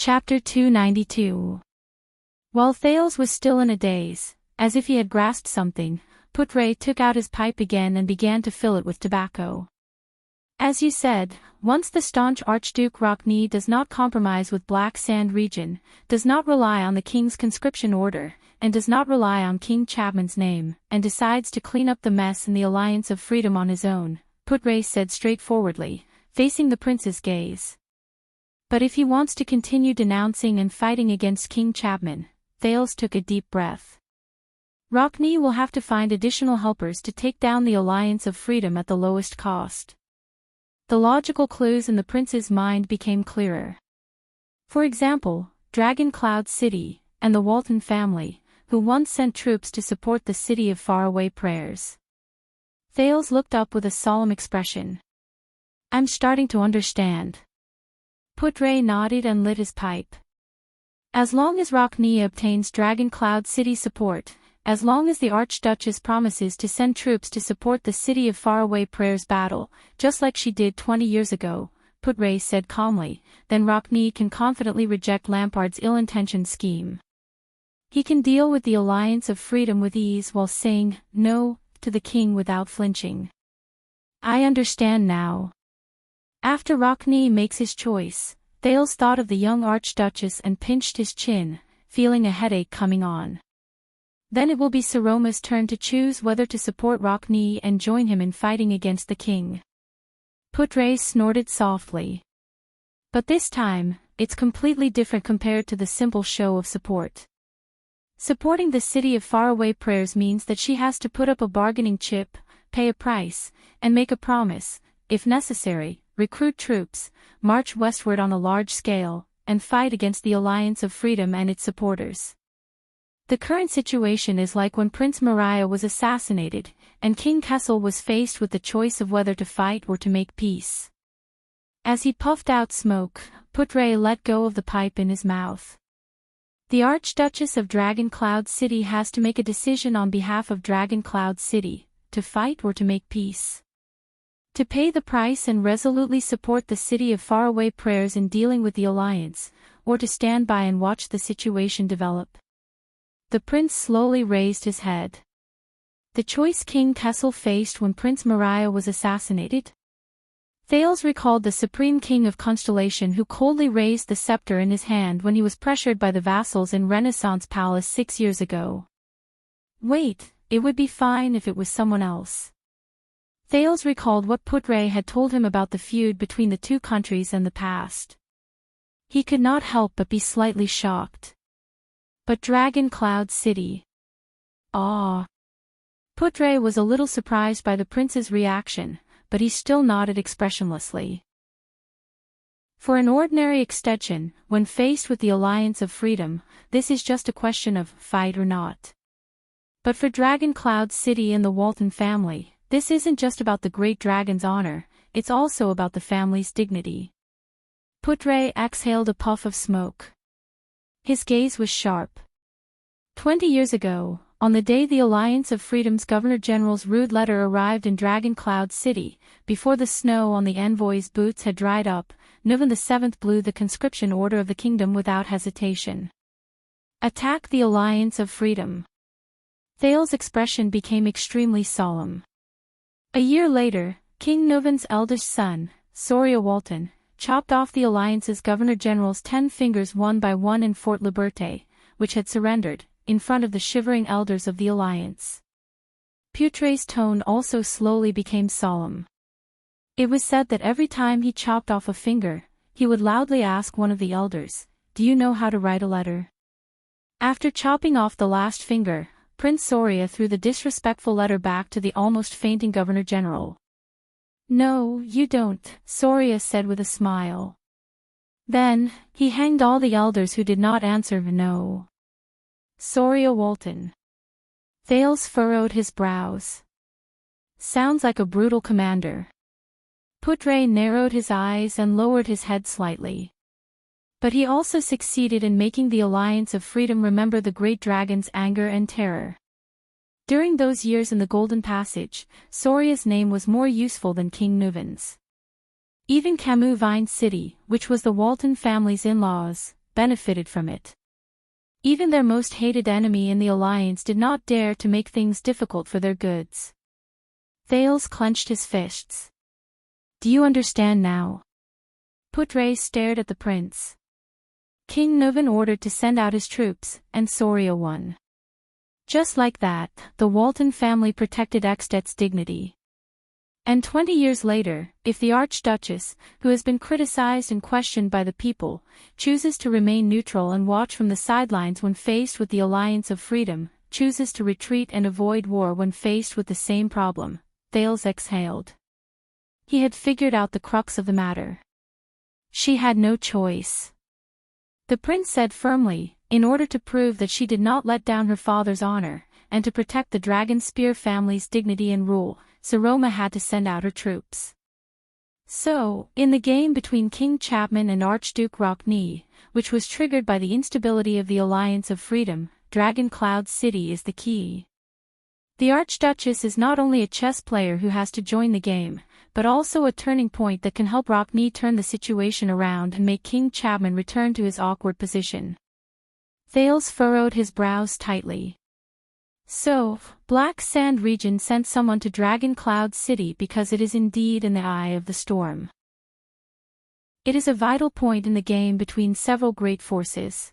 Chapter 292. While Thales was still in a daze, as if he had grasped something, Putre took out his pipe again and began to fill it with tobacco. As you said, once the staunch Archduke Rockne does not compromise with Black Sand region, does not rely on the king's conscription order, and does not rely on King Chapman's name, and decides to clean up the mess in the Alliance of Freedom on his own, Putre said straightforwardly, facing the prince's gaze. But if he wants to continue denouncing and fighting against King Chapman, Thales took a deep breath. Rockne will have to find additional helpers to take down the Alliance of Freedom at the lowest cost. The logical clues in the prince's mind became clearer. For example, Dragon Cloud City, and the Walton family, who once sent troops to support the City of Faraway Prayers. Thales looked up with a solemn expression. I'm starting to understand. Putre nodded and lit his pipe. As long as Rockne obtains Dragon Cloud City support, as long as the Archduchess promises to send troops to support the City of Faraway Prayers battle, just like she did 20 years ago, Putre said calmly, then Rockne can confidently reject Lampard's ill-intentioned scheme. He can deal with the Alliance of Freedom with ease while saying no to the king without flinching. I understand now. After Rockne makes his choice, Thales thought of the young Archduchess and pinched his chin, feeling a headache coming on. Then it will be Saroma's turn to choose whether to support Rockne and join him in fighting against the king. Putre snorted softly. But this time, it's completely different compared to the simple show of support. Supporting the City of Faraway Prayers means that she has to put up a bargaining chip, pay a price, and make a promise, if necessary, recruit troops, march westward on a large scale, and fight against the Alliance of Freedom and its supporters. The current situation is like when Prince Maria was assassinated, and King Kessel was faced with the choice of whether to fight or to make peace. As he puffed out smoke, Putre let go of the pipe in his mouth. The Archduchess of Dragon Cloud City has to make a decision on behalf of Dragon Cloud City, to fight or to make peace. To pay the price and resolutely support the City of Faraway Prayers in dealing with the Alliance, or to stand by and watch the situation develop. The prince slowly raised his head. The choice King Kessel faced when Prince Maria was assassinated? Thales recalled the Supreme King of Constellation who coldly raised the scepter in his hand when he was pressured by the vassals in Renaissance Palace 6 years ago. Wait, it would be fine if it was someone else. Thales recalled what Putre had told him about the feud between the two countries and the past. He could not help but be slightly shocked. But Dragon Cloud City. Ah. Putre was a little surprised by the prince's reaction, but he still nodded expressionlessly. For an ordinary extension, when faced with the Alliance of Freedom, this is just a question of fight or not. But for Dragon Cloud City and the Walton family, this isn't just about the great dragon's honor, it's also about the family's dignity. Putre exhaled a puff of smoke. His gaze was sharp. 20 years ago, on the day the Alliance of Freedom's Governor-General's rude letter arrived in Dragon Cloud City, before the snow on the envoy's boots had dried up, Nuvan VII blew the conscription order of the kingdom without hesitation. Attack the Alliance of Freedom. Thales' expression became extremely solemn. A year later, King Nuvan's eldest son, Soria Walton, chopped off the Alliance's Governor-General's 10 fingers one by one in Fort Liberté, which had surrendered, in front of the shivering elders of the Alliance. Putre's tone also slowly became solemn. It was said that every time he chopped off a finger, he would loudly ask one of the elders, "Do you know how to write a letter?" After chopping off the last finger, Prince Soria threw the disrespectful letter back to the almost fainting Governor-General. "No, you don't," Soria said with a smile. Then, he hanged all the elders who did not answer no. Soria Walton. Thales furrowed his brows. Sounds like a brutal commander. Putre narrowed his eyes and lowered his head slightly. But he also succeeded in making the Alliance of Freedom remember the great dragon's anger and terror. During those years in the Golden Passage, Soria's name was more useful than King Nuvan's. Even Camus Vine City, which was the Walton family's in-laws, benefited from it. Even their most hated enemy in the Alliance did not dare to make things difficult for their goods. Thales clenched his fists. Do you understand now? Putre stared at the prince. King Nuvan ordered to send out his troops, and Soria won. Just like that, the Walton family protected Extet's dignity. And 20 years later, if the Archduchess, who has been criticized and questioned by the people, chooses to remain neutral and watch from the sidelines when faced with the Alliance of Freedom, chooses to retreat and avoid war when faced with the same problem, Thales exhaled. He had figured out the crux of the matter. She had no choice. The prince said firmly, in order to prove that she did not let down her father's honor, and to protect the Dragon Spear family's dignity and rule, Saroma had to send out her troops. So, in the game between King Chapman and Archduke Rockne, which was triggered by the instability of the Alliance of Freedom, Dragon Cloud City is the key. The Archduchess is not only a chess player who has to join the game, but also a turning point that can help Rockne turn the situation around and make King Chapman return to his awkward position. Thales furrowed his brows tightly. So, Black Sand Region sent someone to Dragon Cloud City because it is indeed in the eye of the storm. It is a vital point in the game between several great forces.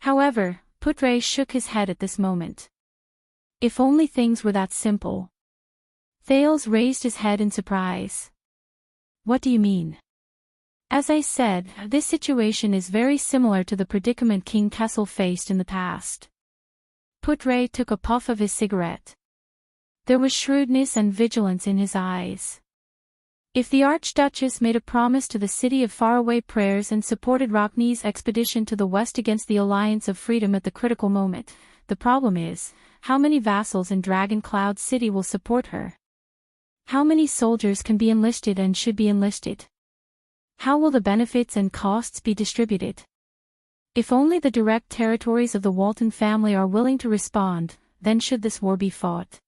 However, Putre shook his head at this moment. If only things were that simple. Thales raised his head in surprise. What do you mean? As I said, this situation is very similar to the predicament King Kessel faced in the past. Putre took a puff of his cigarette. There was shrewdness and vigilance in his eyes. If the Archduchess made a promise to the City of Faraway Prayers and supported Rockne's expedition to the west against the Alliance of Freedom at the critical moment, the problem is, how many vassals in Dragon Cloud City will support her? How many soldiers can be enlisted and should be enlisted? How will the benefits and costs be distributed? If only the direct territories of the Walton family are willing to respond, then should this war be fought.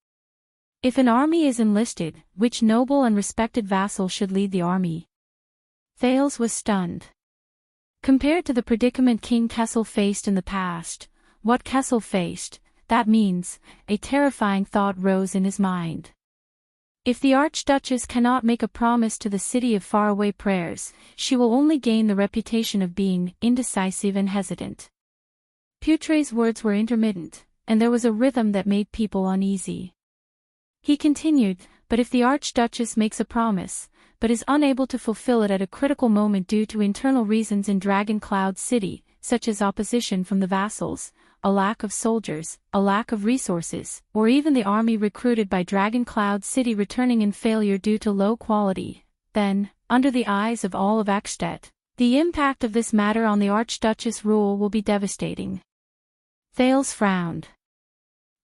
If an army is enlisted, which noble and respected vassal should lead the army? Thales was stunned. Compared to the predicament King Kessel faced in the past, what Kessel faced, that means, a terrifying thought rose in his mind. If the Archduchess cannot make a promise to the City of Faraway Prayers, she will only gain the reputation of being indecisive and hesitant. Putre's words were intermittent, and there was a rhythm that made people uneasy. He continued, but if the Archduchess makes a promise, but is unable to fulfill it at a critical moment due to internal reasons in Dragon Cloud City, such as opposition from the vassals, a lack of soldiers, a lack of resources, or even the army recruited by Dragon Cloud City returning in failure due to low quality, then, under the eyes of all of Extet, the impact of this matter on the Archduchess' rule will be devastating. Thales frowned.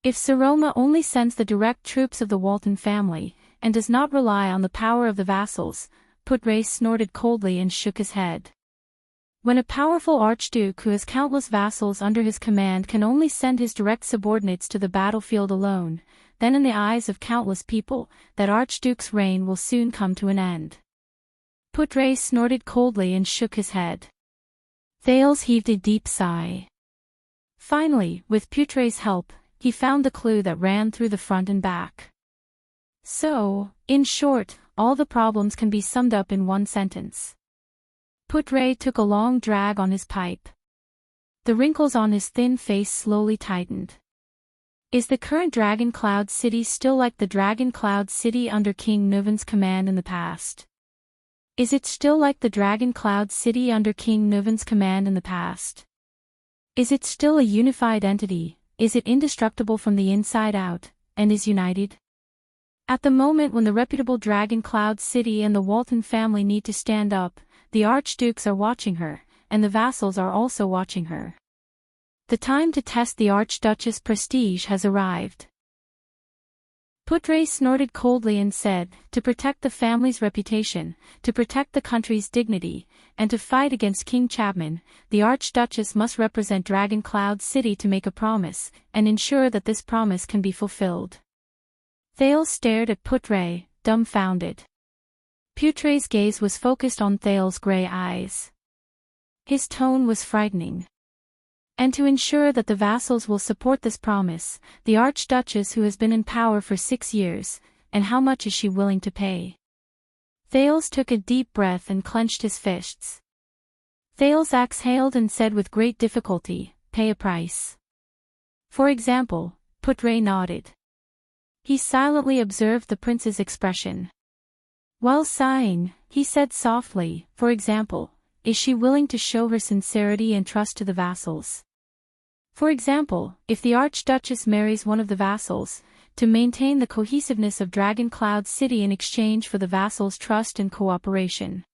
If Saroma only sends the direct troops of the Walton family, and does not rely on the power of the vassals, Putre snorted coldly and shook his head. When a powerful archduke who has countless vassals under his command can only send his direct subordinates to the battlefield alone, then in the eyes of countless people, that archduke's reign will soon come to an end. Putre snorted coldly and shook his head. Thales heaved a deep sigh. Finally, with Putre's help, he found the clue that ran through the front and back. So, in short, all the problems can be summed up in one sentence. Putre took a long drag on his pipe. The wrinkles on his thin face slowly tightened. Is the current Dragon Cloud City still like the Dragon Cloud City under King Nuvan's command in the past? Is it still like the Dragon Cloud City under King Nuvan's command in the past? Is it still a unified entity? Is it indestructible from the inside out, and is united? At the moment when the reputable Dragon Cloud City and the Walton family need to stand up, the archdukes are watching her, and the vassals are also watching her. The time to test the Archduchess' prestige has arrived. Putre snorted coldly and said, to protect the family's reputation, to protect the country's dignity, and to fight against King Chapman, the Archduchess must represent Dragon Cloud City to make a promise, and ensure that this promise can be fulfilled. Thales stared at Putre, dumbfounded. Putre's gaze was focused on Thales' gray eyes. His tone was frightening. And to ensure that the vassals will support this promise, the Archduchess who has been in power for 6 years, and how much is she willing to pay? Thales took a deep breath and clenched his fists. Thales exhaled and said with great difficulty, pay a price. For example, Putre nodded. He silently observed the prince's expression. While sighing, he said softly, for example, is she willing to show her sincerity and trust to the vassals? For example, if the Archduchess marries one of the vassals, to maintain the cohesiveness of Dragon Cloud City in exchange for the vassals' trust and cooperation.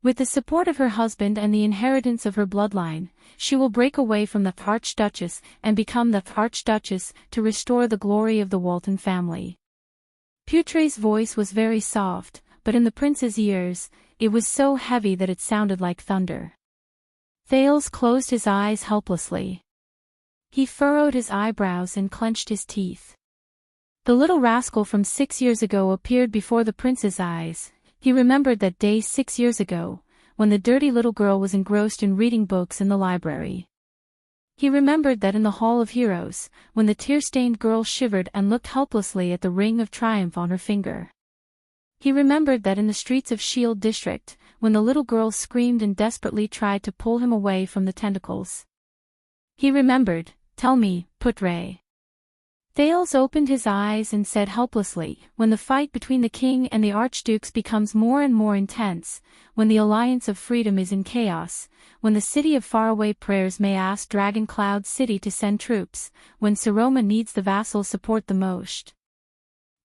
With the support of her husband and the inheritance of her bloodline, she will break away from the Archduchess and become the Archduchess to restore the glory of the Walton family. Putre's voice was very soft, but in the prince's ears, it was so heavy that it sounded like thunder. Thales closed his eyes helplessly. He furrowed his eyebrows and clenched his teeth. The little rascal from 6 years ago appeared before the prince's eyes. He remembered that day 6 years ago, when the dirty little girl was engrossed in reading books in the library. He remembered that in the Hall of Heroes, when the tear-stained girl shivered and looked helplessly at the ring of triumph on her finger. He remembered that in the streets of Shield District, when the little girl screamed and desperately tried to pull him away from the tentacles. He remembered, tell me, Putre. Thales opened his eyes and said helplessly, when the fight between the king and the archdukes becomes more and more intense, when the alliance of freedom is in chaos, when the city of faraway prayers may ask Dragon Cloud City to send troops, when Saroma needs the vassal support the most.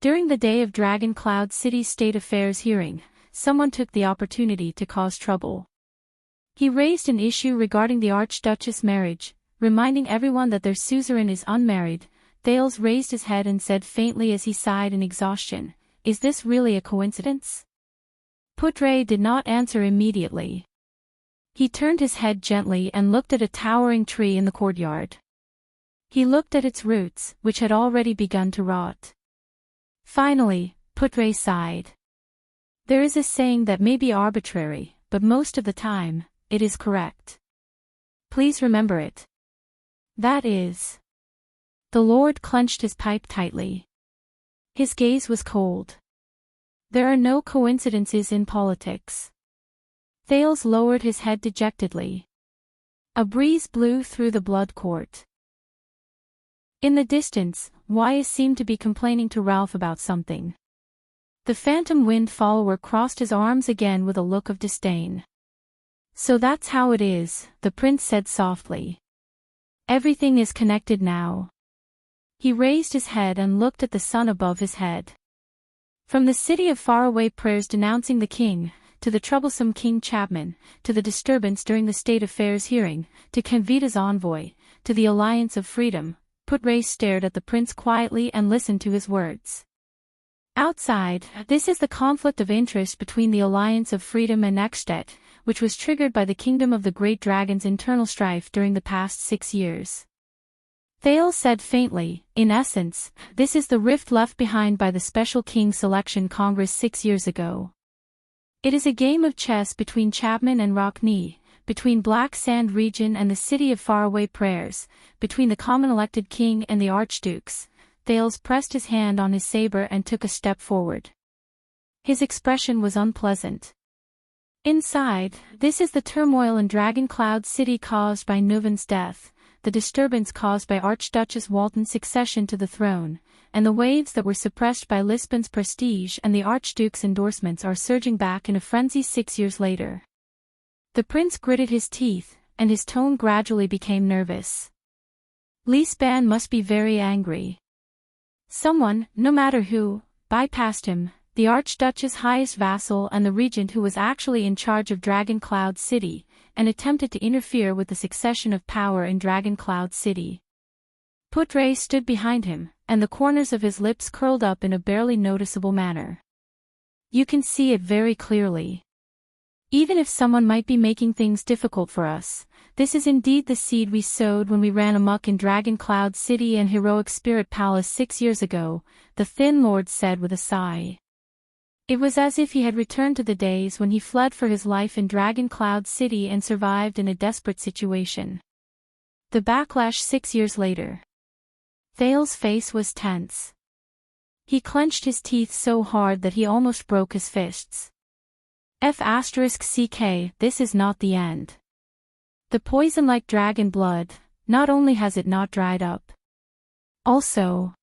During the day of Dragon Cloud City's State Affairs hearing, someone took the opportunity to cause trouble. He raised an issue regarding the Archduchess' marriage, reminding everyone that their suzerain is unmarried. Thales raised his head and said faintly as he sighed in exhaustion, is this really a coincidence? Putre did not answer immediately. He turned his head gently and looked at a towering tree in the courtyard. He looked at its roots, which had already begun to rot. Finally, Putre sighed. There is a saying that may be arbitrary, but most of the time, it is correct. Please remember it. That is. The Lord clenched his pipe tightly. His gaze was cold. There are no coincidences in politics. Thales lowered his head dejectedly. A breeze blew through the blood court. In the distance, Wyatt seemed to be complaining to Ralph about something. The phantom wind follower crossed his arms again with a look of disdain. So that's how it is, the prince said softly. Everything is connected now. He raised his head and looked at the sun above his head. From the city of faraway prayers denouncing the king, to the troublesome King Chapman, to the disturbance during the State Affairs hearing, to Canvita's envoy, to the Alliance of Freedom, Putre stared at the prince quietly and listened to his words. Outside, this is the conflict of interest between the Alliance of Freedom and Eckstedt, which was triggered by the Kingdom of the Great Dragon's internal strife during the past 6 years. Thales said faintly, in essence, this is the rift left behind by the Special King Selection Congress 6 years ago. It is a game of chess between Chapman and Rockney, between Black Sand Region and the City of Faraway Prayers, between the common elected king and the archdukes. Thales pressed his hand on his saber and took a step forward. His expression was unpleasant. Inside, this is the turmoil in Dragon Cloud City caused by Nuven's death, the disturbance caused by Archduchess Walton's succession to the throne, and the waves that were suppressed by Lisbon's prestige and the Archduke's endorsements are surging back in a frenzy 6 years later. The prince gritted his teeth, and his tone gradually became nervous. Lisbon must be very angry. Someone, no matter who, bypassed him, the Archduchess' highest vassal and the regent who was actually in charge of Dragon Cloud City, and attempted to interfere with the succession of power in Dragon Cloud City. Putre stood behind him, and the corners of his lips curled up in a barely noticeable manner. You can see it very clearly. Even if someone might be making things difficult for us, this is indeed the seed we sowed when we ran amok in Dragon Cloud City and Heroic Spirit Palace 6 years ago, the Thin Lord said with a sigh. It was as if he had returned to the days when he fled for his life in Dragon Cloud City and survived in a desperate situation. The backlash 6 years later. Thale's face was tense. He clenched his teeth so hard that he almost broke his fists. F***ck, this is not the end. The poison like dragon blood, not only has it not dried up. Also,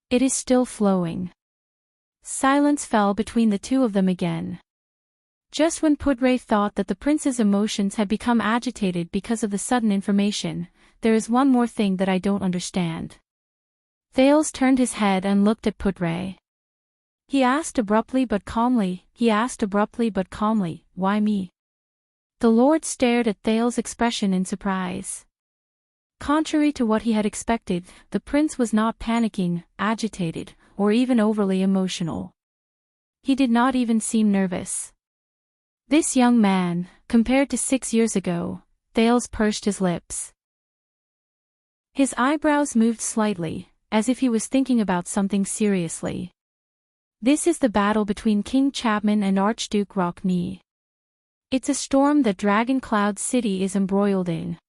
it is still flowing. Silence fell between the two of them again. Just when Pudray thought that the prince's emotions had become agitated because of the sudden information, there is one more thing that I don't understand. Thales turned his head and looked at Pudray. He asked abruptly but calmly, why me? The Lord stared at Thales' expression in surprise. Contrary to what he had expected, the prince was not panicking, agitated, or even overly emotional. He did not even seem nervous. This young man, compared to 6 years ago, Thales pursed his lips. His eyebrows moved slightly, as if he was thinking about something seriously. This is the battle between King Chapman and Archduke Rockney. It's a storm that Dragon Cloud City is embroiled in.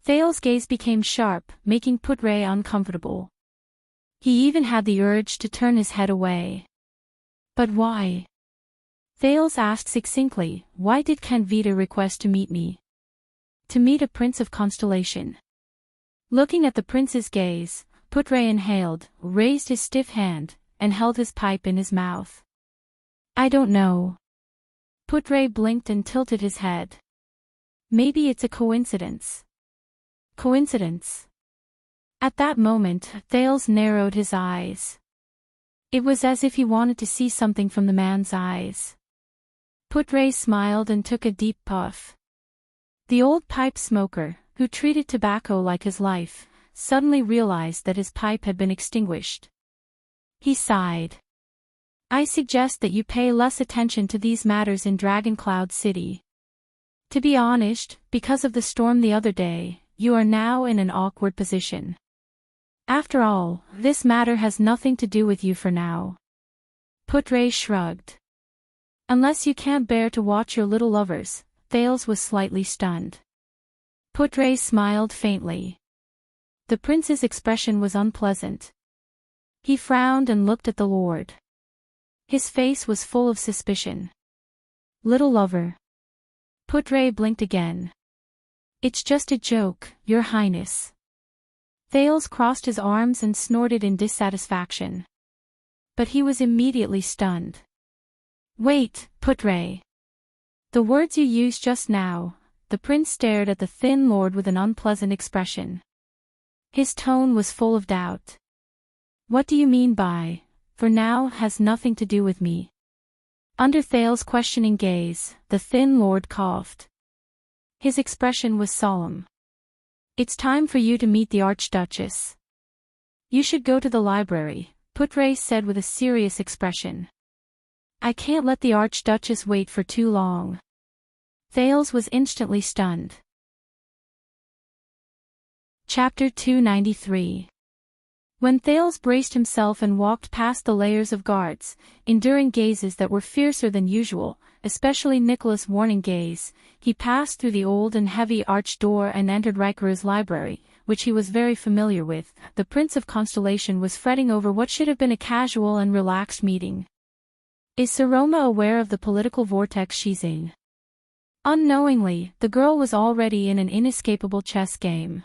Thales' gaze became sharp, making Pudray uncomfortable. He even had the urge to turn his head away. But why? Thales asked succinctly, why did Kanvita request to meet me? To meet a prince of constellation. Looking at the prince's gaze, Pudray inhaled, raised his stiff hand, and held his pipe in his mouth. I don't know. Pudray blinked and tilted his head. Maybe it's a coincidence. Coincidence? At that moment, Thales narrowed his eyes. It was as if he wanted to see something from the man's eyes. Pudray smiled and took a deep puff. The old pipe smoker, who treated tobacco like his life, suddenly realized that his pipe had been extinguished. He sighed. I suggest that you pay less attention to these matters in Dragon Cloud City. To be honest, because of the storm the other day, you are now in an awkward position. After all, this matter has nothing to do with you for now. Pudray shrugged. Unless you can't bear to watch your little lovers, Thales was slightly stunned. Pudray smiled faintly. The prince's expression was unpleasant. He frowned and looked at the lord. His face was full of suspicion. Little lover. Pudray blinked again. It's just a joke, Your Highness. Thales crossed his arms and snorted in dissatisfaction. But he was immediately stunned. Wait, Pudray. The words you used just now. The prince stared at the thin lord with an unpleasant expression. His tone was full of doubt. What do you mean by, for now has nothing to do with me? Under Thales' questioning gaze, the thin lord coughed. His expression was solemn. It's time for you to meet the Archduchess. You should go to the library, Pudray said with a serious expression. I can't let the Archduchess wait for too long. Thales was instantly stunned. Chapter 293. When Thales braced himself and walked past the layers of guards, enduring gazes that were fiercer than usual, especially Nicholas' warning gaze, he passed through the old and heavy arched door and entered Rikuru's library, which he was very familiar with. The Prince of Constellation was fretting over what should have been a casual and relaxed meeting. Is Saroma aware of the political vortex she's in? Unknowingly, the girl was already in an inescapable chess game.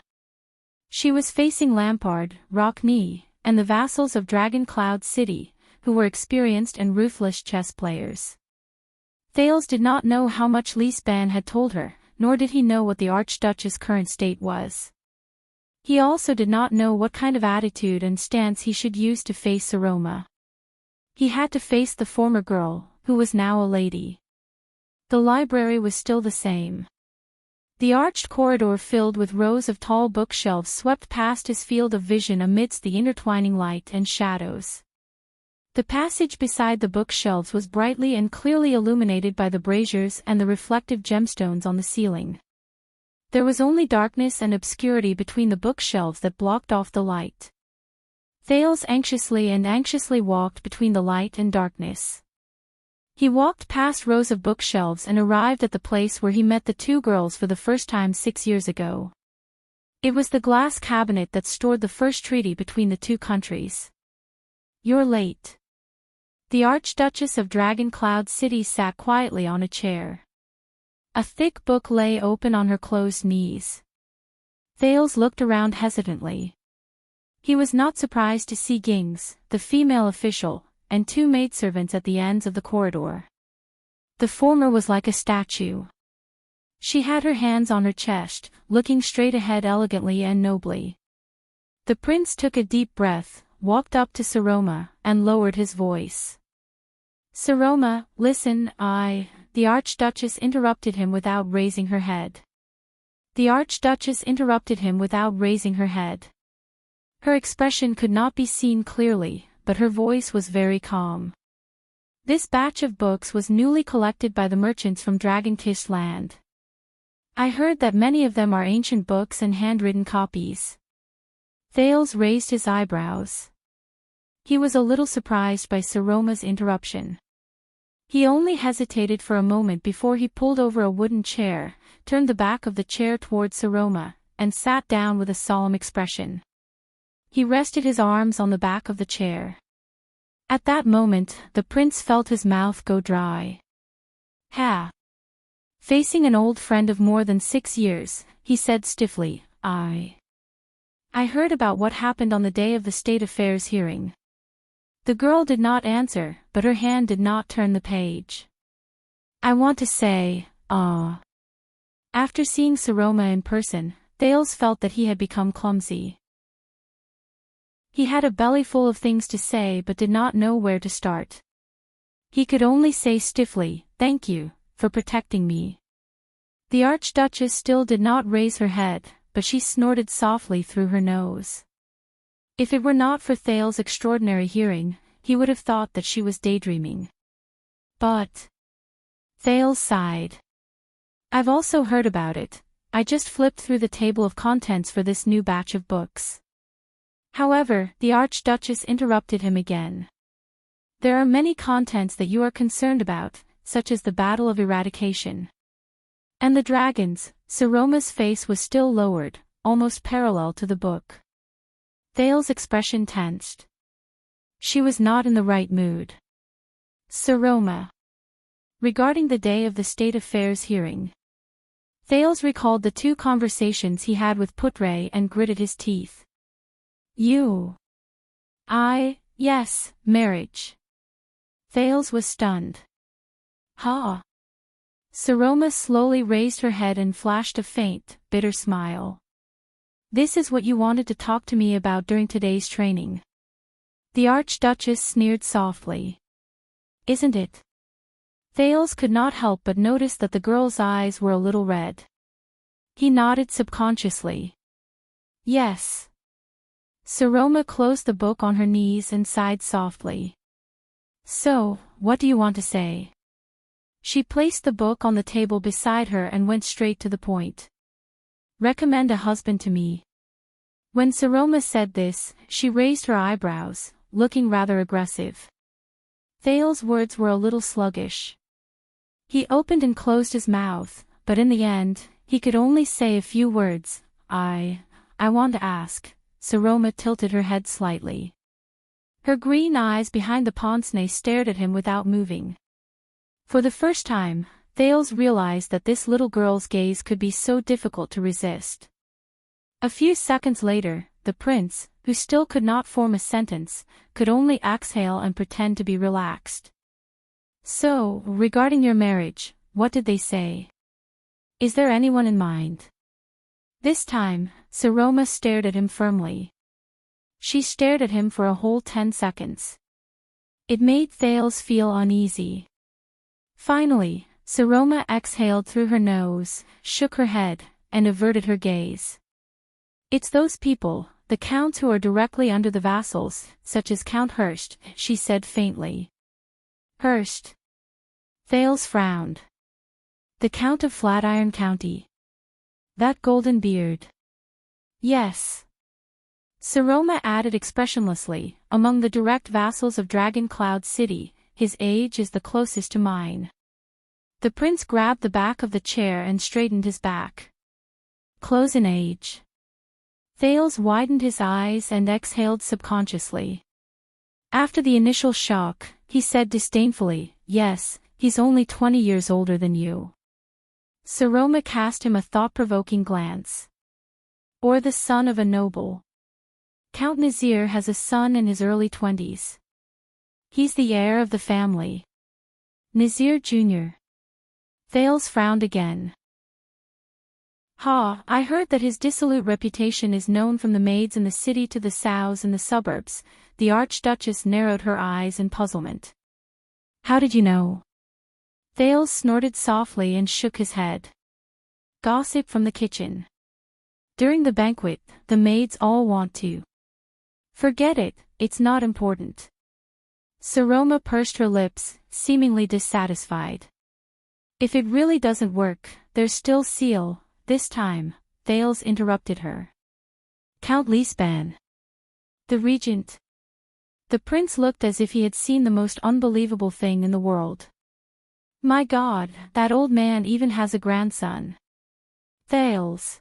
She was facing Lampard, Rockney, and the vassals of Dragon Cloud City, who were experienced and ruthless chess players. Thales did not know how much Lisban had told her, nor did he know what the Archduchess' current state was. He also did not know what kind of attitude and stance he should use to face Saroma. He had to face the former girl, who was now a lady. The library was still the same. The arched corridor filled with rows of tall bookshelves swept past his field of vision amidst the intertwining light and shadows. The passage beside the bookshelves was brightly and clearly illuminated by the braziers and the reflective gemstones on the ceiling. There was only darkness and obscurity between the bookshelves that blocked off the light. Thales anxiously walked between the light and darkness. He walked past rows of bookshelves and arrived at the place where he met the two girls for the first time 6 years ago. It was the glass cabinet that stored the first treaty between the two countries. "You're late." The Archduchess of Dragon Cloud City sat quietly on a chair. A thick book lay open on her closed knees. Thales looked around hesitantly. He was not surprised to see Gings, the female official, and two maidservants at the ends of the corridor. The former was like a statue. She had her hands on her chest, looking straight ahead elegantly and nobly. The prince took a deep breath, walked up to Saroma, and lowered his voice. "Saroma, listen, The Archduchess interrupted him without raising her head. Her expression could not be seen clearly, but her voice was very calm. "This batch of books was newly collected by the merchants from Dragon-Kissed Land. I heard that many of them are ancient books and handwritten copies." Thales raised his eyebrows. He was a little surprised by Saroma's interruption. He only hesitated for a moment before he pulled over a wooden chair, turned the back of the chair toward Saroma, and sat down with a solemn expression. He rested his arms on the back of the chair. At that moment, the prince felt his mouth go dry. "Ha!" Facing an old friend of more than 6 years, he said stiffly, I heard about what happened on the day of the state affairs hearing." The girl did not answer, but her hand did not turn the page. "I want to say, After seeing Saroma in person, Thales felt that he had become clumsy. He had a belly full of things to say but did not know where to start. He could only say stiffly, "Thank you, for protecting me." The Archduchess still did not raise her head, but she snorted softly through her nose. If it were not for Thales' extraordinary hearing, he would have thought that she was daydreaming. But Thales sighed. "I've also heard about it. I just flipped through the table of contents for this new batch of books." However, the Archduchess interrupted him again. "There are many contents that you are concerned about, such as the Battle of Eradication. And the dragons." Saroma's face was still lowered, almost parallel to the book. Thales' expression tensed. She was not in the right mood. "Saroma." Regarding the day of the state affairs hearing. Thales recalled the two conversations he had with Putre and gritted his teeth. "You." Yes, marriage." Thales was stunned. "Ha." Saroma slowly raised her head and flashed a faint, bitter smile. "This is what you wanted to talk to me about during today's training." The Archduchess sneered softly. "Isn't it?" Thales could not help but notice that the girl's eyes were a little red. He nodded subconsciously. "Yes." Saroma closed the book on her knees and sighed softly. "So, what do you want to say?" She placed the book on the table beside her and went straight to the point. "Recommend a husband to me." When Saroma said this, she raised her eyebrows, looking rather aggressive. Thales' words were a little sluggish. He opened and closed his mouth, but in the end, he could only say a few words. I want to ask." Saroma tilted her head slightly. Her green eyes behind the pince-nez stared at him without moving. For the first time, Thales realized that this little girl's gaze could be so difficult to resist. A few seconds later, the prince, who still could not form a sentence, could only exhale and pretend to be relaxed. "So, regarding your marriage, what did they say? Is there anyone in mind?" This time, Saroma stared at him firmly. She stared at him for a whole 10 seconds. It made Thales feel uneasy. Finally, Saroma exhaled through her nose, shook her head, and averted her gaze. "It's those people, the counts who are directly under the vassals, such as Count Hurst," she said faintly. "Hurst?" Thales frowned. "The Count of Flatiron County. That golden beard." "Yes." Saroma added expressionlessly, "Among the direct vassals of Dragon Cloud City, his age is the closest to mine. The prince grabbed the back of the chair and straightened his back. Close in age. Thales widened his eyes and exhaled subconsciously. After the initial shock, he said disdainfully, yes, he's only 20 years older than you. Saroma cast him a thought-provoking glance. Or the son of a noble. Count Nazir has a son in his early 20s. He's the heir of the family. Nazir Jr. Thales frowned again. I heard that his dissolute reputation is known from the maids in the city to the sows in the suburbs. The Archduchess narrowed her eyes in puzzlement. How did you know? Thales snorted softly and shook his head. Gossip from the kitchen. During the banquet, the maids all want to. Forget it, it's not important. Saroma pursed her lips, seemingly dissatisfied. If it really doesn't work, there's still Seal. This time, Thales interrupted her. Count Liesban. The regent. The prince looked as if he had seen the most unbelievable thing in the world. My God, that old man even has a grandson. Thales.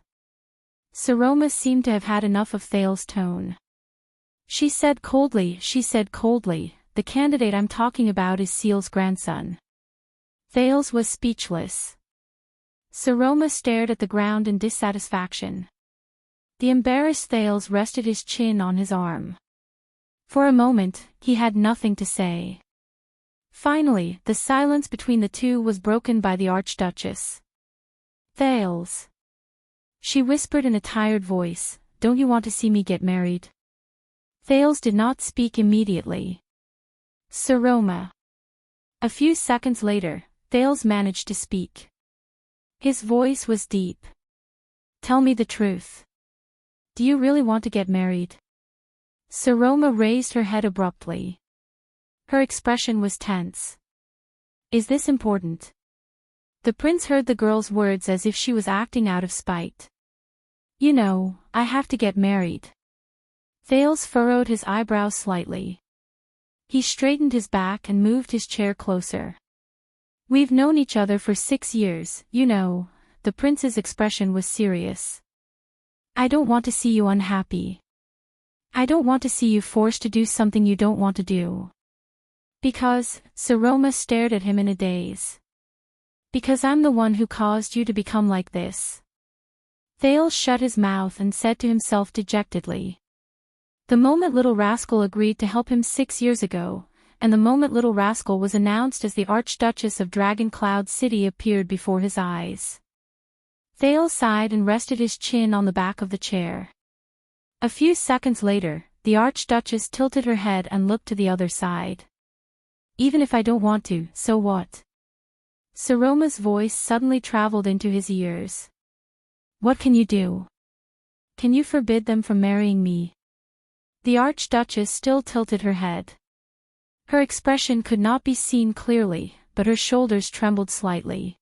Saroma seemed to have had enough of Thales' tone. She said coldly, the candidate I'm talking about is Seal's grandson. Thales was speechless. Saroma stared at the ground in dissatisfaction. The embarrassed Thales rested his chin on his arm. For a moment, he had nothing to say. Finally, the silence between the two was broken by the Archduchess. Thales. She whispered in a tired voice, don't you want to see me get married? Thales did not speak immediately. Saroma. A few seconds later, Thales managed to speak. His voice was deep. Tell me the truth. Do you really want to get married? Saroma raised her head abruptly. Her expression was tense. Is this important? The prince heard the girl's words as if she was acting out of spite. You know, I have to get married. Thales furrowed his eyebrows slightly. He straightened his back and moved his chair closer. We've known each other for 6 years, you know. The prince's expression was serious. I don't want to see you unhappy. I don't want to see you forced to do something you don't want to do. Because, Saroma stared at him in a daze. Because I'm the one who caused you to become like this. Thales shut his mouth and said to himself dejectedly. The moment little rascal agreed to help him 6 years ago, and the moment little rascal was announced as the Archduchess of Dragon Cloud City appeared before his eyes. Thales sighed and rested his chin on the back of the chair. A few seconds later, the Archduchess tilted her head and looked to the other side. Even if I don't want to, so what? Saroma's voice suddenly traveled into his ears. What can you do? Can you forbid them from marrying me? The Archduchess still tilted her head. Her expression could not be seen clearly, but her shoulders trembled slightly.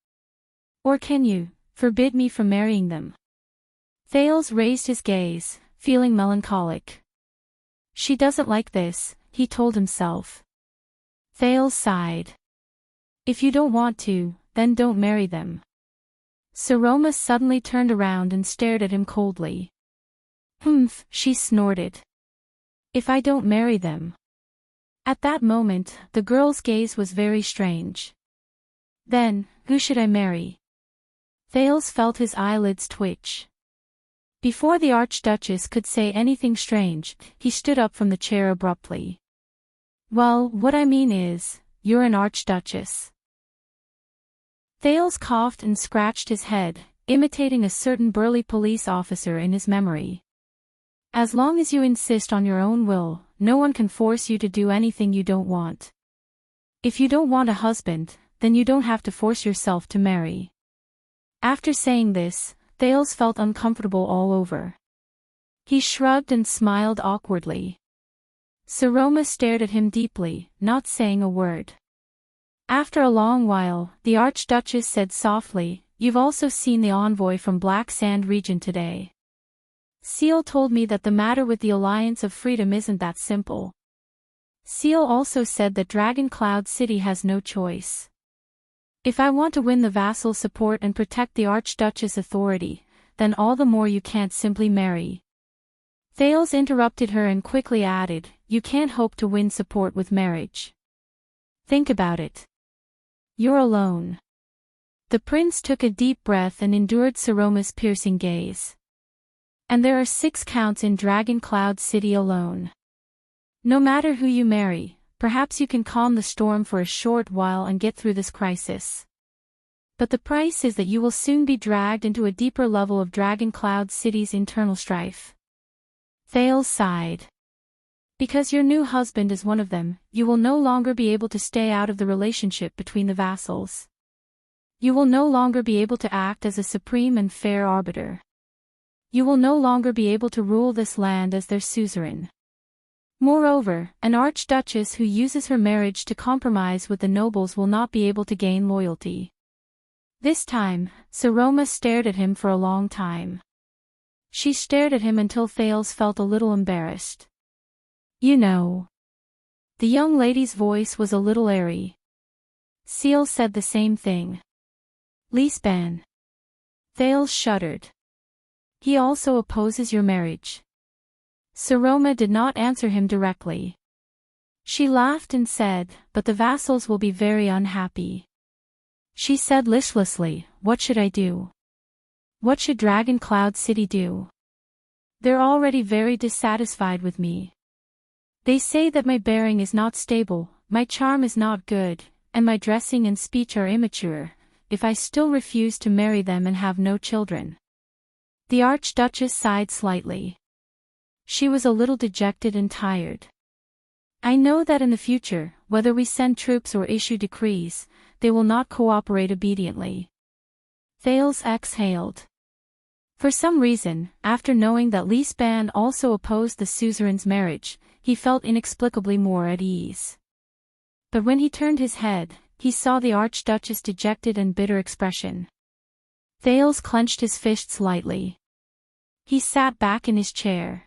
Or can you forbid me from marrying them? Thales raised his gaze, feeling melancholic. She doesn't like this, he told himself. Thales sighed. If you don't want to, then don't marry them. Saroma suddenly turned around and stared at him coldly. Humph, she snorted. If I don't marry them. At that moment, the girl's gaze was very strange. Then, who should I marry? Thales felt his eyelids twitch. Before the Archduchess could say anything strange, he stood up from the chair abruptly. Well, what I mean is, you're an Archduchess. Thales coughed and scratched his head, imitating a certain burly police officer in his memory. As long as you insist on your own will, no one can force you to do anything you don't want. If you don't want a husband, then you don't have to force yourself to marry. After saying this, Thales felt uncomfortable all over. He shrugged and smiled awkwardly. Saroma stared at him deeply, not saying a word. After a long while, the Archduchess said softly, You've also seen the envoy from Black Sand region today. Seal told me that the matter with the Alliance of Freedom isn't that simple. Seal also said that Dragon Cloud City has no choice. If I want to win the vassal support and protect the Archduchess' authority, then all the more you can't simply marry. Thales interrupted her and quickly added, you can't hope to win support with marriage. Think about it. You're alone. The prince took a deep breath and endured Saroma's piercing gaze. And there are 6 counts in Dragon Cloud City alone. No matter who you marry, perhaps you can calm the storm for a short while and get through this crisis. But the price is that you will soon be dragged into a deeper level of Dragon Cloud City's internal strife. Thales sighed. Because your new husband is one of them, you will no longer be able to stay out of the relationship between the vassals. You will no longer be able to act as a supreme and fair arbiter. You will no longer be able to rule this land as their suzerain. Moreover, an archduchess who uses her marriage to compromise with the nobles will not be able to gain loyalty. This time, Saroma stared at him for a long time. She stared at him until Thales felt a little embarrassed. You know. The young lady's voice was a little airy. Seal said the same thing. Lisban. Thales shuddered. He also opposes your marriage. Saroma did not answer him directly. She laughed and said, but the vassals will be very unhappy. She said listlessly, what should I do? What should Dragon Cloud City do? They're already very dissatisfied with me. They say that my bearing is not stable, my charm is not good, and my dressing and speech are immature, if I still refuse to marry them and have no children. The Archduchess sighed slightly. She was a little dejected and tired. I know that in the future, whether we send troops or issue decrees, they will not cooperate obediently. Thales exhaled. For some reason, after knowing that Lisban also opposed the suzerain's marriage, he felt inexplicably more at ease. But when he turned his head, he saw the Archduchess' dejected and bitter expression. Thales clenched his fists lightly. He sat back in his chair.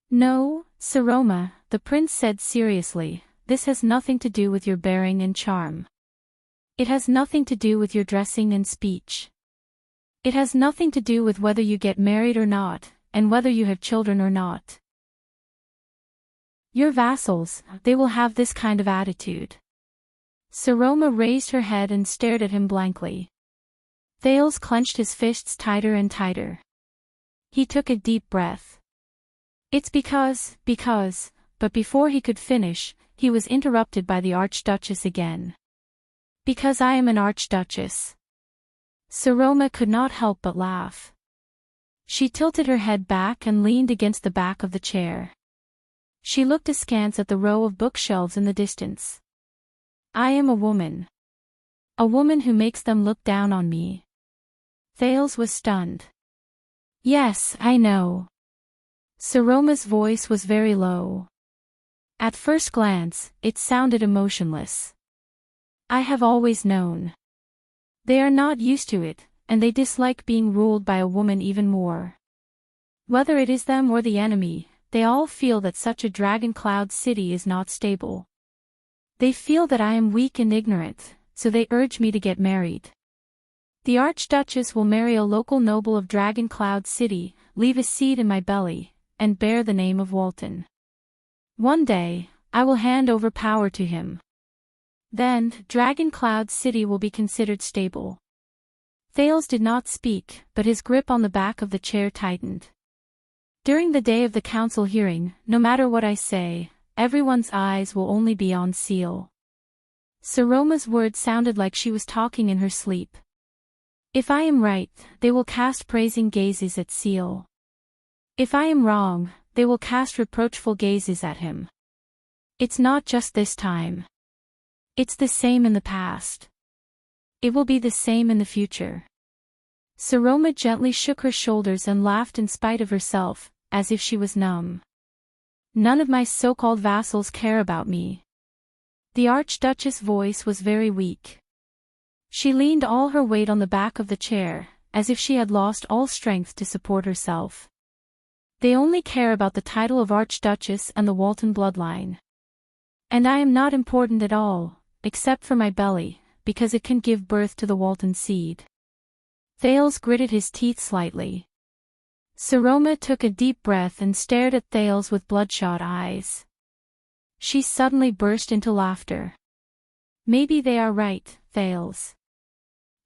No, Saroma, the prince said seriously, this has nothing to do with your bearing and charm. It has nothing to do with your dressing and speech. It has nothing to do with whether you get married or not, and whether you have children or not. Your vassals, they will have this kind of attitude. Saroma raised her head and stared at him blankly. Thales clenched his fists tighter and tighter. He took a deep breath. It's because, but before he could finish, he was interrupted by the Archduchess again. Because I am an Archduchess. Saroma could not help but laugh. She tilted her head back and leaned against the back of the chair. She looked askance at the row of bookshelves in the distance. I am a woman. A woman who makes them look down on me. Thales was stunned. Yes, I know. Saroma's voice was very low. At first glance, it sounded emotionless. I have always known. They are not used to it, and they dislike being ruled by a woman even more. Whether it is them or the enemy, they all feel that such a Dragon Cloud City is not stable. They feel that I am weak and ignorant, so they urge me to get married. The Archduchess will marry a local noble of Dragon Cloud City, leave a seed in my belly, and bear the name of Walton. One day, I will hand over power to him. Then, Dragon Cloud City will be considered stable. Thales did not speak, but his grip on the back of the chair tightened. During the day of the council hearing, no matter what I say, everyone's eyes will only be on Seal. Saroma's words sounded like she was talking in her sleep. If I am right, they will cast praising gazes at Seal. If I am wrong, they will cast reproachful gazes at him. It's not just this time. It's the same in the past. It will be the same in the future. Saroma gently shook her shoulders and laughed in spite of herself, as if she was numb. None of my so-called vassals care about me. The Archduchess' voice was very weak. She leaned all her weight on the back of the chair, as if she had lost all strength to support herself. They only care about the title of Archduchess and the Walton bloodline. And I am not important at all, except for my belly, because it can give birth to the Walton seed. Thales gritted his teeth slightly. Saroma took a deep breath and stared at Thales with bloodshot eyes. She suddenly burst into laughter. Maybe they are right, Thales.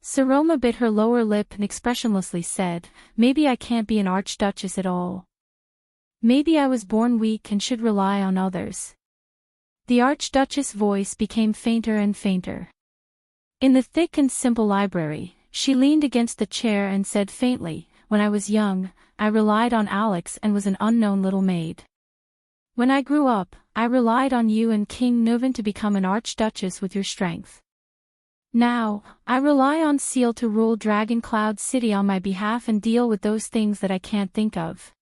Saroma bit her lower lip and expressionlessly said, maybe I can't be an archduchess at all. Maybe I was born weak and should rely on others. The archduchess' voice became fainter and fainter. In the thick and simple library, she leaned against the chair and said faintly, when I was young, I relied on Alex and was an unknown little maid. When I grew up, I relied on you and King Nuvan to become an archduchess with your strength. Now, I rely on Seal to rule Dragon Cloud City on my behalf and deal with those things that I can't think of.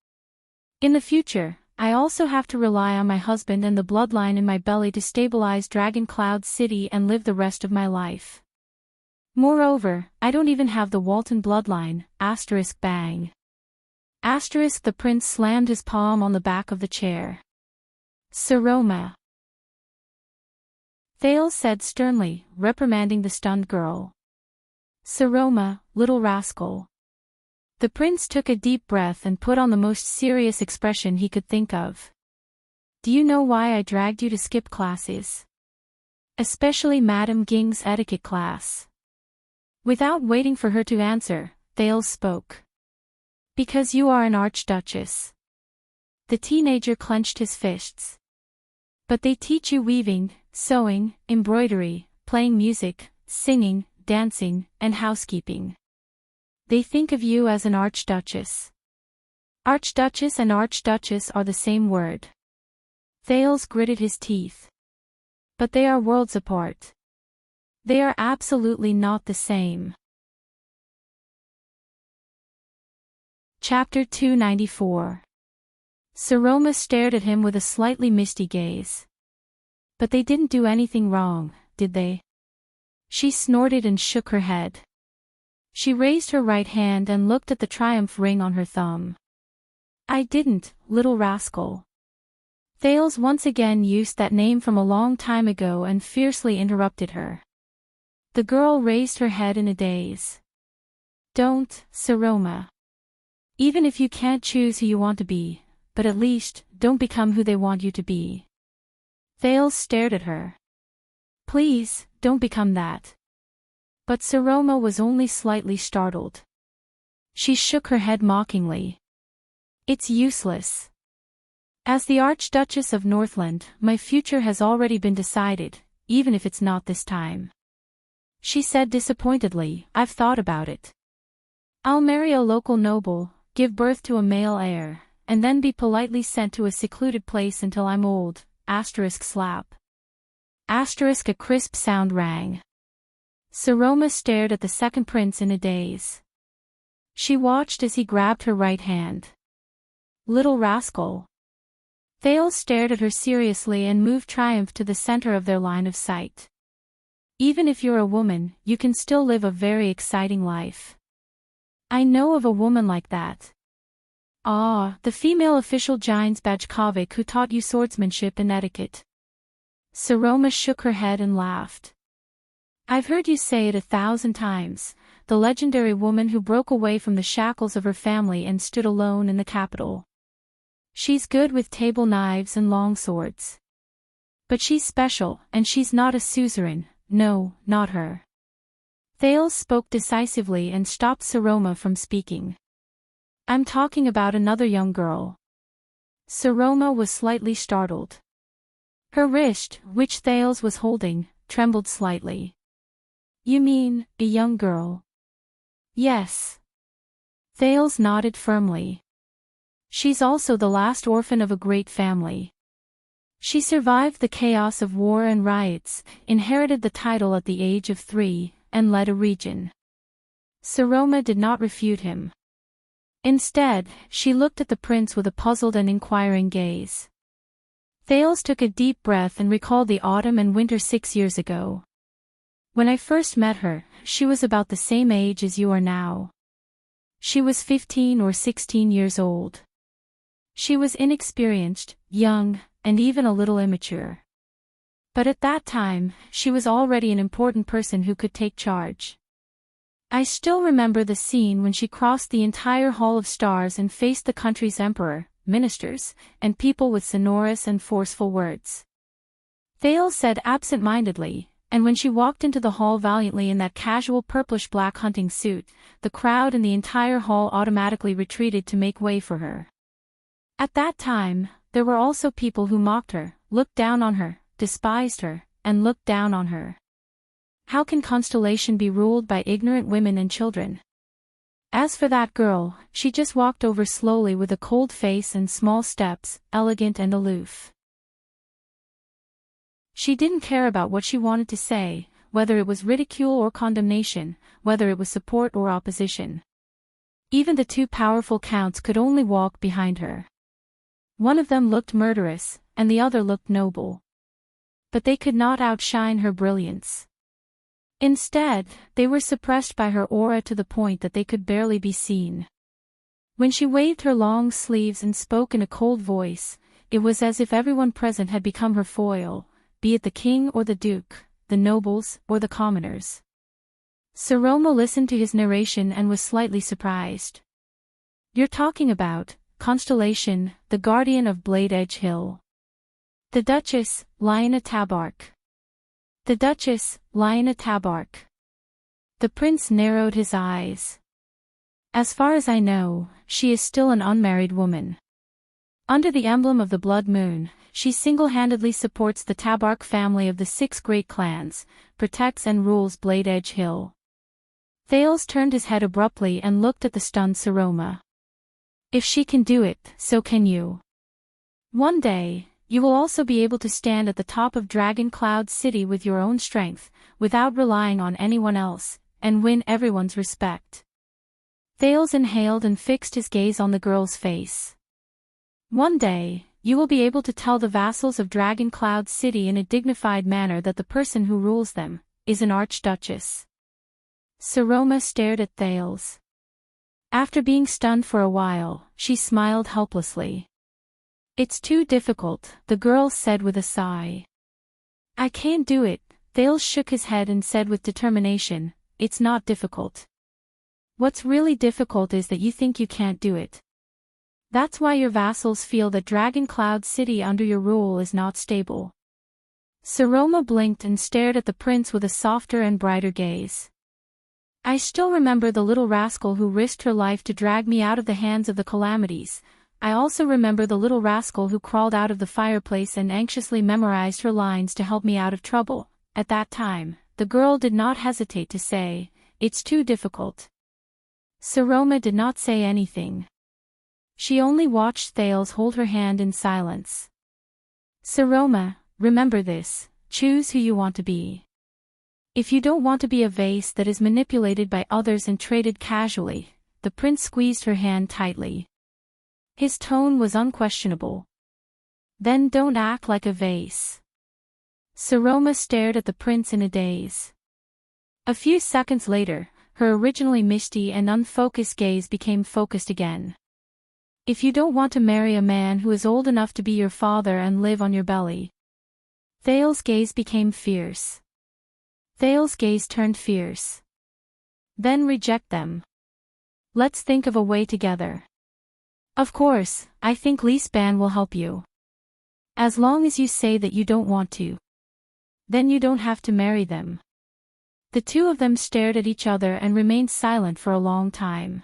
In the future, I also have to rely on my husband and the bloodline in my belly to stabilize Dragon Cloud City and live the rest of my life. Moreover, I don't even have the Walton bloodline, bang. The prince slammed his palm on the back of the chair. Saroma. Thales said sternly, reprimanding the stunned girl. Saroma, little rascal. The prince took a deep breath and put on the most serious expression he could think of. Do you know why I dragged you to skip classes? Especially Madame Ging's etiquette class. Without waiting for her to answer, Thales spoke. Because you are an archduchess. The teenager clenched his fists. But they teach you weaving, sewing, embroidery, playing music, singing, dancing, and housekeeping. They think of you as an archduchess. Archduchess and archduchess are the same word. Thales gritted his teeth. But they are worlds apart. They are absolutely not the same. Chapter 294. Saroma stared at him with a slightly misty gaze. But they didn't do anything wrong, did they? She snorted and shook her head. She raised her right hand and looked at the triumph ring on her thumb. I didn't, little rascal. Thales once again used that name from a long time ago and fiercely interrupted her. The girl raised her head in a daze. Don't, Saroma. Even if you can't choose who you want to be, but at least, don't become who they want you to be. Thales stared at her. Please, don't become that. But Saroma was only slightly startled. She shook her head mockingly. It's useless. As the Archduchess of Northland, my future has already been decided, even if it's not this time. She said disappointedly, I've thought about it. I'll marry a local noble, give birth to a male heir, and then be politely sent to a secluded place until I'm old, slap. A crisp sound rang. Saroma stared at the second prince in a daze. She watched as he grabbed her right hand. Little rascal. Thales stared at her seriously and moved triumph to the center of their line of sight. Even if you're a woman, you can still live a very exciting life. I know of a woman like that. Ah, the female official Jines Bajkovic who taught you swordsmanship and etiquette. Saroma shook her head and laughed. I've heard you say it 1,000 times, the legendary woman who broke away from the shackles of her family and stood alone in the capital. She's good with table knives and long swords. But she's special, and she's not a suzerain, no, not her. Thales spoke decisively and stopped Saroma from speaking. I'm talking about another young girl. Saroma was slightly startled. Her wrist, which Thales was holding, trembled slightly. You mean, a young girl? Yes. Thales nodded firmly. She's also the last orphan of a great family. She survived the chaos of war and riots, inherited the title at the age of 3, and led a region. Saroma did not refute him. Instead, she looked at the prince with a puzzled and inquiring gaze. Thales took a deep breath and recalled the autumn and winter 6 years ago. When I first met her, she was about the same age as you are now. She was 15 or 16 years old. She was inexperienced, young, and even a little immature. But at that time, she was already an important person who could take charge. I still remember the scene when she crossed the entire Hall of Stars and faced the country's emperor, ministers, and people with sonorous and forceful words. Thales said absent-mindedly, and when she walked into the hall valiantly in that casual purplish-black hunting suit, the crowd and the entire hall automatically retreated to make way for her. At that time, there were also people who mocked her, looked down on her, despised her, and looked down on her. How can Constellation be ruled by ignorant women and children? As for that girl, she just walked over slowly with a cold face and small steps, elegant and aloof. She didn't care about what she wanted to say, whether it was ridicule or condemnation, whether it was support or opposition. Even the two powerful counts could only walk behind her. One of them looked murderous, and the other looked noble. But they could not outshine her brilliance. Instead, they were suppressed by her aura to the point that they could barely be seen. When she waved her long sleeves and spoke in a cold voice, it was as if everyone present had become her foil, be it the king or the duke, the nobles or the commoners. Saroma listened to his narration and was slightly surprised. "You're talking about Constellation, the guardian of Blade Edge Hill. The Duchess, Lyanna Tabark. The Duchess, Lyanna Tabark." The prince narrowed his eyes. "As far as I know, she is still an unmarried woman. Under the emblem of the Blood Moon, she single-handedly supports the Tabark family of the 6 great clans, protects and rules Blade Edge Hill." Thales turned his head abruptly and looked at the stunned Saroma. "If she can do it, so can you. One day, you will also be able to stand at the top of Dragon Cloud City with your own strength, without relying on anyone else, and win everyone's respect." Thales inhaled and fixed his gaze on the girl's face. "One day, you will be able to tell the vassals of Dragon Cloud City in a dignified manner that the person who rules them is an archduchess." Saroma stared at Thales. After being stunned for a while, she smiled helplessly. "It's too difficult," the girl said with a sigh. "I can't do it," Thales shook his head and said with determination, "It's not difficult. What's really difficult is that you think you can't do it. That's why your vassals feel that Dragon Cloud City under your rule is not stable." Saroma blinked and stared at the prince with a softer and brighter gaze. "I still remember the little rascal who risked her life to drag me out of the hands of the calamities. I also remember the little rascal who crawled out of the fireplace and anxiously memorized her lines to help me out of trouble. At that time, the girl did not hesitate to say, 'It's too difficult.'" Saroma did not say anything. She only watched Thales hold her hand in silence. "Saroma, remember this, choose who you want to be. If you don't want to be a vase that is manipulated by others and traded casually," the prince squeezed her hand tightly. His tone was unquestionable. "Then don't act like a vase." Saroma stared at the prince in a daze. A few seconds later, her originally misty and unfocused gaze became focused again. "If you don't want to marry a man who is old enough to be your father and live on your belly." Thales' gaze became fierce. Thales' gaze turned fierce. "Then reject them. Let's think of a way together. Of course, I think Leasban will help you. As long as you say that you don't want to. Then you don't have to marry them." The two of them stared at each other and remained silent for a long time.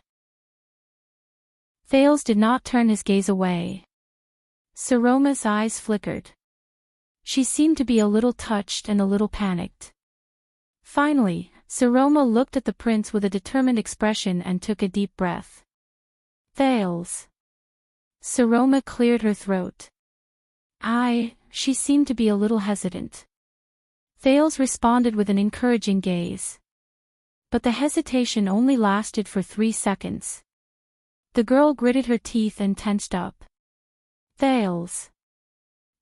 Thales did not turn his gaze away. Saroma's eyes flickered. She seemed to be a little touched and a little panicked. Finally, Saroma looked at the prince with a determined expression and took a deep breath. "Thales." Saroma cleared her throat. She seemed to be a little hesitant. Thales responded with an encouraging gaze. But the hesitation only lasted for 3 seconds. The girl gritted her teeth and tensed up. "Thales."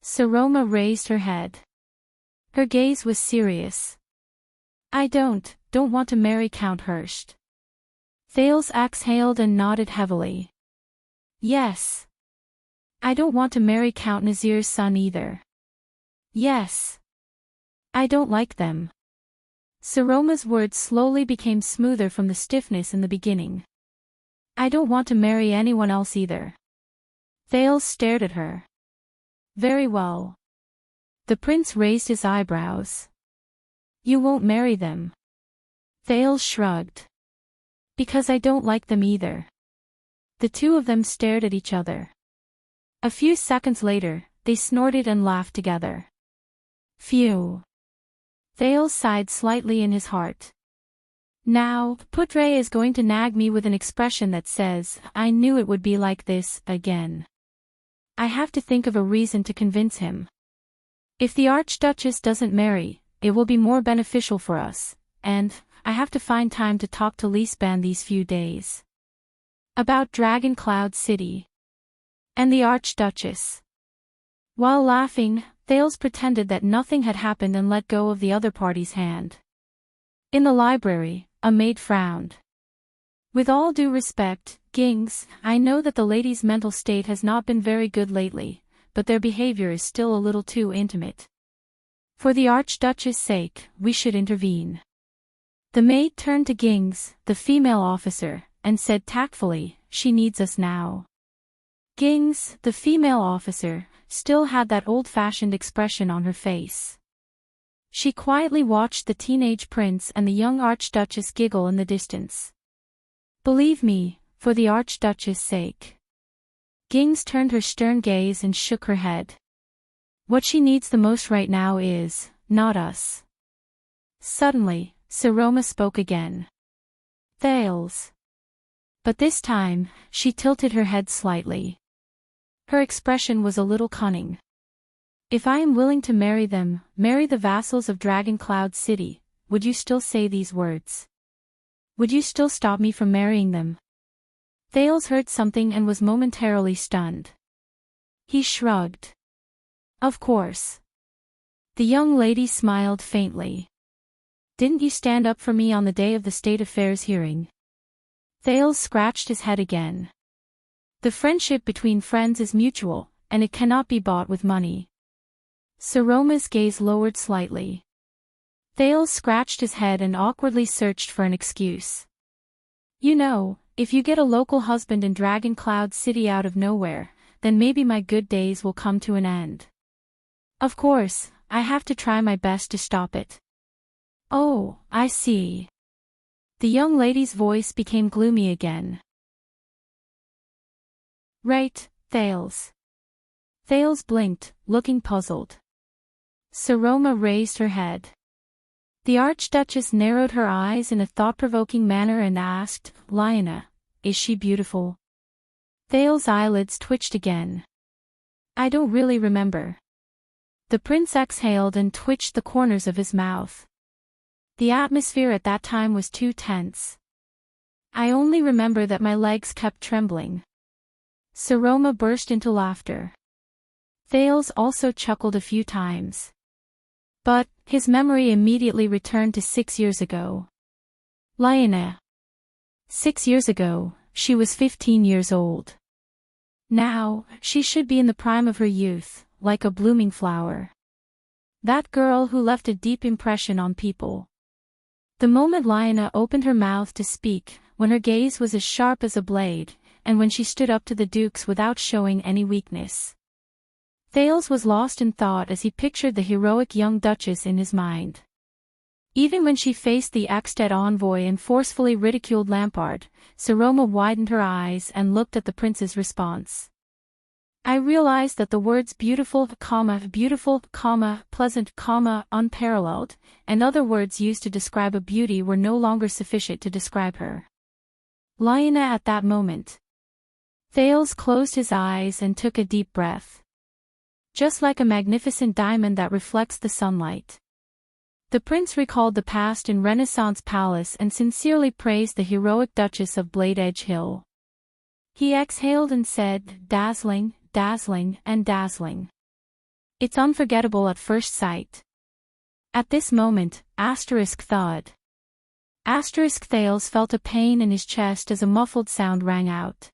Saroma raised her head. Her gaze was serious. "I don't want to marry Count Hurst." Thales exhaled and nodded heavily. "Yes." "I don't want to marry Count Nazir's son either." "Yes." I don't like them. Saroma's words slowly became smoother from the stiffness in the beginning. I don't want to marry anyone else either. Thales stared at her. Very well. The prince raised his eyebrows. You won't marry them. Thales shrugged. Because I don't like them either. The two of them stared at each other. A few seconds later, they snorted and laughed together. Phew. Thales sighed slightly in his heart. Now, Putre is going to nag me with an expression that says, I knew it would be like this, again. I have to think of a reason to convince him. If the Archduchess doesn't marry, it will be more beneficial for us, and I have to find time to talk to Lisbon these few days. About Dragon Cloud City. And the Archduchess. While laughing, Thales pretended that nothing had happened and let go of the other party's hand. In the library, a maid frowned. With all due respect, Gings, I know that the lady's mental state has not been very good lately, but their behavior is still a little too intimate. For the Archduchess' sake, we should intervene. The maid turned to Gings, the female officer, and said tactfully, she needs us now. Gings, the female officer, still had that old-fashioned expression on her face. She quietly watched the teenage prince and the young Archduchess giggle in the distance. Believe me, for the Archduchess' sake. Gings turned her stern gaze and shook her head. What she needs the most right now is, not us. Suddenly, Saroma spoke again. Thales. But this time, she tilted her head slightly. Her expression was a little cunning. If I am willing to marry them, marry the vassals of Dragon Cloud City, would you still say these words? Would you still stop me from marrying them? Thales heard something and was momentarily stunned. He shrugged. Of course. The young lady smiled faintly. Didn't you stand up for me on the day of the State Affairs hearing? Thales scratched his head again. The friendship between friends is mutual, and it cannot be bought with money. Saroma's gaze lowered slightly. Thales scratched his head and awkwardly searched for an excuse. You know, if you get a local husband in Dragon Cloud City out of nowhere, then maybe my good days will come to an end. Of course, I have to try my best to stop it. Oh, I see. The young lady's voice became gloomy again. Right, Thales. Thales blinked, looking puzzled. Saroma raised her head. The Archduchess narrowed her eyes in a thought-provoking manner and asked, Lyanna, is she beautiful? Thales' eyelids twitched again. I don't really remember. The prince exhaled and twitched the corners of his mouth. The atmosphere at that time was too tense. I only remember that my legs kept trembling. Saroma burst into laughter. Thales also chuckled a few times. But, his memory immediately returned to 6 years ago. Lyanna. 6 years ago, she was 15 years old. Now, she should be in the prime of her youth, like a blooming flower. That girl who left a deep impression on people. The moment Lyanna opened her mouth to speak, when her gaze was as sharp as a blade, and when she stood up to the dukes without showing any weakness. Thales was lost in thought as he pictured the heroic young duchess in his mind. Even when she faced the ex-dead envoy and forcefully ridiculed Lampard, Saroma widened her eyes and looked at the prince's response. I realized that the words beautiful, pleasant, unparalleled, and other words used to describe a beauty were no longer sufficient to describe her. Lyanna at that moment. Thales closed his eyes and took a deep breath. Just like a magnificent diamond that reflects the sunlight. The prince recalled the past in Renaissance Palace and sincerely praised the heroic Duchess of Blade Edge Hill. He exhaled and said, dazzling, dazzling, and dazzling. It's unforgettable at first sight. At this moment, thud. Thales felt a pain in his chest as a muffled sound rang out.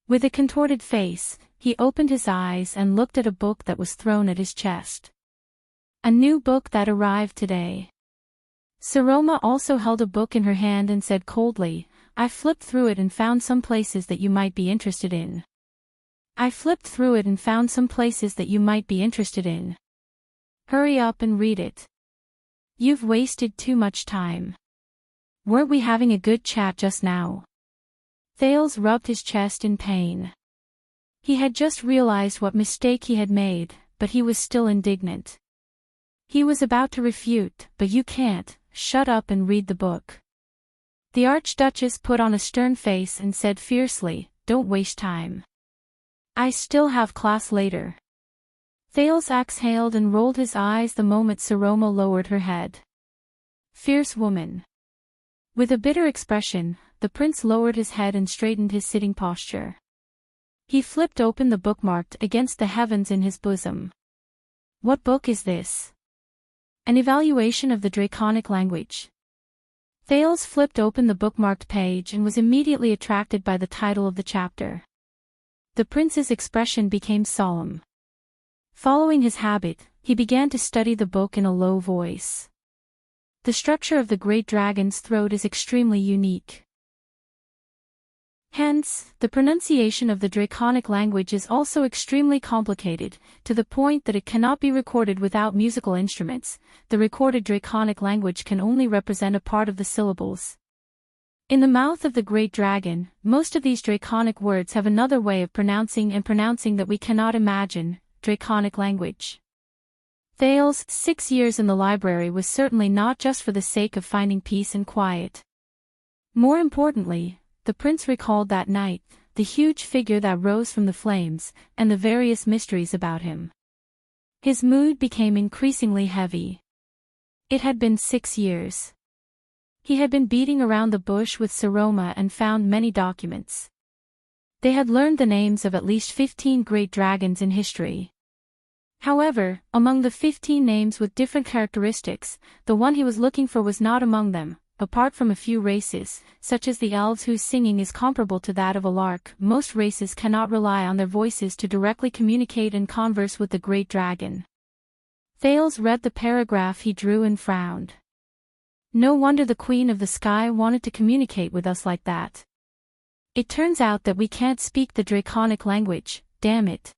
With a contorted face, he opened his eyes and looked at a book that was thrown at his chest. A new book that arrived today. Saroma also held a book in her hand and said coldly, I flipped through it and found some places that you might be interested in. Hurry up and read it. You've wasted too much time. Weren't we having a good chat just now? Thales rubbed his chest in pain. He had just realized what mistake he had made, but he was still indignant. He was about to refute, but you can't, shut up and read the book. The Archduchess put on a stern face and said fiercely, don't waste time. I still have class later. Thales exhaled and rolled his eyes the moment Saroma lowered her head. Fierce woman. With a bitter expression, the prince lowered his head and straightened his sitting posture. He flipped open the book marked against the heavens in his bosom. What book is this? An evaluation of the Draconic language. Thales flipped open the bookmarked page and was immediately attracted by the title of the chapter. The prince's expression became solemn. Following his habit, he began to study the book in a low voice. The structure of the great dragon's throat is extremely unique. Hence, the pronunciation of the Draconic language is also extremely complicated, to the point that it cannot be recorded without musical instruments. The recorded Draconic language can only represent a part of the syllables. In the mouth of the great dragon, most of these Draconic words have another way of pronouncing that we cannot imagine. Draconic language. Thales' 6 years in the library was certainly not just for the sake of finding peace and quiet. More importantly, the prince recalled that night, the huge figure that rose from the flames, and the various mysteries about him. His mood became increasingly heavy. It had been 6 years. He had been beating around the bush with Saroma and found many documents. They had learned the names of at least 15 great dragons in history. However, among the 15 names with different characteristics, the one he was looking for was not among them. Apart from a few races, such as the elves whose singing is comparable to that of a lark, most races cannot rely on their voices to directly communicate and converse with the great dragon. Thales read the paragraph he drew and frowned. No wonder the Queen of the Sky wanted to communicate with us like that. It turns out that we can't speak the Draconic language, damn it.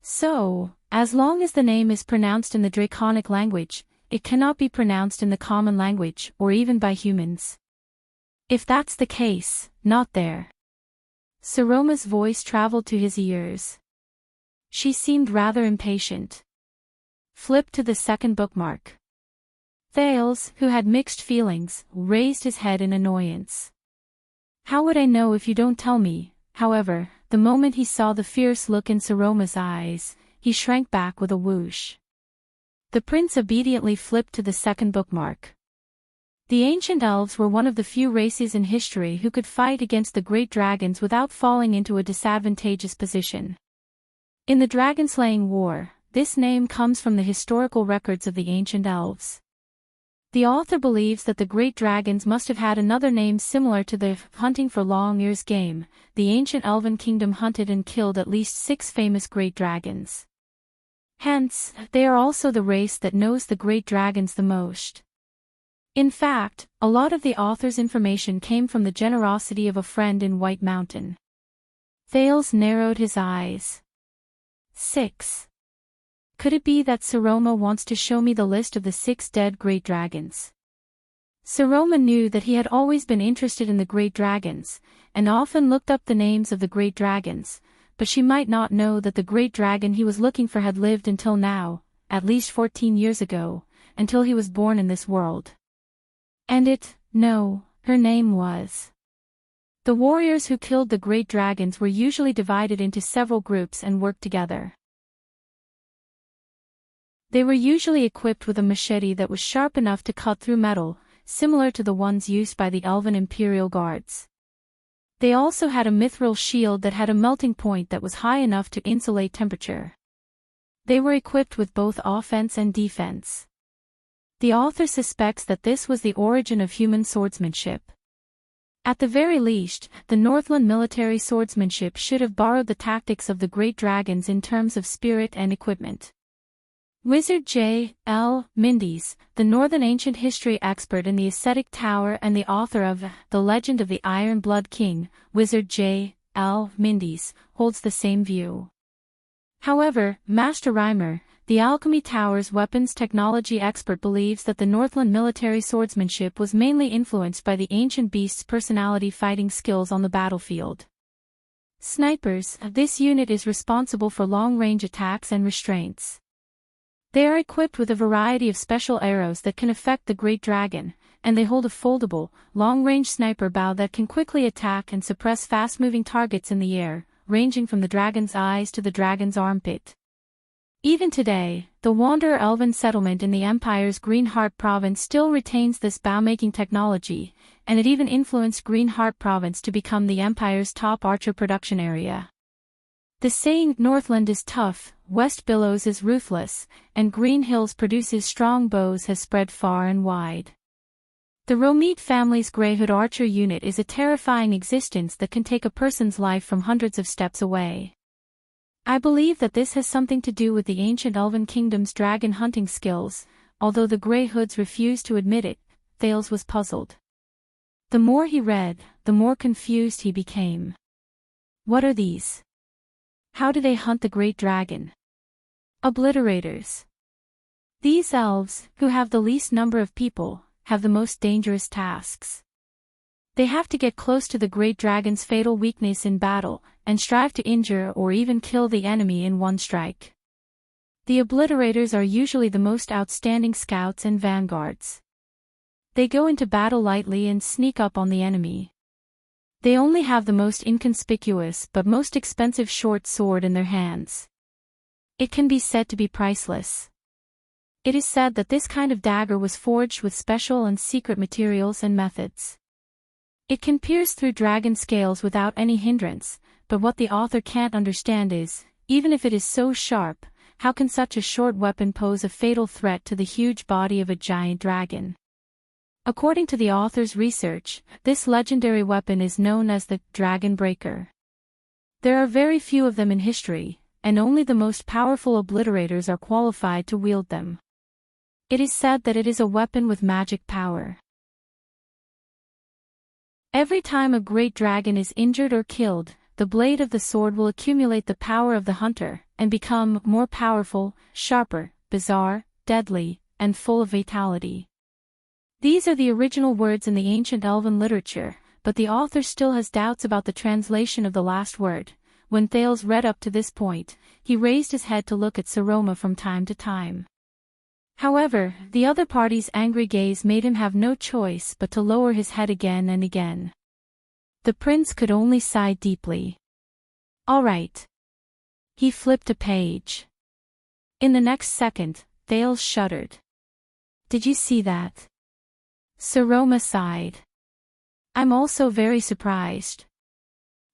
So, as long as the name is pronounced in the Draconic language, it cannot be pronounced in the common language, or even by humans. If that's the case, not there. Saroma's voice traveled to his ears. She seemed rather impatient. Flip to the second bookmark. Thales, who had mixed feelings, raised his head in annoyance. How would I know if you don't tell me? However, the moment he saw the fierce look in Saroma's eyes, he shrank back with a whoosh. The prince obediently flipped to the second bookmark. The ancient elves were one of the few races in history who could fight against the great dragons without falling into a disadvantageous position. In the dragon-slaying war, this name comes from the historical records of the ancient elves. The author believes that the great dragons must have had another name similar to the hunting for long ears game. The ancient elven kingdom hunted and killed at least 6 famous great dragons. Hence, they are also the race that knows the great dragons the most. In fact, a lot of the author's information came from the generosity of a friend in White Mountain. Thales narrowed his eyes. 6. Could it be that Saroma wants to show me the list of the 6 dead great dragons? Saroma knew that he had always been interested in the great dragons, and often looked up the names of the great dragons, but she might not know that the great dragon he was looking for had lived until now, at least 14 years ago, until he was born in this world. And her name was. The warriors who killed the great dragons were usually divided into several groups and worked together. They were usually equipped with a machete that was sharp enough to cut through metal, similar to the ones used by the Elven Imperial Guards. They also had a mithril shield that had a melting point that was high enough to insulate temperature. They were equipped with both offense and defense. The author suspects that this was the origin of human swordsmanship. At the very least, the Northland military swordsmanship should have borrowed the tactics of the great dragons in terms of spirit and equipment. Wizard J. L. Mindes, the Northern ancient history expert in the ascetic tower and the author of The Legend of the Iron Blood King, Wizard J. L. Mindes, holds the same view. However, Master Reimer, the Alchemy Tower's weapons technology expert, believes that the Northland military swordsmanship was mainly influenced by the ancient beast's personality fighting skills on the battlefield. Snipers, this unit is responsible for long-range attacks and restraints. They are equipped with a variety of special arrows that can affect the Great Dragon, and they hold a foldable, long-range sniper bow that can quickly attack and suppress fast-moving targets in the air, ranging from the dragon's eyes to the dragon's armpit. Even today, the Wanderer Elven settlement in the Empire's Greenheart province still retains this bow-making technology, and it even influenced Greenheart province to become the Empire's top archer production area. The saying, "Northland is tough, West Billows is ruthless, and Green Hills produces strong bows," has spread far and wide. The Romete family's Greyhood Archer unit is a terrifying existence that can take a person's life from hundreds of steps away. I believe that this has something to do with the ancient Elven kingdom's dragon hunting skills, although the Greyhoods refused to admit it. Thales was puzzled. The more he read, the more confused he became. What are these? How do they hunt the great dragon? Obliterators. These elves, who have the least number of people, have the most dangerous tasks. They have to get close to the great dragon's fatal weakness in battle, and strive to injure or even kill the enemy in one strike. The obliterators are usually the most outstanding scouts and vanguards. They go into battle lightly and sneak up on the enemy. They only have the most inconspicuous but most expensive short sword in their hands. It can be said to be priceless. It is said that this kind of dagger was forged with special and secret materials and methods. It can pierce through dragon scales without any hindrance, but what the author can't understand is, even if it is so sharp, how can such a short weapon pose a fatal threat to the huge body of a giant dragon? According to the author's research, this legendary weapon is known as the Dragon Breaker. There are very few of them in history, and only the most powerful obliterators are qualified to wield them. It is said that it is a weapon with magic power. Every time a great dragon is injured or killed, the blade of the sword will accumulate the power of the hunter, and become more powerful, sharper, bizarre, deadly, and full of vitality. These are the original words in the ancient Elven literature, but the author still has doubts about the translation of the last word. When Thales read up to this point, he raised his head to look at Saroma from time to time. However, the other party's angry gaze made him have no choice but to lower his head again and again. The prince could only sigh deeply. "All right." He flipped a page. In the next second, Thales shuddered. "Did you see that?" Saroma sighed. "I'm also very surprised."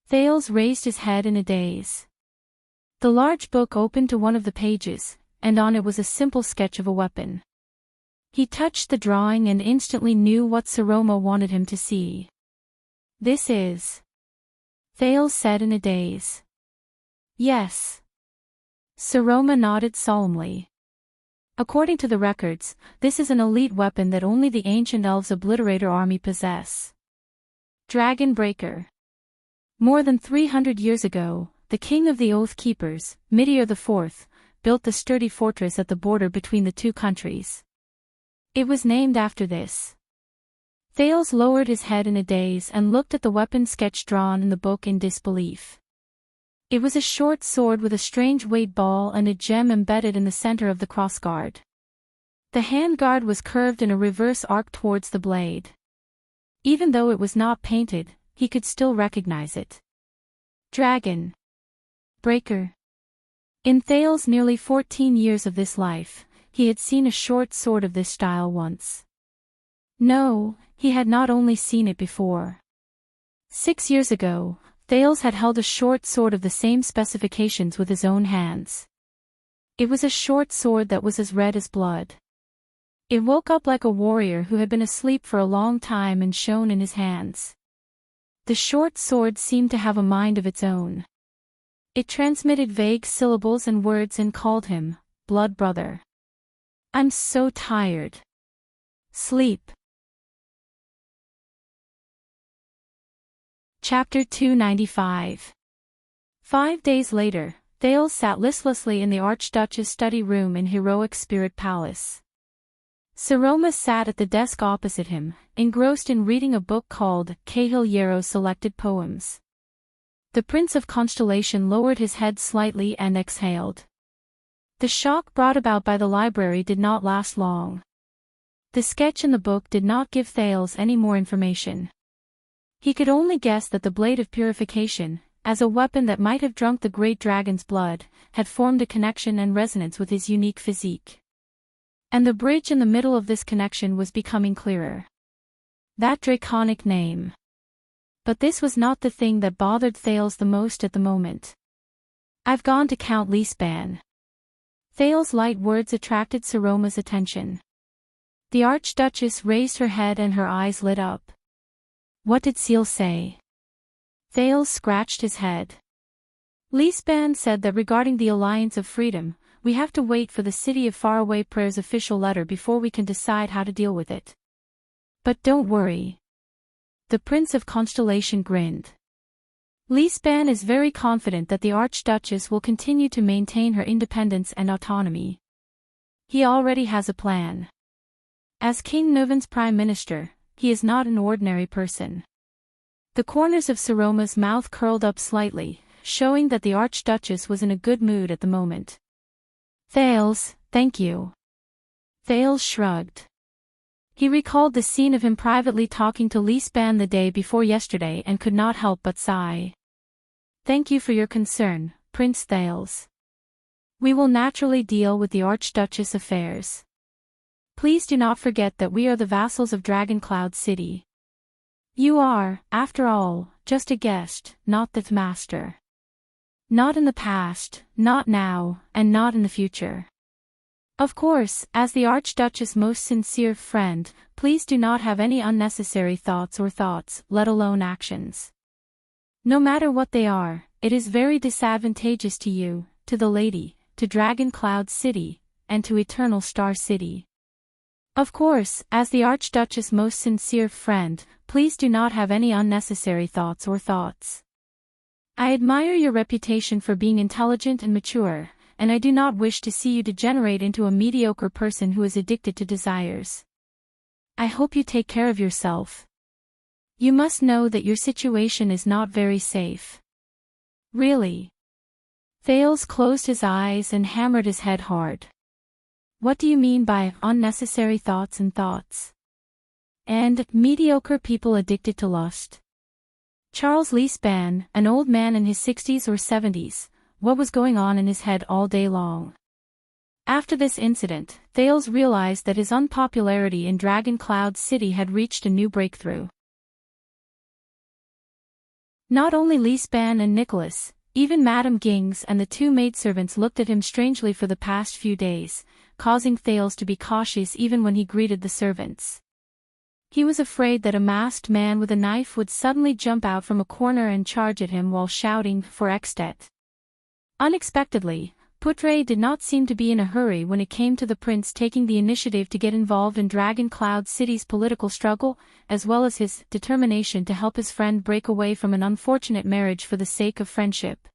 Thales raised his head in a daze. The large book opened to one of the pages, and on it was a simple sketch of a weapon. He touched the drawing and instantly knew what Saroma wanted him to see. "This is..." Thales said in a daze. "Yes." Saroma nodded solemnly. "According to the records, this is an elite weapon that only the ancient elves obliterator army possess. Dragon Breaker. More than 300 years ago, the king of the Oath Keepers, Midir IV, built the sturdy fortress at the border between the two countries. It was named after this." Thales lowered his head in a daze and looked at the weapon sketch drawn in the book in disbelief. It was a short sword with a strange weight ball and a gem embedded in the center of the crossguard. The handguard was curved in a reverse arc towards the blade. Even though it was not painted, he could still recognize it. Dragon Breaker. In Thales' nearly 14 years of this life, he had seen a short sword of this style once. No, he had not only seen it before. 6 years ago, Thales had held a short sword of the same specifications with his own hands. It was a short sword that was as red as blood. It woke up like a warrior who had been asleep for a long time and shone in his hands. The short sword seemed to have a mind of its own. It transmitted vague syllables and words and called him, Blood Brother. I'm so tired. Sleep. Chapter 295. 5 days later, Thales sat listlessly in the Archduchess' study room in Heroic Spirit Palace. Saroma sat at the desk opposite him, engrossed in reading a book called Cahilliero's Selected Poems. The Prince of Constellation lowered his head slightly and exhaled. The shock brought about by the library did not last long. The sketch in the book did not give Thales any more information. He could only guess that the blade of purification, as a weapon that might have drunk the great dragon's blood, had formed a connection and resonance with his unique physique. And the bridge in the middle of this connection was becoming clearer. That draconic name. But this was not the thing that bothered Thales the most at the moment. I've gone to Count Leespan. Thales' light words attracted Saroma's attention. The Archduchess raised her head and her eyes lit up. What did Seal say? Thales scratched his head. Leespan said that regarding the Alliance of Freedom, we have to wait for the City of Faraway Prayer's official letter before we can decide how to deal with it. But don't worry. The Prince of Constellation grinned. Leespan is very confident that the Archduchess will continue to maintain her independence and autonomy. He already has a plan. As King Nuvan's Prime Minister, he is not an ordinary person. The corners of Saroma's mouth curled up slightly, showing that the Archduchess was in a good mood at the moment. Thales, thank you. Thales shrugged. He recalled the scene of him privately talking to Leespan the day before yesterday and could not help but sigh. Thank you for your concern, Prince Thales. We will naturally deal with the Archduchess' affairs. Please do not forget that we are the vassals of Dragoncloud City. You are, after all, just a guest, not the master. Not in the past, not now, and not in the future. Of course, as the Archduchess' most sincere friend, please do not have any unnecessary thoughts, let alone actions. No matter what they are, it is very disadvantageous to you, to the lady, to Dragoncloud City, and to Eternal Star City. Of course, as the Archduchess' most sincere friend, please do not have any unnecessary thoughts. I admire your reputation for being intelligent and mature, and I do not wish to see you degenerate into a mediocre person who is addicted to desires. I hope you take care of yourself. You must know that your situation is not very safe. Really? Thales closed his eyes and hammered his head hard. What do you mean by unnecessary thoughts? And mediocre people addicted to lust? Charles Leespan, an old man in his 60s or 70s, what was going on in his head all day long? After this incident, Thales realized that his unpopularity in Dragoncloud City had reached a new breakthrough. Not only Leespan and Nicholas, even Madame Gings and the two maidservants looked at him strangely for the past few days, causing Thales to be cautious even when he greeted the servants. He was afraid that a masked man with a knife would suddenly jump out from a corner and charge at him while shouting for Extet. Unexpectedly, Putre did not seem to be in a hurry when it came to the prince taking the initiative to get involved in Dragoncloud City's political struggle, as well as his determination to help his friend break away from an unfortunate marriage for the sake of friendship.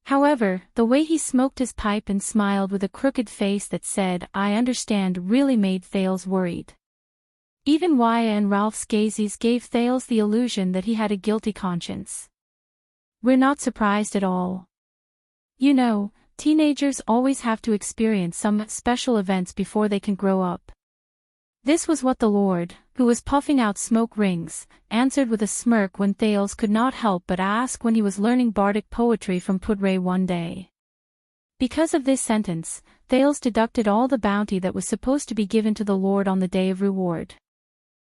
However, the way he smoked his pipe and smiled with a crooked face that said, "I understand," really made Thales worried. Even Waya and Ralph's gazes gave Thales the illusion that he had a guilty conscience. We're not surprised at all. You know, teenagers always have to experience some special events before they can grow up. This was what the Lord, who was puffing out smoke rings, answered with a smirk when Thales could not help but ask when he was learning bardic poetry from Putre one day. Because of this sentence, Thales deducted all the bounty that was supposed to be given to the Lord on the day of reward.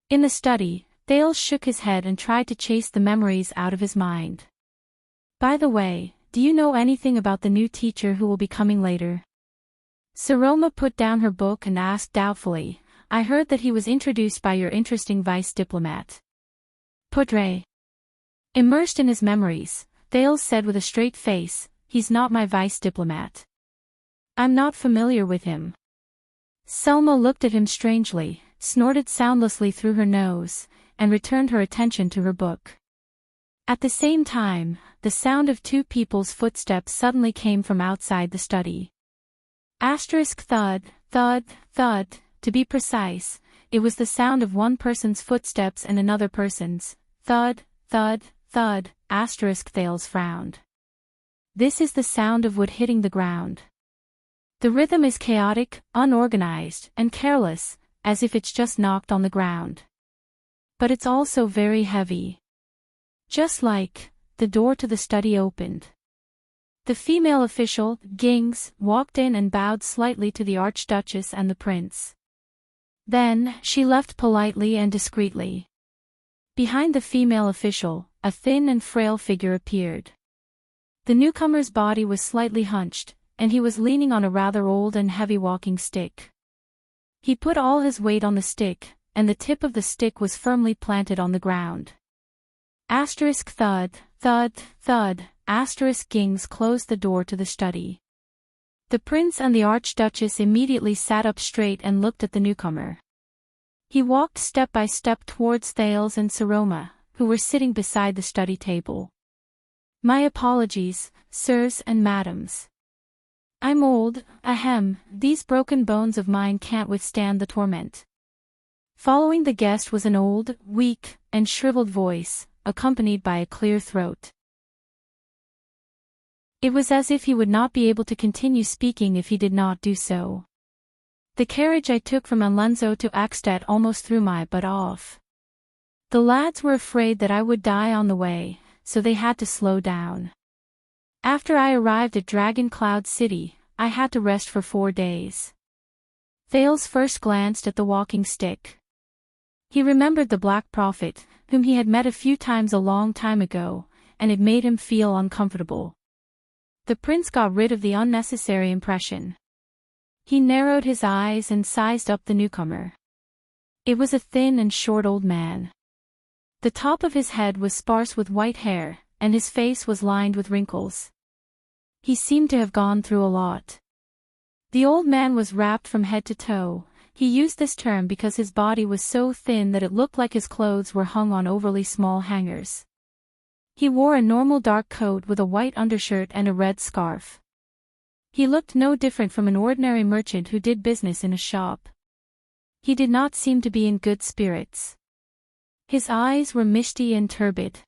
In the study, Thales shook his head and tried to chase the memories out of his mind. By the way, do you know anything about the new teacher who will be coming later? Saroma put down her book and asked doubtfully, I heard that he was introduced by your interesting vice diplomat. Putre. Immersed in his memories, Thales said with a straight face, he's not my vice diplomat. I'm not familiar with him. Selma looked at him strangely, snorted soundlessly through her nose, and returned her attention to her book. At the same time, the sound of two people's footsteps suddenly came from outside the study. Thud, thud, thud, to be precise, it was the sound of one person's footsteps and another person's. Thud, thud, thud, Thales frowned. This is the sound of wood hitting the ground. The rhythm is chaotic, unorganized, and careless, as if it's just knocked on the ground. But it's also very heavy. Just like, the door to the study opened. The female official, Gings, walked in and bowed slightly to the Archduchess and the prince. Then, she left politely and discreetly. Behind the female official, a thin and frail figure appeared. The newcomer's body was slightly hunched, and he was leaning on a rather old and heavy walking stick. He put all his weight on the stick, and the tip of the stick was firmly planted on the ground. Thud, thud, thud, Gings closed the door to the study. The prince and the Archduchess immediately sat up straight and looked at the newcomer. He walked step by step towards Thales and Saroma, who were sitting beside the study table. My apologies, sirs and madams. I'm old, ahem, these broken bones of mine can't withstand the torment. Following the guest was an old, weak, and shriveled voice, accompanied by a clear throat. It was as if he would not be able to continue speaking if he did not do so. The carriage I took from Alonzo to Axstedt almost threw my butt off. The lads were afraid that I would die on the way, so they had to slow down. After I arrived at Dragon Cloud City, I had to rest for 4 days. Thales first glanced at the walking stick. He remembered the Black Prophet, whom he had met a few times a long time ago, and it made him feel uncomfortable. The prince got rid of the unnecessary impression. He narrowed his eyes and sized up the newcomer. It was a thin and short old man. The top of his head was sparse with white hair, and his face was lined with wrinkles. He seemed to have gone through a lot. The old man was wrapped from head to toe. He used this term because his body was so thin that it looked like his clothes were hung on overly small hangers. He wore a normal dark coat with a white undershirt and a red scarf. He looked no different from an ordinary merchant who did business in a shop. He did not seem to be in good spirits. His eyes were misty and turbid.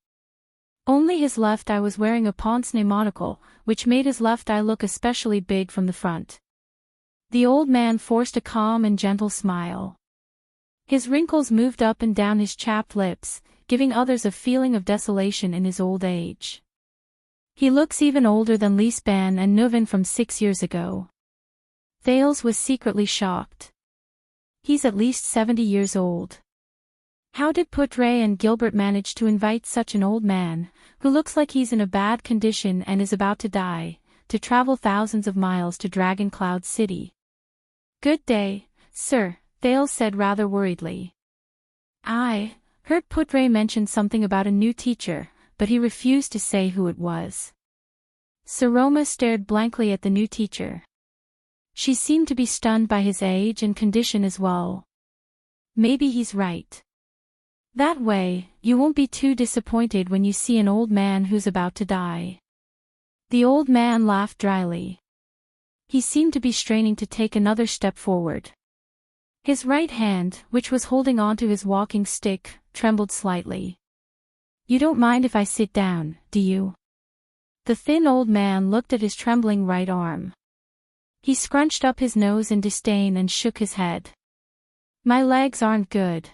Only his left eye was wearing a pince-nez monocle, which made his left eye look especially big from the front. The old man forced a calm and gentle smile. His wrinkles moved up and down his chapped lips, giving others a feeling of desolation in his old age. He looks even older than Lisban and Nuven from 6 years ago. Thales was secretly shocked. He's at least 70 years old. How did Putre and Gilbert manage to invite such an old man, who looks like he's in a bad condition and is about to die, to travel thousands of miles to Dragon Cloud City? Good day, sir, Thales said rather worriedly. I heard Putre mention something about a new teacher, but he refused to say who it was. Saroma stared blankly at the new teacher. She seemed to be stunned by his age and condition as well. Maybe he's right. That way, you won't be too disappointed when you see an old man who's about to die. The old man laughed dryly. He seemed to be straining to take another step forward. His right hand, which was holding onto his walking stick, trembled slightly. You don't mind if I sit down, do you? The thin old man looked at his trembling right arm. He scrunched up his nose in disdain and shook his head. My legs aren't good.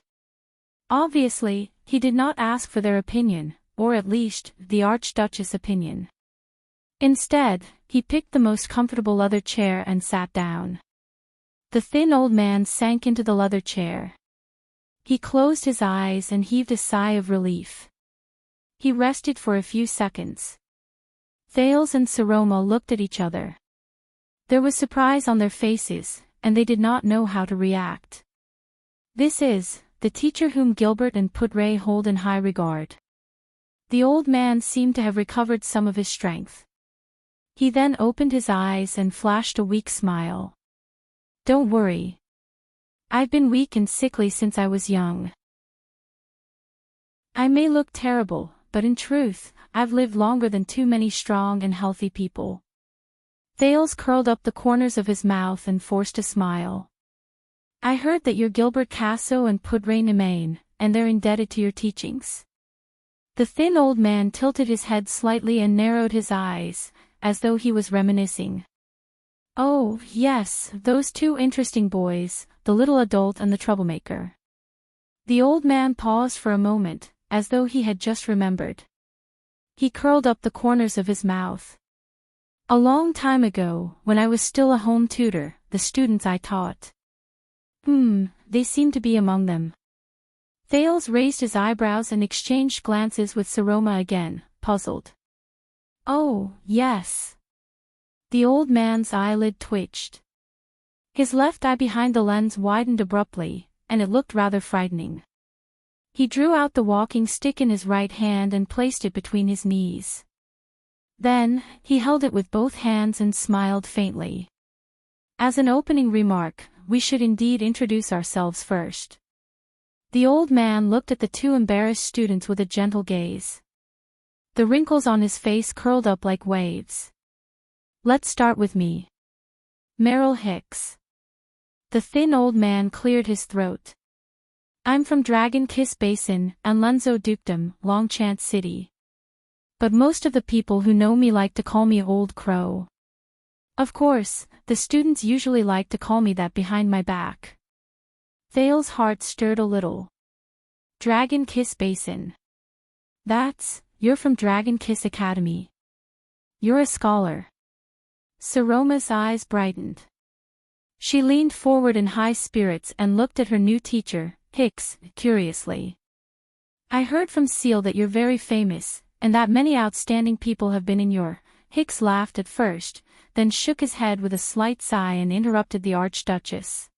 Obviously, he did not ask for their opinion, or at least, the Archduchess' opinion. Instead, he picked the most comfortable leather chair and sat down. The thin old man sank into the leather chair. He closed his eyes and heaved a sigh of relief. He rested for a few seconds. Thales and Saroma looked at each other. There was surprise on their faces, and they did not know how to react. This is the teacher whom Gilbert and Putre hold in high regard. The old man seemed to have recovered some of his strength. He then opened his eyes and flashed a weak smile. Don't worry, I've been weak and sickly since I was young. I may look terrible, but in truth, I've lived longer than too many strong and healthy people. Thales curled up the corners of his mouth and forced a smile. I heard that you're Gilbert Casso and Pudray Nemain, and they're indebted to your teachings. The thin old man tilted his head slightly and narrowed his eyes, as though he was reminiscing. Oh, yes, those two interesting boys, the little adult and the troublemaker. The old man paused for a moment, as though he had just remembered. He curled up the corners of his mouth. A long time ago, when I was still a home tutor, the students I taught. They seem to be among them. Thales raised his eyebrows and exchanged glances with Saroma again, puzzled. Oh, yes. The old man's eyelid twitched. His left eye behind the lens widened abruptly, and it looked rather frightening. He drew out the walking stick in his right hand and placed it between his knees. Then, he held it with both hands and smiled faintly. As an opening remark, we should indeed introduce ourselves first. The old man looked at the two embarrassed students with a gentle gaze. The wrinkles on his face curled up like waves. Let's start with me. Merrill Hicks. The thin old man cleared his throat. I'm from Dragon Kiss Basin, and Lunzo Dukedom, Longchant City. But most of the people who know me like to call me Old Crow. Of course, the students usually like to call me that behind my back. Thales' heart stirred a little. Dragon Kiss Basin. You're from Dragon Kiss Academy. You're a scholar. Saroma's eyes brightened. She leaned forward in high spirits and looked at her new teacher, Hicks, curiously. I heard from Seal that you're very famous, and that many outstanding people have been in your... Hicks laughed at first, then shook his head with a slight sigh and interrupted the Archduchess.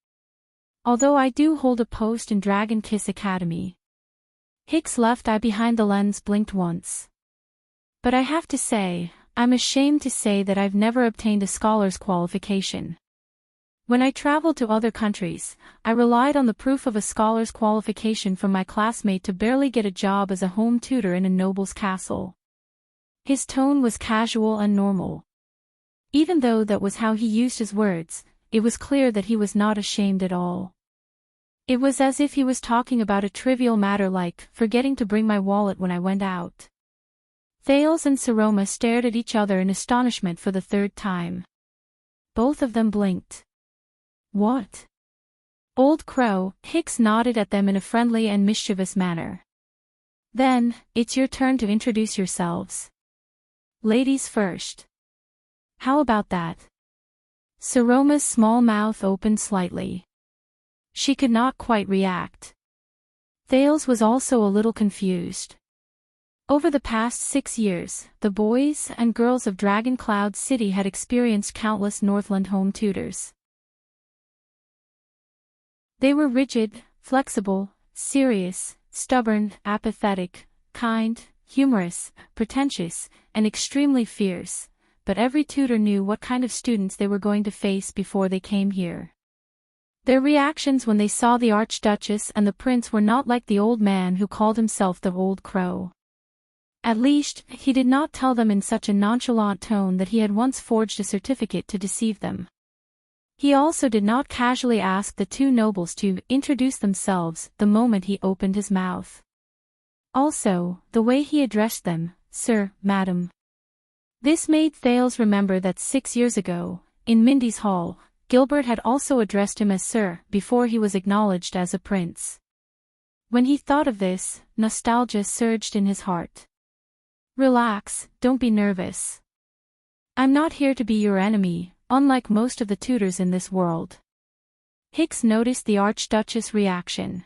Although I do hold a post in Dragon Kiss Academy. Hicks' left eye behind the lens blinked once. But I have to say, I'm ashamed to say that I've never obtained a scholar's qualification. When I traveled to other countries, I relied on the proof of a scholar's qualification from my classmate to barely get a job as a home tutor in a noble's castle. His tone was casual and normal. Even though that was how he used his words, it was clear that he was not ashamed at all. It was as if he was talking about a trivial matter like forgetting to bring my wallet when I went out. Thales and Saroma stared at each other in astonishment for the third time. Both of them blinked. What? Old Crow, Hicks nodded at them in a friendly and mischievous manner. Then, it's your turn to introduce yourselves. Ladies first. How about that? Saroma's small mouth opened slightly. She could not quite react. Thales was also a little confused. Over the past 6 years, the boys and girls of Dragon Cloud City had experienced countless Northland home tutors. They were rigid, flexible, serious, stubborn, apathetic, kind, humorous, pretentious, and extremely fierce, but every tutor knew what kind of students they were going to face before they came here. Their reactions when they saw the Archduchess and the Prince were not like the old man who called himself the Old Crow. At least, he did not tell them in such a nonchalant tone that he had once forged a certificate to deceive them. He also did not casually ask the two nobles to introduce themselves the moment he opened his mouth. Also, the way he addressed them, Sir, Madam. This made Thales remember that 6 years ago, in Mindy's Hall, Gilbert had also addressed him as Sir before he was acknowledged as a prince. When he thought of this, nostalgia surged in his heart. Relax, don't be nervous. I'm not here to be your enemy, unlike most of the tutors in this world. Hicks noticed the Archduchess' reaction.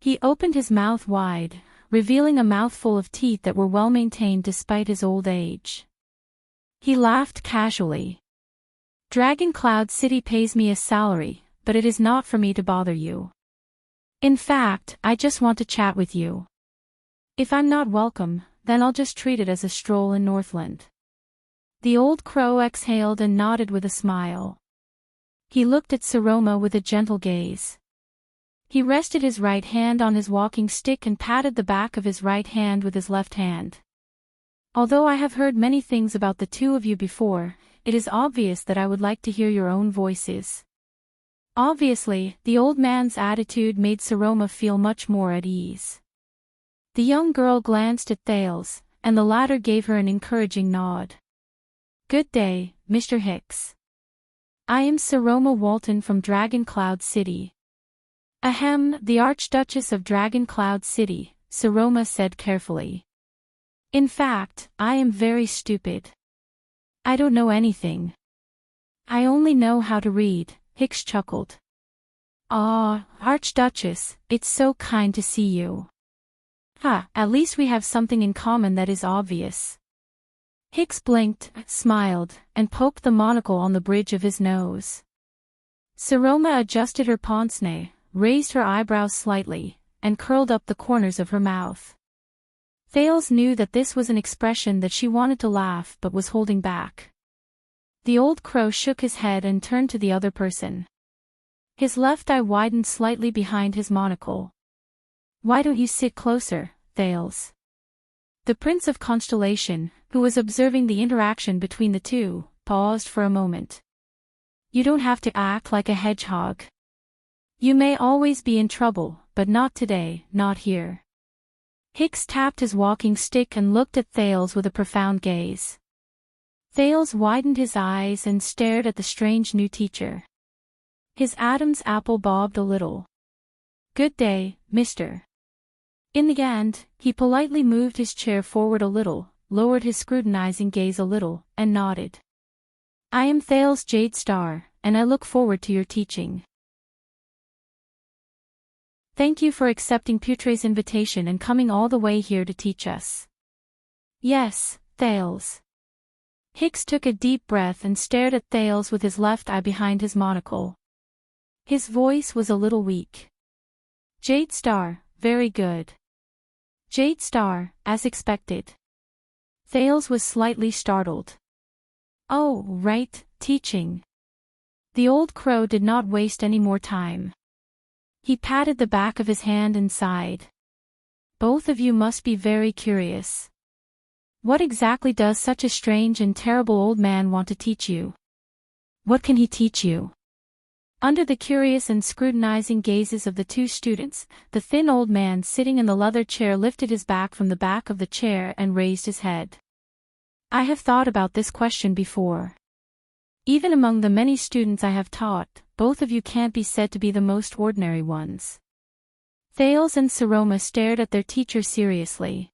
He opened his mouth wide, revealing a mouthful of teeth that were well maintained despite his old age. He laughed casually. Dragon Cloud City pays me a salary, but it is not for me to bother you. In fact, I just want to chat with you. If I'm not welcome, then I'll just treat it as a stroll in Northland. The Old Crow exhaled and nodded with a smile. He looked at Saroma with a gentle gaze. He rested his right hand on his walking stick and patted the back of his right hand with his left hand. Although I have heard many things about the two of you before, it is obvious that I would like to hear your own voices. Obviously, the old man's attitude made Saroma feel much more at ease. The young girl glanced at Thales, and the latter gave her an encouraging nod. Good day, Mr. Hicks. I am Saroma Walton from Dragon Cloud City. Ahem, the Archduchess of Dragon Cloud City, Saroma said carefully. In fact, I am very stupid. I don't know anything. I only know how to read, Hicks chuckled. Ah, Archduchess, it's so kind to see you. At least we have something in common that is obvious. Hicks blinked, smiled, and poked the monocle on the bridge of his nose. Saroma adjusted her pince-nez, raised her eyebrows slightly, and curled up the corners of her mouth. Thales knew that this was an expression that she wanted to laugh but was holding back. The old crow shook his head and turned to the other person. His left eye widened slightly behind his monocle. Why don't you sit closer, Thales? The Prince of Constellation, who was observing the interaction between the two, paused for a moment. You don't have to act like a hedgehog. You may always be in trouble, but not today, not here. Hicks tapped his walking stick and looked at Thales with a profound gaze. Thales widened his eyes and stared at the strange new teacher. His Adam's apple bobbed a little. Good day, mister. In the end, he politely moved his chair forward a little, lowered his scrutinizing gaze a little, and nodded. I am Thales Jadestar, and I look forward to your teaching. Thank you for accepting Putre's invitation and coming all the way here to teach us. Yes, Thales. Hicks took a deep breath and stared at Thales with his left eye behind his monocle. His voice was a little weak. Jadestar, very good. Jadestar, as expected. Thales was slightly startled. Oh, right, teaching. The old crow did not waste any more time. He patted the back of his hand and sighed. Both of you must be very curious. What exactly does such a strange and terrible old man want to teach you? What can he teach you? Under the curious and scrutinizing gazes of the two students, the thin old man sitting in the leather chair lifted his back from the back of the chair and raised his head. I have thought about this question before. Even among the many students I have taught, both of you can't be said to be the most ordinary ones. Thales and Saroma stared at their teacher seriously.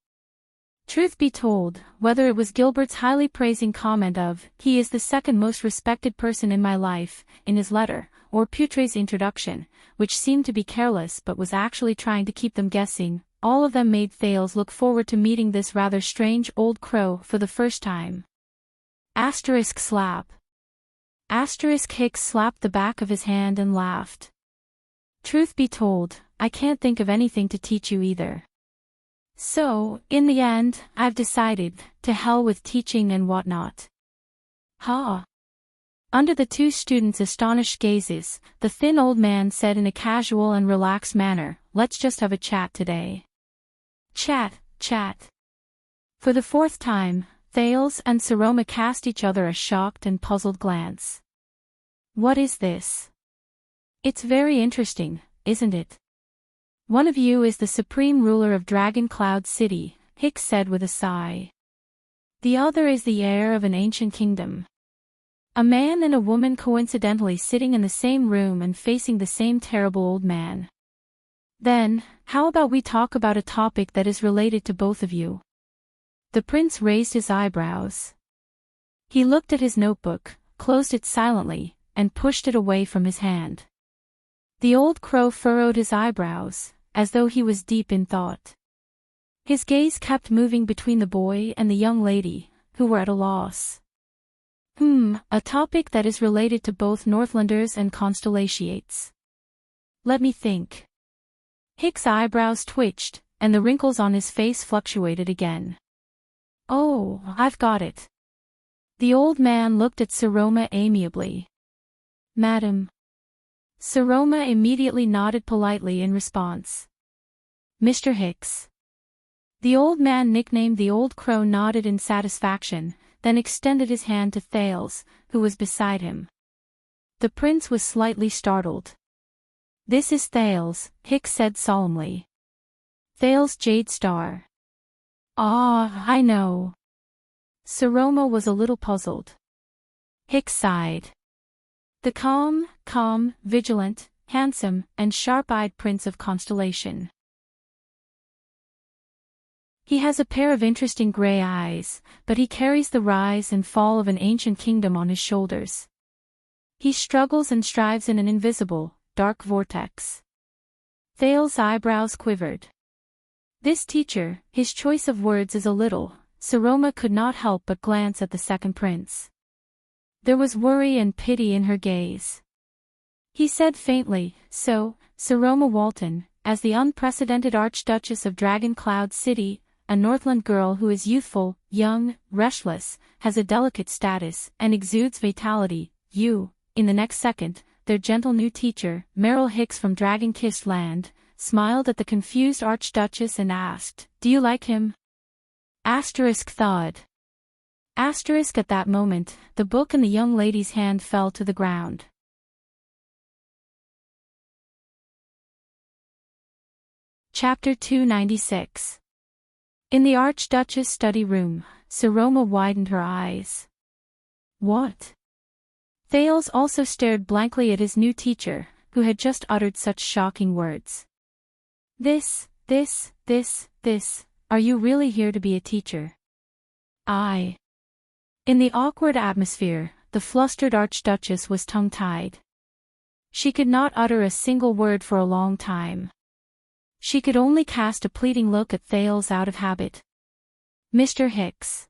Truth be told, whether it was Gilbert's highly praising comment of, "He is the second most respected person in my life," in his letter, or Putre's introduction, which seemed to be careless but was actually trying to keep them guessing, all of them made Thales look forward to meeting this rather strange old crow for the first time. Asterisk slap. Asterisk Hicks slapped the back of his hand and laughed. Truth be told, I can't think of anything to teach you either. So, in the end, I've decided, to hell with teaching and whatnot. Ha! Under the two students' astonished gazes, the thin old man said in a casual and relaxed manner, let's just have a chat today. Chat. For the fourth time, Thales and Saroma cast each other a shocked and puzzled glance. What is this? It's very interesting, isn't it? One of you is the supreme ruler of Dragon Cloud City, Hicks said with a sigh. The other is the heir of an ancient kingdom. A man and a woman coincidentally sitting in the same room and facing the same terrible old man. Then, how about we talk about a topic that is related to both of you? The prince raised his eyebrows. He looked at his notebook, closed it silently, and pushed it away from his hand. The old crow furrowed his eyebrows, as though he was deep in thought. His gaze kept moving between the boy and the young lady, who were at a loss. A topic that is related to both Northlanders and Constellations. Let me think. Hicks' eyebrows twitched, and the wrinkles on his face fluctuated again. Oh, I've got it. The old man looked at Saroma amiably. Madam. Saroma immediately nodded politely in response. Mr. Hicks. The old man nicknamed the Old Crow nodded in satisfaction, then extended his hand to Thales, who was beside him. The prince was slightly startled. This is Thales, Hicks said solemnly. Thales Jade Star. Ah, I know. Saroma was a little puzzled. Hicks sighed. The calm, vigilant, handsome, and sharp-eyed prince of Constellation. He has a pair of interesting gray eyes, but he carries the rise and fall of an ancient kingdom on his shoulders. He struggles and strives in an invisible, dark vortex. Thales' eyebrows quivered. This teacher, his choice of words is a little. Saroma could not help but glance at the second prince. There was worry and pity in her gaze. He said faintly, so, Saroma Walton, as the unprecedented Archduchess of Dragon Cloud City, a Northland girl who is youthful, young, restless, has a delicate status, and exudes vitality, you, in the next second, their gentle new teacher, Meryl Hicks from Dragon-Kissed Land, smiled at the confused Archduchess and asked, "Do you like him?" Asterisk thawed. Asterisk at that moment, the book in the young lady's hand fell to the ground. Chapter 296. In the Archduchess' study room, Saroma widened her eyes. What? Thales also stared blankly at his new teacher, who had just uttered such shocking words. This, are you really here to be a teacher? I. In the awkward atmosphere, the flustered Archduchess was tongue-tied. She could not utter a single word for a long time. She could only cast a pleading look at Thales out of habit. Mr. Hicks.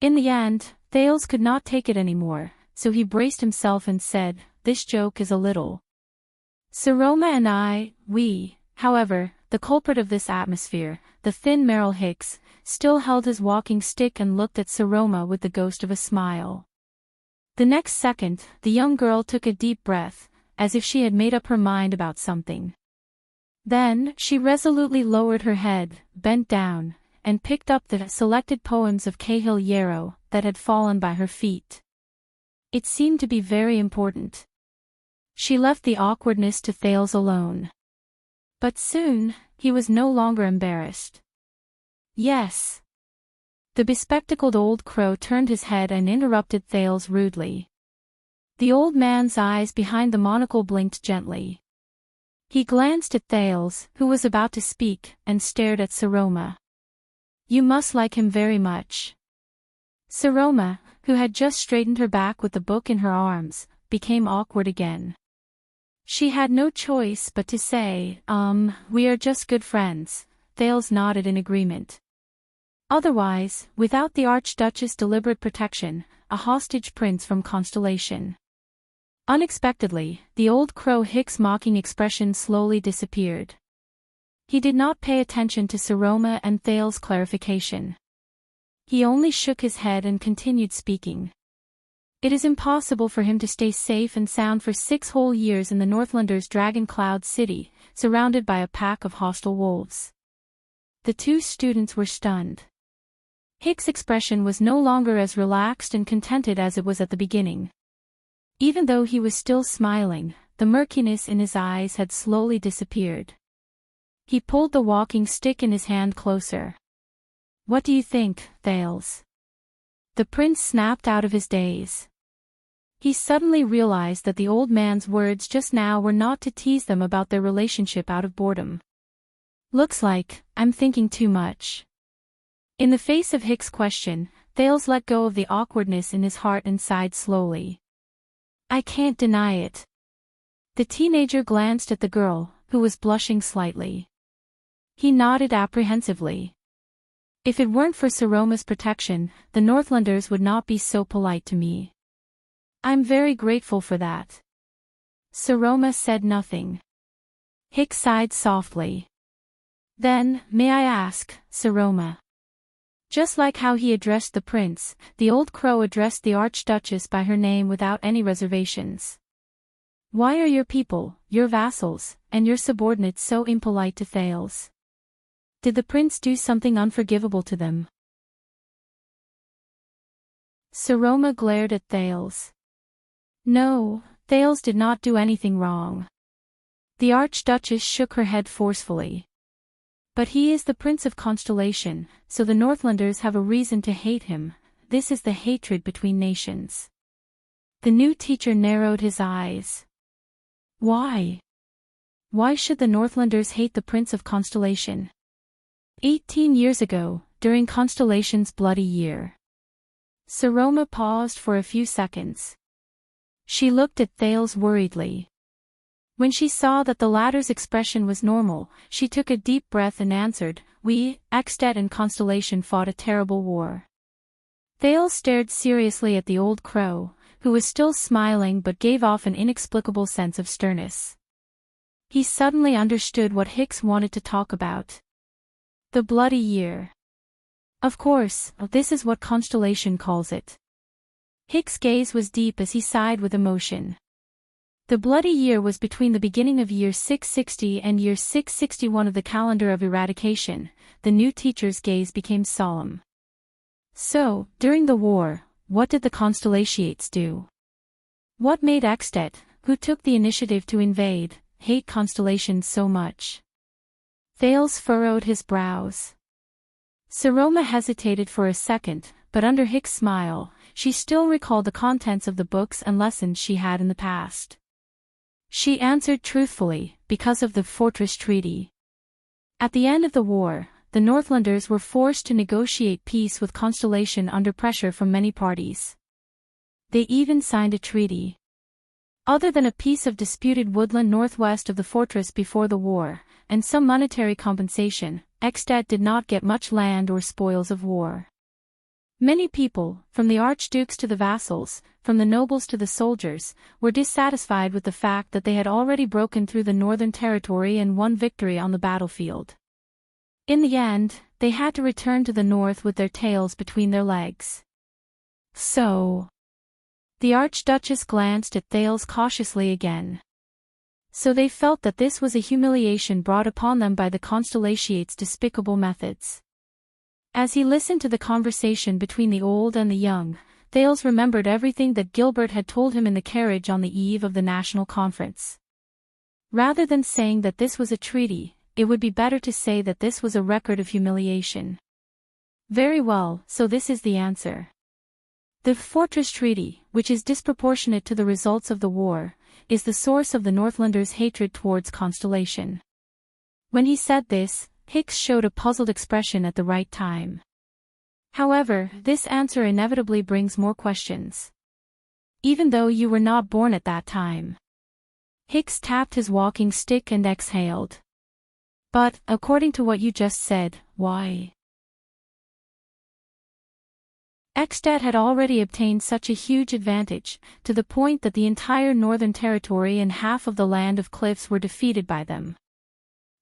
In the end, Thales could not take it anymore, so he braced himself and said, "This joke is a little." Saroma and we, however, the culprit of this atmosphere, the thin Meryl Hicks, still held his walking stick and looked at Saroma with the ghost of a smile. The next second, the young girl took a deep breath, as if she had made up her mind about something. Then, she resolutely lowered her head, bent down, and picked up the selected poems of Cahill Yarrow that had fallen by her feet. It seemed to be very important. She left the awkwardness to Thales alone. But soon, he was no longer embarrassed. Yes. The bespectacled old crow turned his head and interrupted Thales rudely. The old man's eyes behind the monocle blinked gently. He glanced at Thales, who was about to speak, and stared at Saroma. You must like him very much. Saroma, who had just straightened her back with the book in her arms, became awkward again. She had no choice but to say, we are just good friends. Thales nodded in agreement. Otherwise, without the Archduchess' deliberate protection, a hostage prince from Constellation. Unexpectedly, the old crow Hicks' mocking expression slowly disappeared. He did not pay attention to Saroma and Thales' clarification. He only shook his head and continued speaking. It is impossible for him to stay safe and sound for 6 whole years in the Northlanders' Dragon Cloud City, surrounded by a pack of hostile wolves. The two students were stunned. Hicks' expression was no longer as relaxed and contented as it was at the beginning. Even though he was still smiling, the murkiness in his eyes had slowly disappeared. He pulled the walking stick in his hand closer. What do you think, Thales? The prince snapped out of his daze. He suddenly realized that the old man's words just now were not to tease them about their relationship out of boredom. Looks like, I'm thinking too much. In the face of Hicks' question, Thales let go of the awkwardness in his heart and sighed slowly. I can't deny it. The teenager glanced at the girl, who was blushing slightly. He nodded apprehensively. If it weren't for Saroma's protection, the Northlanders would not be so polite to me. I'm very grateful for that. Saroma said nothing. Hicks sighed softly. Then, may I ask, Saroma? Just like how he addressed the prince, the old crow addressed the Archduchess by her name without any reservations. Why are your people, your vassals, and your subordinates so impolite to Thales? Did the prince do something unforgivable to them? Saroma glared at Thales. No, Thales did not do anything wrong. The Archduchess shook her head forcefully. But he is the Prince of Constellation, so the Northlanders have a reason to hate him. This is the hatred between nations. The new teacher narrowed his eyes. Why? Why should the Northlanders hate the Prince of Constellation? 18 years ago, during Constellation's bloody year. Saroma paused for a few seconds. She looked at Thales worriedly. When she saw that the latter's expression was normal, she took a deep breath and answered, "We, Extet and Constellation fought a terrible war." Thales stared seriously at the old crow, who was still smiling but gave off an inexplicable sense of sternness. He suddenly understood what Hicks wanted to talk about. The bloody year. Of course, this is what Constellation calls it. Hicks' gaze was deep as he sighed with emotion. The bloody year was between the beginning of year 660 and year 661 of the calendar of eradication. The new teacher's gaze became solemn. So, during the war, what did the Constellations do? What made Extet, who took the initiative to invade, hate Constellation so much? Thales furrowed his brows. Saroma hesitated for a second, but under Hicks' smile, she still recalled the contents of the books and lessons she had in the past. She answered truthfully, because of the Fortress Treaty. At the end of the war, the Northlanders were forced to negotiate peace with Constellation under pressure from many parties. They even signed a treaty. Other than a piece of disputed woodland northwest of the fortress before the war, and some monetary compensation, Extet did not get much land or spoils of war. Many people, from the archdukes to the vassals, from the nobles to the soldiers, were dissatisfied with the fact that they had already broken through the northern territory and won victory on the battlefield. In the end, they had to return to the north with their tails between their legs. So, the Archduchess glanced at Thales cautiously again. So they felt that this was a humiliation brought upon them by the Constellation's despicable methods. As he listened to the conversation between the old and the young, Thales remembered everything that Gilbert had told him in the carriage on the eve of the national conference. Rather than saying that this was a treaty, it would be better to say that this was a record of humiliation. Very well, so this is the answer. The Fortress Treaty, which is disproportionate to the results of the war, is the source of the Northlanders' hatred towards Constellation. When he said this, Hicks showed a puzzled expression at the right time. However, this answer inevitably brings more questions. Even though you were not born at that time. Hicks tapped his walking stick and exhaled. But, according to what you just said, why? Extet had already obtained such a huge advantage, to the point that the entire northern territory and half of the land of cliffs were defeated by them.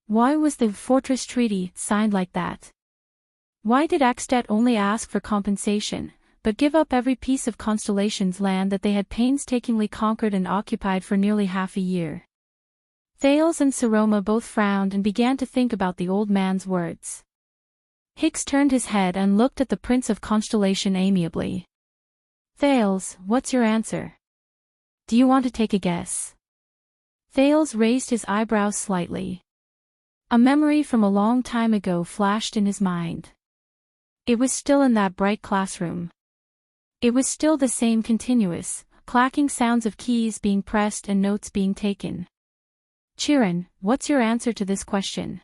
Why was the Fortress Treaty signed like that? Why did Extet only ask for compensation, but give up every piece of Constellation's land that they had painstakingly conquered and occupied for nearly half a year? Thales and Saroma both frowned and began to think about the old man's words. Hicks turned his head and looked at the Prince of Constellation amiably. Thales, what's your answer? Do you want to take a guess? Thales raised his eyebrows slightly. A memory from a long time ago flashed in his mind. It was still in that bright classroom. It was still the same continuous, clacking sounds of keys being pressed and notes being taken. Chiron, what's your answer to this question?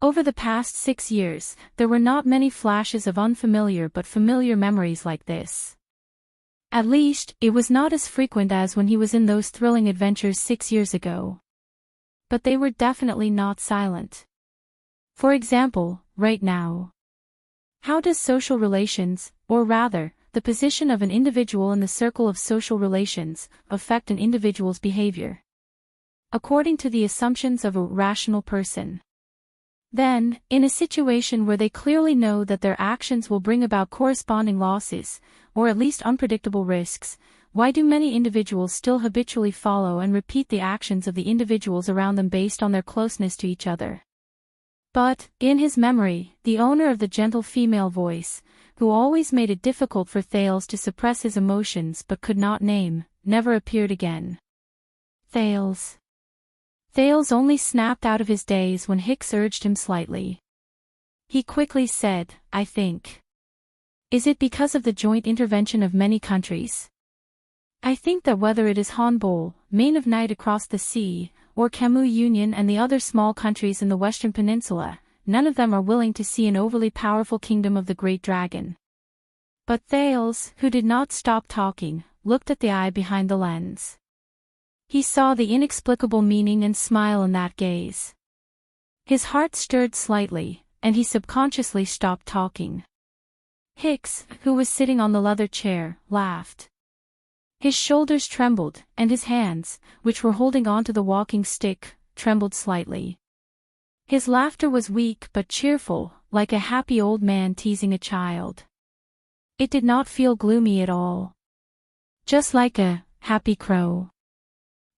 Over the past 6 years, there were not many flashes of unfamiliar but familiar memories like this. At least, it was not as frequent as when he was in those thrilling adventures 6 years ago. But they were definitely not silent. For example, right now. How does social relations, or rather, the position of an individual in the circle of social relations, affect an individual's behavior? According to the assumptions of a rational person. Then, in a situation where they clearly know that their actions will bring about corresponding losses, or at least unpredictable risks, Why do many individuals still habitually follow and repeat the actions of the individuals around them based on their closeness to each other? But, in his memory, the owner of the gentle female voice, who always made it difficult for Thales to suppress his emotions but could not name, never appeared again. Thales. Thales only snapped out of his daze when Hicks urged him slightly. He quickly said, I think. Is it because of the joint intervention of many countries? I think that whether it is Hanbol, Main of Night across the sea, or Camus Union and the other small countries in the Western Peninsula, none of them are willing to see an overly powerful kingdom of the Great Dragon. But Thales, who did not stop talking, looked at the eye behind the lens. He saw the inexplicable meaning and smile in that gaze. His heart stirred slightly, and he subconsciously stopped talking. Hicks, who was sitting on the leather chair, laughed. His shoulders trembled, and his hands, which were holding onto the walking stick, trembled slightly. His laughter was weak but cheerful, like a happy old man teasing a child. It did not feel gloomy at all. Just like a happy crow.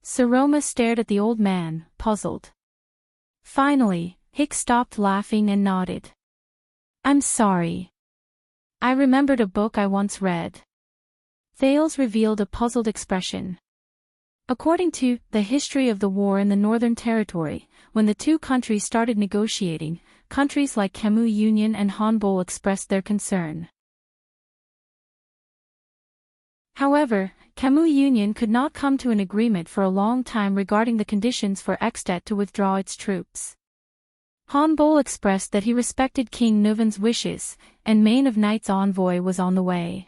Saroma stared at the old man, puzzled. Finally, Hicks stopped laughing and nodded. I'm sorry. I remembered a book I once read. Thales revealed a puzzled expression. According to The History of the War in the Northern Territory, when the two countries started negotiating, countries like Camus Union and Hanbol expressed their concern. However, Camus Union could not come to an agreement for a long time regarding the conditions for Extet to withdraw its troops. Hanbol expressed that he respected King Nuvan's wishes, and Main of Night's envoy was on the way.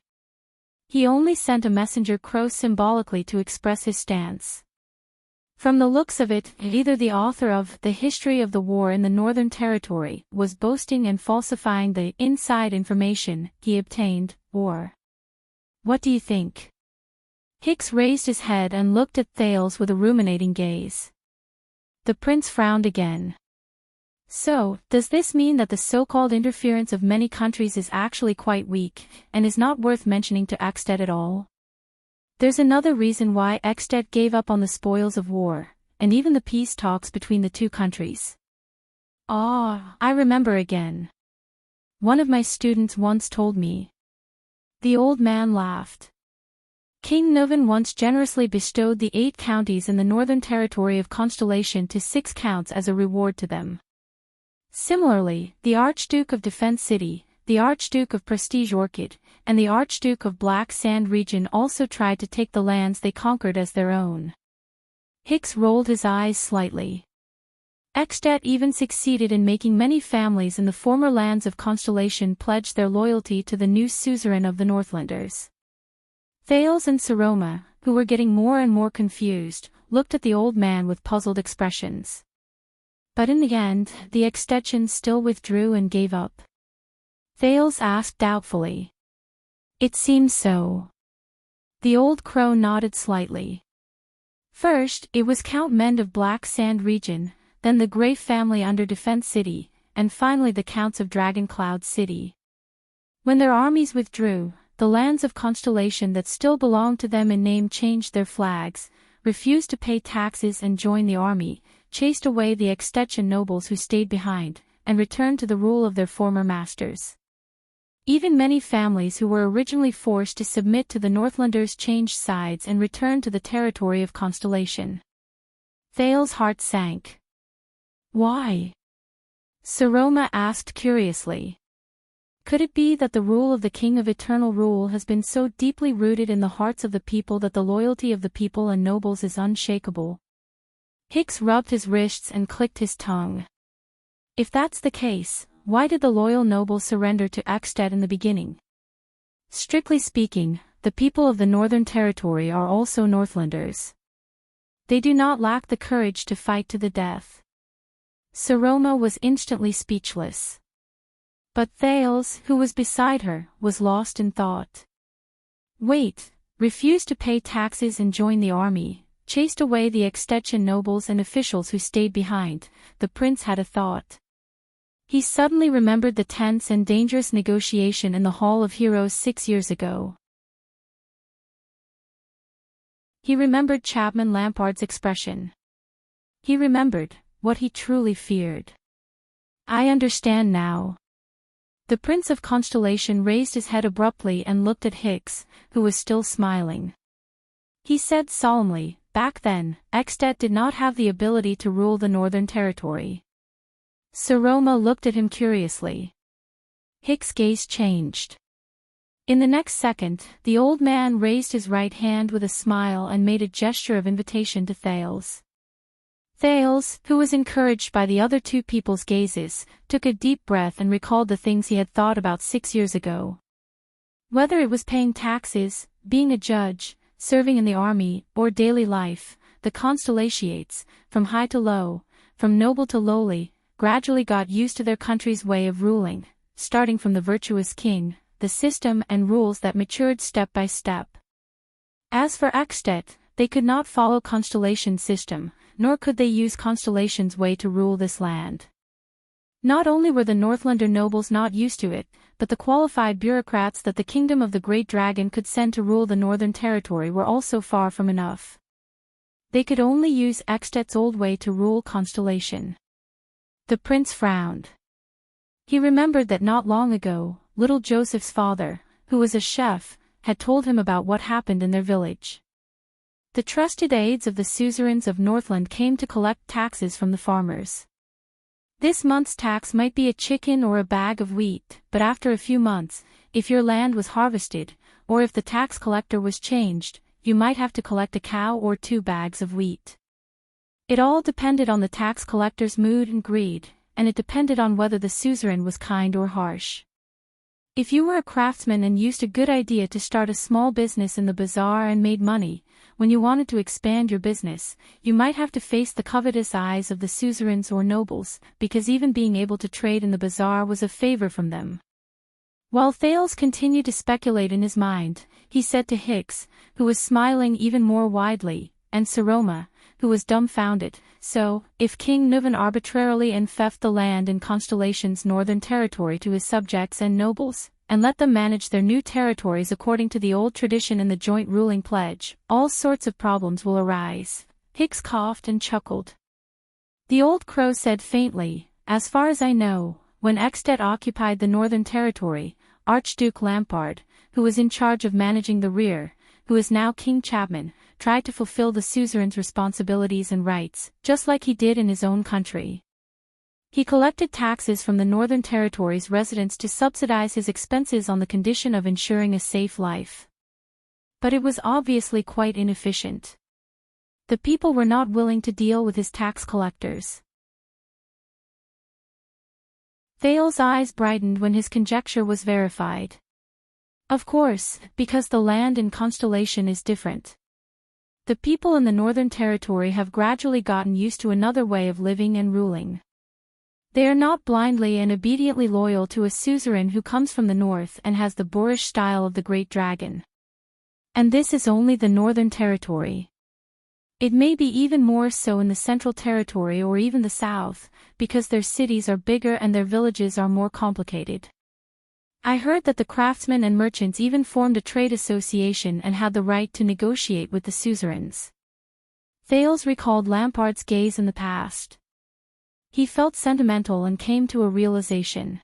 He only sent a messenger crow symbolically to express his stance. From the looks of it, either the author of The History of the War in the Northern Territory was boasting and falsifying the inside information he obtained, or... What do you think? Hicks raised his head and looked at Thales with a ruminating gaze. The prince frowned again. So, does this mean that the so-called interference of many countries is actually quite weak, and is not worth mentioning to Extet at all? There's another reason why Extet gave up on the spoils of war, and even the peace talks between the two countries. Ah, I remember again. One of my students once told me. The old man laughed. King Nuvan once generously bestowed the 8 counties in the Northern Territory of Constellation to 6 counts as a reward to them. Similarly, the Archduke of Defense City, the Archduke of Prestige Orchid, and the Archduke of Black Sand Region also tried to take the lands they conquered as their own. Hicks rolled his eyes slightly. Extet even succeeded in making many families in the former lands of Constellation pledge their loyalty to the new suzerain of the Northlanders. Thales and Saroma, who were getting more and more confused, looked at the old man with puzzled expressions. But in the end, the Extetians still withdrew and gave up. Thales asked doubtfully. It seems so. The old crow nodded slightly. First, it was Count Mend of Black Sand Region, then the Grey family under Defense City, and finally the Counts of Dragon Cloud City. When their armies withdrew, the lands of Constellation that still belonged to them in name changed their flags, refused to pay taxes and join the army, chased away the Extetian nobles who stayed behind, and returned to the rule of their former masters. Even many families who were originally forced to submit to the Northlanders changed sides and returned to the territory of Constellation. Thales' heart sank. Why? Saroma asked curiously. Could it be that the rule of the King of Eternal Rule has been so deeply rooted in the hearts of the people that the loyalty of the people and nobles is unshakable? Hicks rubbed his wrists and clicked his tongue. If that's the case, why did the loyal nobles surrender to Extet in the beginning? Strictly speaking, the people of the Northern Territory are also Northlanders. They do not lack the courage to fight to the death. Saroma was instantly speechless. But Thales, who was beside her, was lost in thought. Wait, refused to pay taxes and join the army, chased away the Extetian nobles and officials who stayed behind, the prince had a thought. He suddenly remembered the tense and dangerous negotiation in the Hall of Heroes 6 years ago. He remembered Chapman Lampard's expression. He remembered what he truly feared. I understand now. The Prince of Constellation raised his head abruptly and looked at Hicks, who was still smiling. He said solemnly, back then, Extet did not have the ability to rule the Northern Territory. Saroma looked at him curiously. Hicks' gaze changed. In the next second, the old man raised his right hand with a smile and made a gesture of invitation to Thales. Thales, who was encouraged by the other two people's gazes, took a deep breath and recalled the things he had thought about 6 years ago. Whether it was paying taxes, being a judge, serving in the army, or daily life, the Constellations, from high to low, from noble to lowly, gradually got used to their country's way of ruling, starting from the virtuous king, the system and rules that matured step by step. As for Extet, they could not follow Constellation's system, nor could they use Constellation's way to rule this land. Not only were the Northlander nobles not used to it, but the qualified bureaucrats that the kingdom of the Great Dragon could send to rule the Northern Territory were also far from enough. They could only use Extet's old way to rule Constellation. The prince frowned. He remembered that not long ago, little Joseph's father, who was a chef, had told him about what happened in their village. The trusted aides of the suzerains of Northland came to collect taxes from the farmers. This month's tax might be a chicken or a bag of wheat, but after a few months, if your land was harvested, or if the tax collector was changed, you might have to collect a cow or 2 bags of wheat. It all depended on the tax collector's mood and greed, and it depended on whether the suzerain was kind or harsh. If you were a craftsman and used a good idea to start a small business in the bazaar and made money, when you wanted to expand your business, you might have to face the covetous eyes of the suzerains or nobles, because even being able to trade in the bazaar was a favor from them. While Thales continued to speculate in his mind, he said to Hicks, who was smiling even more widely, and Saroma, who was dumbfounded, so, if King Nuvan arbitrarily enfeoffed the land in Constellation's northern territory to his subjects and nobles, and let them manage their new territories according to the old tradition in the joint ruling pledge, all sorts of problems will arise. Hicks coughed and chuckled. The old crow said faintly, as far as I know, when Extet occupied the northern territory, Archduke Lampard, who was in charge of managing the rear, who is now King Chapman, tried to fulfill the suzerain's responsibilities and rights, just like he did in his own country. He collected taxes from the Northern Territory's residents to subsidize his expenses on the condition of ensuring a safe life. But it was obviously quite inefficient. The people were not willing to deal with his tax collectors. Thales' eyes brightened when his conjecture was verified. Of course, because the land in Constellation is different. The people in the Northern Territory have gradually gotten used to another way of living and ruling. They are not blindly and obediently loyal to a suzerain who comes from the north and has the boorish style of the Great Dragon. And this is only the Northern Territory. It may be even more so in the Central Territory or even the South, because their cities are bigger and their villages are more complicated. I heard that the craftsmen and merchants even formed a trade association and had the right to negotiate with the suzerains. Thales recalled Lampard's gaze in the past. He felt sentimental and came to a realization.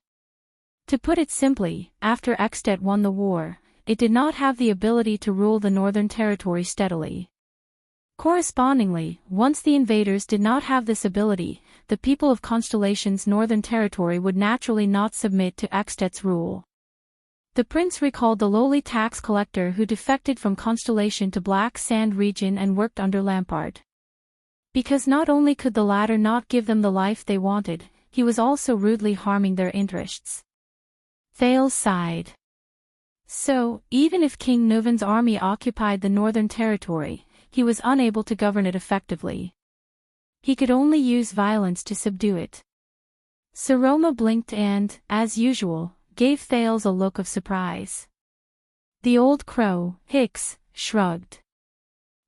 To put it simply, after Extet won the war, it did not have the ability to rule the Northern Territory steadily. Correspondingly, once the invaders did not have this ability, the people of Constellation's Northern Territory would naturally not submit to Extet's rule. The prince recalled the lowly tax collector who defected from Constellation to Black Sand region and worked under Lampard. Because not only could the latter not give them the life they wanted, he was also rudely harming their interests. Thales sighed. So, even if King Nuvan's army occupied the Northern Territory, he was unable to govern it effectively. He could only use violence to subdue it. Saroma blinked and, as usual, gave Thales a look of surprise. The old crow, Hicks, shrugged.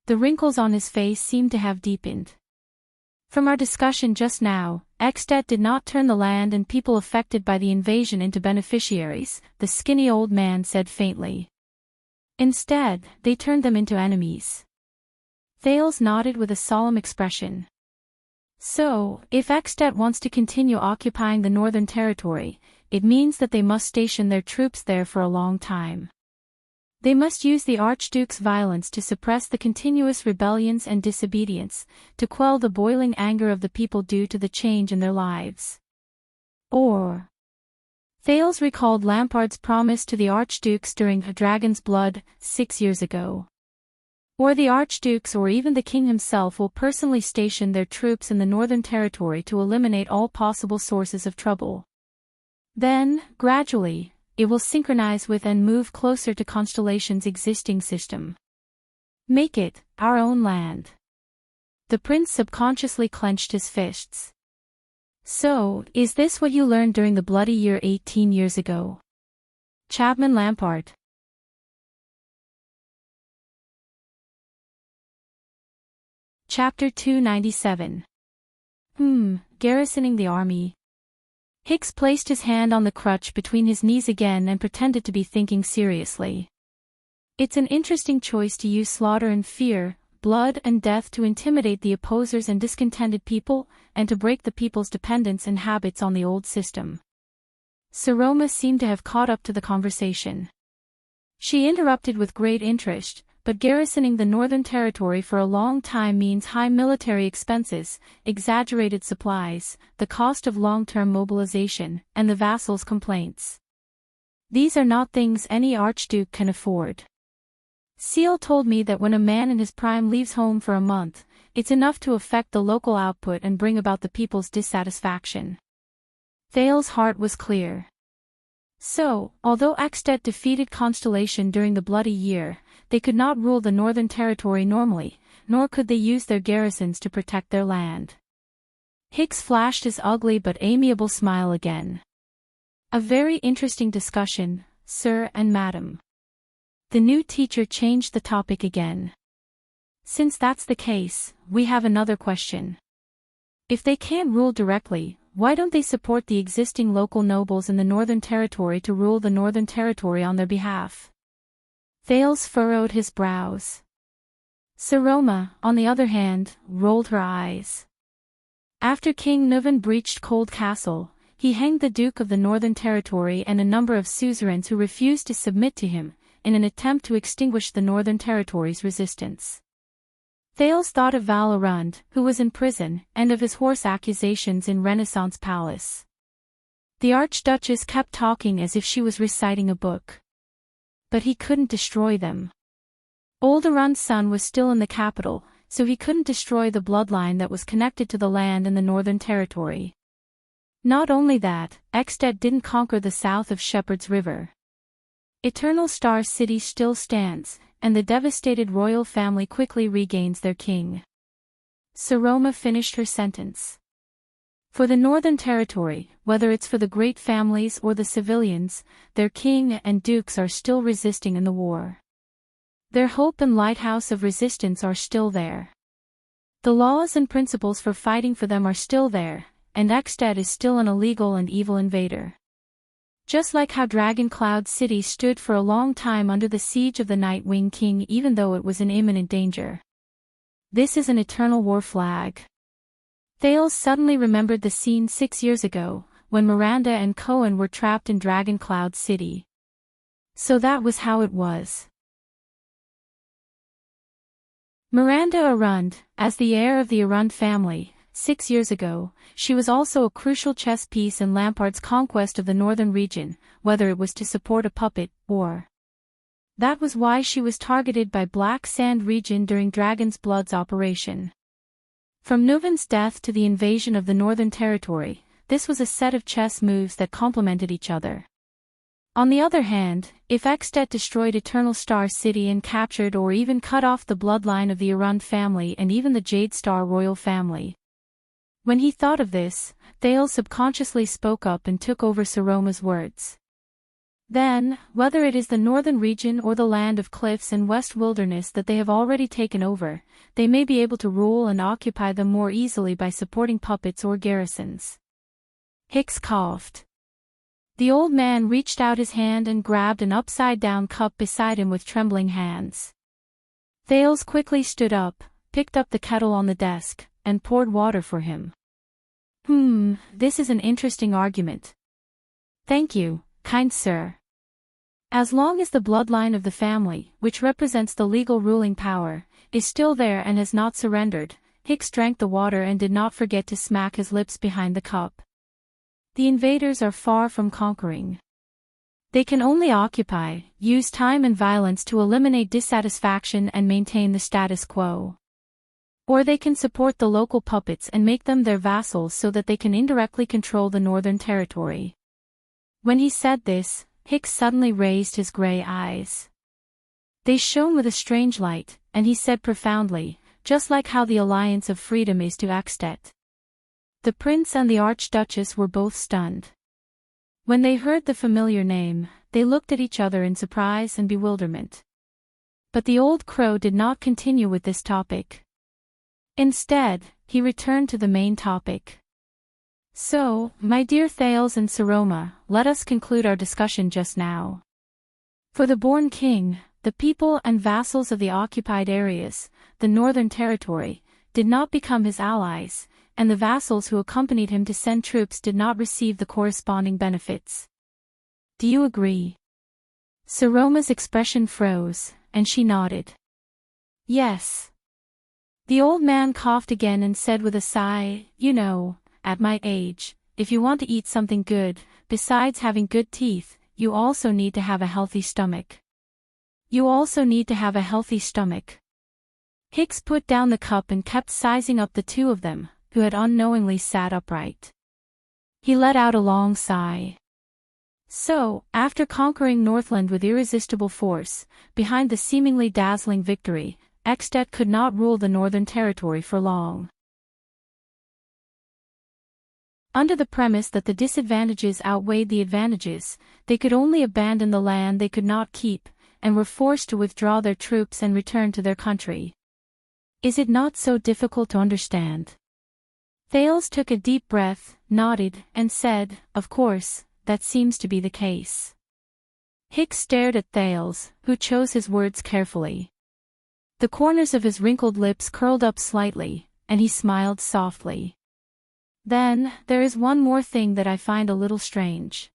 The wrinkles on his face seemed to have deepened. From our discussion just now, Extet did not turn the land and people affected by the invasion into beneficiaries, the skinny old man said faintly. Instead, they turned them into enemies. Thales nodded with a solemn expression. So, if Extet wants to continue occupying the Northern Territory, it means that they must station their troops there for a long time. They must use the Archduke's violence to suppress the continuous rebellions and disobedience, to quell the boiling anger of the people due to the change in their lives. Or, Thales recalled Lampard's promise to the Archdukes during A Dragon's Blood, 6 years ago. Or the Archdukes or even the king himself will personally station their troops in the Northern Territory to eliminate all possible sources of trouble. Then, gradually, it will synchronize with and move closer to Constellation's existing system. Make it our own land. The prince subconsciously clenched his fists. So, is this what you learned during the bloody year 18 years ago? Chapman Lampard. Chapter 297. Garrisoning the army. Hicks placed his hand on the crutch between his knees again and pretended to be thinking seriously. It's an interesting choice to use slaughter and fear, blood and death to intimidate the opposers and discontented people, and to break the people's dependence and habits on the old system. Saroma seemed to have caught up to the conversation. She interrupted with great interest, but garrisoning the Northern Territory for a long time means high military expenses, exaggerated supplies, the cost of long-term mobilization, and the vassals' complaints. These are not things any archduke can afford. Seal told me that when a man in his prime leaves home for a month, it's enough to affect the local output and bring about the people's dissatisfaction. Thales' heart was clear. So, although Extet defeated Constellation during the bloody year, they could not rule the Northern Territory normally, nor could they use their garrisons to protect their land. Hicks flashed his ugly but amiable smile again. A very interesting discussion, sir and madam. The new teacher changed the topic again. Since that's the case, we have another question. If they can't rule directly, why don't they support the existing local nobles in the Northern Territory to rule the Northern Territory on their behalf? Thales furrowed his brows. Saroma, on the other hand, rolled her eyes. After King Nuvan breached Cold Castle, he hanged the Duke of the Northern Territory and a number of suzerains who refused to submit to him, in an attempt to extinguish the Northern Territory's resistance. Thales thought of Val Arund, who was in prison, and of his horse accusations in Renaissance Palace. The Archduchess kept talking as if she was reciting a book. But he couldn't destroy them. Old Arund's son was still in the capital, so he couldn't destroy the bloodline that was connected to the land in the Northern Territory. Not only that, Extet didn't conquer the south of Shepherd's River. Eternal Star City still stands, and the devastated royal family quickly regains their king. Saroma finished her sentence. For the Northern Territory, whether it's for the great families or the civilians, their king and dukes are still resisting in the war. Their hope and lighthouse of resistance are still there. The laws and principles for fighting for them are still there, and Extet is still an illegal and evil invader. Just like how Dragon Cloud City stood for a long time under the siege of the Nightwing King even though it was in imminent danger. This is an eternal war flag. Thales suddenly remembered the scene 6 years ago, when Miranda and Cohen were trapped in Dragon Cloud City. So that was how it was. Miranda Arund, as the heir of the Arund family, 6 years ago, she was also a crucial chess piece in Lampard's conquest of the northern region, whether it was to support a puppet, or. That was why she was targeted by Black Sand region during Dragon's Blood's operation. From Nuvan's death to the invasion of the Northern Territory, this was a set of chess moves that complemented each other. On the other hand, if Extet destroyed Eternal Star City and captured or even cut off the bloodline of the Arund family and even the Jade Star royal family. When he thought of this, Thales subconsciously spoke up and took over Saroma's words. Then, whether it is the northern region or the land of cliffs and west wilderness that they have already taken over, they may be able to rule and occupy them more easily by supporting puppets or garrisons. Hicks coughed. The old man reached out his hand and grabbed an upside-down cup beside him with trembling hands. Thales quickly stood up, picked up the kettle on the desk, and poured water for him. This is an interesting argument. Thank you, kind sir. As long as the bloodline of the family, which represents the legal ruling power, is still there and has not surrendered, Hicks drank the water and did not forget to smack his lips behind the cup. The invaders are far from conquering. They can only occupy, use time and violence to eliminate dissatisfaction and maintain the status quo. Or they can support the local puppets and make them their vassals so that they can indirectly control the Northern Territory. When he said this, Hicks suddenly raised his gray eyes. They shone with a strange light, and he said profoundly, just like how the Alliance of Freedom is to Extet. The prince and the archduchess were both stunned. When they heard the familiar name, they looked at each other in surprise and bewilderment. But the old crow did not continue with this topic. Instead, he returned to the main topic. So, my dear Thales and Saroma, let us conclude our discussion just now. For the born king, the people and vassals of the occupied areas, the Northern Territory, did not become his allies, and the vassals who accompanied him to send troops did not receive the corresponding benefits. Do you agree? Saroma's expression froze, and she nodded. Yes. The old man coughed again and said with a sigh, you know, at my age, if you want to eat something good, besides having good teeth, you also need to have a healthy stomach. You also need to have a healthy stomach. Hicks put down the cup and kept sizing up the two of them, who had unknowingly sat upright. He let out a long sigh. So, after conquering Northland with irresistible force, behind the seemingly dazzling victory, Extet could not rule the Northern Territory for long. Under the premise that the disadvantages outweighed the advantages, they could only abandon the land they could not keep, and were forced to withdraw their troops and return to their country. Is it not so difficult to understand? Thales took a deep breath, nodded, and said, of course, that seems to be the case. Hicks stared at Thales, who chose his words carefully. The corners of his wrinkled lips curled up slightly, and he smiled softly. Then, there is one more thing that I find a little strange.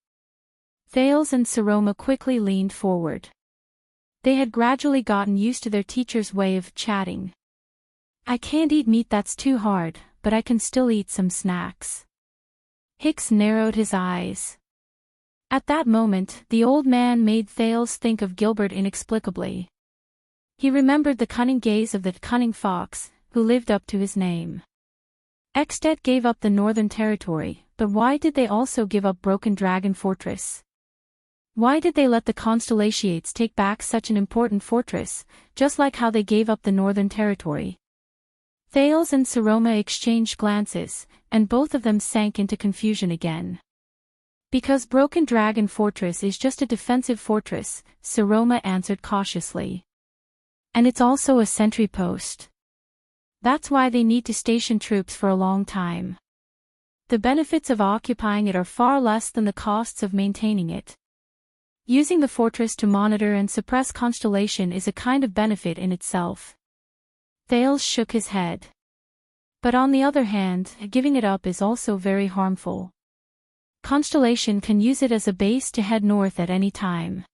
Thales and Saroma quickly leaned forward. They had gradually gotten used to their teacher's way of chatting. I can't eat meat, that's too hard, but I can still eat some snacks. Hicks narrowed his eyes. At that moment, the old man made Thales think of Gilbert inexplicably. He remembered the cunning gaze of that cunning fox, who lived up to his name. Extet gave up the Northern Territory, but why did they also give up Broken Dragon Fortress? Why did they let the Constellations take back such an important fortress, just like how they gave up the Northern Territory? Thales and Saroma exchanged glances, and both of them sank into confusion again. Because Broken Dragon Fortress is just a defensive fortress, Saroma answered cautiously. And it's also a sentry post. That's why they need to station troops for a long time. The benefits of occupying it are far less than the costs of maintaining it. Using the fortress to monitor and suppress Constellation is a kind of benefit in itself. Thales shook his head. But on the other hand, giving it up is also very harmful. Constellation can use it as a base to head north at any time.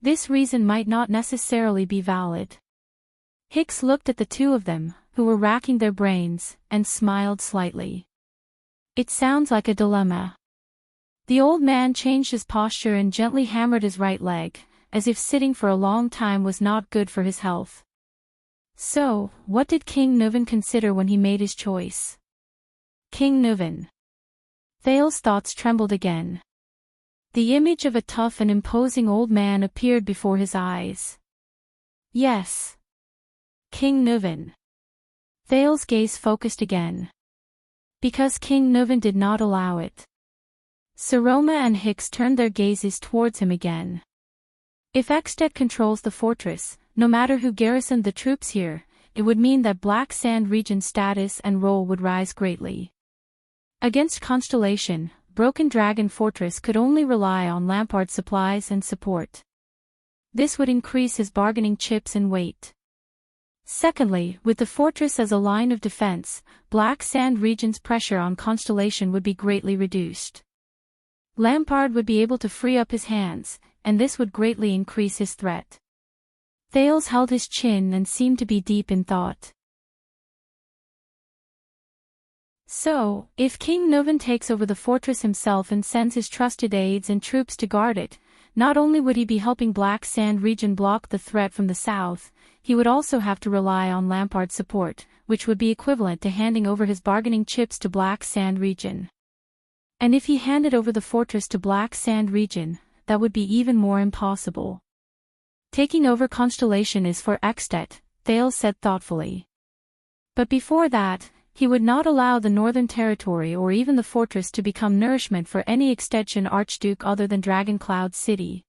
This reason might not necessarily be valid. Hicks looked at the two of them, who were racking their brains, and smiled slightly. It sounds like a dilemma. The old man changed his posture and gently hammered his right leg, as if sitting for a long time was not good for his health. So, what did King Nuvan consider when he made his choice? King Nuvan. Thales' thoughts trembled again. The image of a tough and imposing old man appeared before his eyes. Yes. King Nuvan. Thales' gaze focused again. Because King Nuvan did not allow it. Saroma and Hicks turned their gazes towards him again. If Extet controls the fortress, no matter who garrisoned the troops here, it would mean that Black Sand region's status and role would rise greatly. Against Constellation, Broken Dragon Fortress could only rely on Lampard supplies and support. This would increase his bargaining chips and weight. Secondly, with the fortress as a line of defense, Black Sand region's pressure on Constellation would be greatly reduced. Lampard would be able to free up his hands, and this would greatly increase his threat. Thales held his chin and seemed to be deep in thought. So, if King Nuvan takes over the fortress himself and sends his trusted aides and troops to guard it, not only would he be helping Black Sand region block the threat from the south, he would also have to rely on Lampard's support, which would be equivalent to handing over his bargaining chips to Black Sand region. And if he handed over the fortress to Black Sand region, that would be even more impossible. Taking over Constellation is for Ekstet, Thales said thoughtfully. But before that, he would not allow the Northern Territory or even the fortress to become nourishment for any extension archduke other than Dragoncloud City.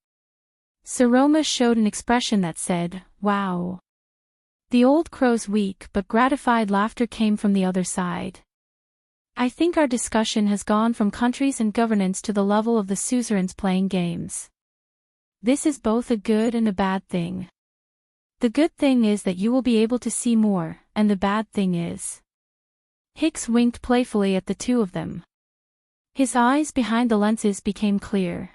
Saroma showed an expression that said, "Wow." The old crow's weak but gratified laughter came from the other side. I think our discussion has gone from countries and governance to the level of the suzerains playing games. This is both a good and a bad thing. The good thing is that you will be able to see more, and the bad thing is. Hicks winked playfully at the two of them. His eyes behind the lenses became clear.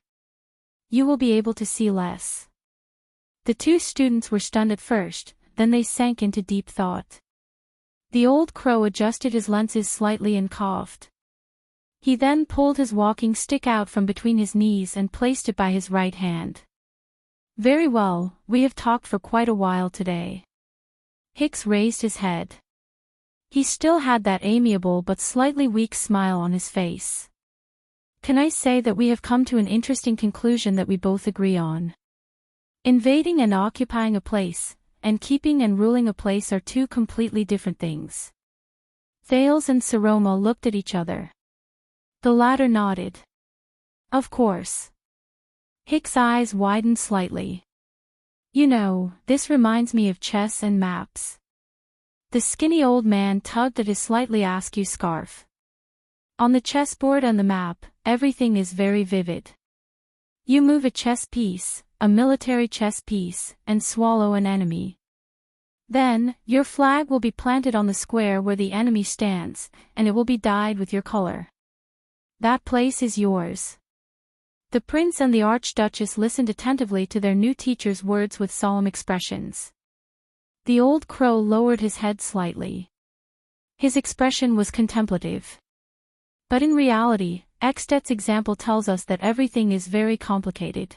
You will be able to see less. The two students were stunned at first, then they sank into deep thought. The old crow adjusted his lenses slightly and coughed. He then pulled his walking stick out from between his knees and placed it by his right hand. Very well, we have talked for quite a while today. Hicks raised his head. He still had that amiable but slightly weak smile on his face. Can I say that we have come to an interesting conclusion that we both agree on? Invading and occupying a place, and keeping and ruling a place are two completely different things. Thales and Saroma looked at each other. The latter nodded. Of course. Hicks' eyes widened slightly. You know, this reminds me of chess and maps. The skinny old man tugged at his slightly askew scarf. On the chessboard and the map, everything is very vivid. You move a chess piece, a military chess piece, and swallow an enemy. Then, your flag will be planted on the square where the enemy stands, and it will be dyed with your color. That place is yours. The prince and the archduchess listened attentively to their new teacher's words with solemn expressions. The old crow lowered his head slightly. His expression was contemplative. But in reality, Ekstet's example tells us that everything is very complicated.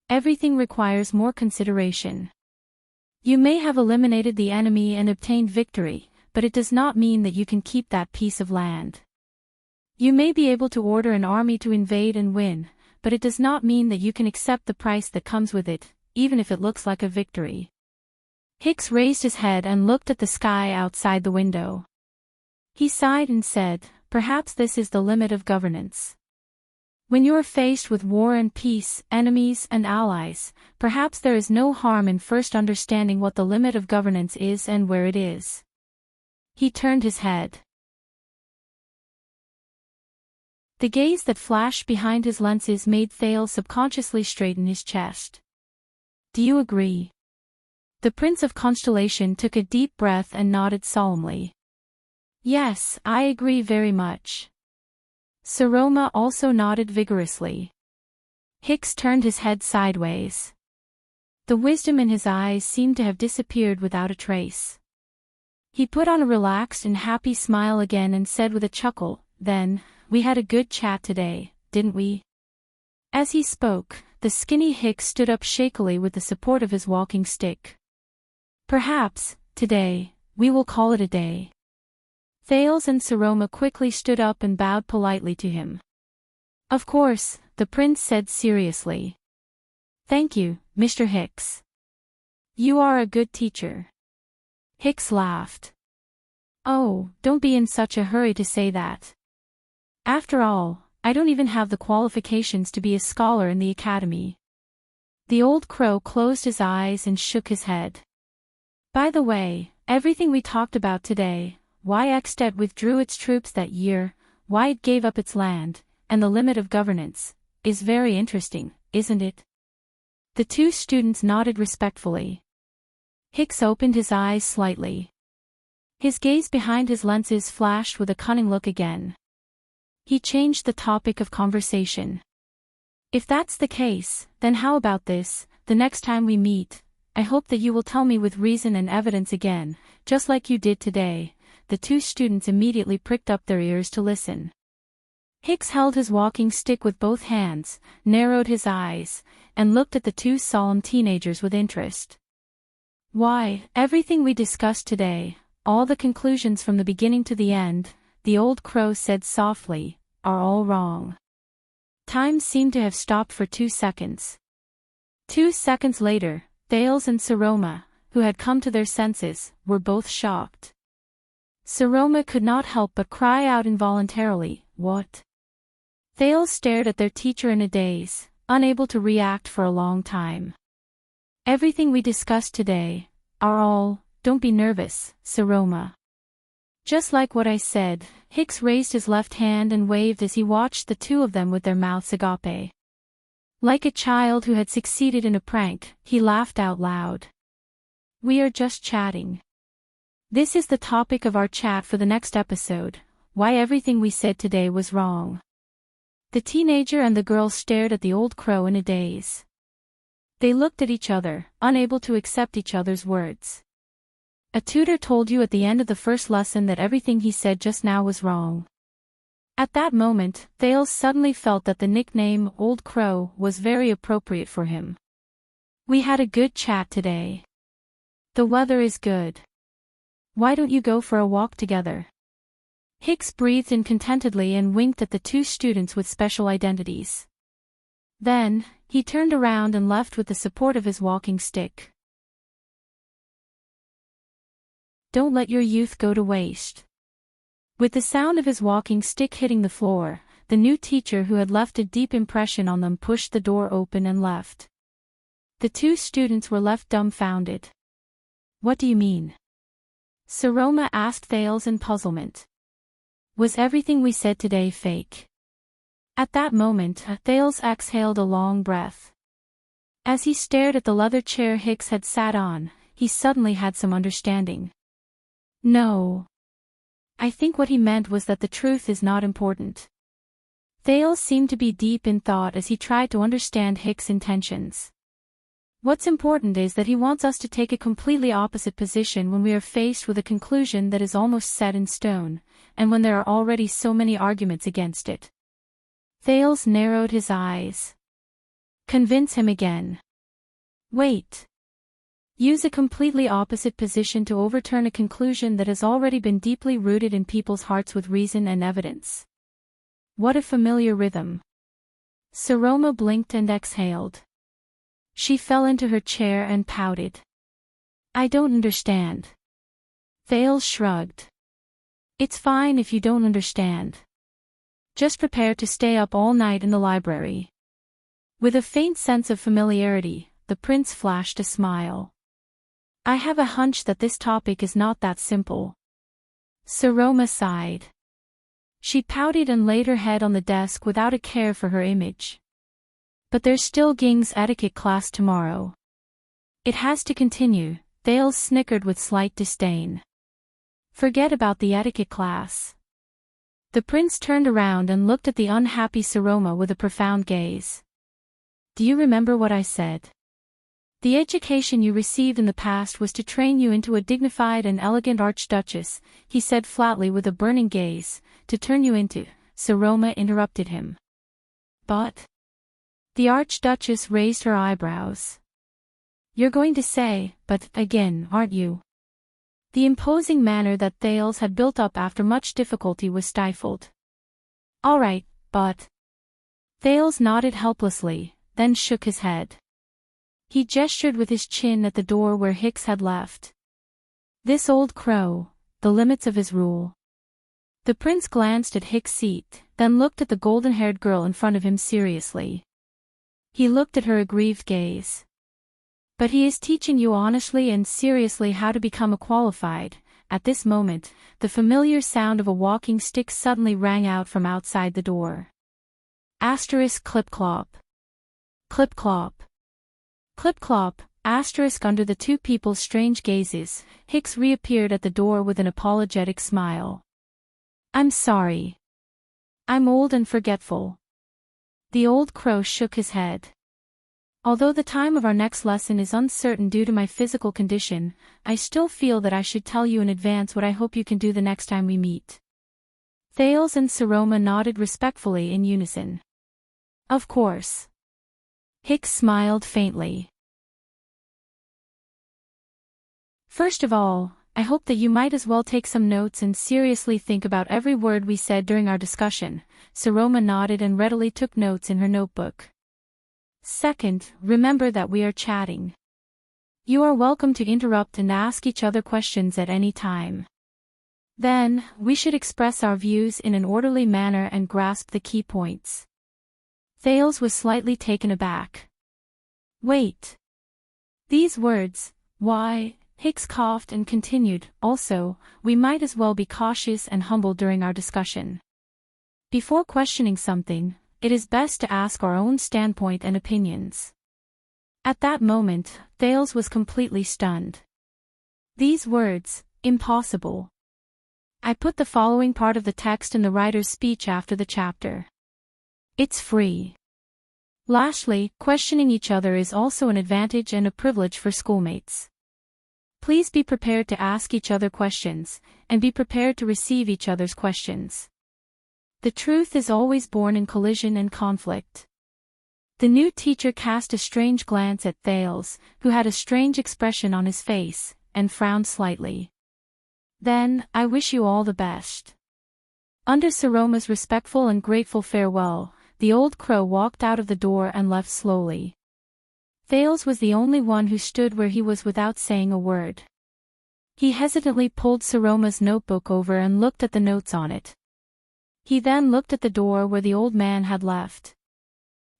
Everything requires more consideration. You may have eliminated the enemy and obtained victory, but it does not mean that you can keep that piece of land. You may be able to order an army to invade and win, but it does not mean that you can accept the price that comes with it, even if it looks like a victory. Hicks raised his head and looked at the sky outside the window. He sighed and said, perhaps this is the limit of governance. When you are faced with war and peace, enemies and allies, perhaps there is no harm in first understanding what the limit of governance is and where it is. He turned his head. The gaze that flashed behind his lenses made Thales subconsciously straighten his chest. Do you agree? The Prince of Constellation took a deep breath and nodded solemnly. Yes, I agree very much. Saroma also nodded vigorously. Hicks turned his head sideways. The wisdom in his eyes seemed to have disappeared without a trace. He put on a relaxed and happy smile again and said with a chuckle, then, we had a good chat today, didn't we? As he spoke, the skinny Hicks stood up shakily with the support of his walking stick. Perhaps, today, we will call it a day. Thales and Saroma quickly stood up and bowed politely to him. Of course, the prince said seriously. Thank you, Mr. Hicks. You are a good teacher. Hicks laughed. Oh, don't be in such a hurry to say that. After all, I don't even have the qualifications to be a scholar in the academy. The old crow closed his eyes and shook his head. By the way, everything we talked about today, why Ekstet withdrew its troops that year, why it gave up its land, and the limit of governance, is very interesting, isn't it? The two students nodded respectfully. Hicks opened his eyes slightly. His gaze behind his lenses flashed with a cunning look again. He changed the topic of conversation. If that's the case, then how about this: the next time we meet, I hope that you will tell me with reason and evidence again, just like you did today. The two students immediately pricked up their ears to listen. Hicks held his walking stick with both hands, narrowed his eyes, and looked at the two solemn teenagers with interest. Why, everything we discussed today, all the conclusions from the beginning to the end, the old crow said softly, are all wrong. Time seemed to have stopped for 2 seconds. 2 seconds later, Thales and Saroma, who had come to their senses, were both shocked. Saroma could not help but cry out involuntarily, "What?" Thales stared at their teacher in a daze, unable to react for a long time. Everything we discussed today, are all, don't be nervous, Saroma. Just like what I said. Hicks raised his left hand and waved as he watched the two of them with their mouths agape. Like a child who had succeeded in a prank, he laughed out loud. We are just chatting. This is the topic of our chat for the next episode: why everything we said today was wrong. The teenager and the girl stared at the old crow in a daze. They looked at each other, unable to accept each other's words. A tutor told you at the end of the first lesson that everything he said just now was wrong. At that moment, Thales suddenly felt that the nickname Old Crow was very appropriate for him. We had a good chat today. The weather is good. Why don't you go for a walk together? Hicks breathed in contentedly and winked at the two students with special identities. Then, he turned around and left with the support of his walking stick. Don't let your youth go to waste. With the sound of his walking stick hitting the floor, the new teacher who had left a deep impression on them pushed the door open and left. The two students were left dumbfounded. What do you mean? Saroma asked Thales in puzzlement. Was everything we said today fake? At that moment, Thales exhaled a long breath. As he stared at the leather chair Hicks had sat on, he suddenly had some understanding. No. I think what he meant was that the truth is not important. Thales seemed to be deep in thought as he tried to understand Hicks' intentions. What's important is that he wants us to take a completely opposite position when we are faced with a conclusion that is almost set in stone, and when there are already so many arguments against it. Thales narrowed his eyes. Convince him again. Wait. Use a completely opposite position to overturn a conclusion that has already been deeply rooted in people's hearts with reason and evidence. What a familiar rhythm. Saroma blinked and exhaled. She fell into her chair and pouted. I don't understand. Thales shrugged. It's fine if you don't understand. Just prepare to stay up all night in the library. With a faint sense of familiarity, the prince flashed a smile. I have a hunch that this topic is not that simple. Saroma sighed. She pouted and laid her head on the desk without a care for her image. But there's still Ging's etiquette class tomorrow. It has to continue, Thales snickered with slight disdain. Forget about the etiquette class. The prince turned around and looked at the unhappy Saroma with a profound gaze. Do you remember what I said? The education you received in the past was to train you into a dignified and elegant archduchess, he said flatly with a burning gaze. To turn you into, Saroma interrupted him. But? The archduchess raised her eyebrows. You're going to say, but again, aren't you? The imposing manner that Thales had built up after much difficulty was stifled. All right, but... Thales nodded helplessly, then shook his head. He gestured with his chin at the door where Hicks had left. This old crow, the limits of his rule. The prince glanced at Hicks' seat, then looked at the golden-haired girl in front of him seriously. He looked at her aggrieved gaze. But he is teaching you honestly and seriously how to become a qualified. At this moment, the familiar sound of a walking stick suddenly rang out from outside the door. Asterisk clip-clop. Clip-clop. Clip-clop, Under the two people's strange gazes, Hicks reappeared at the door with an apologetic smile. I'm sorry. I'm old and forgetful. The old crow shook his head. Although the time of our next lesson is uncertain due to my physical condition, I still feel that I should tell you in advance what I hope you can do the next time we meet. Thales and Saroma nodded respectfully in unison. Of course. Hicks smiled faintly. First of all, I hope that you might as well take some notes and seriously think about every word we said during our discussion. Saroma nodded and readily took notes in her notebook. Second, remember that we are chatting. You are welcome to interrupt and ask each other questions at any time. Then, we should express our views in an orderly manner and grasp the key points. Thales was slightly taken aback. Wait. These words, why? Hicks coughed and continued, also, we might as well be cautious and humble during our discussion. Before questioning something, it is best to ask our own standpoint and opinions. At that moment, Thales was completely stunned. These words, impossible. I put the following part of the text in the writer's speech after the chapter. It's free. Lastly, questioning each other is also an advantage and a privilege for schoolmates. Please be prepared to ask each other questions, and be prepared to receive each other's questions. The truth is always born in collision and conflict. The new teacher cast a strange glance at Thales, who had a strange expression on his face, and frowned slightly. Then, I wish you all the best. Under Saroma's respectful and grateful farewell, the old crow walked out of the door and left slowly. Thales was the only one who stood where he was without saying a word. He hesitantly pulled Saroma's notebook over and looked at the notes on it. He then looked at the door where the old man had left.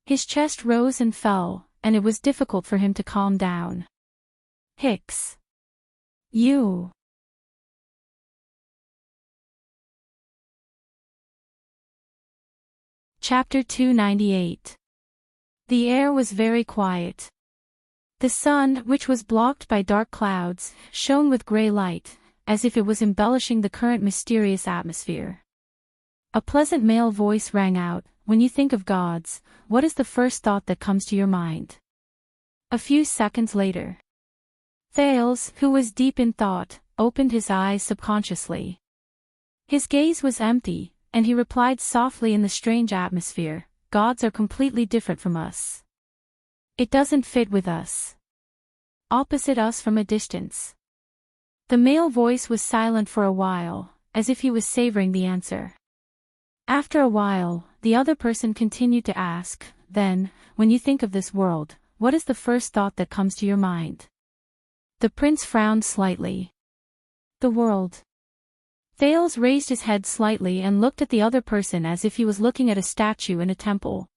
His chest rose and fell, and it was difficult for him to calm down. Hicks. You. Chapter 298. The air was very quiet. The sun, which was blocked by dark clouds, shone with gray light, as if it was embellishing the current mysterious atmosphere. A pleasant male voice rang out, when you think of gods, what is the first thought that comes to your mind? A few seconds later. Thales, who was deep in thought, opened his eyes subconsciously. His gaze was empty, and he replied softly in the strange atmosphere, gods are completely different from us. It doesn't fit with us. Opposite us from a distance. The male voice was silent for a while, as if he was savoring the answer. After a while, the other person continued to ask, then, when you think of this world, what is the first thought that comes to your mind? The prince frowned slightly. The world. Thales raised his head slightly and looked at the other person as if he was looking at a statue in a temple.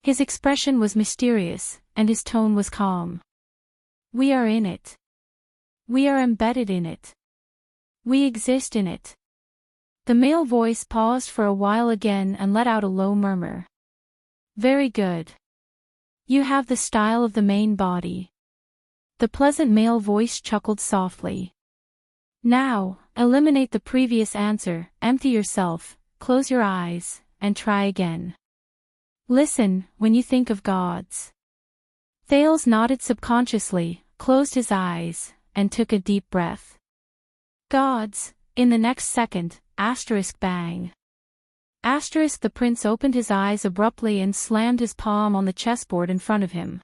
His expression was mysterious, and his tone was calm. We are in it. We are embedded in it. We exist in it. The male voice paused for a while again and let out a low murmur. Very good. You have the style of the main body. The pleasant male voice chuckled softly. Now, eliminate the previous answer, empty yourself, close your eyes, and try again. Listen, when you think of gods. Thales nodded subconsciously, closed his eyes, and took a deep breath. Gods, in the next second, bang. The prince opened his eyes abruptly and slammed his palm on the chessboard in front of him.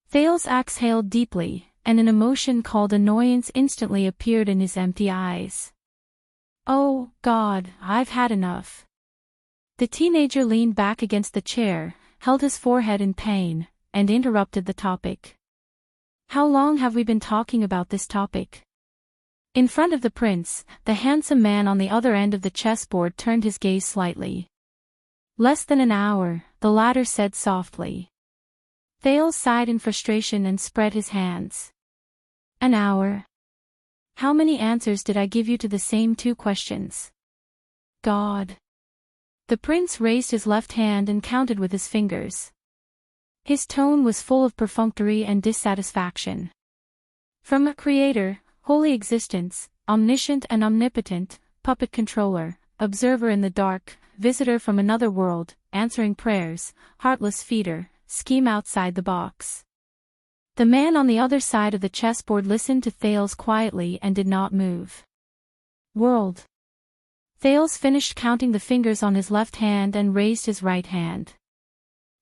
Thales exhaled deeply, and an emotion called annoyance instantly appeared in his empty eyes. Oh, God, I've had enough. The teenager leaned back against the chair, held his forehead in pain, and interrupted the topic. How long have we been talking about this topic? In front of the prince, the handsome man on the other end of the chessboard turned his gaze slightly. Less than an hour, the latter said softly. Thales sighed in frustration and spread his hands. An hour? How many answers did I give you to the same two questions? God. The prince raised his left hand and counted with his fingers. His tone was full of perfunctory and dissatisfaction. From a creator, holy existence, omniscient and omnipotent, puppet controller, observer in the dark, visitor from another world, answering prayers, heartless feeder, scheme outside the box. The man on the other side of the chessboard listened to Thales quietly and did not move. World. Thales finished counting the fingers on his left hand and raised his right hand.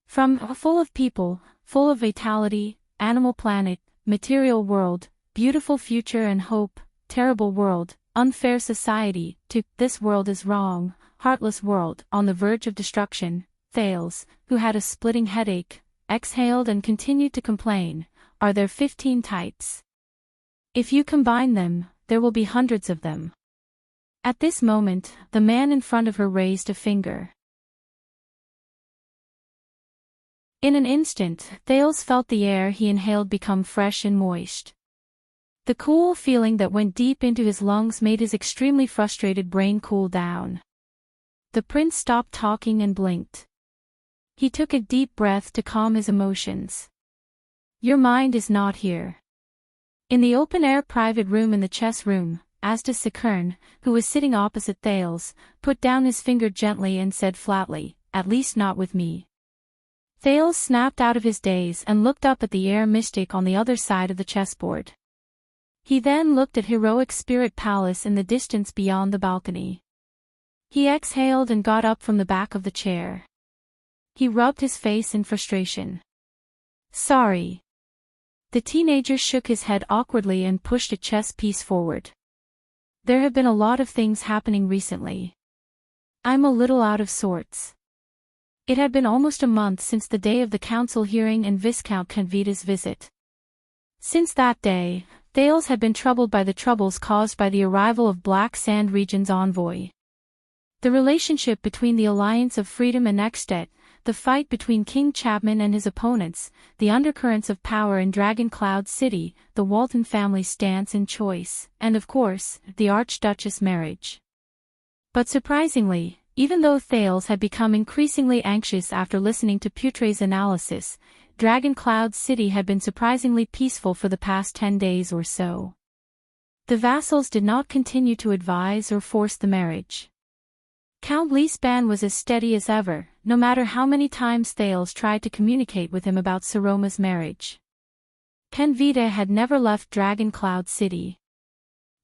From full of people, full of vitality, animal planet, material world, beautiful future and hope, terrible world, unfair society, to this world is wrong, heartless world, on the verge of destruction, Thales, who had a splitting headache, exhaled and continued to complain, are there 15 types? If you combine them, there will be hundreds of them. At this moment, the man in front of her raised a finger. In an instant, Thales felt the air he inhaled become fresh and moist. The cool feeling that went deep into his lungs made his extremely frustrated brain cool down. The prince stopped talking and blinked. He took a deep breath to calm his emotions. Your mind is not here. In the open-air private room in the chess room, Asda Sakern, who was sitting opposite Thales, put down his finger gently and said flatly, at least not with me. Thales snapped out of his daze and looked up at the air mystic on the other side of the chessboard. He then looked at heroic spirit palace in the distance beyond the balcony. He exhaled and got up from the back of the chair. He rubbed his face in frustration. Sorry. The teenager shook his head awkwardly and pushed a chess piece forward. There have been a lot of things happening recently. I'm a little out of sorts. It had been almost a month since the day of the council hearing and Viscount Canvita's visit. Since that day, Thales had been troubled by the troubles caused by the arrival of Black Sand Region's envoy. The relationship between the Alliance of Freedom and Extet, the fight between King Chapman and his opponents, the undercurrents of power in Dragon Cloud City, the Walton family's stance and choice, and of course, the Archduchess marriage. But surprisingly, even though Thales had become increasingly anxious after listening to Putre's analysis, Dragon Cloud City had been surprisingly peaceful for the past 10 days or so. The vassals did not continue to advise or force the marriage. Count Leesban was as steady as ever, no matter how many times Thales tried to communicate with him about Saroma's marriage. Canvita had never left Dragon Cloud City.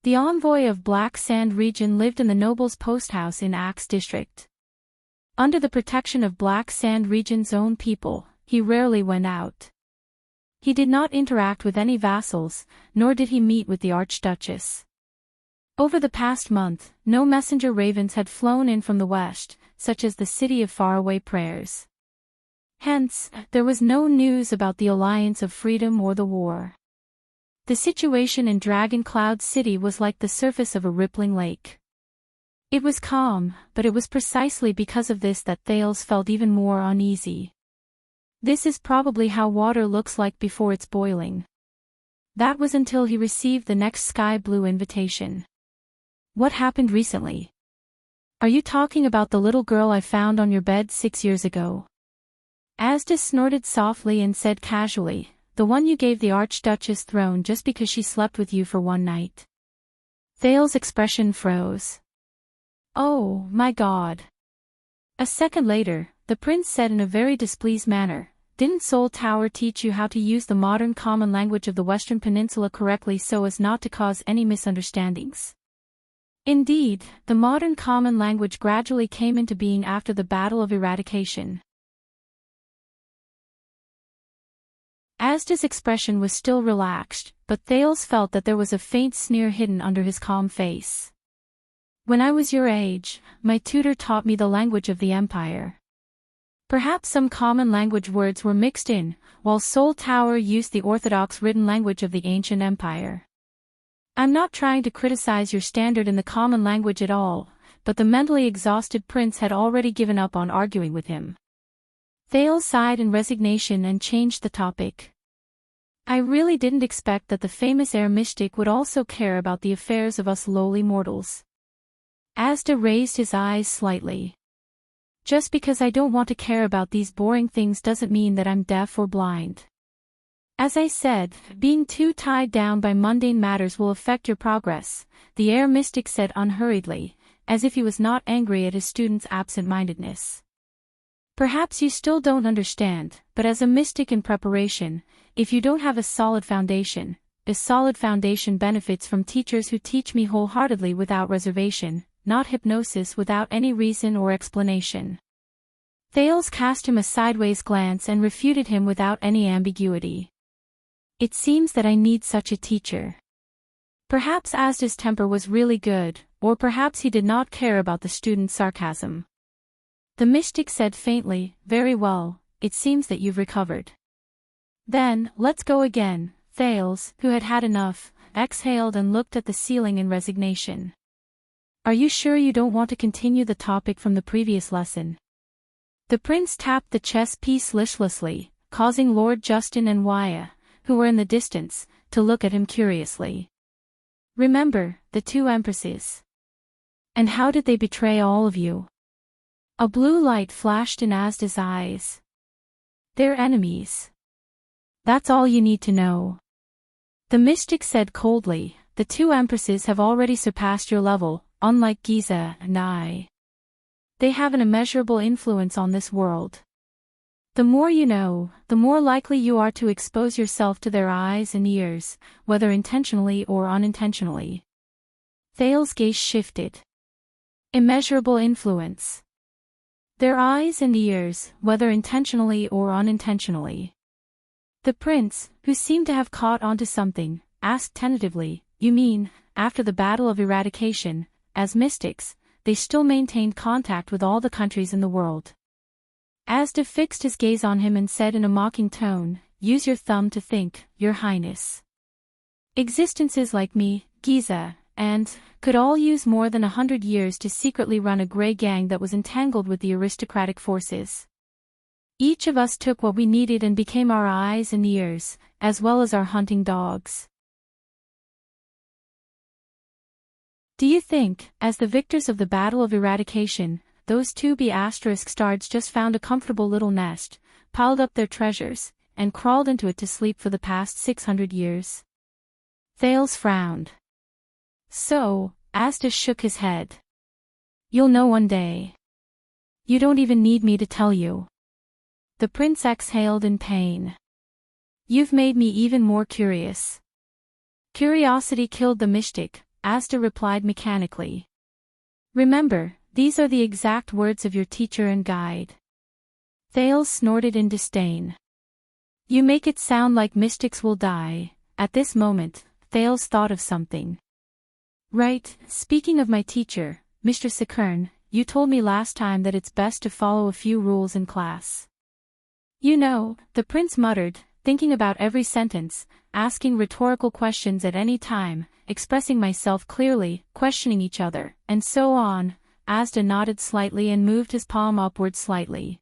The envoy of Black Sand Region lived in the Nobles Post House in Axe District. Under the protection of Black Sand Region's own people, he rarely went out. He did not interact with any vassals, nor did he meet with the Archduchess. Over the past month, no messenger ravens had flown in from the west, such as the city of faraway prayers. Hence, there was no news about the Alliance of Freedom or the war. The situation in Dragon Cloud City was like the surface of a rippling lake. It was calm, but it was precisely because of this that Thales felt even more uneasy. This is probably how water looks like before it's boiling. That was until he received the next sky blue invitation. What happened recently? Are you talking about the little girl I found on your bed 6 years ago? Asda snorted softly and said casually, the one you gave the Archduchess throne just because she slept with you for one night. Thales' expression froze. Oh, my God. A second later, the prince said in a very displeased manner, didn't Seoul Tower teach you how to use the modern common language of the Western Peninsula correctly so as not to cause any misunderstandings? Indeed, the modern common language gradually came into being after the Battle of Eradication. Asda's expression was still relaxed, but Thales felt that there was a faint sneer hidden under his calm face. When I was your age, my tutor taught me the language of the Empire. Perhaps some common language words were mixed in, while Seoul Tower used the orthodox written language of the ancient empire. I'm not trying to criticize your standard in the common language at all, but the mentally exhausted prince had already given up on arguing with him. Thales sighed in resignation and changed the topic. I really didn't expect that the famous air mystic would also care about the affairs of us lowly mortals. Asda raised his eyes slightly. Just because I don't want to care about these boring things doesn't mean that I'm deaf or blind. As I said, being too tied down by mundane matters will affect your progress, the air mystic said unhurriedly, as if he was not angry at his student's absent-mindedness. Perhaps you still don't understand, but as a mystic in preparation, if you don't have a solid foundation benefits from teachers who teach me wholeheartedly without reservation, not hypnosis without any reason or explanation. Thales cast him a sideways glance and refuted him without any ambiguity. It seems that I need such a teacher. Perhaps Asda's temper was really good, or perhaps he did not care about the student's sarcasm. The mystic said faintly, "Very well, it seems that you've recovered. Then, let's go again." Thales, who had had enough, exhaled and looked at the ceiling in resignation. "Are you sure you don't want to continue the topic from the previous lesson?" The prince tapped the chess piece listlessly, causing Lord Justin and Waya, who were in the distance, to look at him curiously. "Remember, the two empresses. And how did they betray all of you?" A blue light flashed in Asda's eyes. "They're enemies. That's all you need to know." The mystic said coldly, "The two empresses have already surpassed your level, unlike Giza and I. They have an immeasurable influence on this world. The more you know, the more likely you are to expose yourself to their eyes and ears, whether intentionally or unintentionally." Thales' gaze shifted. Immeasurable influence. Their eyes and ears, whether intentionally or unintentionally. The prince, who seemed to have caught onto something, asked tentatively, "You mean, after the Battle of Eradication, as mystics, they still maintained contact with all the countries in the world?" Asda fixed his gaze on him and said in a mocking tone, "Use your thumb to think, Your Highness. Existences like me, Giza, and could all use more than 100 years to secretly run a grey gang that was entangled with the aristocratic forces. Each of us took what we needed and became our eyes and ears, as well as our hunting dogs. Do you think, as the victors of the Battle of Eradication, those two B***stards just found a comfortable little nest, piled up their treasures, and crawled into it to sleep for the past 600 years? Thales frowned. So, Asda shook his head. "You'll know one day. You don't even need me to tell you." The prince exhaled in pain. "You've made me even more curious." "Curiosity killed the mystic," Asda replied mechanically. "Remember, these are the exact words of your teacher and guide." Thales snorted in disdain. "You make it sound like mystics will die." At this moment, Thales thought of something. "Right, speaking of my teacher, Mr. Sakern, you told me last time that it's best to follow a few rules in class." "You know," the prince muttered, thinking about every sentence, asking rhetorical questions at any time, expressing myself clearly, questioning each other, and so on. Asda nodded slightly and moved his palm upward slightly.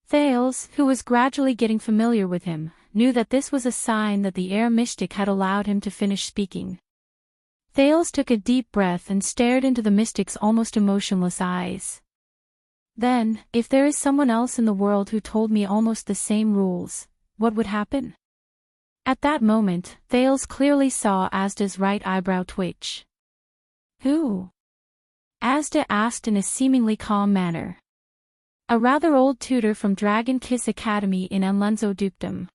Thales, who was gradually getting familiar with him, knew that this was a sign that the air mystic had allowed him to finish speaking. Thales took a deep breath and stared into the mystic's almost emotionless eyes. "Then, if there is someone else in the world who told me almost the same rules, what would happen?" At that moment, Thales clearly saw Asda's right eyebrow twitch. "Who?" Asda asked in a seemingly calm manner. "A rather old tutor from Dragon Kiss Academy in Enlenzo Dukedom."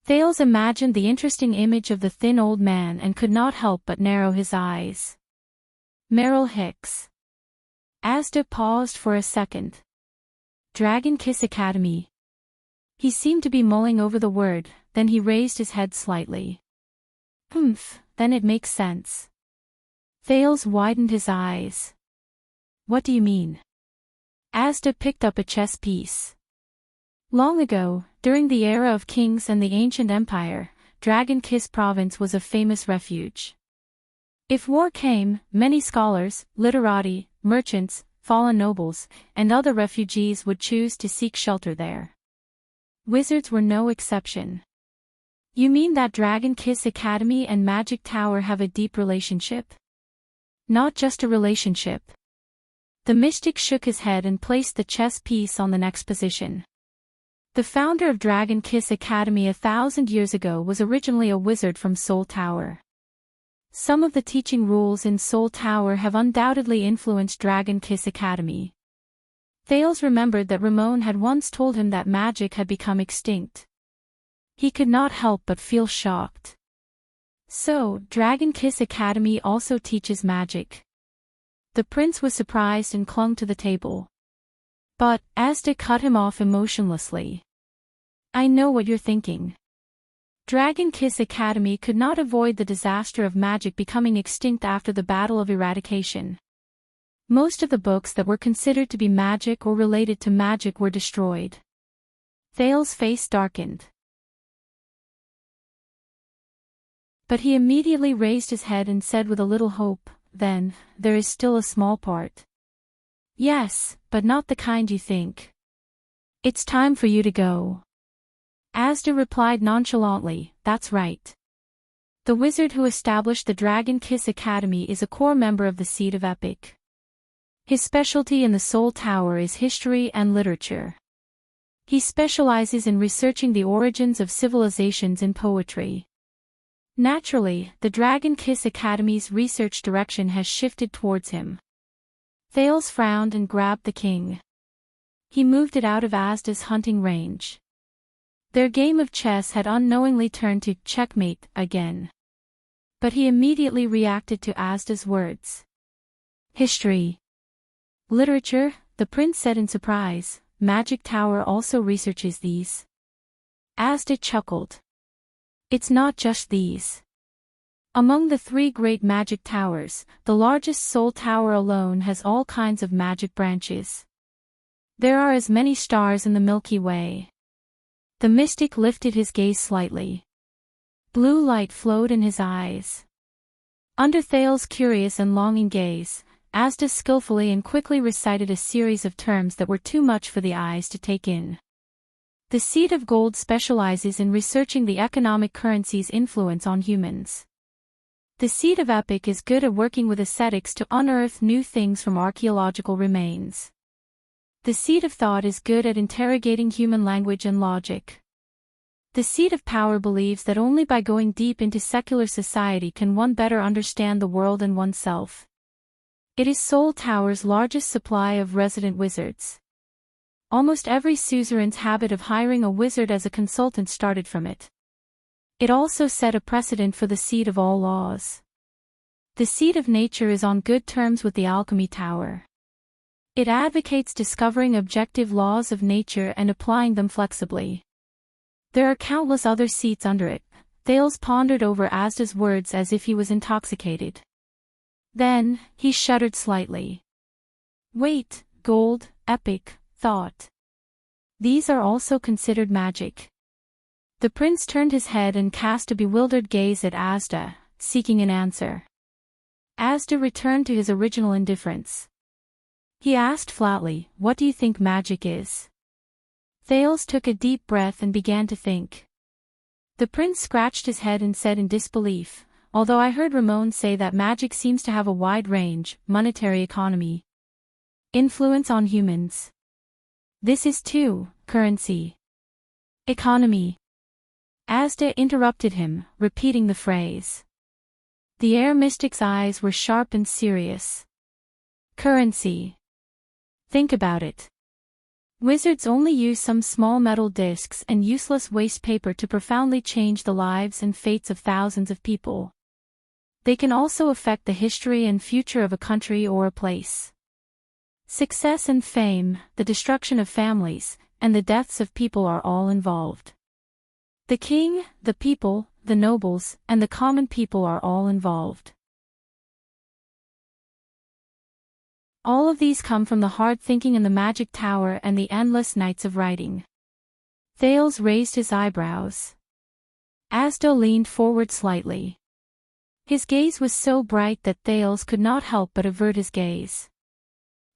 Thales imagined the interesting image of the thin old man and could not help but narrow his eyes. "Merrill Hicks." Asda paused for a second. "Dragon Kiss Academy." He seemed to be mulling over the word, then he raised his head slightly. Then it makes sense." Thales widened his eyes. "What do you mean?" Asda picked up a chess piece. Long ago, during the era of kings and the ancient empire, Dragon Kiss Province was a famous refuge. If war came, many scholars, literati, merchants, fallen nobles, and other refugees would choose to seek shelter there. Wizards were no exception. "You mean that Dragon Kiss Academy and Magic Tower have a deep relationship?" "Not just a relationship. The mystic shook his head and placed the chess piece on the next position. The founder of Dragon Kiss Academy 1,000 years ago was originally a wizard from Soul Tower. Some of the teaching rules in Soul Tower have undoubtedly influenced Dragon Kiss Academy. Thales remembered that Ramon had once told him that magic had become extinct. He could not help but feel shocked. So, Dragon Kiss Academy also teaches magic. The prince was surprised and clung to the table. But, Asda cut him off emotionlessly. I know what you're thinking. Dragon Kiss Academy could not avoid the disaster of magic becoming extinct after the Battle of Eradication. Most of the books that were considered to be magic or related to magic were destroyed. Thales' face darkened. But he immediately raised his head and said with a little hope, then, there is still a small part. Yes, but not the kind you think. It's time for you to go. Asda replied nonchalantly, that's right. The wizard who established the Dragon Kiss Academy is a core member of the Seed of Epic. His specialty in the Soul Tower is history and literature. He specializes in researching the origins of civilizations in poetry. Naturally, the Dragon Kiss Academy's research direction has shifted towards him. Thales frowned and grabbed the king. He moved it out of Asda's hunting range. Their game of chess had unknowingly turned to checkmate again. But he immediately reacted to Asda's words. History. Literature, the prince said in surprise. Magic Tower also researches these. Asda chuckled. It's not just these. Among the 3 great magic towers, the largest Soul Tower alone has all kinds of magic branches. There are as many stars in the Milky Way. The mystic lifted his gaze slightly. Blue light flowed in his eyes. Under Thales' curious and longing gaze, Asda skillfully and quickly recited a series of terms that were too much for the eyes to take in. The Seed of Gold specializes in researching the economic currency's influence on humans. The Seed of Epic is good at working with ascetics to unearth new things from archaeological remains. The Seed of Thought is good at interrogating human language and logic. The Seed of Power believes that only by going deep into secular society can one better understand the world and oneself. It is Soul Tower's largest supply of resident wizards. Almost every suzerain's habit of hiring a wizard as a consultant started from it. It also set a precedent for the Seed of All Laws. The Seed of Nature is on good terms with the Alchemy Tower. It advocates discovering objective laws of nature and applying them flexibly. There are countless other seats under it. Thales pondered over Asda's words as if he was intoxicated. Then, he shuddered slightly. Wait, gold, epic, thought. These are also considered magic. The prince turned his head and cast a bewildered gaze at Asda, seeking an answer. Asda returned to his original indifference. He asked flatly, what do you think magic is? Thales took a deep breath and began to think. The prince scratched his head and said in disbelief, although I heard Ramon say that magic seems to have a wide range, monetary economy. Influence on humans. This is too, currency. Economy. Asda interrupted him, repeating the phrase. The air mystic's eyes were sharp and serious. Currency. Think about it. Wizards only use some small metal discs and useless waste paper to profoundly change the lives and fates of thousands of people. They can also affect the history and future of a country or a place. Success and fame, the destruction of families, and the deaths of people are all involved. The king, the people, the nobles, and the common people are all involved. All of these come from the hard thinking in the magic tower and the endless nights of writing. Thales raised his eyebrows. Asda leaned forward slightly. His gaze was so bright that Thales could not help but avert his gaze.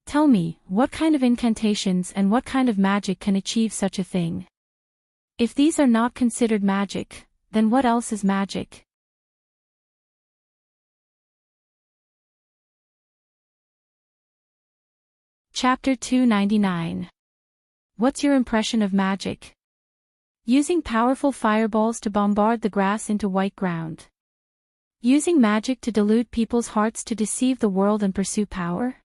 Tell me, what kind of incantations and what kind of magic can achieve such a thing? If these are not considered magic, then what else is magic? Chapter 299. What's your impression of magic? Using powerful fireballs to bombard the grass into white ground. Using magic to delude people's hearts to deceive the world and pursue power?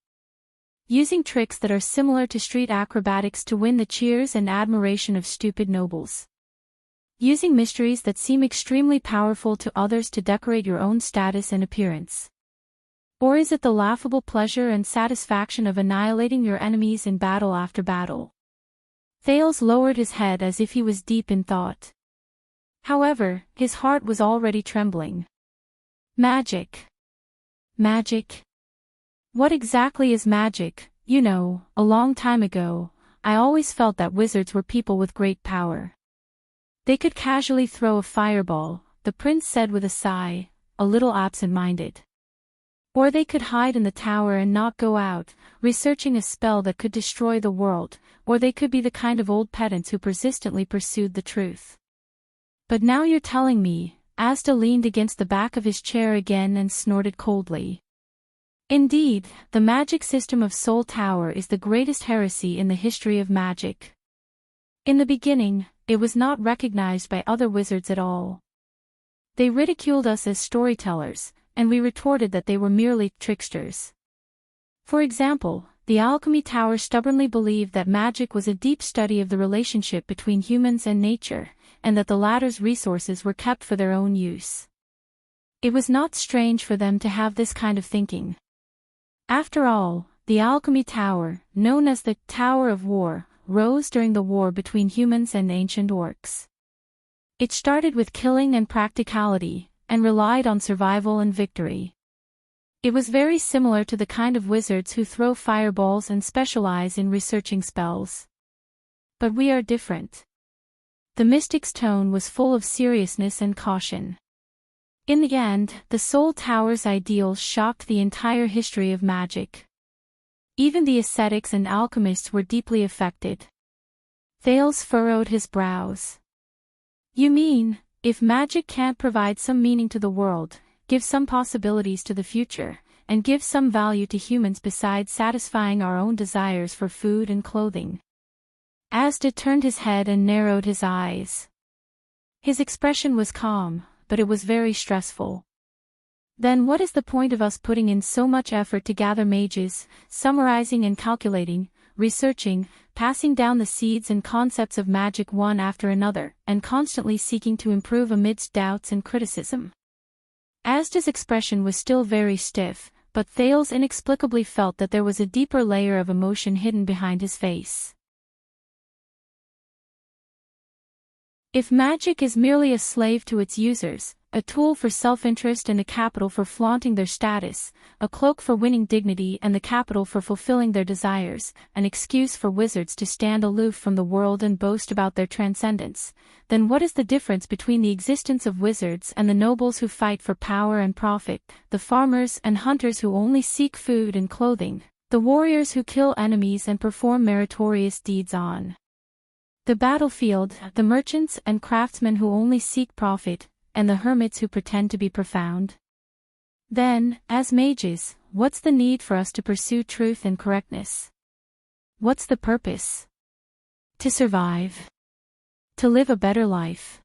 Using tricks that are similar to street acrobatics to win the cheers and admiration of stupid nobles. Using mysteries that seem extremely powerful to others to decorate your own status and appearance. Or is it the laughable pleasure and satisfaction of annihilating your enemies in battle after battle? Thales lowered his head as if he was deep in thought. However, his heart was already trembling. Magic. Magic? What exactly is magic? You know, a long time ago, I always felt that wizards were people with great power. They could casually throw a fireball, the prince said with a sigh, a little absent-minded. Or they could hide in the tower and not go out, researching a spell that could destroy the world, or they could be the kind of old pedants who persistently pursued the truth. But now you're telling me, Asda leaned against the back of his chair again and snorted coldly. Indeed, the magic system of Soul Tower is the greatest heresy in the history of magic. In the beginning, it was not recognized by other wizards at all. They ridiculed us as storytellers, and we retorted that they were merely tricksters. For example, the Alchemy Tower stubbornly believed that magic was a deep study of the relationship between humans and nature, and that the latter's resources were kept for their own use. It was not strange for them to have this kind of thinking. After all, the Alchemy Tower, known as the Tower of War, rose during the war between humans and ancient orcs. It started with killing and practicality, and relied on survival and victory. It was very similar to the kind of wizards who throw fireballs and specialize in researching spells. But we are different. The mystic's tone was full of seriousness and caution. In the end, the Soul Tower's ideals shocked the entire history of magic. Even the ascetics and alchemists were deeply affected. Thales furrowed his brows. You mean, if magic can't provide some meaning to the world, give some possibilities to the future, and give some value to humans besides satisfying our own desires for food and clothing? Asda turned his head and narrowed his eyes. His expression was calm, but it was very stressful. Then what is the point of us putting in so much effort to gather mages, summarizing and calculating, researching, passing down the seeds and concepts of magic one after another, and constantly seeking to improve amidst doubts and criticism? Asda's expression was still very stiff, but Thales inexplicably felt that there was a deeper layer of emotion hidden behind his face. If magic is merely a slave to its users, a tool for self-interest and a capital for flaunting their status, a cloak for winning dignity and the capital for fulfilling their desires, an excuse for wizards to stand aloof from the world and boast about their transcendence, then what is the difference between the existence of wizards and the nobles who fight for power and profit, the farmers and hunters who only seek food and clothing, the warriors who kill enemies and perform meritorious deeds on the battlefield, the merchants and craftsmen who only seek profit, and the hermits who pretend to be profound? Then, as mages, what's the need for us to pursue truth and correctness? What's the purpose? To survive. To live a better life.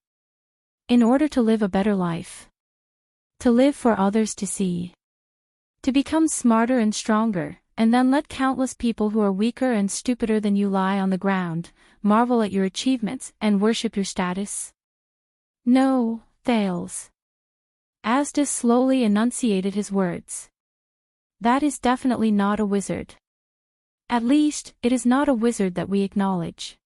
In order to live a better life. To live for others to see. To become smarter and stronger, and then let countless people who are weaker and stupider than you lie on the ground, marvel at your achievements and worship your status? No, Thales. Asda slowly enunciated his words. That is definitely not a wizard. At least, it is not a wizard that we acknowledge.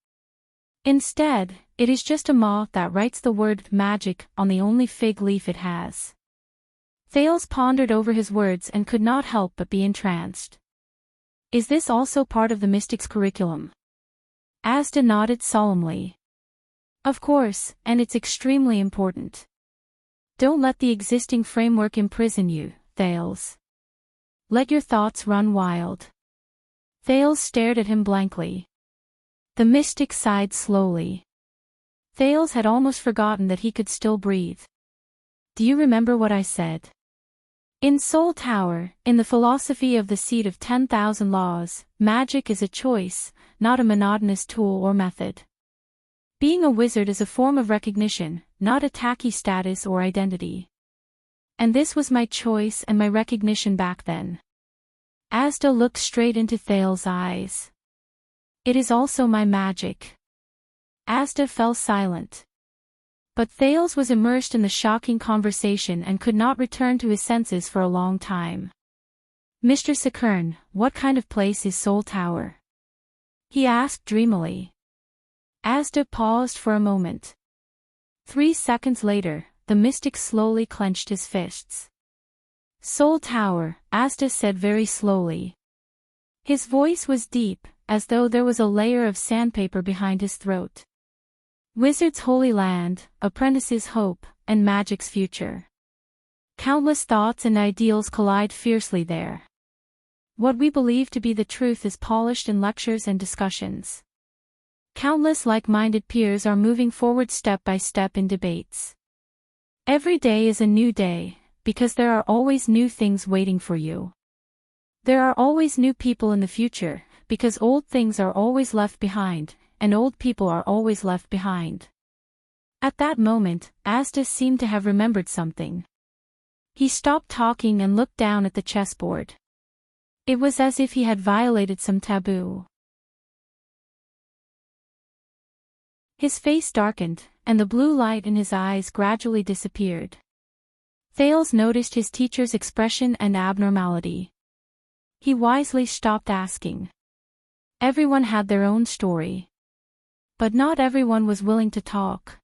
Instead, it is just a moth that writes the word magic on the only fig leaf it has. Thales pondered over his words and could not help but be entranced. Is this also part of the mystic's curriculum? Asda nodded solemnly. Of course, and it's extremely important. Don't let the existing framework imprison you, Thales. Let your thoughts run wild. Thales stared at him blankly. The mystic sighed slowly. Thales had almost forgotten that he could still breathe. Do you remember what I said? In Soul Tower, in the philosophy of the Seat of 10,000 Laws, magic is a choice, not a monotonous tool or method. Being a wizard is a form of recognition, not a tacky status or identity. And this was my choice and my recognition back then. Asda looked straight into Thale's eyes. It is also my magic. Asda fell silent. But Thales was immersed in the shocking conversation and could not return to his senses for a long time. Mr. Sakern, what kind of place is Soul Tower? He asked dreamily. Asda paused for a moment. 3 seconds later, the mystic slowly clenched his fists. Soul Tower, Asda said very slowly. His voice was deep, as though there was a layer of sandpaper behind his throat. Wizard's holy land, apprentice's hope, and magic's future. Countless thoughts and ideals collide fiercely there. What we believe to be the truth is polished in lectures and discussions. Countless like-minded peers are moving forward step by step in debates. Every day is a new day, because there are always new things waiting for you. There are always new people in the future, because old things are always left behind, and old people are always left behind. At that moment, Asda seemed to have remembered something. He stopped talking and looked down at the chessboard. It was as if he had violated some taboo. His face darkened, and the blue light in his eyes gradually disappeared. Thales noticed his teacher's expression and abnormality. He wisely stopped asking. Everyone had their own story. But not everyone was willing to talk.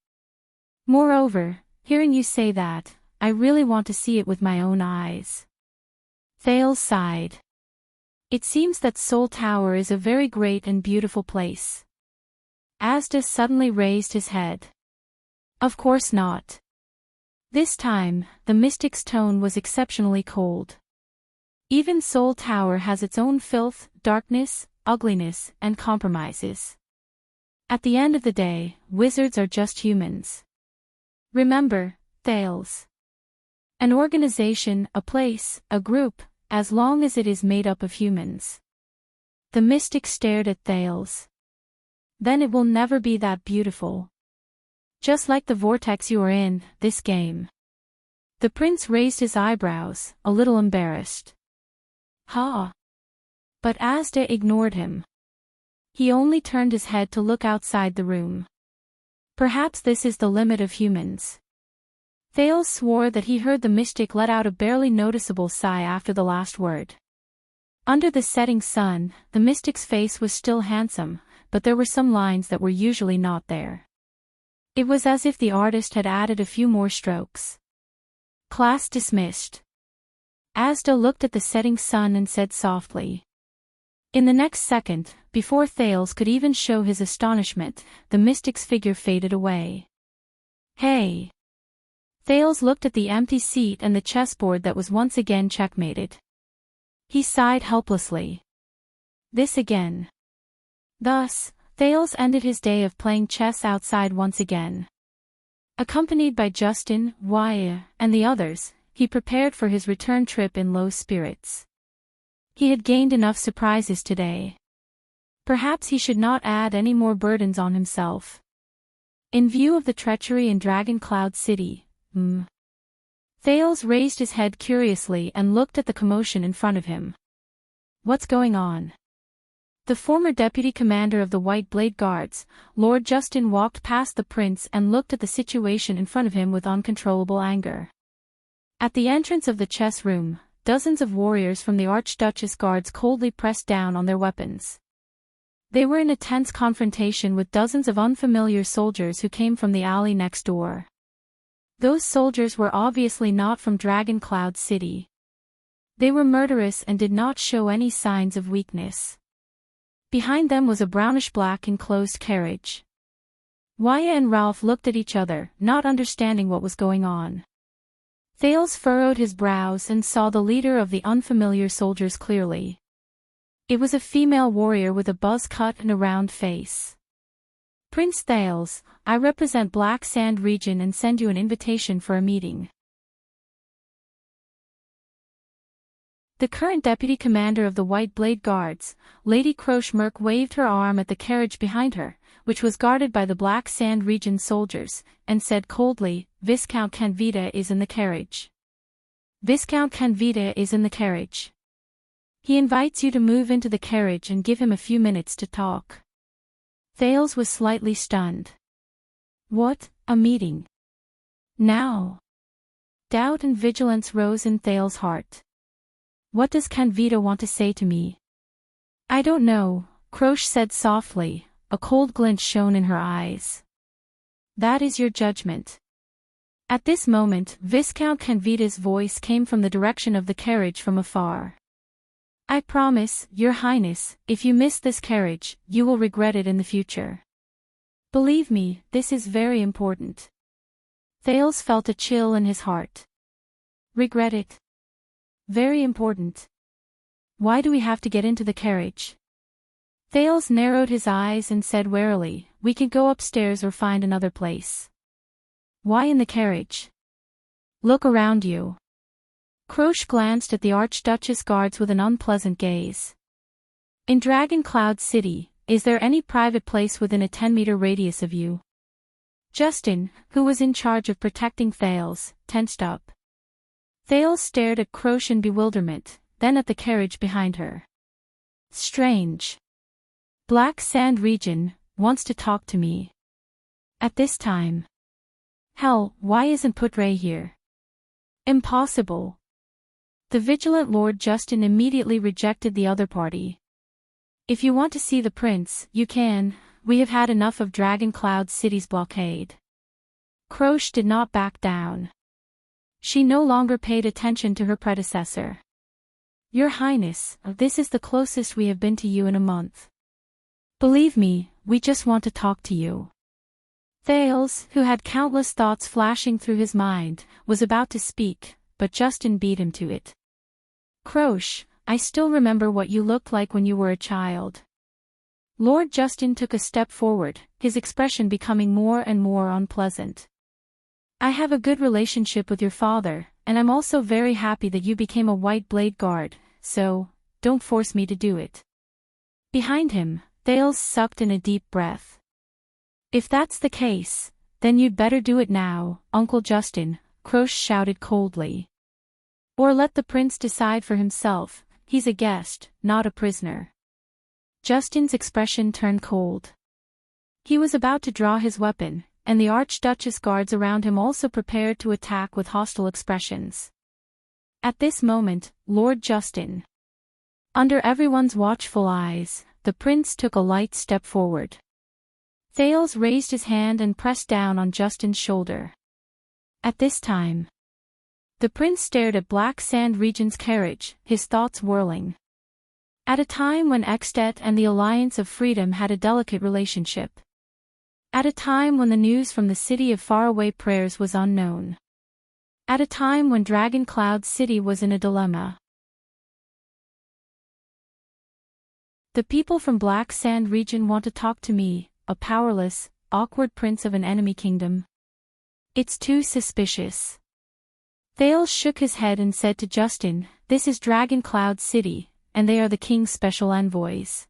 Moreover, hearing you say that, I really want to see it with my own eyes. Thales sighed. It seems that Soul Tower is a very great and beautiful place. Asda suddenly raised his head. Of course not. This time, the mystic's tone was exceptionally cold. Even Soul Tower has its own filth, darkness, ugliness, and compromises. At the end of the day, wizards are just humans. Remember, Thales. An organization, a place, a group, as long as it is made up of humans. The mystic stared at Thales. Then it will never be that beautiful. Just like the vortex you are in, this game. The prince raised his eyebrows, a little embarrassed. Ha! But Asda ignored him. He only turned his head to look outside the room. Perhaps this is the limit of humans. Thales swore that he heard the mystic let out a barely noticeable sigh after the last word. Under the setting sun, the mystic's face was still handsome, but there were some lines that were usually not there. It was as if the artist had added a few more strokes. Class dismissed. Asda looked at the setting sun and said softly. In the next second, before Thales could even show his astonishment, the mystic's figure faded away. Hey! Thales looked at the empty seat and the chessboard that was once again checkmated. He sighed helplessly. This again. Thus, Thales ended his day of playing chess outside once again. Accompanied by Justin, Wyatt, and the others, he prepared for his return trip in low spirits. He had gained enough surprises today. Perhaps he should not add any more burdens on himself. In view of the treachery in Dragon Cloud City, Thales raised his head curiously and looked at the commotion in front of him. What's going on? The former deputy commander of the White Blade Guards, Lord Justin, walked past the prince and looked at the situation in front of him with uncontrollable anger. At the entrance of the chess room, dozens of warriors from the Archduchess Guards coldly pressed down on their weapons. They were in a tense confrontation with dozens of unfamiliar soldiers who came from the alley next door. Those soldiers were obviously not from Dragon Cloud City. They were murderous and did not show any signs of weakness. Behind them was a brownish-black enclosed carriage. Wyatt and Ralph looked at each other, not understanding what was going on. Thales furrowed his brows and saw the leader of the unfamiliar soldiers clearly. It was a female warrior with a buzz cut and a round face. Prince Thales, I represent Black Sand region and send you an invitation for a meeting. The current deputy commander of the White Blade Guards, Lady Crochmerk, waved her arm at the carriage behind her, which was guarded by the Black Sand region soldiers, and said coldly, "Viscount Canvita is in the carriage. Viscount Canvita is in the carriage. He invites you to move into the carriage and give him a few minutes to talk." Thales was slightly stunned. What, a meeting? Now? Doubt and vigilance rose in Thales' heart. What does Canvita want to say to me? I don't know, Croche said softly, a cold glint shone in her eyes. That is your judgment. At this moment, Viscount Canvita's voice came from the direction of the carriage from afar. I promise, Your Highness, if you miss this carriage, you will regret it in the future. Believe me, this is very important. Thales felt a chill in his heart. Regret it? Very important. Why do we have to get into the carriage? Thales narrowed his eyes and said warily, We can go upstairs or find another place. Why in the carriage? Look around you. Croche glanced at the Archduchess guards with an unpleasant gaze. In Dragon Cloud City, is there any private place within a 10-meter radius of you? Justin, who was in charge of protecting Thales, tensed up. Thales stared at Croche in bewilderment, then at the carriage behind her. Strange. Black Sand region wants to talk to me. At this time. Hell, why isn't Putre here? Impossible. The vigilant Lord Justin immediately rejected the other party. If you want to see the prince, you can. We have had enough of Dragon Cloud City's blockade. Croche did not back down. She no longer paid attention to her predecessor. Your Highness, this is the closest we have been to you in a month. Believe me, we just want to talk to you. Thales, who had countless thoughts flashing through his mind, was about to speak, but Justin beat him to it. Croche, I still remember what you looked like when you were a child. Lord Justin took a step forward, his expression becoming more and more unpleasant. I have a good relationship with your father, and I'm also very happy that you became a White Blade Guard, so, don't force me to do it. Behind him, Thales sucked in a deep breath. If that's the case, then you'd better do it now, Uncle Justin, Croche shouted coldly. Or let the prince decide for himself, he's a guest, not a prisoner. Justin's expression turned cold. He was about to draw his weapon, and the Archduchess guards around him also prepared to attack with hostile expressions. At this moment, Lord Justin. Under everyone's watchful eyes, the prince took a light step forward. Thales raised his hand and pressed down on Justin's shoulder. At this time, the prince stared at Black Sand Region's carriage, his thoughts whirling. At a time when Extet and the Alliance of Freedom had a delicate relationship. At a time when the news from the city of faraway prayers was unknown. At a time when Dragon Cloud City was in a dilemma. The people from Black Sand region want to talk to me, a powerless, awkward prince of an enemy kingdom. It's too suspicious. Thales shook his head and said to Justin, This is Dragon Cloud City, and they are the king's special envoys.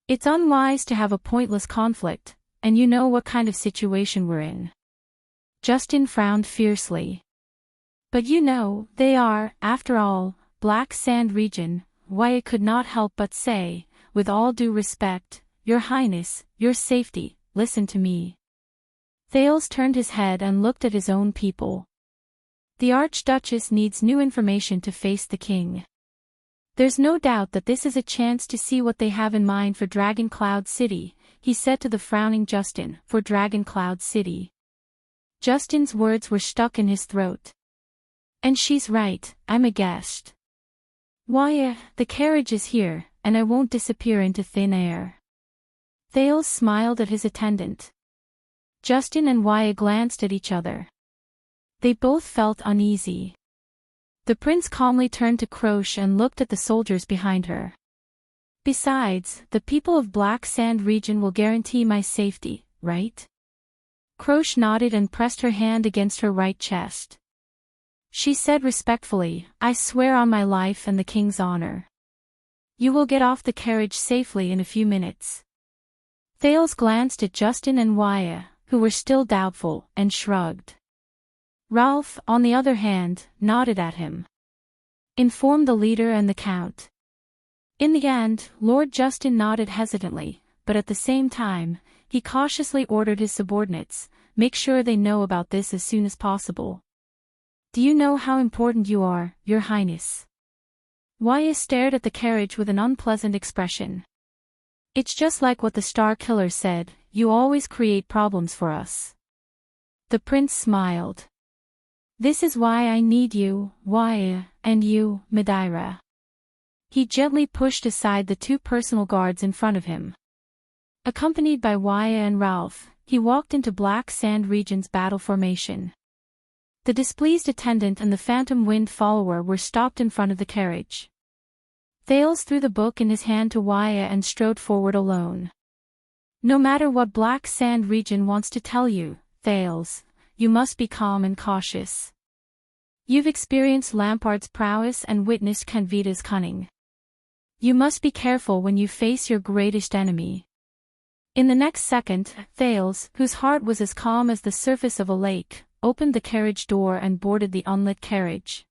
It's unwise to have a pointless conflict, and you know what kind of situation we're in. Justin frowned fiercely. But you know, they are, after all, Black Sand region. Wyatt could not help but say, with all due respect, Your Highness, your safety, listen to me. Thales turned his head and looked at his own people. The Archduchess needs new information to face the king. There's no doubt that this is a chance to see what they have in mind for Dragon Cloud City, he said to the frowning Justin, for Dragon Cloud City. Justin's words were stuck in his throat. And she's right, I'm a guest. Why, the carriage is here, and I won't disappear into thin air. Thales smiled at his attendant. Justin and Wyatt glanced at each other. They both felt uneasy. The prince calmly turned to Croche and looked at the soldiers behind her. Besides, the people of Black Sand region will guarantee my safety, right? Croche nodded and pressed her hand against her right chest. She said respectfully, "I swear on my life and the king's honor. You will get off the carriage safely in a few minutes." Thales glanced at Justin and Wyatt, who were still doubtful, and shrugged. Ralph, on the other hand, nodded at him. "Inform the leader and the count." In the end, Lord Justin nodded hesitantly, but at the same time, he cautiously ordered his subordinates, "Make sure they know about this as soon as possible." "Do you know how important you are, Your Highness?" Wyatt stared at the carriage with an unpleasant expression. "It's just like what the Star Killer said, you always create problems for us." The prince smiled. "This is why I need you, Wyatt, and you, Madeira." He gently pushed aside the two personal guards in front of him. Accompanied by Wyatt and Ralph, he walked into Black Sand Region's battle formation. The displeased attendant and the Phantom Wind follower were stopped in front of the carriage. Thales threw the book in his hand to Wyatt and strode forward alone. "No matter what Black Sand Region wants to tell you, Thales, you must be calm and cautious. You've experienced Lampard's prowess and witnessed Canvita's cunning. You must be careful when you face your greatest enemy." In the next second, Thales, whose heart was as calm as the surface of a lake, opened the carriage door and boarded the unlit carriage.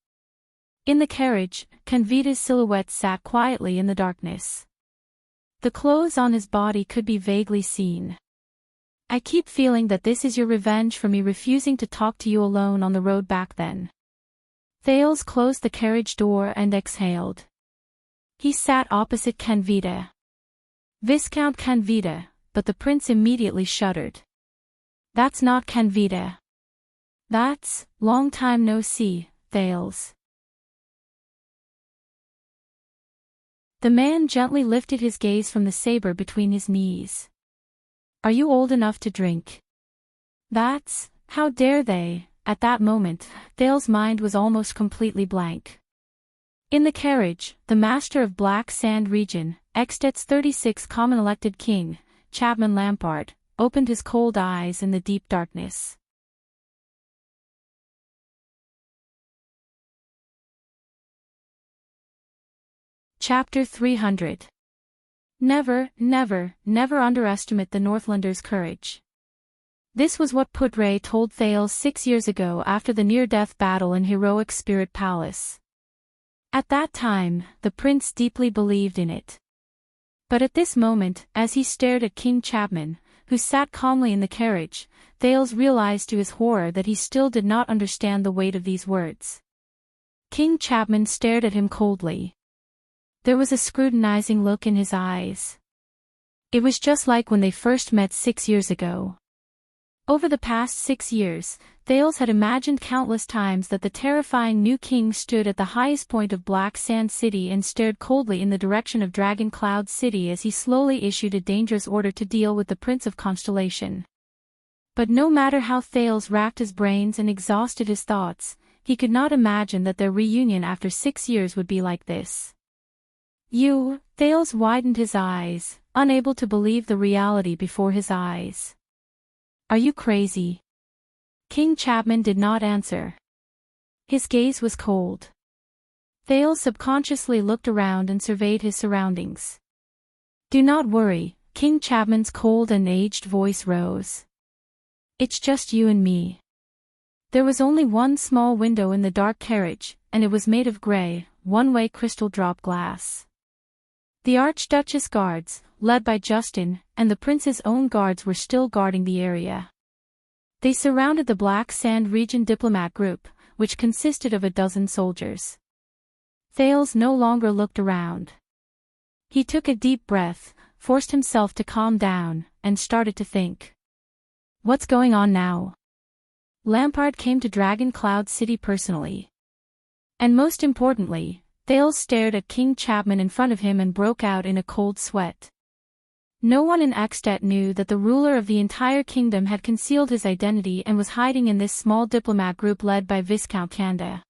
In the carriage, Canvita's silhouette sat quietly in the darkness. The clothes on his body could be vaguely seen. "I keep feeling that this is your revenge for me refusing to talk to you alone on the road back then." Thales closed the carriage door and exhaled. He sat opposite Canvita. Viscount Canvita, but the prince immediately shuddered. "That's not Canvita. That's, long time no see, Thales." The man gently lifted his gaze from the saber between his knees. "Are you old enough to drink?" "That's, how dare they?" At that moment, Thales' mind was almost completely blank. In the carriage, the master of Black Sand Region, Extet's 36th common-elected king, Chapman Lampard, opened his cold eyes in the deep darkness. Chapter 300. Never, never, never underestimate the Northlanders' courage. This was what Pudray told Thales 6 years ago after the near-death battle in Heroic Spirit Palace. At that time, the prince deeply believed in it. But at this moment, as he stared at King Chapman, who sat calmly in the carriage, Thales realized to his horror that he still did not understand the weight of these words. King Chapman stared at him coldly. There was a scrutinizing look in his eyes. It was just like when they first met 6 years ago. Over the past 6 years, Thales had imagined countless times that the terrifying new king stood at the highest point of Black Sand City and stared coldly in the direction of Dragon Cloud City as he slowly issued a dangerous order to deal with the Prince of Constellation. But no matter how Thales racked his brains and exhausted his thoughts, he could not imagine that their reunion after 6 years would be like this. Thales widened his eyes, unable to believe the reality before his eyes. "Are you crazy?" King Chapman did not answer. His gaze was cold. Thales subconsciously looked around and surveyed his surroundings. "Do not worry," King Chapman's cold and aged voice rose. "It's just you and me." There was only one small window in the dark carriage, and it was made of gray, one-way crystal drop glass. The Archduchess guards, led by Justin, and the prince's own guards were still guarding the area. They surrounded the Black Sand Region diplomat group, which consisted of a dozen soldiers. Thales no longer looked around. He took a deep breath, forced himself to calm down, and started to think. What's going on now? Lampard came to Dragon Cloud City personally. And most importantly, Thales stared at King Chapman in front of him and broke out in a cold sweat. No one in Extet knew that the ruler of the entire kingdom had concealed his identity and was hiding in this small diplomat group led by Viscount Kanda.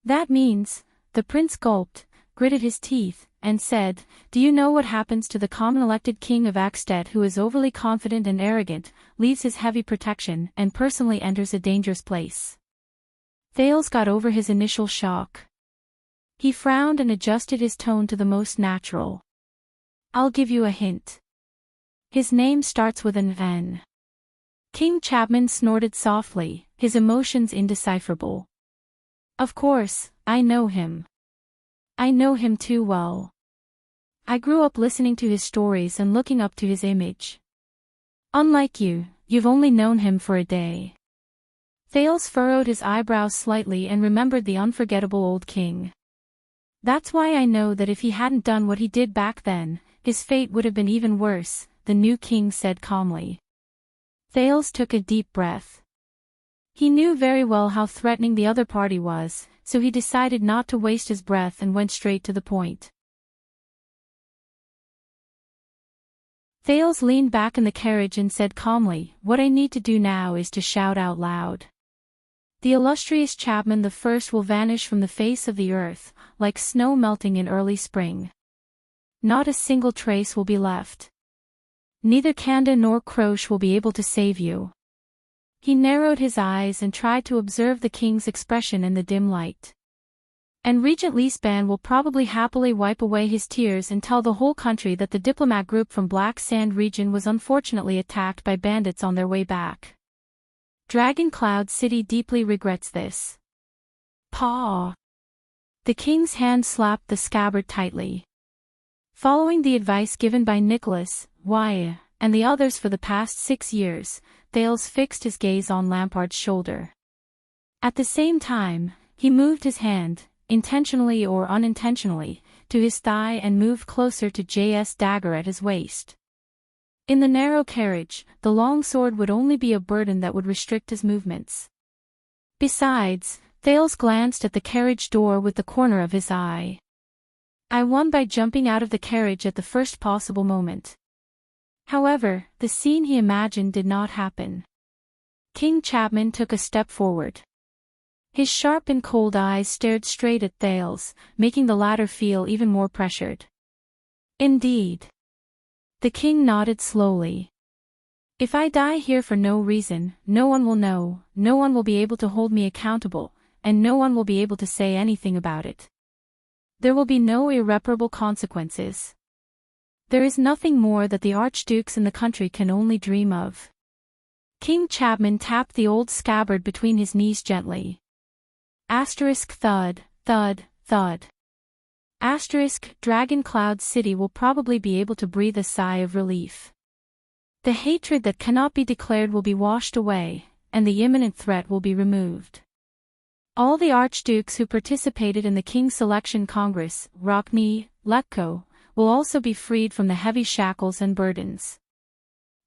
That means, the prince gulped, gritted his teeth, and said, "Do you know what happens to the common-elected king of Extet who is overly confident and arrogant, leaves his heavy protection, and personally enters a dangerous place?" Thales got over his initial shock. He frowned and adjusted his tone to the most natural. I'll give you a hint. His name starts with an N. King Chapman snorted softly, his emotions indecipherable. Of course, I know him. I know him too well. I grew up listening to his stories and looking up to his image. Unlike you, you've only known him for a day. Thales furrowed his eyebrows slightly and remembered the unforgettable old king. That's why I know that if he hadn't done what he did back then, his fate would have been even worse, the new king said calmly. Thales took a deep breath. He knew very well how threatening the other party was, so he decided not to waste his breath and went straight to the point. Thales leaned back in the carriage and said calmly, "What I need to do now is to shout out loud. The illustrious Chapman I will vanish from the face of the earth, like snow melting in early spring. Not a single trace will be left. Neither Kanda nor Croche will be able to save you." He narrowed his eyes and tried to observe the king's expression in the dim light. And Regent Leesban will probably happily wipe away his tears and tell the whole country that the diplomat group from Black Sand region was unfortunately attacked by bandits on their way back. Dragon Cloud City deeply regrets this. Paw. The king's hand slapped the scabbard tightly. Following the advice given by Nicholas, Wyatt, and the others for the past 6 years, Thales fixed his gaze on Lampard's shoulder. At the same time, he moved his hand, intentionally or unintentionally, to his thigh and moved closer to J.S. dagger at his waist. In the narrow carriage, the long sword would only be a burden that would restrict his movements. Besides, Thales glanced at the carriage door with the corner of his eye. I won by jumping out of the carriage at the first possible moment. However, the scene he imagined did not happen. King Chapman took a step forward. His sharp and cold eyes stared straight at Thales, making the latter feel even more pressured. Indeed. The king nodded slowly. If I die here for no reason, no one will know, no one will be able to hold me accountable, and no one will be able to say anything about it. There will be no irreparable consequences. There is nothing more that the archdukes in the country can only dream of. King Chapman tapped the old scabbard between his knees gently. Asterisk thud, thud, thud. Asterisk Dragon Cloud City will probably be able to breathe a sigh of relief. The hatred that cannot be declared will be washed away, and the imminent threat will be removed. All the archdukes who participated in the King's Selection Congress, Rockney, Letko, will also be freed from the heavy shackles and burdens.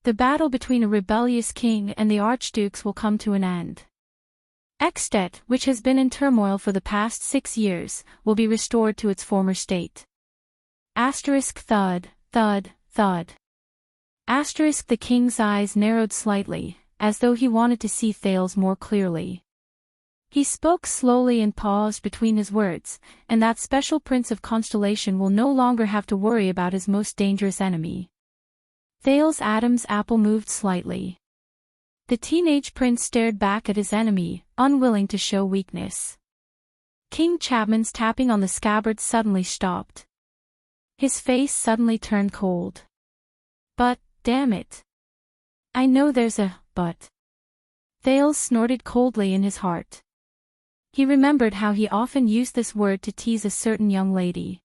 The battle between a rebellious king and the archdukes will come to an end. Ekstedt, which has been in turmoil for the past 6 years, will be restored to its former state. Asterisk thud, thud, thud. Asterisk the king's eyes narrowed slightly, as though he wanted to see Thales more clearly. He spoke slowly and paused between his words, and that special Prince of Constellation will no longer have to worry about his most dangerous enemy. Thales' Adam's apple moved slightly. The teenage prince stared back at his enemy, unwilling to show weakness. King Chapman's tapping on the scabbard suddenly stopped. His face suddenly turned cold. But, damn it. I know there's a but. Thales snorted coldly in his heart. He remembered how he often used this word to tease a certain young lady.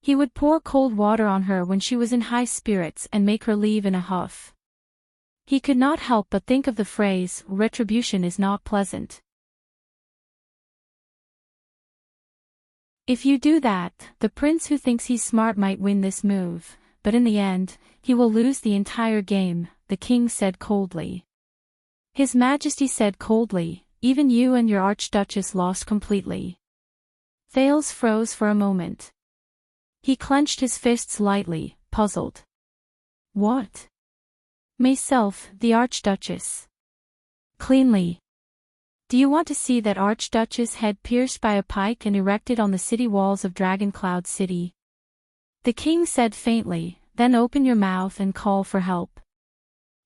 He would pour cold water on her when she was in high spirits and make her leave in a huff. He could not help but think of the phrase, retribution is not pleasant. If you do that, the prince who thinks he's smart might win this move, but in the end, he will lose the entire game, the king said coldly. His Majesty said coldly, even you and your Archduchess lost completely. Thales froze for a moment. He clenched his fists lightly, puzzled. What? Myself, the Archduchess. Cleanly. Do you want to see that Archduchess head pierced by a pike and erected on the city walls of Dragon Cloud City? The king said faintly, then open your mouth and call for help.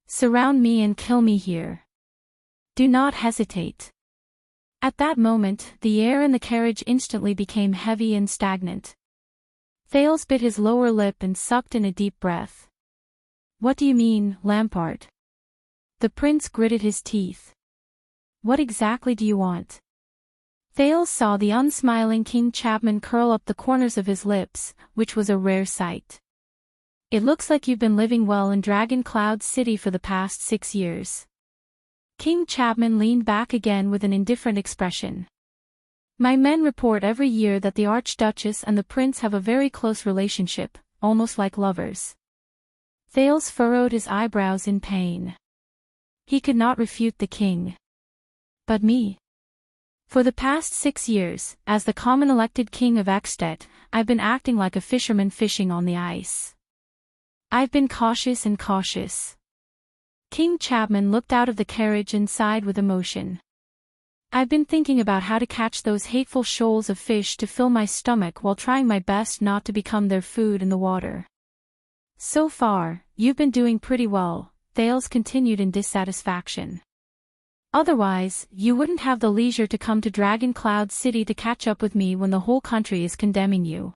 Surround me and kill me here. Do not hesitate. At that moment, the air in the carriage instantly became heavy and stagnant. Thales bit his lower lip and sucked in a deep breath. What do you mean, Lampard? The prince gritted his teeth. What exactly do you want? Thales saw the unsmiling King Chapman curl up the corners of his lips, which was a rare sight. It looks like you've been living well in Dragon Cloud City for the past 6 years. King Chapman leaned back again with an indifferent expression. My men report every year that the Archduchess and the Prince have a very close relationship, almost like lovers. Thales furrowed his eyebrows in pain. He could not refute the king. But me? For the past 6 years, as the common elected king of Ekstedt, I've been acting like a fisherman fishing on the ice. I've been cautious and cautious. King Chapman looked out of the carriage and sighed with emotion. I've been thinking about how to catch those hateful shoals of fish to fill my stomach while trying my best not to become their food in the water. So far, you've been doing pretty well, Thales continued in dissatisfaction. Otherwise, you wouldn't have the leisure to come to Dragon Cloud City to catch up with me when the whole country is condemning you.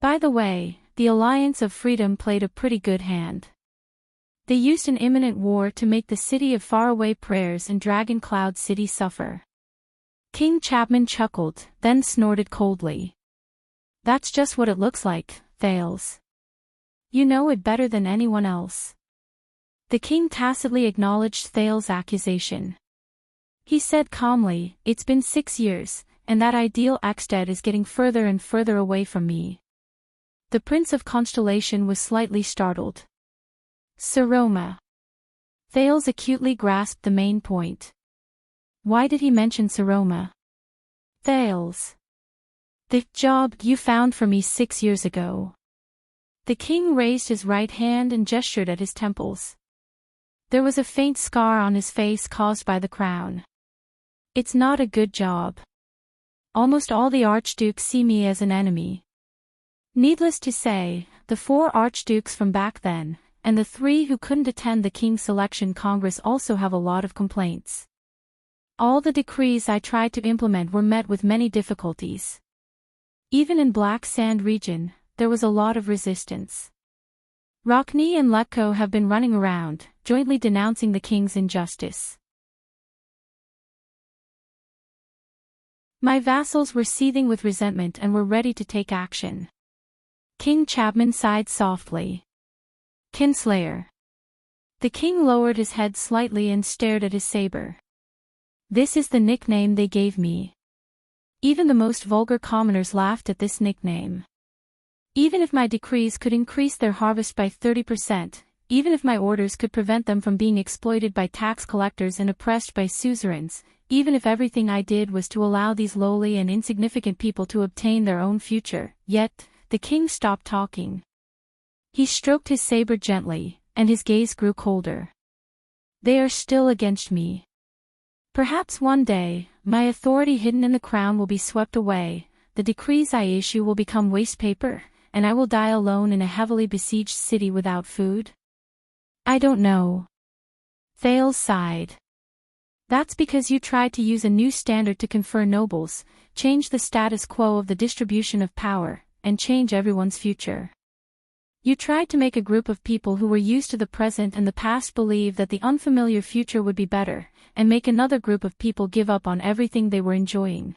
By the way, the Alliance of Freedom played a pretty good hand. They used an imminent war to make the city of faraway prayers and Dragon Cloud City suffer. King Chapman chuckled, then snorted coldly. That's just what it looks like, Thales. You know it better than anyone else. The king tacitly acknowledged Thales' accusation. He said calmly, it's been 6 years, and that ideal Ekstedt is getting further and further away from me. The Prince of Constellation was slightly startled. Saroma. Thales acutely grasped the main point. Why did he mention Saroma? Thales. The job you found for me 6 years ago. The king raised his right hand and gestured at his temples. There was a faint scar on his face caused by the crown. It's not a good job. Almost all the archdukes see me as an enemy. Needless to say, the 4 archdukes from back then, and the 3 who couldn't attend the King's Selection Congress also have a lot of complaints. All the decrees I tried to implement were met with many difficulties. Even in Black Sand region, there was a lot of resistance. Rockney and Letko have been running around, jointly denouncing the king's injustice. My vassals were seething with resentment and were ready to take action. King Chapman sighed softly. Kinslayer. The king lowered his head slightly and stared at his saber. This is the nickname they gave me. Even the most vulgar commoners laughed at this nickname. Even if my decrees could increase their harvest by 30%, even if my orders could prevent them from being exploited by tax collectors and oppressed by suzerains, even if everything I did was to allow these lowly and insignificant people to obtain their own future, yet, the king stopped talking. He stroked his saber gently, and his gaze grew colder. They are still against me. Perhaps one day, my authority hidden in the crown will be swept away, the decrees I issue will become waste paper, and I will die alone in a heavily besieged city without food? I don't know. Thales sighed. That's because you tried to use a new standard to confer nobles, change the status quo of the distribution of power, and change everyone's future. You tried to make a group of people who were used to the present and the past believe that the unfamiliar future would be better, and make another group of people give up on everything they were enjoying.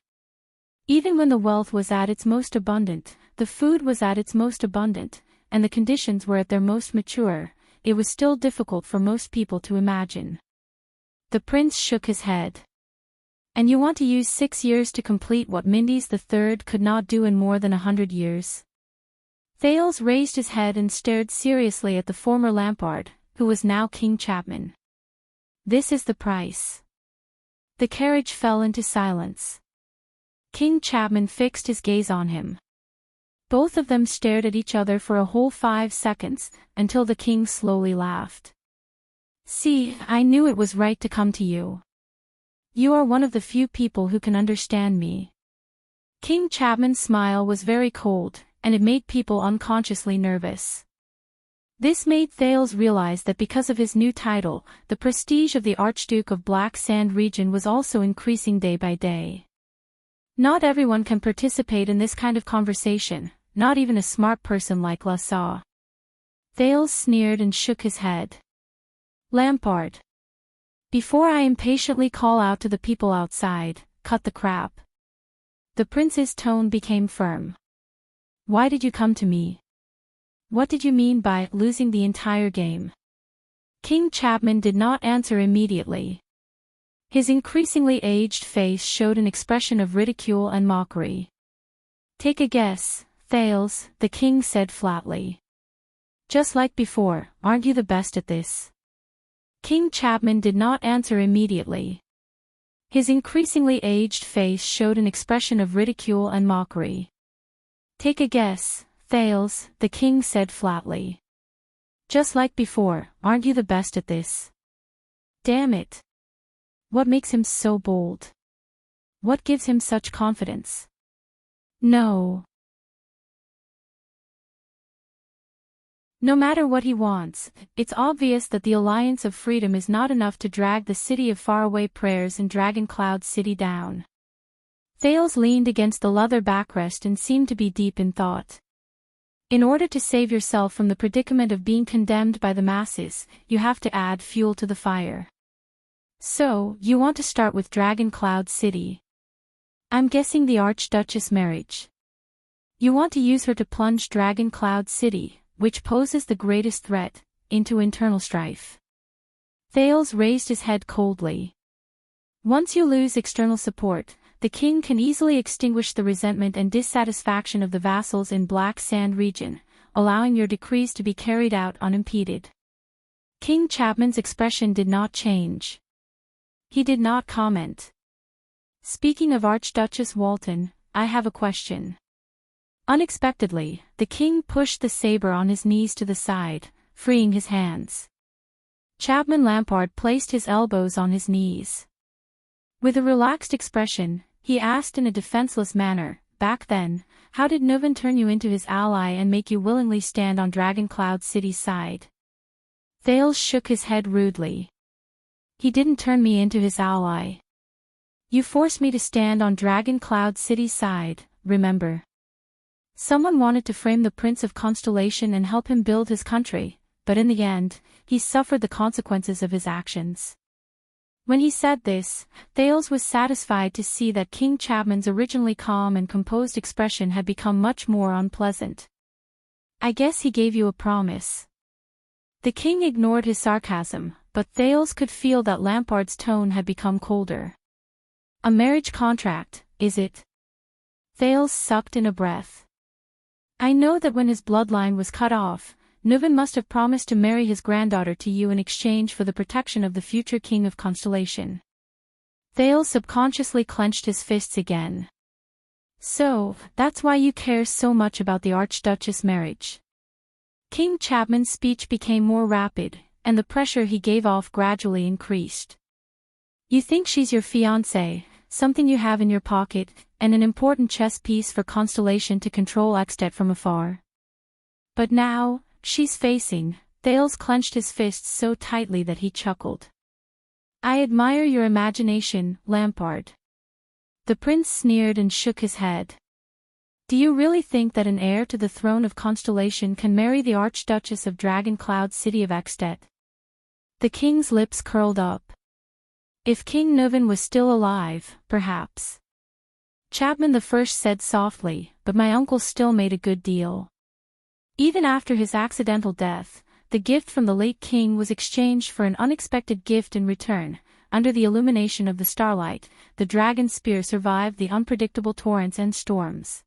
Even when the wealth was at its most abundant, the food was at its most abundant, and the conditions were at their most mature, it was still difficult for most people to imagine. The prince shook his head. And you want to use 6 years to complete what Mindys III could not do in more than 100 years? Thales raised his head and stared seriously at the former Lampard, who was now King Chapman. This is the price. The carriage fell into silence. King Chapman fixed his gaze on him. Both of them stared at each other for a whole 5 seconds, until the king slowly laughed. See, I knew it was right to come to you. You are one of the few people who can understand me. King Chapman's smile was very cold, and it made people unconsciously nervous. This made Thales realize that because of his new title, the prestige of the Archduke of Black Sand region was also increasing day by day. Not everyone can participate in this kind of conversation, not even a smart person like Lassaw. Thales sneered and shook his head. Lampard. Before I impatiently call out to the people outside, cut the crap. The prince's tone became firm. Why did you come to me? What did you mean by losing the entire game? King Chapman did not answer immediately. His increasingly aged face showed an expression of ridicule and mockery. Take a guess, Thales, the king said flatly. Just like before, aren't you the best at this? King Chapman did not answer immediately. His increasingly aged face showed an expression of ridicule and mockery. Take a guess, Thales, the king said flatly. Just like before, aren't you the best at this? Damn it. What makes him so bold? What gives him such confidence? No. No matter what he wants, it's obvious that the Alliance of Freedom is not enough to drag the City of Faraway Prayers and Dragon Cloud City down. Thales leaned against the leather backrest and seemed to be deep in thought. In order to save yourself from the predicament of being condemned by the masses, you have to add fuel to the fire. So, you want to start with Dragon Cloud City. I'm guessing the Archduchess marriage. You want to use her to plunge Dragon Cloud City, which poses the greatest threat, into internal strife. Thales raised his head coldly. Once you lose external support, the king can easily extinguish the resentment and dissatisfaction of the vassals in Black Sand region, allowing your decrees to be carried out unimpeded. King Chapman's expression did not change. He did not comment. Speaking of Archduchess Walton, I have a question. Unexpectedly, the king pushed the saber on his knees to the side, freeing his hands. Chapman Lampard placed his elbows on his knees. With a relaxed expression, he asked in a defenseless manner, back then, how did Nuven turn you into his ally and make you willingly stand on Dragon Cloud City's side? Thales shook his head rudely. He didn't turn me into his ally. You forced me to stand on Dragon Cloud City's side, remember? Someone wanted to frame the Prince of Constellation and help him build his country, but in the end, he suffered the consequences of his actions. When he said this, Thales was satisfied to see that King Chapman's originally calm and composed expression had become much more unpleasant. I guess he gave you a promise. The king ignored his sarcasm, but Thales could feel that Lampard's tone had become colder. A marriage contract, is it? Thales sucked in a breath. I know that when his bloodline was cut off, Nuven must have promised to marry his granddaughter to you in exchange for the protection of the future king of Constellation. Thales subconsciously clenched his fists again. So, that's why you care so much about the Archduchess marriage. King Chapman's speech became more rapid, and the pressure he gave off gradually increased. You think she's your fiancée, something you have in your pocket, and an important chess piece for Constellation to control Extet from afar. But now, she's facing. Thales clenched his fists so tightly that he chuckled. I admire your imagination, Lampard. The prince sneered and shook his head. Do you really think that an heir to the throne of Constellation can marry the Archduchess of Dragon Cloud City of Extet? The king's lips curled up. If King Nuven was still alive, perhaps. Chapman I said softly, but my uncle still made a good deal. Even after his accidental death, the gift from the late king was exchanged for an unexpected gift in return. Under the illumination of the starlight, the dragon spear survived the unpredictable torrents and storms.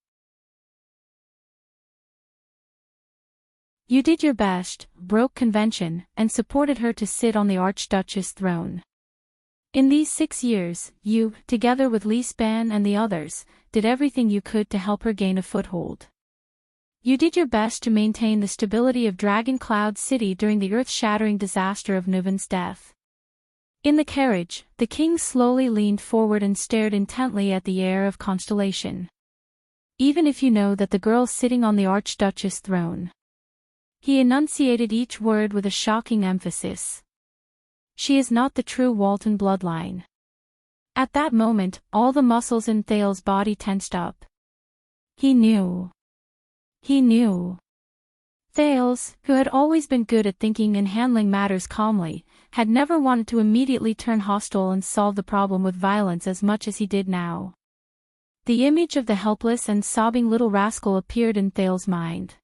You did your best, broke convention, and supported her to sit on the Archduchess throne. In these 6 years, you, together with Leespan and the others, did everything you could to help her gain a foothold. You did your best to maintain the stability of Dragon Cloud City during the earth-shattering disaster of Nuven's death. In the carriage, the king slowly leaned forward and stared intently at the heir of Constellation. Even if you know that the girl sitting on the Archduchess throne. He enunciated each word with a shocking emphasis. She is not the true Walton bloodline. At that moment, all the muscles in Thale's body tensed up. He knew. He knew. Thales, who had always been good at thinking and handling matters calmly, had never wanted to immediately turn hostile and solve the problem with violence as much as he did now. The image of the helpless and sobbing little rascal appeared in Thale's mind.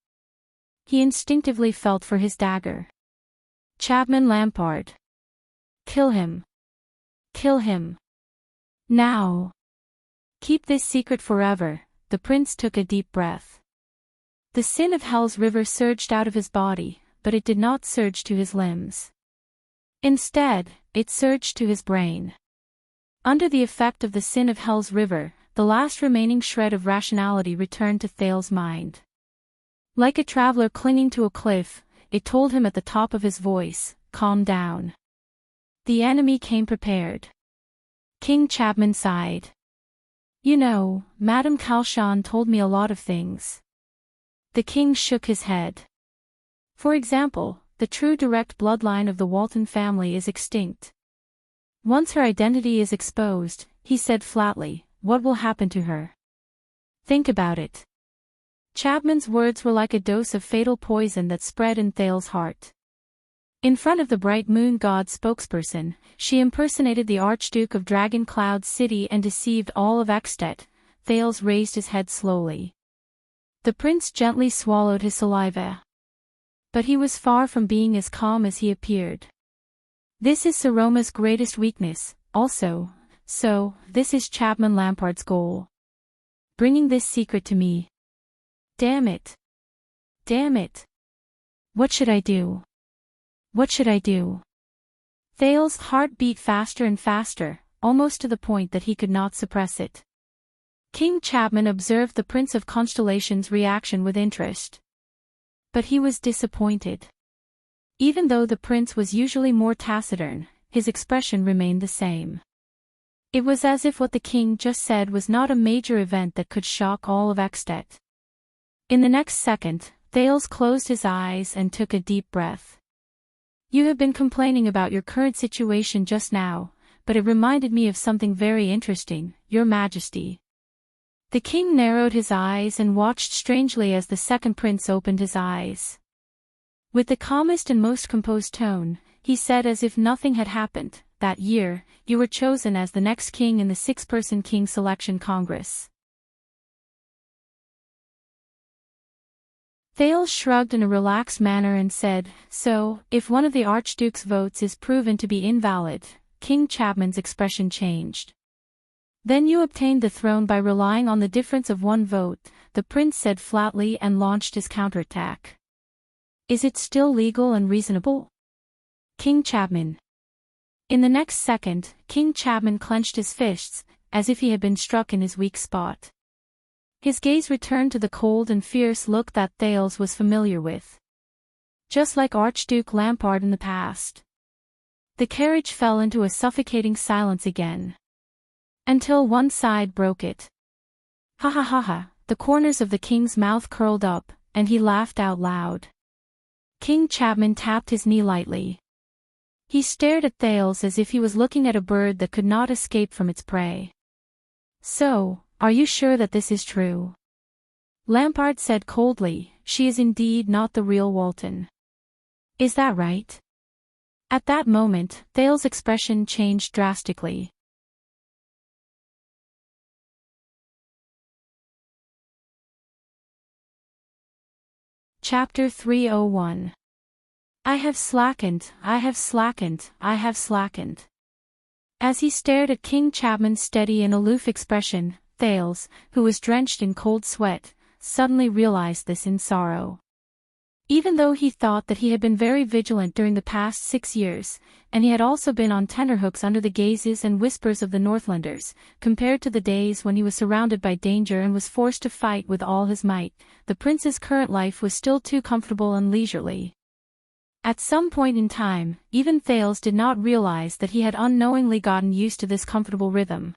He instinctively felt for his dagger. Chapman Lampard. Kill him. Kill him. Now. Keep this secret forever. The prince took a deep breath. The sin of Hell's river surged out of his body, but it did not surge to his limbs. Instead, it surged to his brain. Under the effect of the sin of Hell's river, the last remaining shred of rationality returned to Thale's mind. Like a traveler clinging to a cliff, it told him at the top of his voice, "Calm down." The enemy came prepared. King Chapman sighed. "You know, Madame Calshon told me a lot of things." The king shook his head. "For example, the true direct bloodline of the Walton family is extinct. Once her identity is exposed," he said flatly, "what will happen to her? Think about it." Chapman's words were like a dose of fatal poison that spread in Thale's heart. In front of the bright moon god spokesperson, she impersonated the Archduke of Dragon Cloud City and deceived all of Ekstedt. Thales raised his head slowly. The prince gently swallowed his saliva. But he was far from being as calm as he appeared. "This is Saroma's greatest weakness, also, so, this is Chapman Lampard's goal. Bringing this secret to me. Damn it. Damn it. What should I do? What should I do?" Thale's heart beat faster and faster, almost to the point that he could not suppress it. King Chapman observed the Prince of Constellation's reaction with interest. But he was disappointed. Even though the prince was usually more taciturn, his expression remained the same. It was as if what the king just said was not a major event that could shock all of Ekstedt. In the next second, Thales closed his eyes and took a deep breath. "You have been complaining about your current situation just now, but it reminded me of something very interesting, Your Majesty." The king narrowed his eyes and watched strangely as the second prince opened his eyes. With the calmest and most composed tone, he said as if nothing had happened, "That year, you were chosen as the next king in the 6-person King Selection Congress." Thales shrugged in a relaxed manner and said, "So, if one of the Archduke's votes is proven to be invalid," King Chapman's expression changed. "Then you obtained the throne by relying on the difference of one vote," the prince said flatly and launched his counterattack. "Is it still legal and reasonable?" King Chapman. In the next second, King Chapman clenched his fists, as if he had been struck in his weak spot. His gaze returned to the cold and fierce look that Thales was familiar with. Just like Archduke Lampard in the past. The carriage fell into a suffocating silence again. Until one side broke it. "Ha ha ha ha," the corners of the king's mouth curled up, and he laughed out loud. King Chapman tapped his knee lightly. He stared at Thales as if he was looking at a bird that could not escape from its prey. "So, are you sure that this is true?" Lampard said coldly, "She is indeed not the real Walton." "Is that right?" At that moment, Thales' expression changed drastically. Chapter 301. I have slackened, I have slackened, I have slackened. As he stared at King Chapman's steady and aloof expression, Thales, who was drenched in cold sweat, suddenly realized this in sorrow. Even though he thought that he had been very vigilant during the past 6 years, and he had also been on tenterhooks under the gazes and whispers of the Northlanders, compared to the days when he was surrounded by danger and was forced to fight with all his might, the prince's current life was still too comfortable and leisurely. At some point in time, even Thales did not realize that he had unknowingly gotten used to this comfortable rhythm.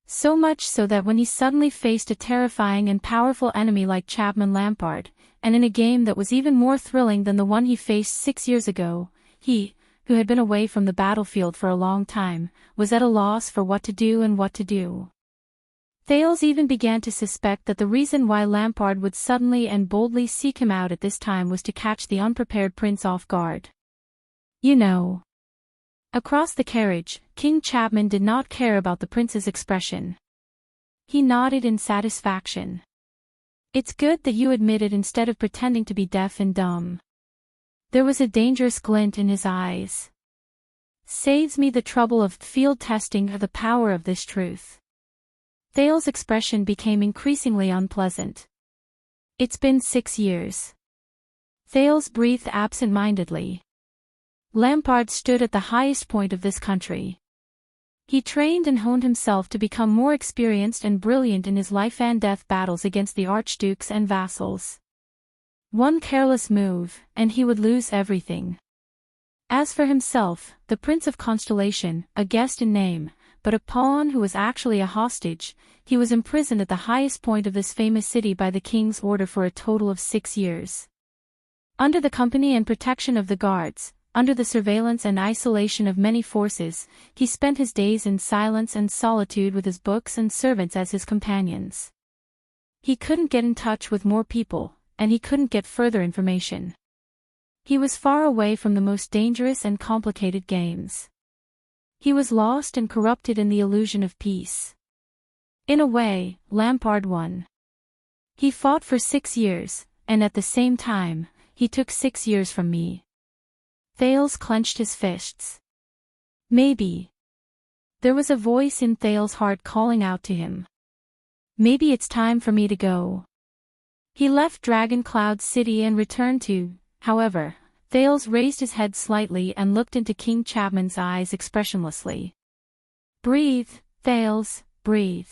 So much so that when he suddenly faced a terrifying and powerful enemy like Chapman Lampard, and in a game that was even more thrilling than the one he faced 6 years ago, he, who had been away from the battlefield for a long time, was at a loss for what to do and what to do. Thales even began to suspect that the reason why Lampard would suddenly and boldly seek him out at this time was to catch the unprepared prince off guard. You know. Across the carriage, King Chapman did not care about the prince's expression. He nodded in satisfaction. It's good that you admit it instead of pretending to be deaf and dumb. There was a dangerous glint in his eyes. Saves me the trouble of field testing the power of this truth. Thales' expression became increasingly unpleasant. It's been 6 years. Thales breathed absent-mindedly. Lampard stood at the highest point of this country. He trained and honed himself to become more experienced and brilliant in his life-and-death battles against the archdukes and vassals. One careless move, and he would lose everything. As for himself, the Prince of Constellation, a guest in name, but a pawn who was actually a hostage, he was imprisoned at the highest point of this famous city by the king's order for a total of 6 years. Under the company and protection of the guards, under the surveillance and isolation of many forces, he spent his days in silence and solitude with his books and servants as his companions. He couldn't get in touch with more people, and he couldn't get further information. He was far away from the most dangerous and complicated games. He was lost and corrupted in the illusion of peace. In a way, Lampard won. He fought for 6 years, and at the same time, he took 6 years from me. Thales clenched his fists. Maybe. There was a voice in Thales' heart calling out to him. Maybe it's time for me to go. He left Dragon Cloud City and returned to, however, Thales raised his head slightly and looked into King Chapman's eyes expressionlessly. Breathe, Thales, breathe.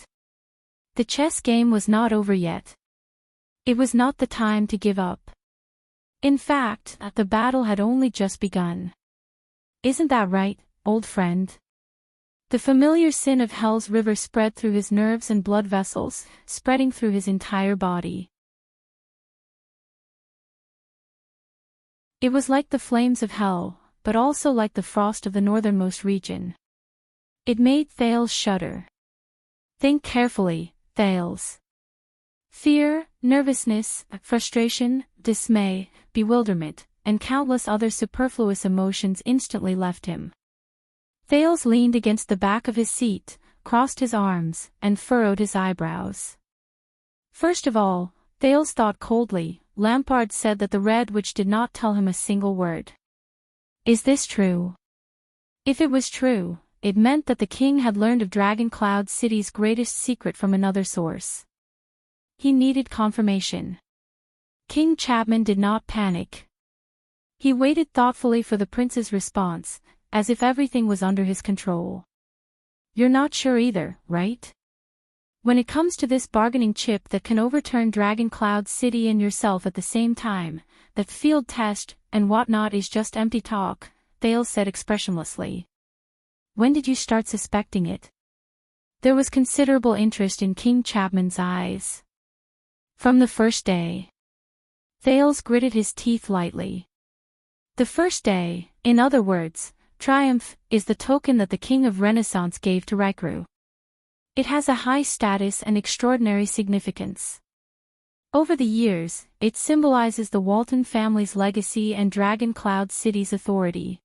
The chess game was not over yet. It was not the time to give up. In fact, the battle had only just begun. Isn't that right, old friend? The familiar sin of Hell's river spread through his nerves and blood vessels, spreading through his entire body. It was like the flames of hell, but also like the frost of the northernmost region. It made Thales shudder. Think carefully, Thales. Fear, nervousness, frustration, dismay, bewilderment, and countless other superfluous emotions instantly left him. Thales leaned against the back of his seat, crossed his arms, and furrowed his eyebrows. First of all, Thales thought coldly. Lampard said that the Red Witch did not tell him a single word. Is this true? If it was true, it meant that the king had learned of Dragon Cloud City's greatest secret from another source. He needed confirmation. King Chapman did not panic. He waited thoughtfully for the prince's response, as if everything was under his control. You're not sure either, right? When it comes to this bargaining chip that can overturn Dragon Cloud City and yourself at the same time, that field test and whatnot is just empty talk, Thales said expressionlessly. When did you start suspecting it? There was considerable interest in King Chapman's eyes. From the first day. Thales gritted his teeth lightly. The first day, in other words, triumph, is the token that the King of Renaissance gave to Raikru. It has a high status and extraordinary significance. Over the years, it symbolizes the Walton family's legacy and Dragon Cloud City's authority.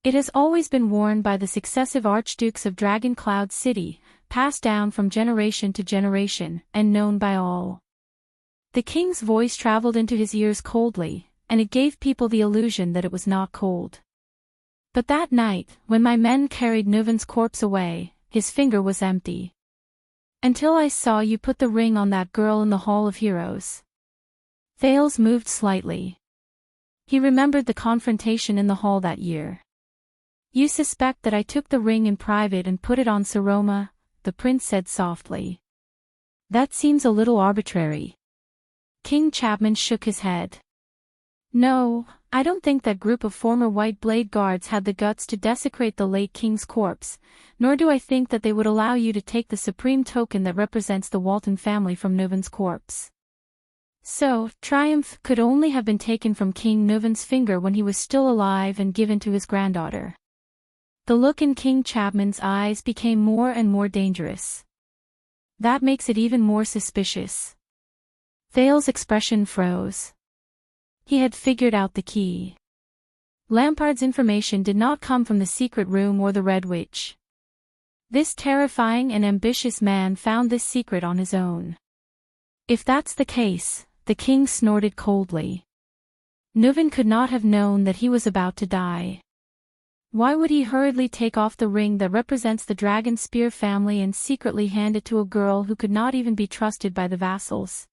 It has always been worn by the successive archdukes of Dragon Cloud City, passed down from generation to generation, and known by all. The king's voice traveled into his ears coldly, and it gave people the illusion that it was not cold. But that night, when my men carried Nuvan's corpse away, his finger was empty. Until I saw you put the ring on that girl in the Hall of Heroes. Thales moved slightly. He remembered the confrontation in the hall that year. You suspect that I took the ring in private and put it on Saroma, the prince said softly. That seems a little arbitrary. King Chapman shook his head. No, I don't think that group of former White Blade guards had the guts to desecrate the late king's corpse, nor do I think that they would allow you to take the supreme token that represents the Walton family from Nuven's corpse. So, Triumph could only have been taken from King Nuven's finger when he was still alive and given to his granddaughter. The look in King Chapman's eyes became more and more dangerous. That makes it even more suspicious. Thale's expression froze. He had figured out the key. Lampard's information did not come from the secret room or the Red Witch. This terrifying and ambitious man found this secret on his own. If that's the case, the king snorted coldly. Nuven could not have known that he was about to die. Why would he hurriedly take off the ring that represents the Dragon Spear family and secretly hand it to a girl who could not even be trusted by the vassals?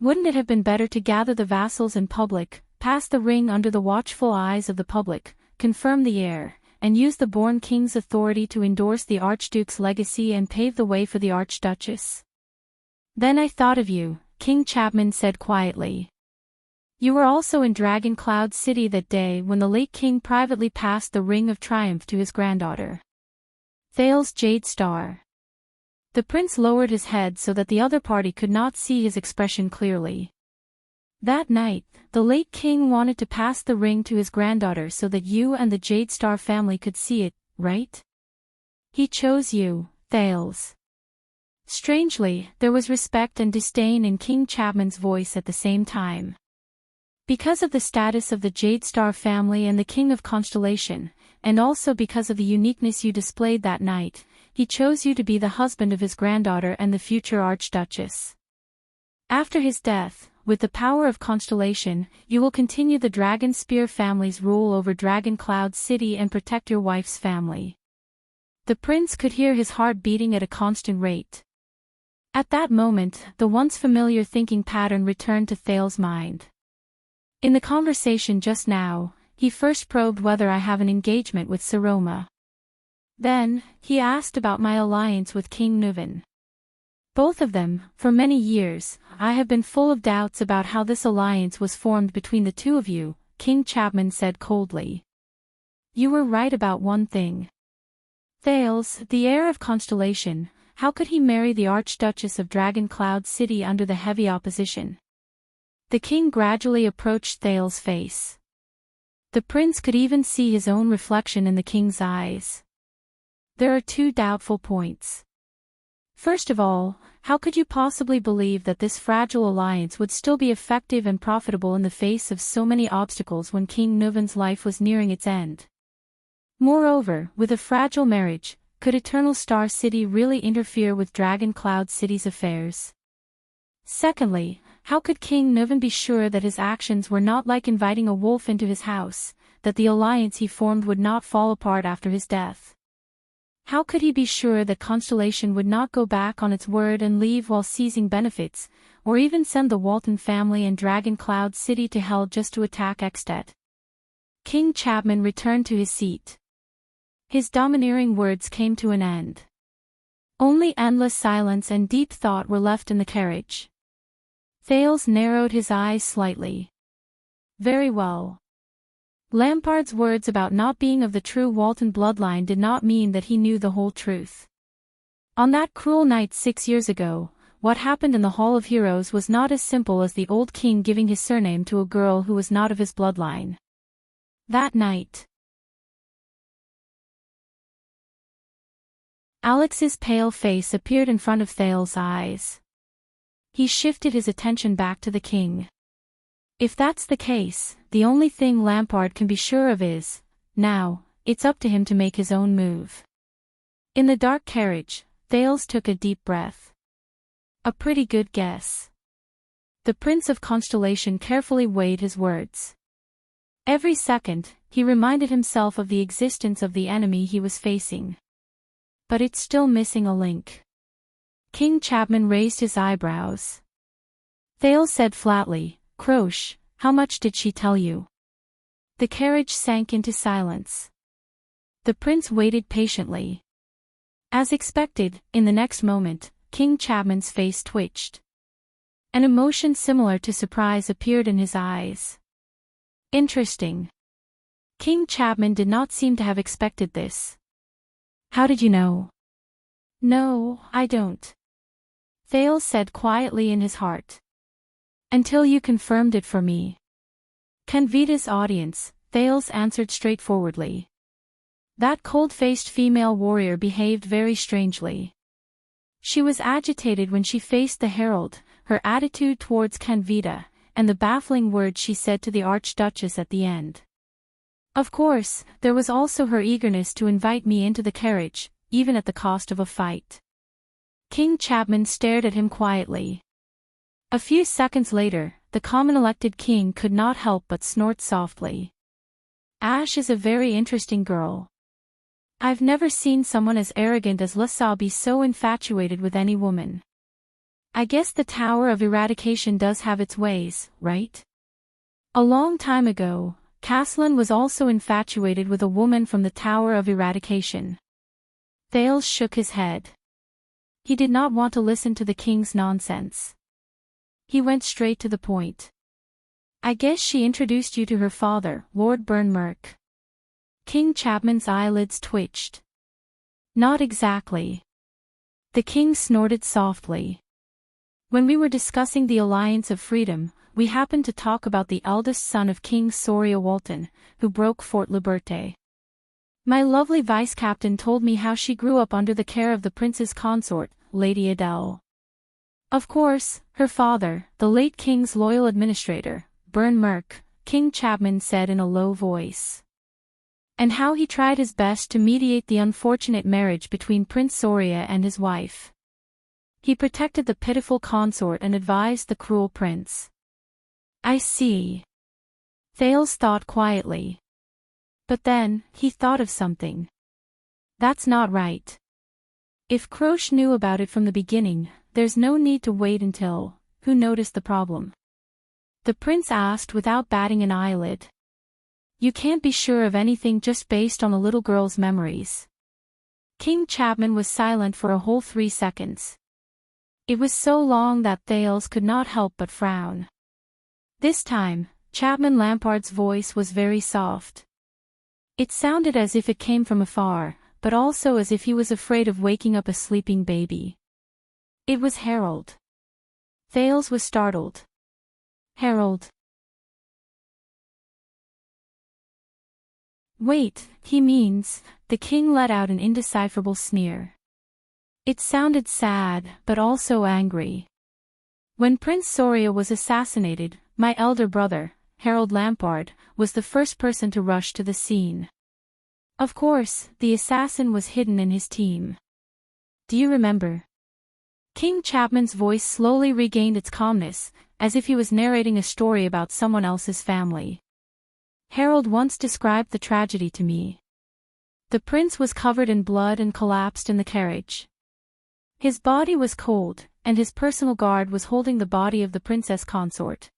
Wouldn't it have been better to gather the vassals in public, pass the ring under the watchful eyes of the public, confirm the heir, and use the born king's authority to endorse the Archduke's legacy and pave the way for the Archduchess? Then I thought of you, King Chapman said quietly. You were also in Dragon Cloud City that day when the late king privately passed the Ring of Triumph to his granddaughter. Thale's Jade Star. The prince lowered his head so that the other party could not see his expression clearly. That night, the late king wanted to pass the ring to his granddaughter so that you and the Jade Star family could see it, right? He chose you, Thales. Strangely, there was respect and disdain in King Chapman's voice at the same time. Because of the status of the Jade Star family and the King of Constellation, and also because of the uniqueness you displayed that night, he chose you to be the husband of his granddaughter and the future Archduchess. After his death, with the power of Constellation, you will continue the Dragon Spear family's rule over Dragon Cloud City and protect your wife's family. The prince could hear his heart beating at a constant rate. At that moment, the once familiar thinking pattern returned to Thale's mind. In the conversation just now, he first probed whether I have an engagement with Saroma. Then, he asked about my alliance with King Nuven. Both of them, for many years, I have been full of doubts about how this alliance was formed between the two of you, King Chapman said coldly. You were right about one thing. Thales, the heir of Constellation, how could he marry the Archduchess of Dragon Cloud City under the heavy opposition? The king gradually approached Thales' face. The prince could even see his own reflection in the king's eyes. There are two doubtful points. First of all, how could you possibly believe that this fragile alliance would still be effective and profitable in the face of so many obstacles when King Nuven's life was nearing its end? Moreover, with a fragile marriage, could Eternal Star City really interfere with Dragon Cloud City's affairs? Secondly, how could King Nuven be sure that his actions were not like inviting a wolf into his house, that the alliance he formed would not fall apart after his death? How could he be sure that Constellation would not go back on its word and leave while seizing benefits, or even send the Walton family and Dragon Cloud City to hell just to attack Ekstedt? King Chapman returned to his seat. His domineering words came to an end. Only endless silence and deep thought were left in the carriage. Thales narrowed his eyes slightly. Very well. Lampard's words about not being of the true Walton bloodline did not mean that he knew the whole truth. On that cruel night 6 years ago, what happened in the Hall of Heroes was not as simple as the old king giving his surname to a girl who was not of his bloodline. That night, Alex's pale face appeared in front of Thales' eyes. He shifted his attention back to the king. If that's the case, the only thing Lampard can be sure of is, now, it's up to him to make his own move. In the dark carriage, Thales took a deep breath. A pretty good guess. The Prince of Constellation carefully weighed his words. Every second, he reminded himself of the existence of the enemy he was facing. But it's still missing a link. King Chapman raised his eyebrows. Thales said flatly, Croche, how much did she tell you? The carriage sank into silence. The prince waited patiently. As expected, in the next moment, King Chapman's face twitched. An emotion similar to surprise appeared in his eyes. Interesting. King Chapman did not seem to have expected this. How did you know? No, I don't. Thales said quietly in his heart. Until you confirmed it for me. Canvita's audience, Thales answered straightforwardly. That cold-faced female warrior behaved very strangely. She was agitated when she faced the herald, her attitude towards Canvita, and the baffling words she said to the Archduchess at the end. Of course, there was also her eagerness to invite me into the carriage, even at the cost of a fight. King Chapman stared at him quietly. A few seconds later, the common-elected king could not help but snort softly. Ash is a very interesting girl. I've never seen someone as arrogant as LaSalle be so infatuated with any woman. I guess the Tower of Eradication does have its ways, right? A long time ago, Castellan was also infatuated with a woman from the Tower of Eradication. Thales shook his head. He did not want to listen to the king's nonsense. He went straight to the point. I guess she introduced you to her father, Lord Burnmerk. King Chapman's eyelids twitched. Not exactly. The king snorted softly. When we were discussing the Alliance of Freedom, we happened to talk about the eldest son of King Soria Walton, who broke Fort Liberté. My lovely vice-captain told me how she grew up under the care of the prince's consort, Lady Adele. Of course, her father, the late king's loyal administrator, Burnmerk, King Chapman said in a low voice. And how he tried his best to mediate the unfortunate marriage between Prince Soria and his wife. He protected the pitiful consort and advised the cruel prince. I see. Thales thought quietly. But then, he thought of something. That's not right. If Croce knew about it from the beginning, there's no need to wait until, who noticed the problem? The prince asked without batting an eyelid. You can't be sure of anything just based on a little girl's memories. King Chapman was silent for a whole 3 seconds. It was so long that Thales could not help but frown. This time, Chapman Lampard's voice was very soft. It sounded as if it came from afar, but also as if he was afraid of waking up a sleeping baby. It was Harold. Thales was startled. Harold. Wait, he means, the king let out an indecipherable sneer. It sounded sad, but also angry. When Prince Soria was assassinated, my elder brother, Harold Lampard, was the first person to rush to the scene. Of course, the assassin was hidden in his team. Do you remember? King Chapman's voice slowly regained its calmness, as if he was narrating a story about someone else's family. Harold once described the tragedy to me. The prince was covered in blood and collapsed in the carriage. His body was cold, and his personal guard was holding the body of the princess consort.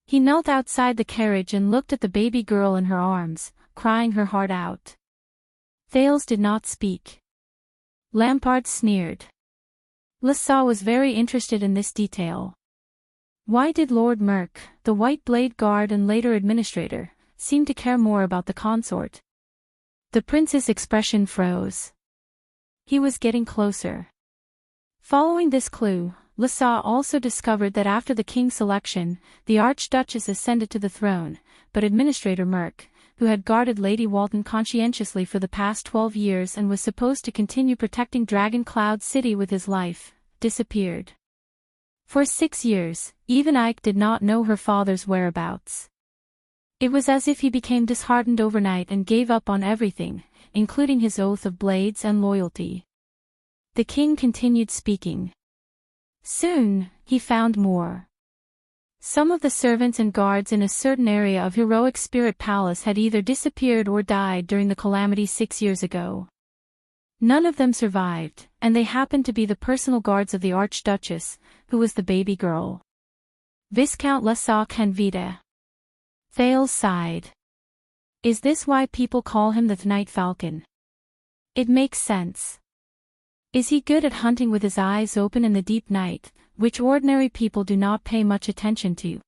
He knelt outside the carriage and looked at the baby girl in her arms, crying her heart out. Thales did not speak. Lampard sneered. LaSalle was very interested in this detail. Why did Lord Merk, the White Blade Guard and later administrator, seem to care more about the consort? The prince's expression froze. He was getting closer. Following this clue, LaSalle also discovered that after the king's election, the Archduchess ascended to the throne, but Administrator Merk, who had guarded Lady Walton conscientiously for the past 12 years and was supposed to continue protecting Dragon Cloud City with his life, disappeared. For 6 years, even Ike did not know her father's whereabouts. It was as if he became disheartened overnight and gave up on everything, including his oath of blades and loyalty. The king continued speaking. Soon, he found more. Some of the servants and guards in a certain area of Heroic Spirit Palace had either disappeared or died during the calamity 6 years ago. None of them survived, and they happened to be the personal guards of the Archduchess, who was the baby girl. Viscount LaSalle Canvita. Thales sighed. Is this why people call him the Night Falcon? It makes sense. Is he good at hunting with his eyes open in the deep night, which ordinary people do not pay much attention to.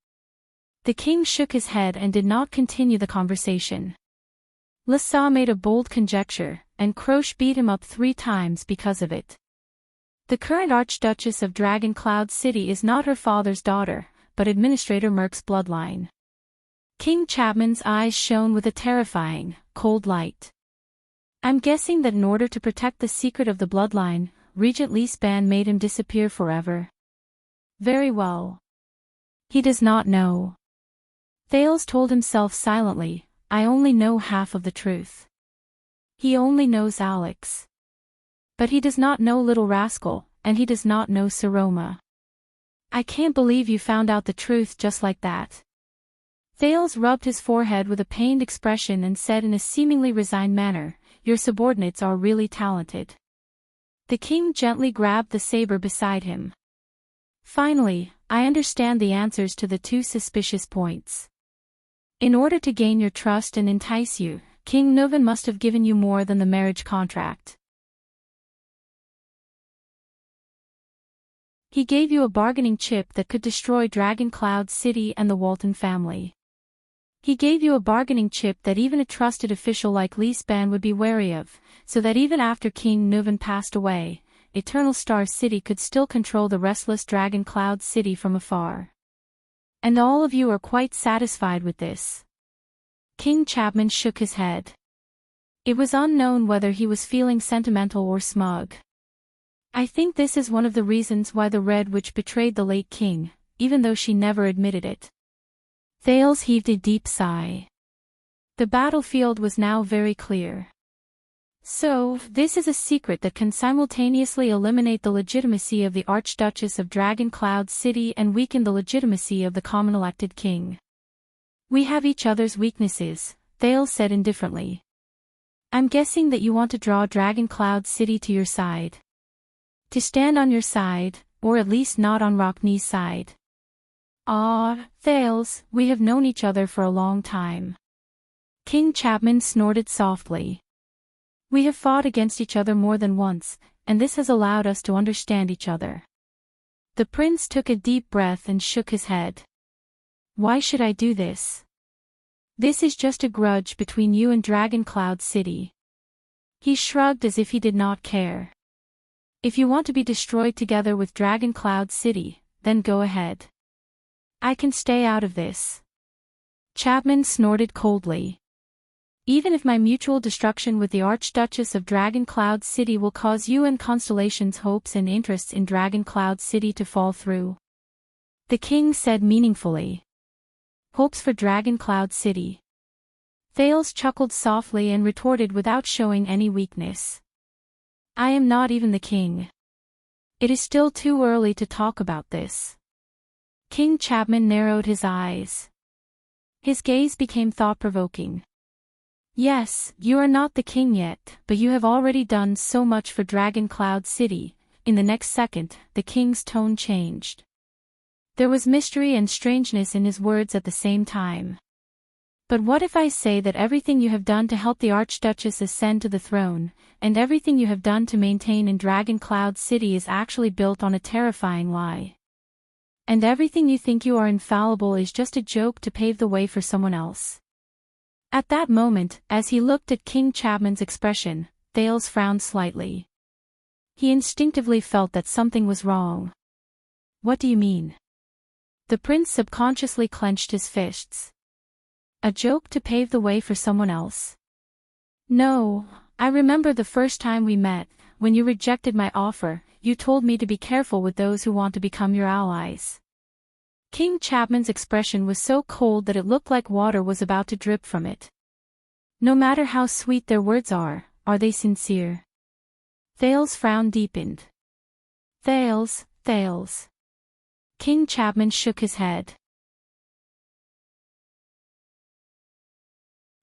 The king shook his head and did not continue the conversation. Lissa made a bold conjecture, and Croche beat him up 3 times because of it. The current Archduchess of Dragon Cloud City is not her father's daughter, but Administrator Merc's bloodline. King Chapman's eyes shone with a terrifying, cold light. I'm guessing that in order to protect the secret of the bloodline, Regent Leespan made him disappear forever. Very well. He does not know. Thales told himself silently, I only know half of the truth. He only knows Alex. But he does not know Little Rascal, and he does not know Saroma. I can't believe you found out the truth just like that. Thales rubbed his forehead with a pained expression and said in a seemingly resigned manner, Your subordinates are really talented. The king gently grabbed the saber beside him. Finally, I understand the answers to the 2 suspicious points. In order to gain your trust and entice you, King Nuvan must have given you more than the marriage contract. He gave you a bargaining chip that could destroy Dragon Cloud City and the Walton family. He gave you a bargaining chip that even a trusted official like Leespan would be wary of, so that even after King Nuvan passed away, Eternal Star City could still control the restless Dragon Cloud City from afar. And all of you are quite satisfied with this. King Chapman shook his head. It was unknown whether he was feeling sentimental or smug. I think this is one of the reasons why the Red Witch betrayed the late king, even though she never admitted it. Thales heaved a deep sigh. The battlefield was now very clear. So, this is a secret that can simultaneously eliminate the legitimacy of the Archduchess of Dragon Cloud City and weaken the legitimacy of the common elected king. We have each other's weaknesses, Thales said indifferently. I'm guessing that you want to draw Dragon Cloud City to your side. To stand on your side, or at least not on Rockney's side. Ah, Thales, we have known each other for a long time. King Chapman snorted softly. We have fought against each other more than once, and this has allowed us to understand each other. The prince took a deep breath and shook his head. Why should I do this? This is just a grudge between you and Dragon Cloud City. He shrugged as if he did not care. If you want to be destroyed together with Dragon Cloud City, then go ahead. I can stay out of this. Chapman snorted coldly. Even if my mutual destruction with the Archduchess of Dragon Cloud City will cause you and Constellation's hopes and interests in Dragon Cloud City to fall through. The king said meaningfully. Hopes for Dragon Cloud City. Thales chuckled softly and retorted without showing any weakness. I am not even the king. It is still too early to talk about this. King Chapman narrowed his eyes. His gaze became thought-provoking. Yes, you are not the king yet, but you have already done so much for Dragon Cloud City. In the next second, the king's tone changed. There was mystery and strangeness in his words at the same time. But what if I say that everything you have done to help the Archduchess ascend to the throne, and everything you have done to maintain in Dragon Cloud City is actually built on a terrifying lie? And everything you think you are infallible is just a joke to pave the way for someone else? At that moment, as he looked at King Chapman's expression, Thales frowned slightly. He instinctively felt that something was wrong. What do you mean? The prince subconsciously clenched his fists. A joke to pave the way for someone else? No, I remember the first time we met, when you rejected my offer, you told me to be careful with those who want to become your allies. King Chapman's expression was so cold that it looked like water was about to drip from it. No matter how sweet their words are they sincere? Thales' frown deepened. Thales. King Chapman shook his head.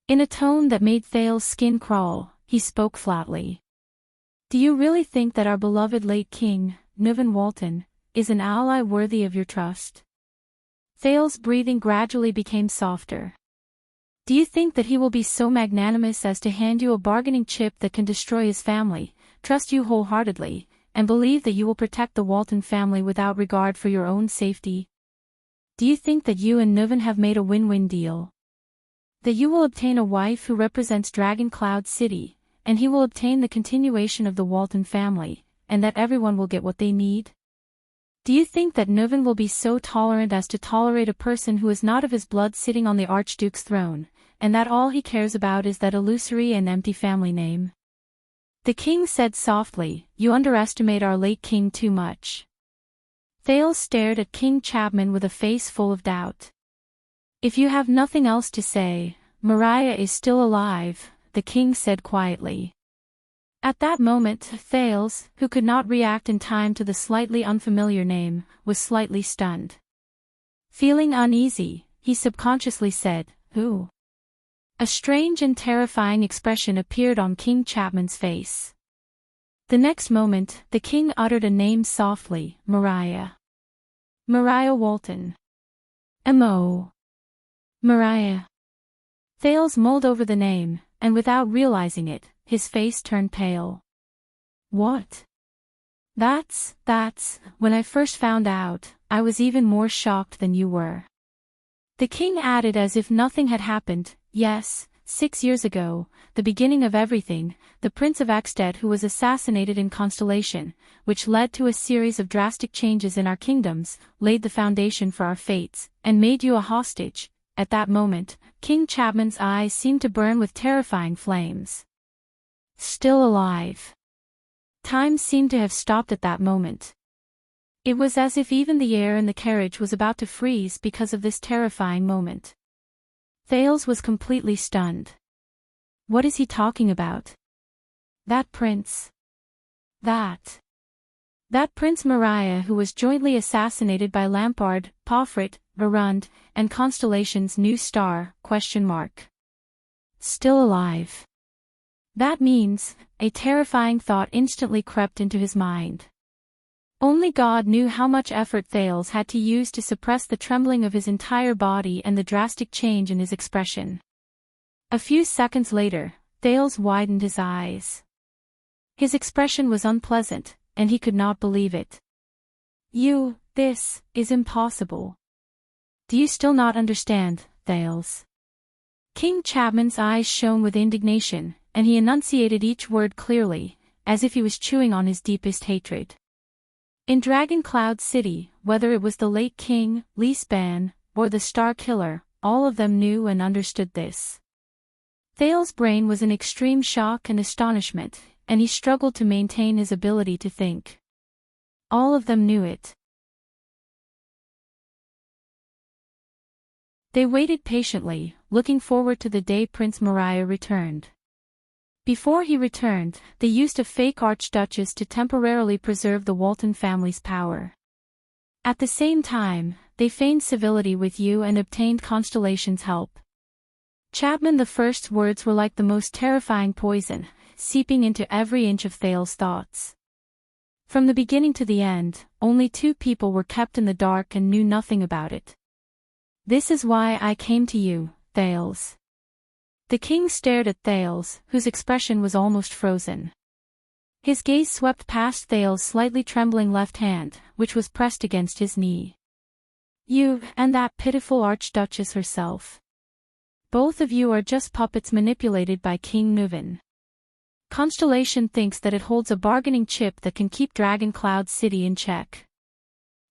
In a tone that made Thales' skin crawl, he spoke flatly. Do you really think that our beloved late king, Nuvan Walton, is an ally worthy of your trust? Thales' breathing gradually became softer. Do you think that he will be so magnanimous as to hand you a bargaining chip that can destroy his family, trust you wholeheartedly, and believe that you will protect the Walton family without regard for your own safety? Do you think that you and Niven have made a win-win deal? That you will obtain a wife who represents Dragon Cloud City, and he will obtain the continuation of the Walton family, and that everyone will get what they need? Do you think that Niven will be so tolerant as to tolerate a person who is not of his blood sitting on the Archduke's throne, and that all he cares about is that illusory and empty family name? The king said softly, "You underestimate our late king too much." Thales stared at King Chapman with a face full of doubt. "If you have nothing else to say, Mariah is still alive," the king said quietly. At that moment, Thales, who could not react in time to the slightly unfamiliar name, was slightly stunned. Feeling uneasy, he subconsciously said, "Who?" A strange and terrifying expression appeared on King Chapman's face. The next moment, the king uttered a name softly, "Mariah. Mariah Walton. M.O. Mariah." Thales mulled over the name, and without realizing it, his face turned pale. "What? That's, when I first found out, I was even more shocked than you were." The king added as if nothing had happened, "Yes, 6 years ago, the beginning of everything, the Prince of Exted who was assassinated in Constellation, which led to a series of drastic changes in our kingdoms, laid the foundation for our fates, and made you a hostage." At that moment, King Chapman's eyes seemed to burn with terrifying flames. Still alive. Time seemed to have stopped at that moment. It was as if even the air in the carriage was about to freeze because of this terrifying moment. Thales was completely stunned. What is he talking about? That prince. That Prince Mariah who was jointly assassinated by Lampard, Pofrit, Varund, and Constellation's new star, ? Still alive. That means, a terrifying thought instantly crept into his mind. Only God knew how much effort Thales had to use to suppress the trembling of his entire body and the drastic change in his expression. A few seconds later, Thales widened his eyes. His expression was unpleasant, and he could not believe it. This is impossible. Do you still not understand, Thales? King Chapman's eyes shone with indignation, and he enunciated each word clearly, as if he was chewing on his deepest hatred. In Dragon Cloud City, whether it was the late king, Leesban, or the Star Killer, all of them knew and understood this. Thales' brain was in extreme shock and astonishment, and he struggled to maintain his ability to think. All of them knew it. They waited patiently, looking forward to the day Prince Mariah returned. Before he returned, they used a fake archduchess to temporarily preserve the Walton family's power. At the same time, they feigned civility with you and obtained Constellation's help. Chapman the First's words were like the most terrifying poison, seeping into every inch of Thales' thoughts. From the beginning to the end, only 2 people were kept in the dark and knew nothing about it. This is why I came to you, Thales. The king stared at Thales, whose expression was almost frozen. His gaze swept past Thales' slightly trembling left hand, which was pressed against his knee. You, and that pitiful archduchess herself. Both of you are just puppets manipulated by King Niven. Constellation thinks that it holds a bargaining chip that can keep Dragon Cloud City in check.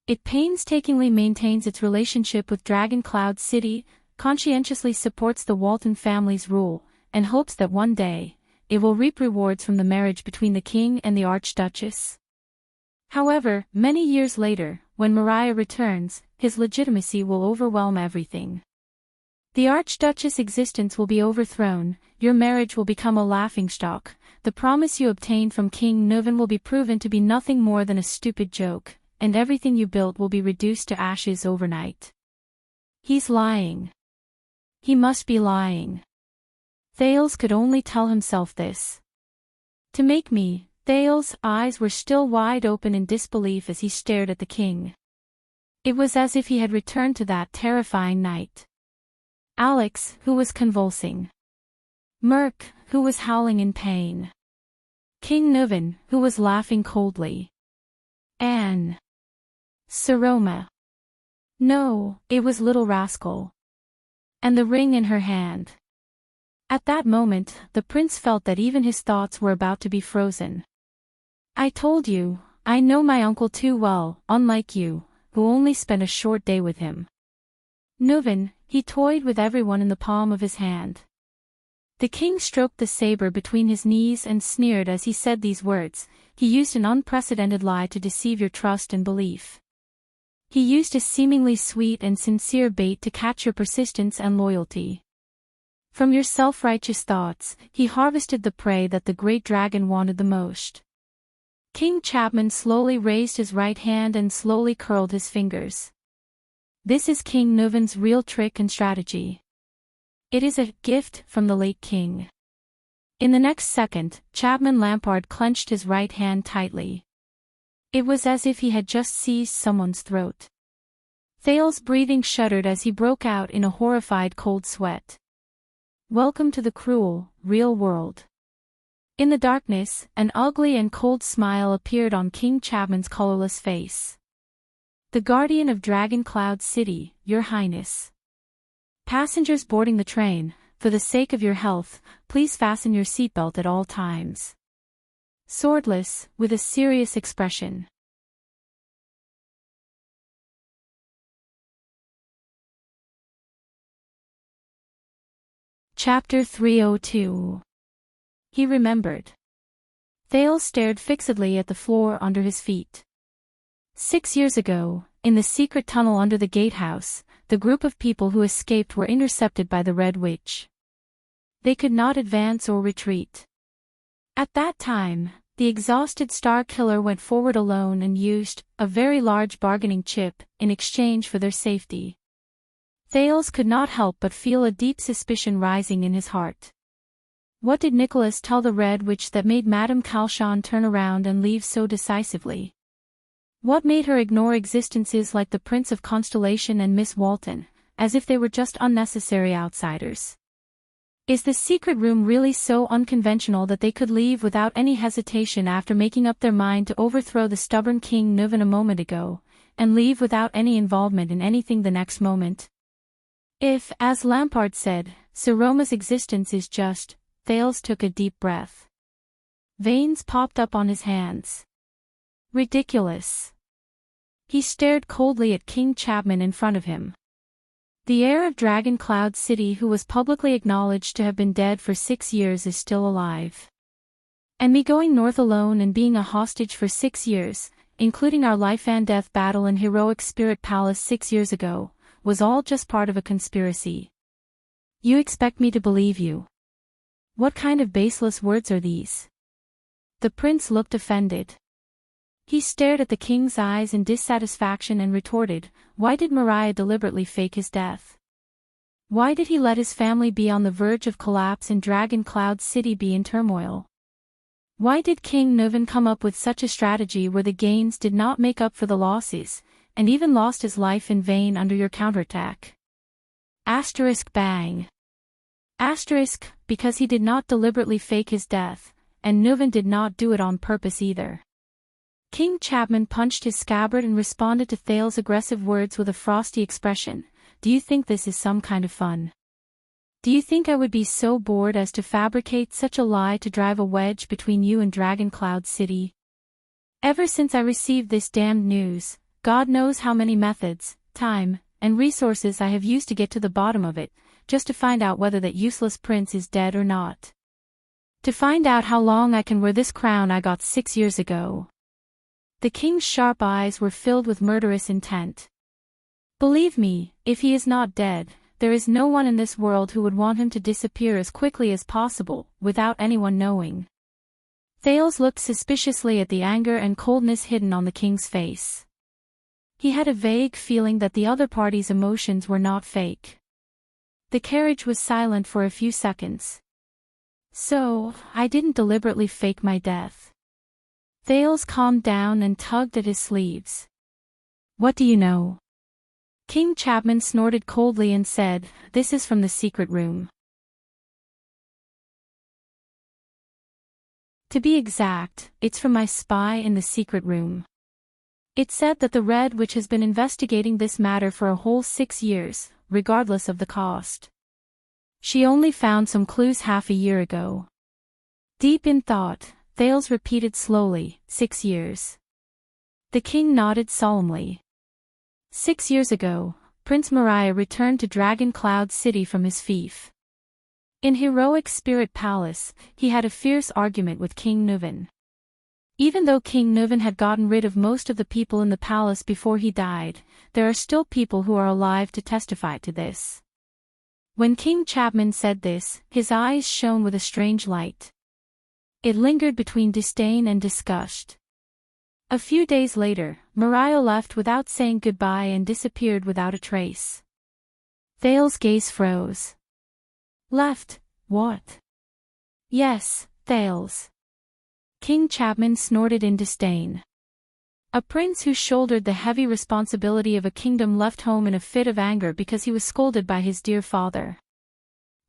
It painstakingly maintains its relationship with Dragon Cloud City, conscientiously supports the Walton family's rule, and hopes that one day, it will reap rewards from the marriage between the king and the archduchess. However, many years later, when Mariah returns, his legitimacy will overwhelm everything. The archduchess' existence will be overthrown, your marriage will become a laughingstock, the promise you obtained from King Niven will be proven to be nothing more than a stupid joke, and everything you built will be reduced to ashes overnight. He's lying. He must be lying. Thales could only tell himself this. To make me, Thales' eyes were still wide open in disbelief as he stared at the king. It was as if he had returned to that terrifying night. Alex, who was convulsing. Merc, who was howling in pain. King Niven, who was laughing coldly. Anne. Saroma. No, it was Little Rascal. And the ring in her hand. At that moment, the prince felt that even his thoughts were about to be frozen. I told you, I know my uncle too well, unlike you, who only spent a short day with him. Nuven, he toyed with everyone in the palm of his hand. The king stroked the saber between his knees and sneered as he said these words. He used an unprecedented lie to deceive your trust and belief. He used a seemingly sweet and sincere bait to catch your persistence and loyalty. From your self-righteous thoughts, he harvested the prey that the great dragon wanted the most. King Chapman slowly raised his right hand and slowly curled his fingers. This is King Nuven's real trick and strategy. It is a gift from the late king. In the next second, Chapman Lampard clenched his right hand tightly. It was as if he had just seized someone's throat. Thale's breathing shuddered as he broke out in a horrified cold sweat. Welcome to the cruel, real world. In the darkness, an ugly and cold smile appeared on King Chapman's colorless face. The Guardian of Dragon Cloud City, Your Highness. Passengers boarding the train, for the sake of your health, please fasten your seatbelt at all times. Swordless, with a serious expression. Chapter 302. He remembered. Thale stared fixedly at the floor under his feet. 6 years ago, in the secret tunnel under the gatehouse, the group of people who escaped were intercepted by the Red Witch. They could not advance or retreat. At that time, the exhausted Star Killer went forward alone and used a very large bargaining chip in exchange for their safety. Thales could not help but feel a deep suspicion rising in his heart. What did Nicholas tell the Red Witch that made Madame Calchon turn around and leave so decisively? What made her ignore existences like the Prince of Constellation and Miss Walton, as if they were just unnecessary outsiders? Is the secret room really so unconventional that they could leave without any hesitation after making up their mind to overthrow the stubborn King Nuven a moment ago, and leave without any involvement in anything the next moment? If, as Lampard said, Saroma's existence is just, Thales took a deep breath. Veins popped up on his hands. Ridiculous. He stared coldly at King Chapman in front of him. The heir of Dragon Cloud City, who was publicly acknowledged to have been dead for 6 years, is still alive. And me going north alone and being a hostage for 6 years, including our life and death battle in Heroic Spirit Palace 6 years ago, was all just part of a conspiracy. You expect me to believe you? What kind of baseless words are these? The prince looked offended. He stared at the king's eyes in dissatisfaction and retorted, why did Mariah deliberately fake his death? Why did he let his family be on the verge of collapse and Dragon Cloud City be in turmoil? Why did King Nuven come up with such a strategy where the gains did not make up for the losses, and even lost his life in vain under your counterattack? Bang. Because he did not deliberately fake his death, and Nuven did not do it on purpose either. King Chapman punched his scabbard and responded to Thale's aggressive words with a frosty expression. Do you think this is some kind of fun? Do you think I would be so bored as to fabricate such a lie to drive a wedge between you and Dragon Cloud City? Ever since I received this damned news, God knows how many methods, time, and resources I have used to get to the bottom of it, just to find out whether that useless prince is dead or not. To find out how long I can wear this crown I got 6 years ago. The king's sharp eyes were filled with murderous intent. Believe me, if he is not dead, there is no one in this world who would want him to disappear as quickly as possible, without anyone knowing. Thales looked suspiciously at the anger and coldness hidden on the king's face. He had a vague feeling that the other party's emotions were not fake. The carriage was silent for a few seconds. So, I didn't deliberately fake my death. Thales calmed down and tugged at his sleeves. What do you know? King Chapman snorted coldly and said, this is from the secret room. To be exact, it's from my spy in the secret room. It said that the Red Witch has been investigating this matter for a whole 6 years, regardless of the cost. She only found some clues half a year ago. Deep in thought, Thales repeated slowly, 6 years. The king nodded solemnly. 6 years ago, Prince Moriah returned to Dragon Cloud City from his fief. In heroic Spirit Palace, he had a fierce argument with King Nuvan. Even though King Nuvan had gotten rid of most of the people in the palace before he died, there are still people who are alive to testify to this. When King Chapman said this, his eyes shone with a strange light. It lingered between disdain and disgust. A few days later, Moriah left without saying goodbye and disappeared without a trace. Thales' gaze froze. Left, what? Yes, Thales. King Chapman snorted in disdain. A prince who shouldered the heavy responsibility of a kingdom left home in a fit of anger because he was scolded by his dear father.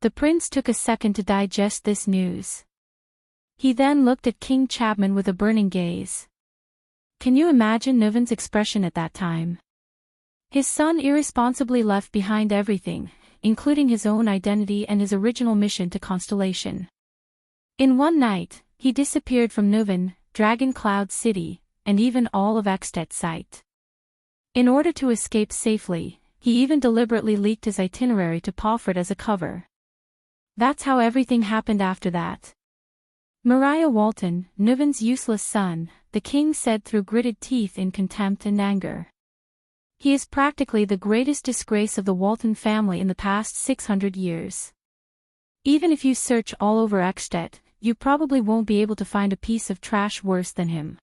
The prince took a second to digest this news. He then looked at King Chapman with a burning gaze. Can you imagine Nuvan's expression at that time? His son irresponsibly left behind everything, including his own identity and his original mission to Constellation. In one night, he disappeared from Nuvan, Dragon Cloud City, and even all of Extet's sight. In order to escape safely, he even deliberately leaked his itinerary to Palfred as a cover. That's how everything happened after that. Moriah Walton, Nuvan's useless son, the king said through gritted teeth in contempt and anger. He is practically the greatest disgrace of the Walton family in the past 600 years. Even if you search all over Extet, you probably won't be able to find a piece of trash worse than him.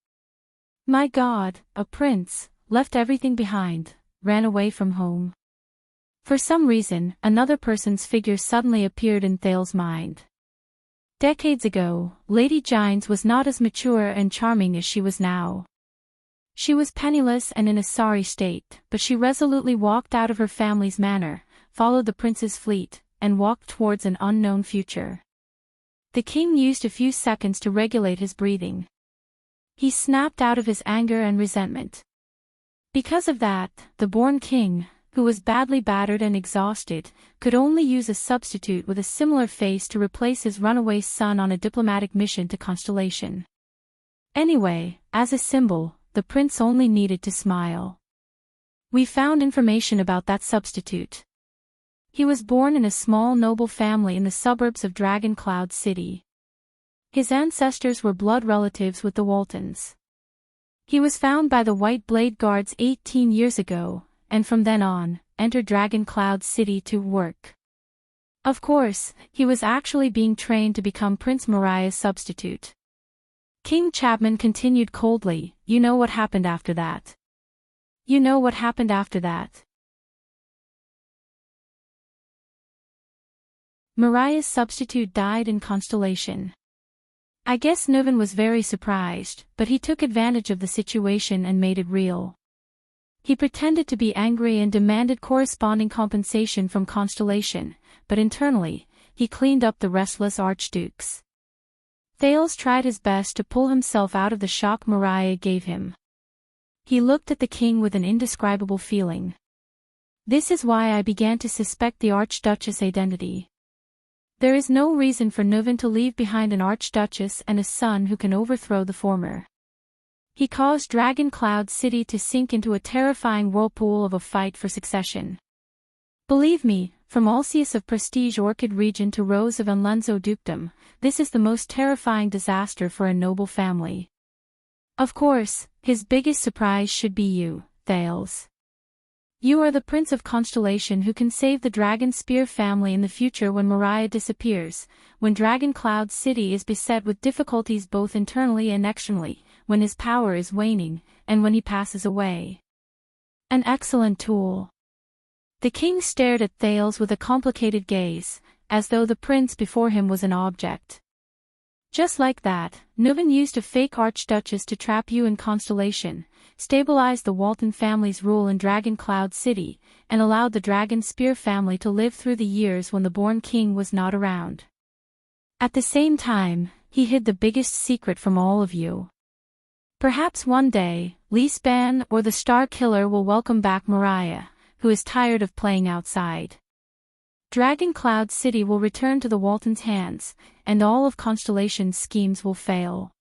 My God, a prince, left everything behind, ran away from home. For some reason, another person's figure suddenly appeared in Thales' mind. Decades ago, Lady Gines was not as mature and charming as she was now. She was penniless and in a sorry state, but she resolutely walked out of her family's manor, followed the prince's fleet, and walked towards an unknown future. The king used a few seconds to regulate his breathing. He snapped out of his anger and resentment. Because of that, the born king, who was badly battered and exhausted, could only use a substitute with a similar face to replace his runaway son on a diplomatic mission to Constellation. Anyway, as a symbol, the prince only needed to smile. We found information about that substitute. He was born in a small noble family in the suburbs of Dragon Cloud City. His ancestors were blood relatives with the Waltons. He was found by the White Blade Guards 18 years ago, and from then on, entered Dragon Cloud City to work. Of course, he was actually being trained to become Prince Moriah's substitute. King Chapman continued coldly, you know what happened after that. You know what happened after that. Moriah's substitute died in Constellation. I guess Nuvan was very surprised, but he took advantage of the situation and made it real. He pretended to be angry and demanded corresponding compensation from Constellation, but internally, he cleaned up the restless archdukes. Thales tried his best to pull himself out of the shock Moriah gave him. He looked at the king with an indescribable feeling. This is why I began to suspect the Archduchess' identity. There is no reason for Nuvan to leave behind an Archduchess and a son who can overthrow the former. He caused Dragon Cloud City to sink into a terrifying whirlpool of a fight for succession. Believe me, from Alcius of Prestige Orchid Region to Rose of Unlenzo Dukedom, this is the most terrifying disaster for a noble family. Of course, his biggest surprise should be you, Thales. You are the Prince of Constellation who can save the Dragon Spear family in the future when Moriah disappears, when Dragon Cloud City is beset with difficulties both internally and externally, when his power is waning, and when he passes away. An excellent tool. The king stared at Thales with a complicated gaze, as though the prince before him was an object. Just like that, Nuvan used a fake Archduchess to trap you in Constellation, stabilized the Walton family's rule in Dragon Cloud City, and allowed the Dragon Spear family to live through the years when the born king was not around. At the same time, he hid the biggest secret from all of you. Perhaps one day, Leespan or the Star Killer will welcome back Mariah, who is tired of playing outside. Dragon Cloud City will return to the Waltons' hands, and all of Constellation's schemes will fail.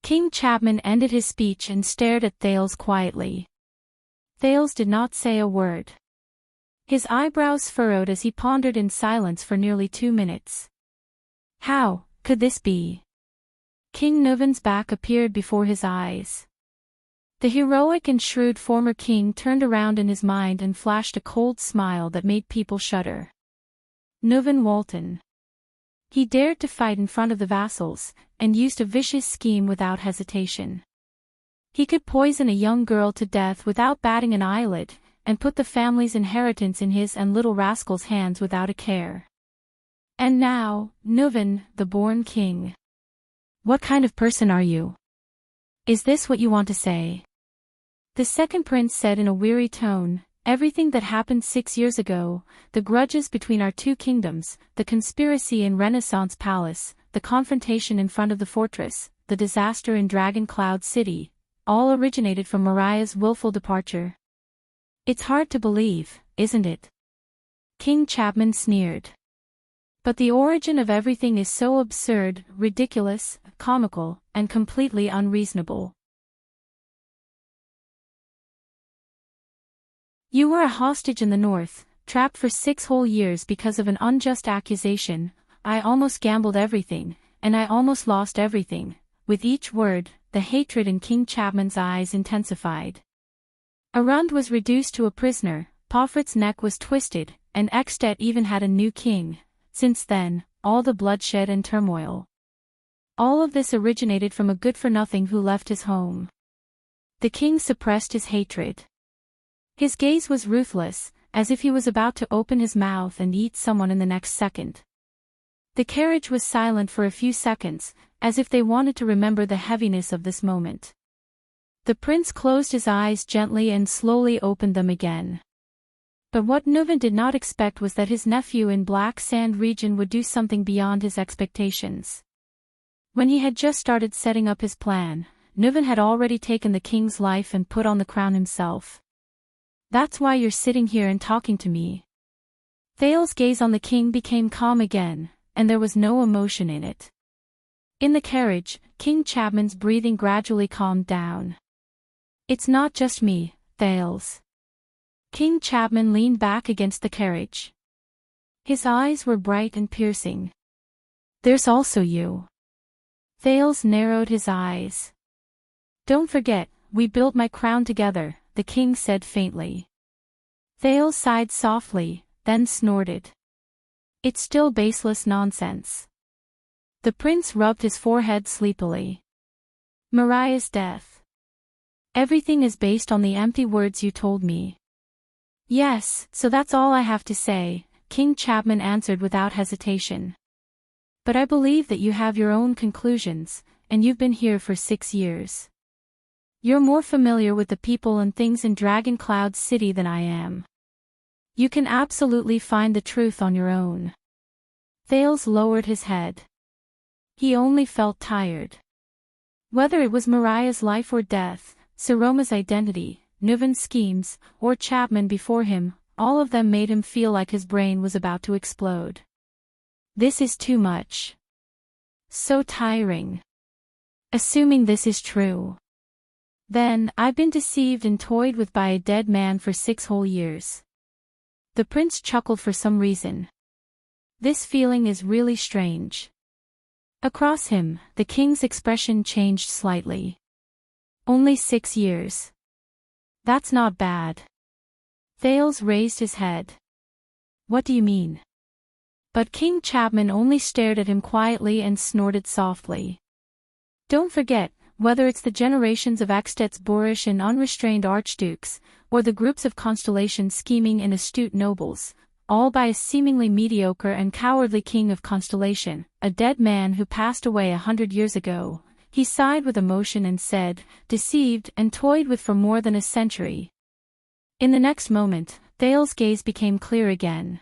King Chapman ended his speech and stared at Thales quietly. Thales did not say a word. His eyebrows furrowed as he pondered in silence for nearly 2 minutes. How could this be? King Nuvan's back appeared before his eyes. The heroic and shrewd former king turned around in his mind and flashed a cold smile that made people shudder. Nuvan Walton. He dared to fight in front of the vassals, and used a vicious scheme without hesitation. He could poison a young girl to death without batting an eyelid, and put the family's inheritance in his and little rascal's hands without a care. And now, Nuvan, the born king. What kind of person are you? Is this what you want to say? The second prince said in a weary tone, everything that happened 6 years ago, the grudges between our two kingdoms, the conspiracy in Renaissance Palace, the confrontation in front of the fortress, the disaster in Dragon Cloud City, all originated from Mariah's willful departure. It's hard to believe, isn't it? King Chapman sneered. But the origin of everything is so absurd, ridiculous, comical, and completely unreasonable. You were a hostage in the north, trapped for 6 whole years because of an unjust accusation. I almost gambled everything, and I almost lost everything. With each word, the hatred in King Chapman's eyes intensified. Arund was reduced to a prisoner, Pomfret's neck was twisted, and Extet even had a new king. Since then, all the bloodshed and turmoil. All of this originated from a good-for-nothing who left his home. The king suppressed his hatred. His gaze was ruthless, as if he was about to open his mouth and eat someone in the next second. The carriage was silent for a few seconds, as if they wanted to remember the heaviness of this moment. The prince closed his eyes gently and slowly opened them again. But what Nuvan did not expect was that his nephew in Black Sand region would do something beyond his expectations. When he had just started setting up his plan, Nuvan had already taken the king's life and put on the crown himself. That's why you're sitting here and talking to me. Thale's gaze on the king became calm again, and there was no emotion in it. In the carriage, King Chapman's breathing gradually calmed down. It's not just me, Thales. King Chapman leaned back against the carriage. His eyes were bright and piercing. There's also you. Thales narrowed his eyes. Don't forget, we built my crown together, the king said faintly. Thales sighed softly, then snorted. It's still baseless nonsense. The prince rubbed his forehead sleepily. Mariah's death. Everything is based on the empty words you told me. Yes, so that's all I have to say, King Chapman answered without hesitation. But I believe that you have your own conclusions, and you've been here for 6 years. You're more familiar with the people and things in Dragon Cloud City than I am. You can absolutely find the truth on your own. Thales lowered his head. He only felt tired. Whether it was Mariah's life or death, Saroma's identity, Nuvan's schemes, or Chapman before him, all of them made him feel like his brain was about to explode. This is too much. So tiring. Assuming this is true. Then, I've been deceived and toyed with by a dead man for 6 whole years. The prince chuckled for some reason. This feeling is really strange. Across him, the king's expression changed slightly. Only 6 years. That's not bad. Thales raised his head. What do you mean? But King Chapman only stared at him quietly and snorted softly. Don't forget, whether it's the generations of Extet's boorish and unrestrained archdukes, or the groups of Constellation scheming and astute nobles, all by a seemingly mediocre and cowardly king of Constellation, a dead man who passed away 100 years ago. He sighed with emotion and said, deceived and toyed with for more than a century. In the next moment, Thale's gaze became clear again.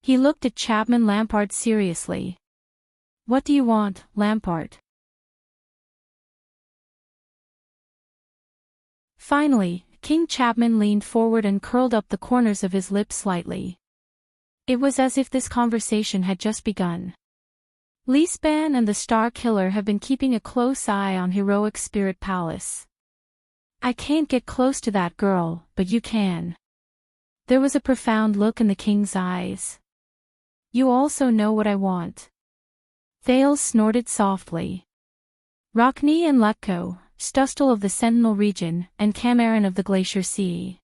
He looked at Chapman Lampard seriously. What do you want, Lampard? Finally, King Chapman leaned forward and curled up the corners of his lips slightly. It was as if this conversation had just begun. Leespan and the Star Killer have been keeping a close eye on Heroic Spirit Palace. I can't get close to that girl, but you can. There was a profound look in the king's eyes. You also know what I want. Thales snorted softly. Rockney and Letko, Stustel of the Sentinel region, and Cameron of the Glacier Sea.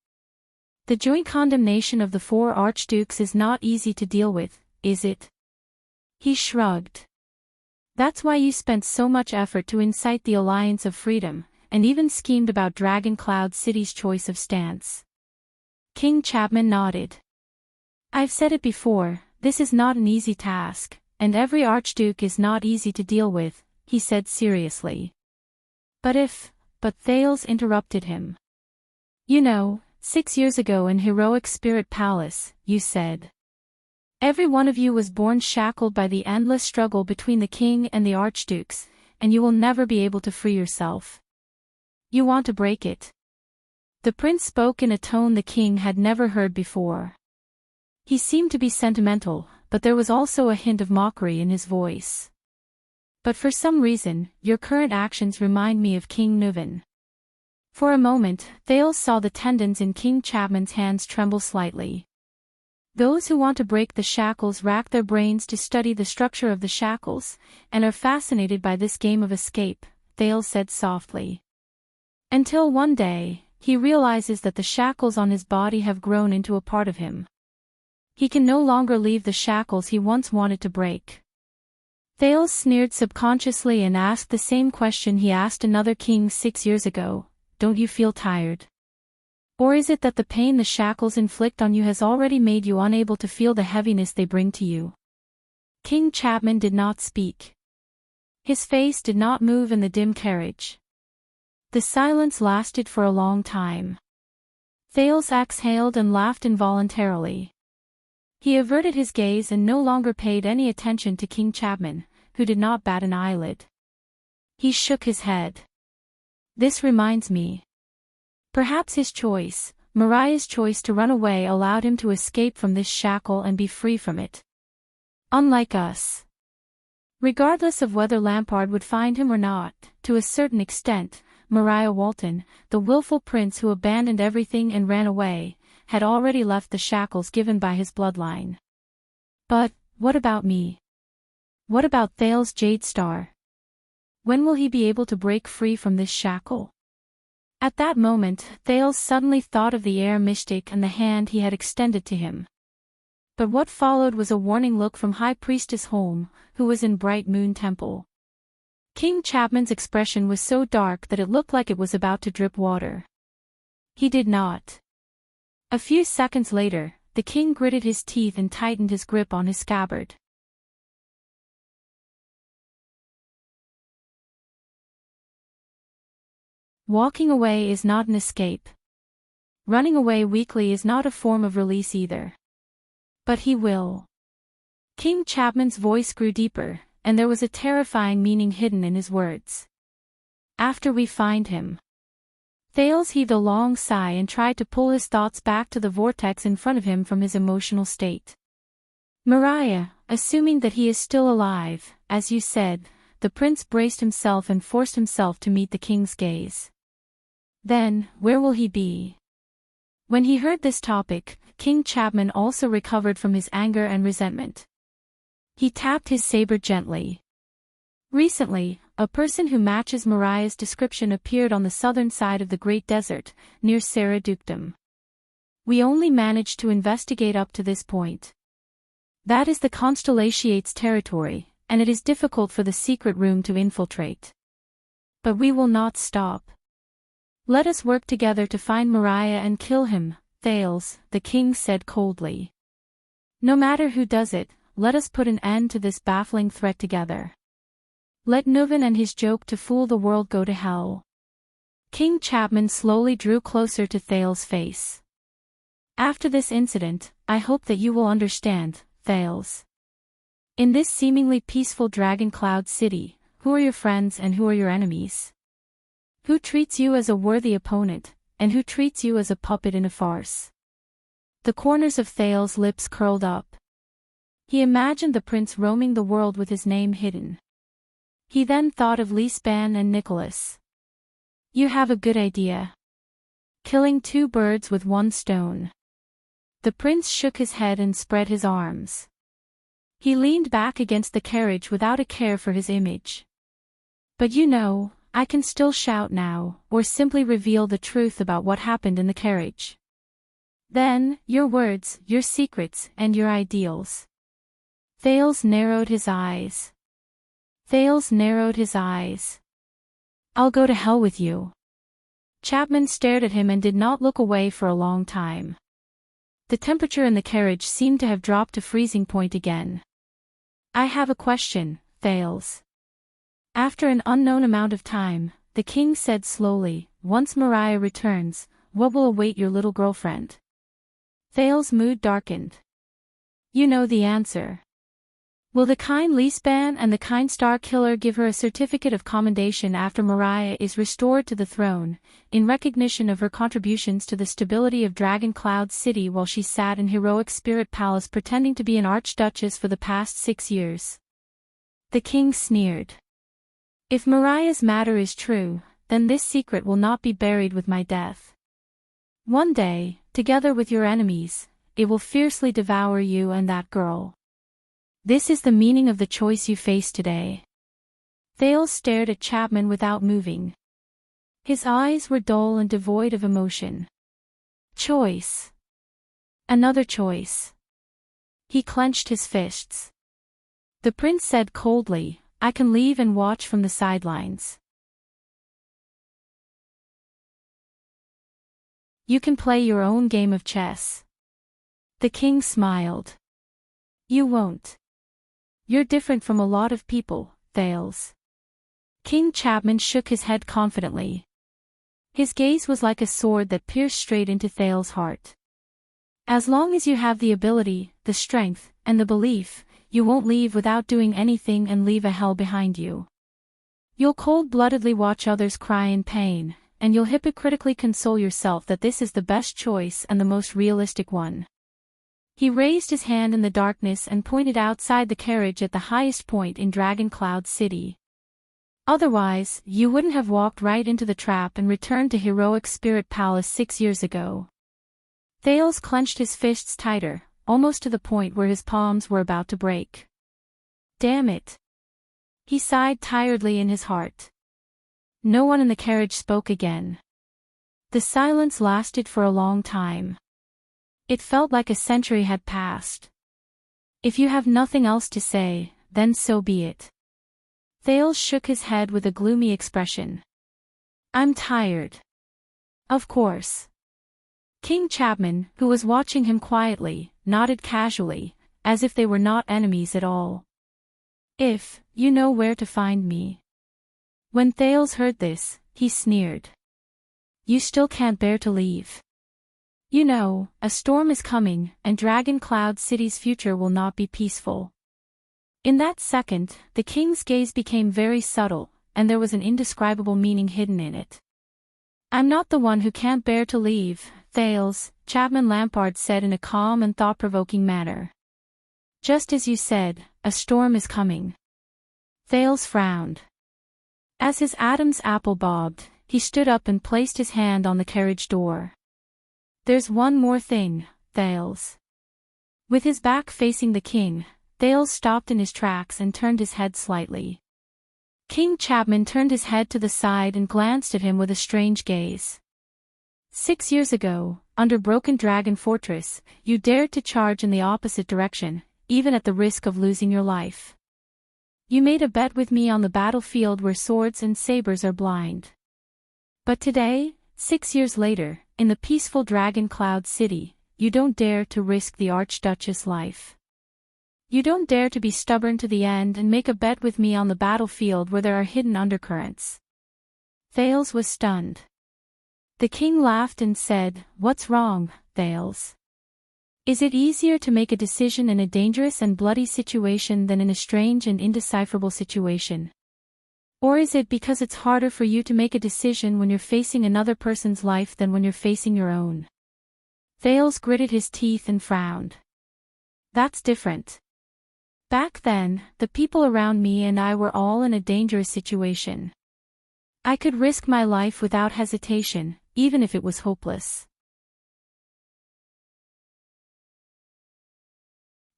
The joint condemnation of the 4 archdukes is not easy to deal with, is it? He shrugged. That's why you spent so much effort to incite the Alliance of Freedom, and even schemed about Dragon Cloud City's choice of stance. King Chapman nodded. I've said it before, this is not an easy task, and every archduke is not easy to deal with, he said seriously. But Thales interrupted him. You know, 6 years ago in Heroic Spirit Palace, you said. Every one of you was born shackled by the endless struggle between the king and the archdukes, and you will never be able to free yourself. You want to break it. The prince spoke in a tone the king had never heard before. He seemed to be sentimental, but there was also a hint of mockery in his voice. But for some reason, your current actions remind me of King Nuvan. For a moment, Thales saw the tendons in King Chapman's hands tremble slightly. Those who want to break the shackles rack their brains to study the structure of the shackles, and are fascinated by this game of escape, Thales said softly. Until one day, he realizes that the shackles on his body have grown into a part of him. He can no longer leave the shackles he once wanted to break. Thales sneered subconsciously and asked the same question he asked another king 6 years ago, don't you feel tired? Or is it that the pain the shackles inflict on you has already made you unable to feel the heaviness they bring to you? King Chapman did not speak. His face did not move in the dim carriage. The silence lasted for a long time. Thales exhaled and laughed involuntarily. He averted his gaze and no longer paid any attention to King Chapman, who did not bat an eyelid. He shook his head. This reminds me. Perhaps his choice, Mariah's choice to run away, allowed him to escape from this shackle and be free from it. Unlike us. Regardless of whether Lampard would find him or not, to a certain extent, Mariah Walton, the willful prince who abandoned everything and ran away, had already left the shackles given by his bloodline. But, what about me? What about Thales Jadestar? When will he be able to break free from this shackle? At that moment, Thales suddenly thought of the air mystic and the hand he had extended to him. But what followed was a warning look from High Priestess Holm, who was in Bright Moon Temple. King Chapman's expression was so dark that it looked like it was about to drip water. He did not. A few seconds later, the king gritted his teeth and tightened his grip on his scabbard. Walking away is not an escape. Running away weakly is not a form of release either. But he will. King Chapman's voice grew deeper, and there was a terrifying meaning hidden in his words. After we find him. Thales heaved a long sigh and tried to pull his thoughts back to the vortex in front of him from his emotional state. Mariah, assuming that he is still alive, as you said, the prince braced himself and forced himself to meet the king's gaze. Then, where will he be? When he heard this topic, King Chapman also recovered from his anger and resentment. He tapped his saber gently. Recently, a person who matches Mariah's description appeared on the southern side of the Great Desert, near Serra Dukedom. We only managed to investigate up to this point. That is the Constellation's territory, and it is difficult for the secret room to infiltrate. But we will not stop. Let us work together to find Mariah and kill him, Thales, the king said coldly. No matter who does it, let us put an end to this baffling threat together. Let Nuvan and his joke to fool the world go to hell. King Chapman slowly drew closer to Thales' face. After this incident, I hope that you will understand, Thales. In this seemingly peaceful Dragon Cloud City, who are your friends and who are your enemies? Who treats you as a worthy opponent, and who treats you as a puppet in a farce. The corners of Thales' lips curled up. He imagined the prince roaming the world with his name hidden. He then thought of Lisban and Nicholas. You have a good idea. Killing two birds with one stone. The prince shook his head and spread his arms. He leaned back against the carriage without a care for his image. But you know, I can still shout now, or simply reveal the truth about what happened in the carriage. Then, your words, your secrets, and your ideals. Thales narrowed his eyes. Thales narrowed his eyes. I'll go to hell with you. Chapman stared at him and did not look away for a long time. The temperature in the carriage seemed to have dropped to freezing point again. I have a question, Thales. After an unknown amount of time, the king said slowly, once Mariah returns, what will await your little girlfriend? Thales' mood darkened. You know the answer. Will the kind Lisban and the kind Star Killer give her a certificate of commendation after Mariah is restored to the throne, in recognition of her contributions to the stability of Dragon Cloud City while she sat in heroic Spirit Palace pretending to be an archduchess for the past 6 years? The king sneered. If Mariah's matter is true, then this secret will not be buried with my death. One day, together with your enemies, it will fiercely devour you and that girl. This is the meaning of the choice you face today. Thales stared at Chapman without moving. His eyes were dull and devoid of emotion. Choice. Another choice. He clenched his fists. The prince said coldly, I can leave and watch from the sidelines. You can play your own game of chess. The king smiled. You won't. You're different from a lot of people, Thales. King Chapman shook his head confidently. His gaze was like a sword that pierced straight into Thales' heart. As long as you have the ability, the strength, and the belief, you won't leave without doing anything and leave a hell behind you. You'll cold-bloodedly watch others cry in pain, and you'll hypocritically console yourself that this is the best choice and the most realistic one. He raised his hand in the darkness and pointed outside the carriage at the highest point in Dragon Cloud City. Otherwise, you wouldn't have walked right into the trap and returned to heroic Spirit Palace 6 years ago. Thales clenched his fists tighter, almost to the point where his palms were about to break. Damn it. He sighed tiredly in his heart. No one in the carriage spoke again. The silence lasted for a long time. It felt like a century had passed. If you have nothing else to say, then so be it. Thales shook his head with a gloomy expression. I'm tired. Of course. King Chapman, who was watching him quietly, nodded casually, as if they were not enemies at all. If, you know where to find me. When Thales heard this, he sneered. You still can't bear to leave. You know, a storm is coming, and Dragon Cloud City's future will not be peaceful. In that second, the king's gaze became very subtle, and there was an indescribable meaning hidden in it. I'm not the one who can't bear to leave, Thales, Chapman Lampard said in a calm and thought-provoking manner. Just as you said, a storm is coming. Thales frowned. As his Adam's apple bobbed, he stood up and placed his hand on the carriage door. There's one more thing, Thales. With his back facing the king, Thales stopped in his tracks and turned his head slightly. King Chapman turned his head to the side and glanced at him with a strange gaze. 6 years ago, under Broken Dragon Fortress, you dared to charge in the opposite direction, even at the risk of losing your life. You made a bet with me on the battlefield where swords and sabers are blind. But today, 6 years later, in the peaceful Dragon Cloud City, you don't dare to risk the Archduchess' life. You don't dare to be stubborn to the end and make a bet with me on the battlefield where there are hidden undercurrents. Thales was stunned. The king laughed and said, What's wrong, Thales? Is it easier to make a decision in a dangerous and bloody situation than in a strange and indecipherable situation? Or is it because it's harder for you to make a decision when you're facing another person's life than when you're facing your own? Thales gritted his teeth and frowned. That's different. Back then, the people around me and I were all in a dangerous situation. I could risk my life without hesitation, even if it was hopeless.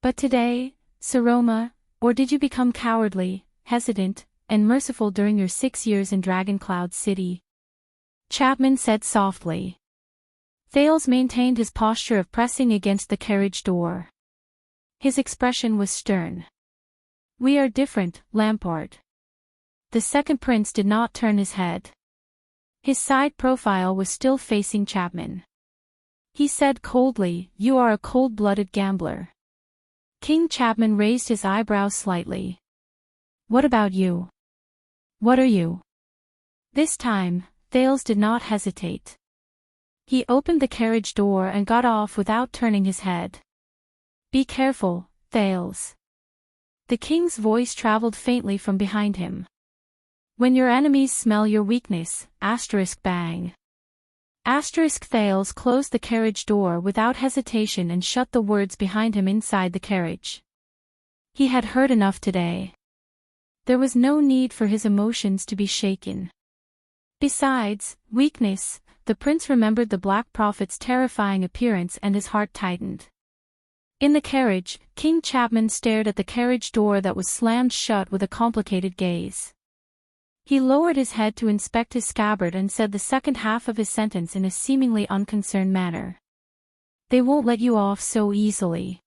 But today, Saroma, or did you become cowardly, hesitant, and merciful during your 6 years in Dragon Cloud City? Chapman said softly. Thales maintained his posture of pressing against the carriage door. His expression was stern. We are different, Lampard. The second prince did not turn his head. His side profile was still facing Chapman. He said coldly, "You are a cold-blooded gambler." King Chapman raised his eyebrows slightly. What about you? What are you? This time, Thales did not hesitate. He opened the carriage door and got off without turning his head. Be careful, Thales. The king's voice traveled faintly from behind him. When your enemies smell your weakness, bang. Thales closed the carriage door without hesitation and shut the words behind him inside the carriage. He had heard enough today. There was no need for his emotions to be shaken. Besides, weakness, the prince remembered the Black Prophet's terrifying appearance and his heart tightened. In the carriage, King Chapman stared at the carriage door that was slammed shut with a complicated gaze. He lowered his head to inspect his scabbard and said the second half of his sentence in a seemingly unconcerned manner. They won't let you off so easily.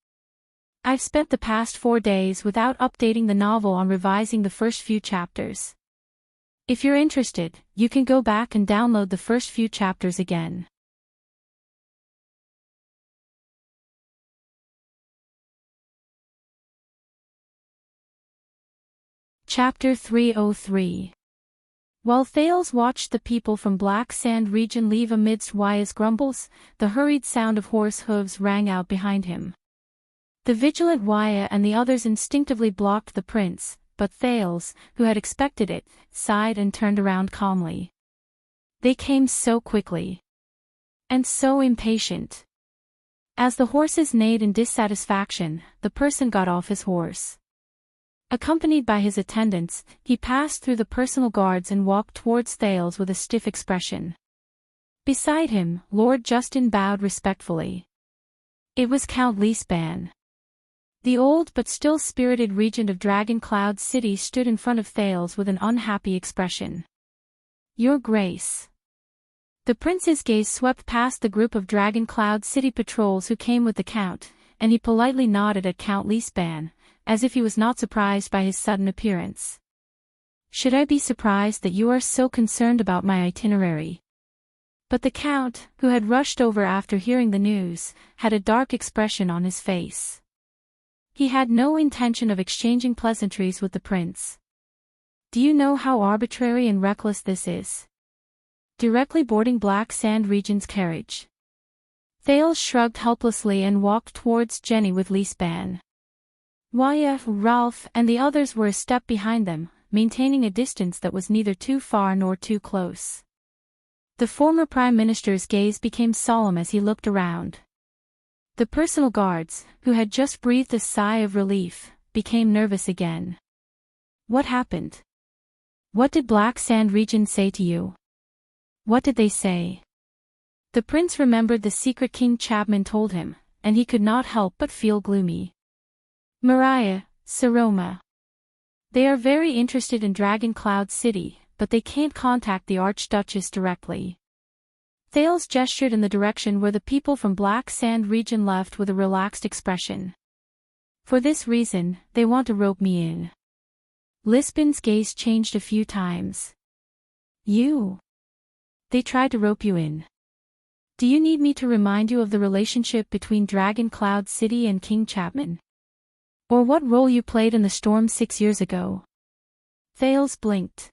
I've spent the past 4 days without updating the novel on revising the first few chapters. If you're interested, you can go back and download the first few chapters again. Chapter 303. While Thales watched the people from Black Sand region leave amidst Waya's grumbles, the hurried sound of horse hooves rang out behind him. The vigilant Waya and the others instinctively blocked the prince, but Thales, who had expected it, sighed and turned around calmly. They came so quickly. And so impatient. As the horses neighed in dissatisfaction, the person got off his horse. Accompanied by his attendants, he passed through the personal guards and walked towards Thales with a stiff expression. Beside him, Lord Justin bowed respectfully. It was Count Leespan. The old but still spirited regent of Dragon Cloud City stood in front of Thales with an unhappy expression. Your Grace. The prince's gaze swept past the group of Dragon Cloud City patrols who came with the count, and he politely nodded at Count Leespan, as if he was not surprised by his sudden appearance. Should I be surprised that you are so concerned about my itinerary? But the count, who had rushed over after hearing the news, had a dark expression on his face. He had no intention of exchanging pleasantries with the prince. Do you know how arbitrary and reckless this is? Directly boarding Black Sand Region's carriage. Thales shrugged helplessly and walked towards Jenny with Leespan. Waya, Ralph, and the others were a step behind them, maintaining a distance that was neither too far nor too close. The former Prime Minister's gaze became solemn as he looked around. The personal guards, who had just breathed a sigh of relief, became nervous again. What happened? What did Black Sand Region say to you? What did they say? The prince remembered the secret King Chapman told him, and he could not help but feel gloomy. Mariah, Saroma. They are very interested in Dragon Cloud City, but they can't contact the Archduchess directly. Thales gestured in the direction where the people from Black Sand region left with a relaxed expression. For this reason, they want to rope me in. Lisbon's gaze changed a few times. You. They tried to rope you in. Do you need me to remind you of the relationship between Dragon Cloud City and King Chapman? Or what role you played in the storm 6 years ago? Thales blinked.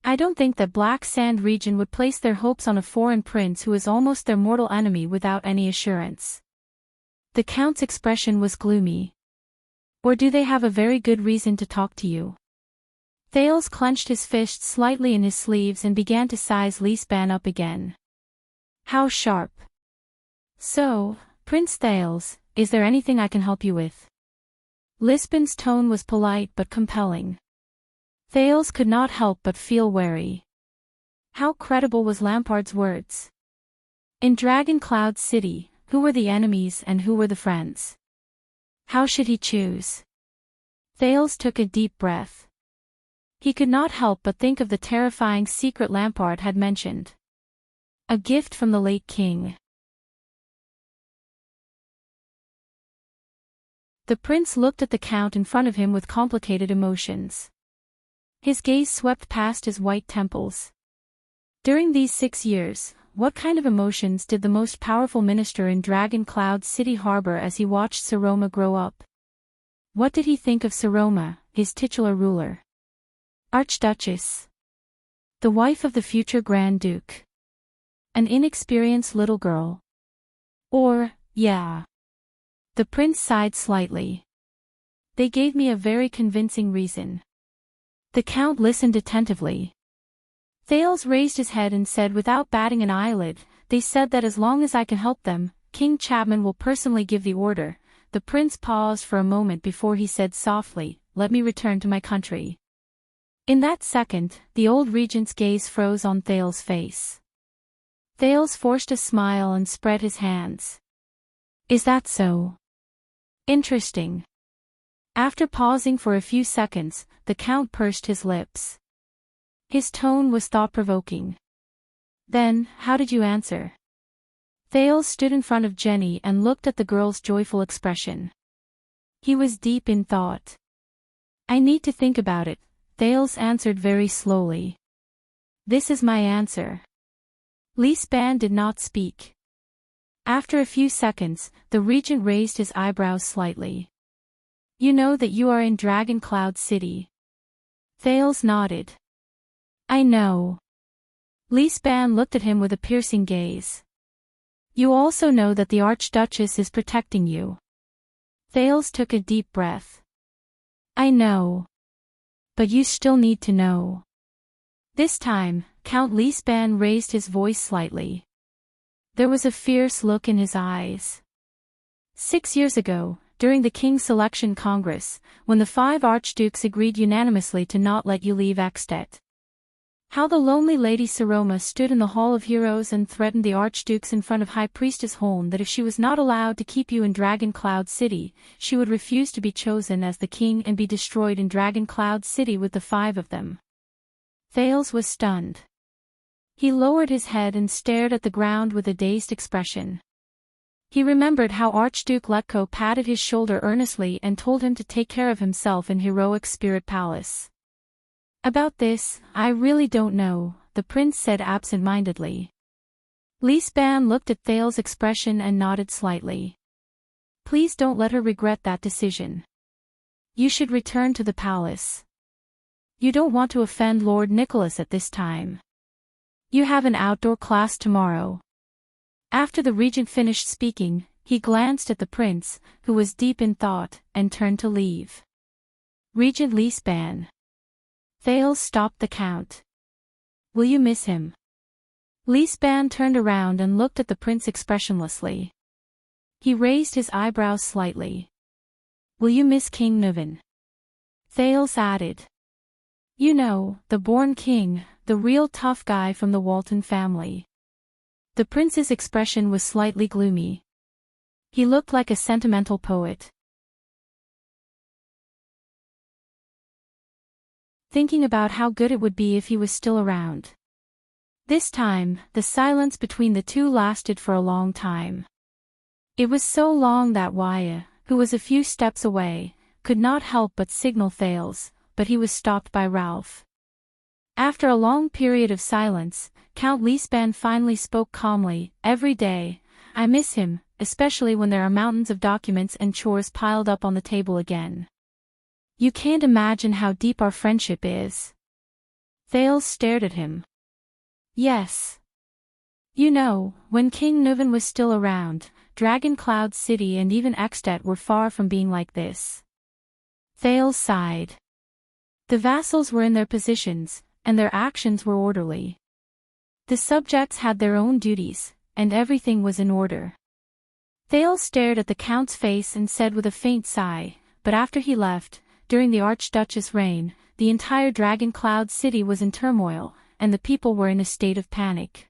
I don't think that Black Sand region would place their hopes on a foreign prince who is almost their mortal enemy without any assurance. The count's expression was gloomy. Or do they have a very good reason to talk to you? Thales clenched his fists slightly in his sleeves and began to size Lisban up again. How sharp. So, Prince Thales, is there anything I can help you with? Lisban's tone was polite but compelling. Thales could not help but feel wary. How credible was Lampard's words? In Dragon Cloud City, who were the enemies and who were the friends? How should he choose? Thales took a deep breath. He could not help but think of the terrifying secret Lampard had mentioned. A gift from the late king. The prince looked at the count in front of him with complicated emotions. His gaze swept past his white temples. During these 6 years, what kind of emotions did the most powerful minister in Dragon Cloud City harbor as he watched Saroma grow up? What did he think of Saroma, his titular ruler? Archduchess. The wife of the future Grand Duke. An inexperienced little girl. Or, yeah. The prince sighed slightly. They gave me a very convincing reason. The count listened attentively. Thales raised his head and said without batting an eyelid, they said that as long as I can help them, King Chapman will personally give the order. The prince paused for a moment before he said softly, let me return to my country. In that second, the old regent's gaze froze on Thales' face. Thales forced a smile and spread his hands. Is that so? Interesting. After pausing for a few seconds, the count pursed his lips. His tone was thought-provoking. Then, how did you answer? Thales stood in front of Jenny and looked at the girl's joyful expression. He was deep in thought. I need to think about it, Thales answered very slowly. This is my answer. Lisban did not speak. After a few seconds, the regent raised his eyebrows slightly. You know that you are in Dragon Cloud City. Thales nodded. I know. Lisban looked at him with a piercing gaze. You also know that the Archduchess is protecting you. Thales took a deep breath. I know. But you still need to know. This time, Count Lisban raised his voice slightly. There was a fierce look in his eyes. 6 years ago, during the King's Selection Congress, when the 5 archdukes agreed unanimously to not let you leave Extet. How the lonely Lady Saroma stood in the Hall of Heroes and threatened the archdukes in front of High Priestess Holm that if she was not allowed to keep you in Dragon Cloud City, she would refuse to be chosen as the king and be destroyed in Dragon Cloud City with the 5 of them. Thales was stunned. He lowered his head and stared at the ground with a dazed expression. He remembered how Archduke Letko patted his shoulder earnestly and told him to take care of himself in Heroic Spirit Palace. About this, I really don't know, the prince said absent-mindedly. Lisban looked at Thales' expression and nodded slightly. Please don't let her regret that decision. You should return to the palace. You don't want to offend Lord Nicholas at this time. You have an outdoor class tomorrow. After the regent finished speaking, he glanced at the prince, who was deep in thought, and turned to leave. Regent Lisban. Thales stopped the count. Will you miss him? Lisban turned around and looked at the prince expressionlessly. He raised his eyebrows slightly. Will you miss King Nuvan? Thales added. You know, the born king, the real tough guy from the Walton family. The prince's expression was slightly gloomy. He looked like a sentimental poet. Thinking about how good it would be if he was still around. This time, the silence between the two lasted for a long time. It was so long that Waya, who was a few steps away, could not help but signal Thales, but he was stopped by Ralph. After a long period of silence, Count Lisban finally spoke calmly. Every day, I miss him, especially when there are mountains of documents and chores piled up on the table again. You can't imagine how deep our friendship is. Thales stared at him. Yes. You know, when King Nuvan was still around, Dragon Cloud City and even Extet were far from being like this. Thales sighed. The vassals were in their positions, and their actions were orderly. The subjects had their own duties, and everything was in order. Thales stared at the Count's face and said with a faint sigh, but after he left, during the Archduchess' reign, the entire Dragon Cloud City was in turmoil, and the people were in a state of panic.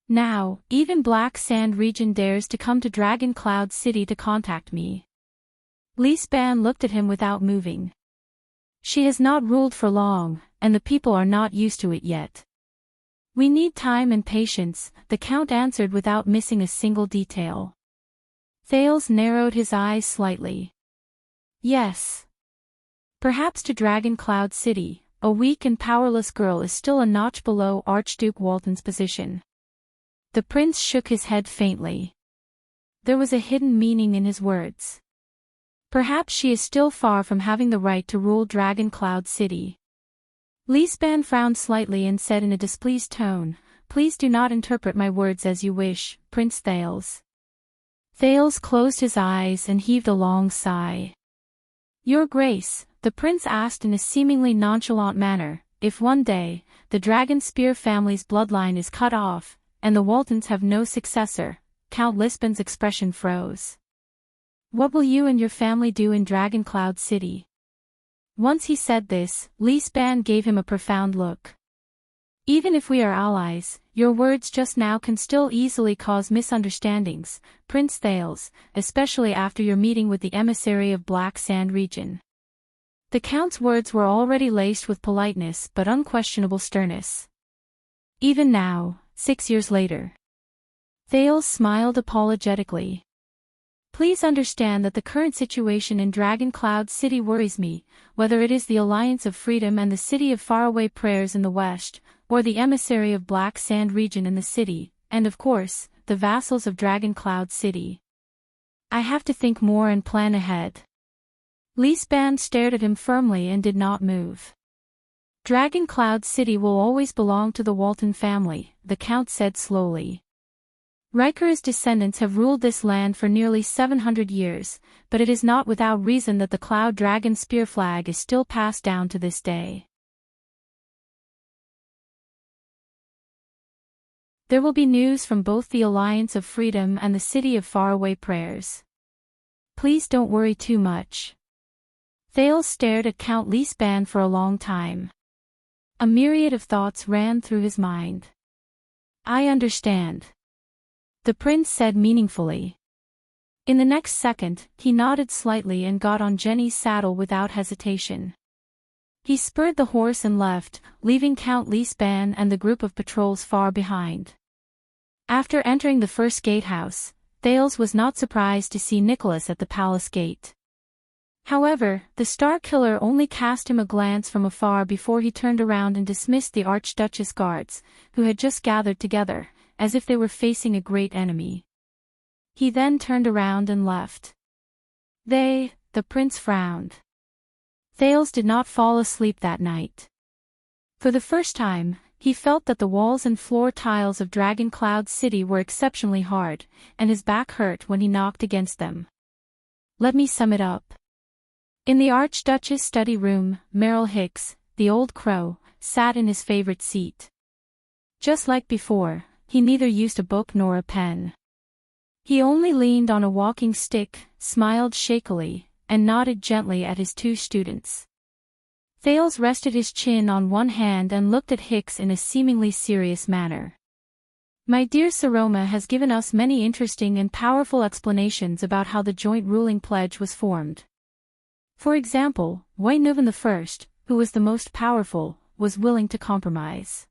Now, even Black Sand Region dares to come to Dragon Cloud City to contact me. Lisbeth looked at him without moving. She has not ruled for long, and the people are not used to it yet. We need time and patience, the Count answered without missing a single detail. Thales narrowed his eyes slightly. Yes. Perhaps to Dragon Cloud City, a weak and powerless girl is still a notch below Archduke Walton's position. The prince shook his head faintly. There was a hidden meaning in his words. Perhaps she is still far from having the right to rule Dragon Cloud City. Lisbeth frowned slightly and said in a displeased tone, "Please do not interpret my words as you wish, Prince Thales." Thales closed his eyes and heaved a long sigh. "Your Grace," the prince asked in a seemingly nonchalant manner, "if one day, the Dragon Spear family's bloodline is cut off, and the Waltons have no successor," Count Lisbon's expression froze. "What will you and your family do in Dragon Cloud City?" Once he said this, Lisbeth gave him a profound look. "Even if we are allies, your words just now can still easily cause misunderstandings, Prince Thales, especially after your meeting with the emissary of Black Sand Region." The Count's words were already laced with politeness but unquestionable sternness. Even now, 6 years later. Thales smiled apologetically. "Please understand that the current situation in Dragon Cloud City worries me, whether it is the Alliance of Freedom and the City of Faraway Prayers in the west, or the emissary of Black Sand Region in the city, and of course, the vassals of Dragon Cloud City. I have to think more and plan ahead." Lisbeth stared at him firmly and did not move. "Dragon Cloud City will always belong to the Walton family," the Count said slowly. "Riker's descendants have ruled this land for nearly 700 years, but it is not without reason that the Cloud Dragon Spear flag is still passed down to this day. There will be news from both the Alliance of Freedom and the City of Faraway Prayers. Please don't worry too much." Thales stared at Count Lisbeth for a long time. A myriad of thoughts ran through his mind. "I understand," the prince said meaningfully. In the next second, he nodded slightly and got on Jenny's saddle without hesitation. He spurred the horse and left, leaving Count Lisbeth and the group of patrols far behind. After entering the first gatehouse, Thales was not surprised to see Nicholas at the palace gate. However, the Star Killer only cast him a glance from afar before he turned around and dismissed the Archduchess guards, who had just gathered together, as if they were facing a great enemy. He then turned around and left. The prince frowned. Thales did not fall asleep that night. For the first time, he felt that the walls and floor tiles of Dragon Cloud City were exceptionally hard, and his back hurt when he knocked against them. Let me sum it up. In the Archduchess' study room, Merrill Hicks, the old crow, sat in his favorite seat. Just like before, he neither used a book nor a pen. He only leaned on a walking stick, smiled shakily, and nodded gently at his two students. Thales rested his chin on one hand and looked at Hicks in a seemingly serious manner. "My dear Saroma has given us many interesting and powerful explanations about how the joint ruling pledge was formed. For example, why Nuvan I, who was the most powerful, was willing to compromise.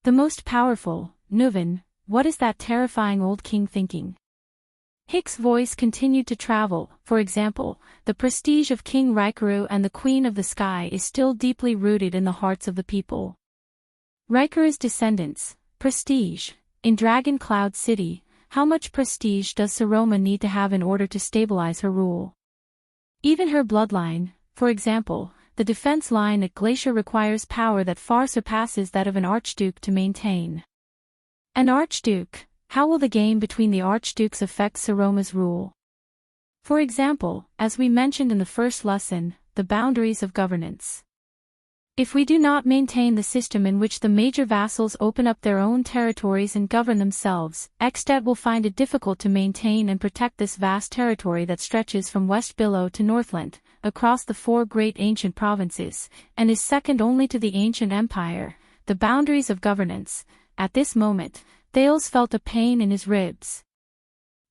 The most powerful, Nuvan, what is that terrifying old king thinking?" Hicks' voice continued to travel. "For example, the prestige of King Rikaru and the Queen of the Sky is still deeply rooted in the hearts of the people. Rikaru's descendants, prestige, in Dragon Cloud City, how much prestige does Saroma need to have in order to stabilize her rule? Even her bloodline, for example, the defense line at Glacier requires power that far surpasses that of an archduke to maintain. An archduke, how will the game between the archdukes affect Saroma's rule? For example, as we mentioned in the first lesson, the boundaries of governance. If we do not maintain the system in which the major vassals open up their own territories and govern themselves, Ekstedt will find it difficult to maintain and protect this vast territory that stretches from West Billow to Northland, across the four great ancient provinces, and is second only to the ancient empire, the boundaries of governance. At this moment, Thales felt a pain in his ribs.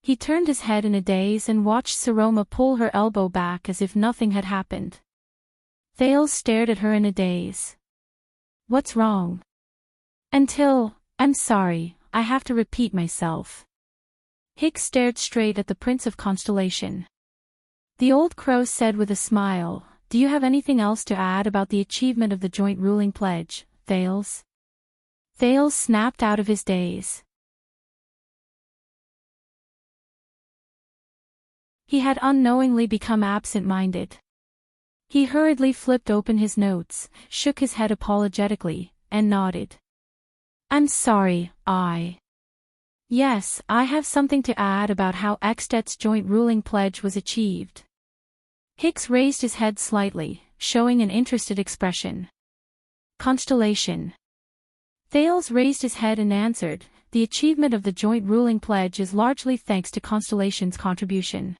He turned his head in a daze and watched Saroma pull her elbow back as if nothing had happened. Thales stared at her in a daze. "What's wrong?" I'm sorry, I have to repeat myself." Hicks stared straight at the Prince of Constellation. The old crow said with a smile, "Do you have anything else to add about the achievement of the joint ruling pledge, Thales?" Thales snapped out of his daze. He had unknowingly become absent-minded. He hurriedly flipped open his notes, shook his head apologetically, and nodded. "I'm sorry, Yes, I have something to add about how Ekstedt's joint ruling pledge was achieved." Hicks raised his head slightly, showing an interested expression. "Constellation." Thales raised his head and answered, "The achievement of the joint ruling pledge is largely thanks to Constellation's contribution."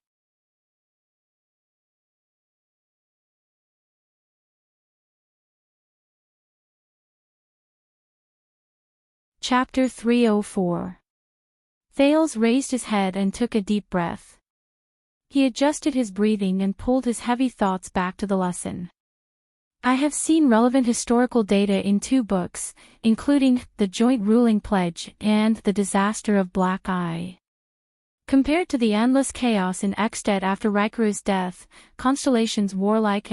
Chapter 304. Thales raised his head and took a deep breath. He adjusted his breathing and pulled his heavy thoughts back to the lesson. "I have seen relevant historical data in 2 books, including The Joint Ruling Pledge and The Disaster of Black Eye. Compared to the endless chaos in Ekstedt after Rikaru's death, Constellation's warlike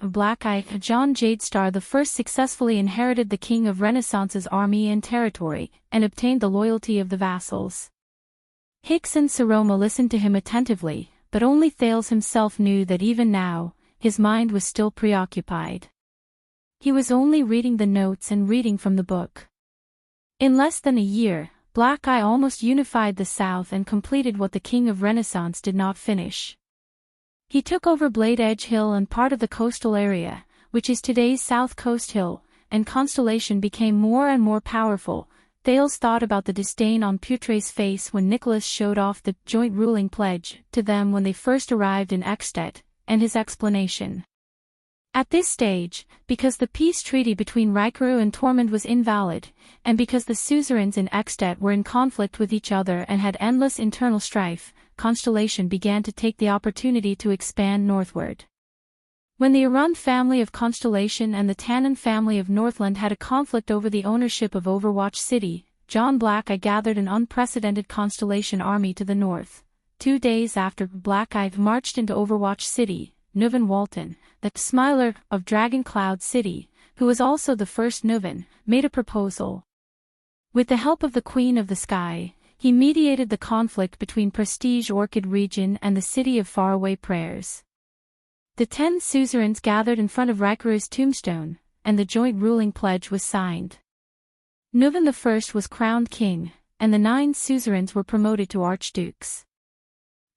Black Eye John Jadestar I successfully inherited the King of Renaissance's army and territory, and obtained the loyalty of the vassals." Hicks and Saroma listened to him attentively, but only Thales himself knew that even now, his mind was still preoccupied. He was only reading the notes and reading from the book. In less than a year, Black Eye almost unified the South and completed what the King of Renaissance did not finish. He took over Blade Edge Hill and part of the coastal area, which is today's South Coast Hill, and Constellation became more and more powerful. Thales thought about the disdain on Putre's face when Nicholas showed off the joint ruling pledge to them when they first arrived in Ekstedt, and his explanation. At this stage, because the peace treaty between Rikaru and Tormund was invalid, and because the suzerains in Ekstedt were in conflict with each other and had endless internal strife, Constellation began to take the opportunity to expand northward. When the Arun family of Constellation and the Tannen family of Northland had a conflict over the ownership of Overwatch City, John Black Eye gathered an unprecedented Constellation army to the north. 2 days after Black Eye marched into Overwatch City, Nuvan Walton, the Smiler of Dragon Cloud City, who was also the first Nuvan, made a proposal. With the help of the Queen of the Sky, he mediated the conflict between Prestige Orchid Region and the City of Faraway Prayers. The 10 suzerains gathered in front of Rikaru's tombstone, and the joint ruling pledge was signed. Nuvan I was crowned king, and the 9 suzerains were promoted to archdukes.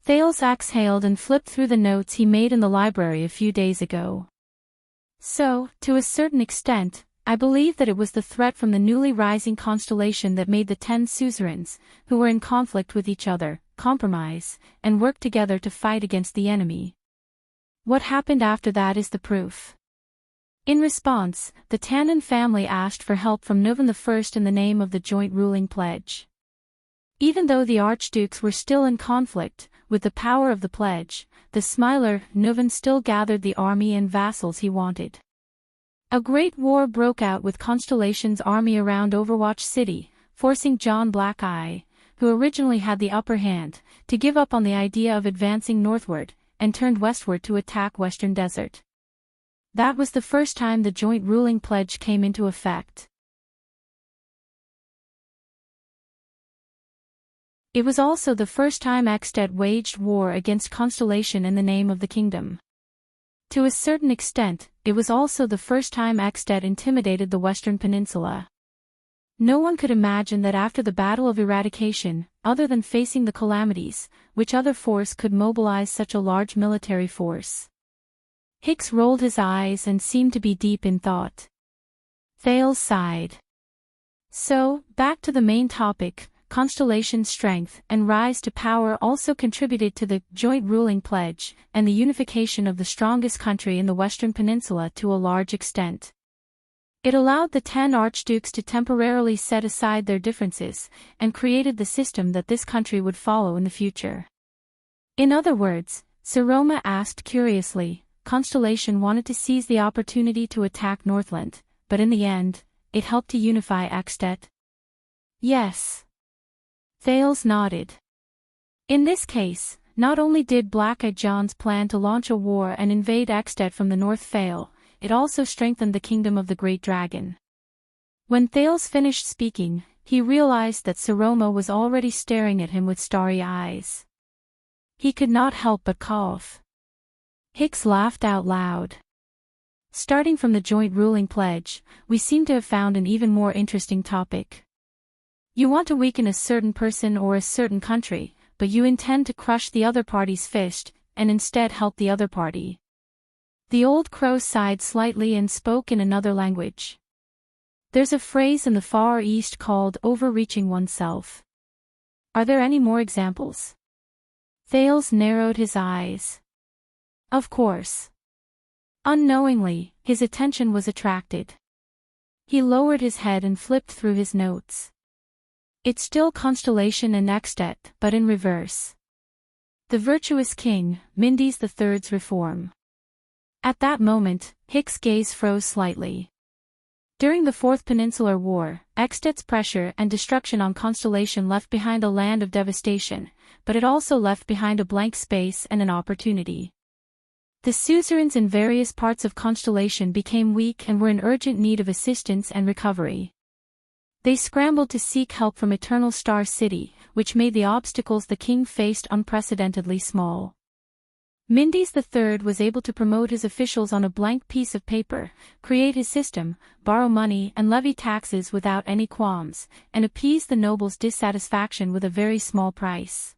Thales exhaled and flipped through the notes he made in the library a few days ago. "So, to a certain extent, I believe that it was the threat from the newly rising constellation that made the 10 suzerains, who were in conflict with each other, compromise, and work together to fight against the enemy. What happened after that is the proof." In response, the Tannen family asked for help from Nuvan I in the name of the joint ruling pledge. Even though the archdukes were still in conflict, with the power of the pledge, the Smiler, Nuvan still gathered the army and vassals he wanted. A great war broke out with Constellation's army around Overwatch City, forcing John Black Eye, who originally had the upper hand, to give up on the idea of advancing northward, and turned westward to attack Western Desert. That was the first time the joint ruling pledge came into effect. It was also the first time Ekstedt waged war against Constellation in the name of the kingdom. To a certain extent, it was also the first time Ekstedt intimidated the Western Peninsula. No one could imagine that after the Battle of Eradication, other than facing the calamities, which other force could mobilize such a large military force. Hicks rolled his eyes and seemed to be deep in thought. Thales sighed. So, back to the main topic, Constellation strength and rise to power also contributed to the joint ruling pledge and the unification of the strongest country in the Western Peninsula to a large extent. It allowed the 10 archdukes to temporarily set aside their differences and created the system that this country would follow in the future. In other words, Saroma asked curiously, Constellation wanted to seize the opportunity to attack Northland, but in the end, it helped to unify Ekstet? Yes. Thales nodded. In this case, not only did Black-Eyed John's plan to launch a war and invade Ekstet from the north fail, it also strengthened the kingdom of the Great Dragon. When Thales finished speaking, he realized that Saroma was already staring at him with starry eyes. He could not help but cough. Hicks laughed out loud. Starting from the joint ruling pledge, we seem to have found an even more interesting topic. You want to weaken a certain person or a certain country, but you intend to crush the other party's fist, and instead help the other party. The old crow sighed slightly and spoke in another language. There's a phrase in the Far East called overreaching oneself. Are there any more examples? Thales narrowed his eyes. Of course. Unknowingly, his attention was attracted. He lowered his head and flipped through his notes. It's still Constellation and Ekstet, but in reverse. The virtuous king, Mindes III's reform. At that moment, Hicks' gaze froze slightly. During the Fourth Peninsular War, Ekstet's pressure and destruction on Constellation left behind a land of devastation, but it also left behind a blank space and an opportunity. The suzerains in various parts of Constellation became weak and were in urgent need of assistance and recovery. They scrambled to seek help from Eternal Star City, which made the obstacles the king faced unprecedentedly small. Mindes III was able to promote his officials on a blank piece of paper, create his system, borrow money and levy taxes without any qualms, and appease the nobles' dissatisfaction with a very small price.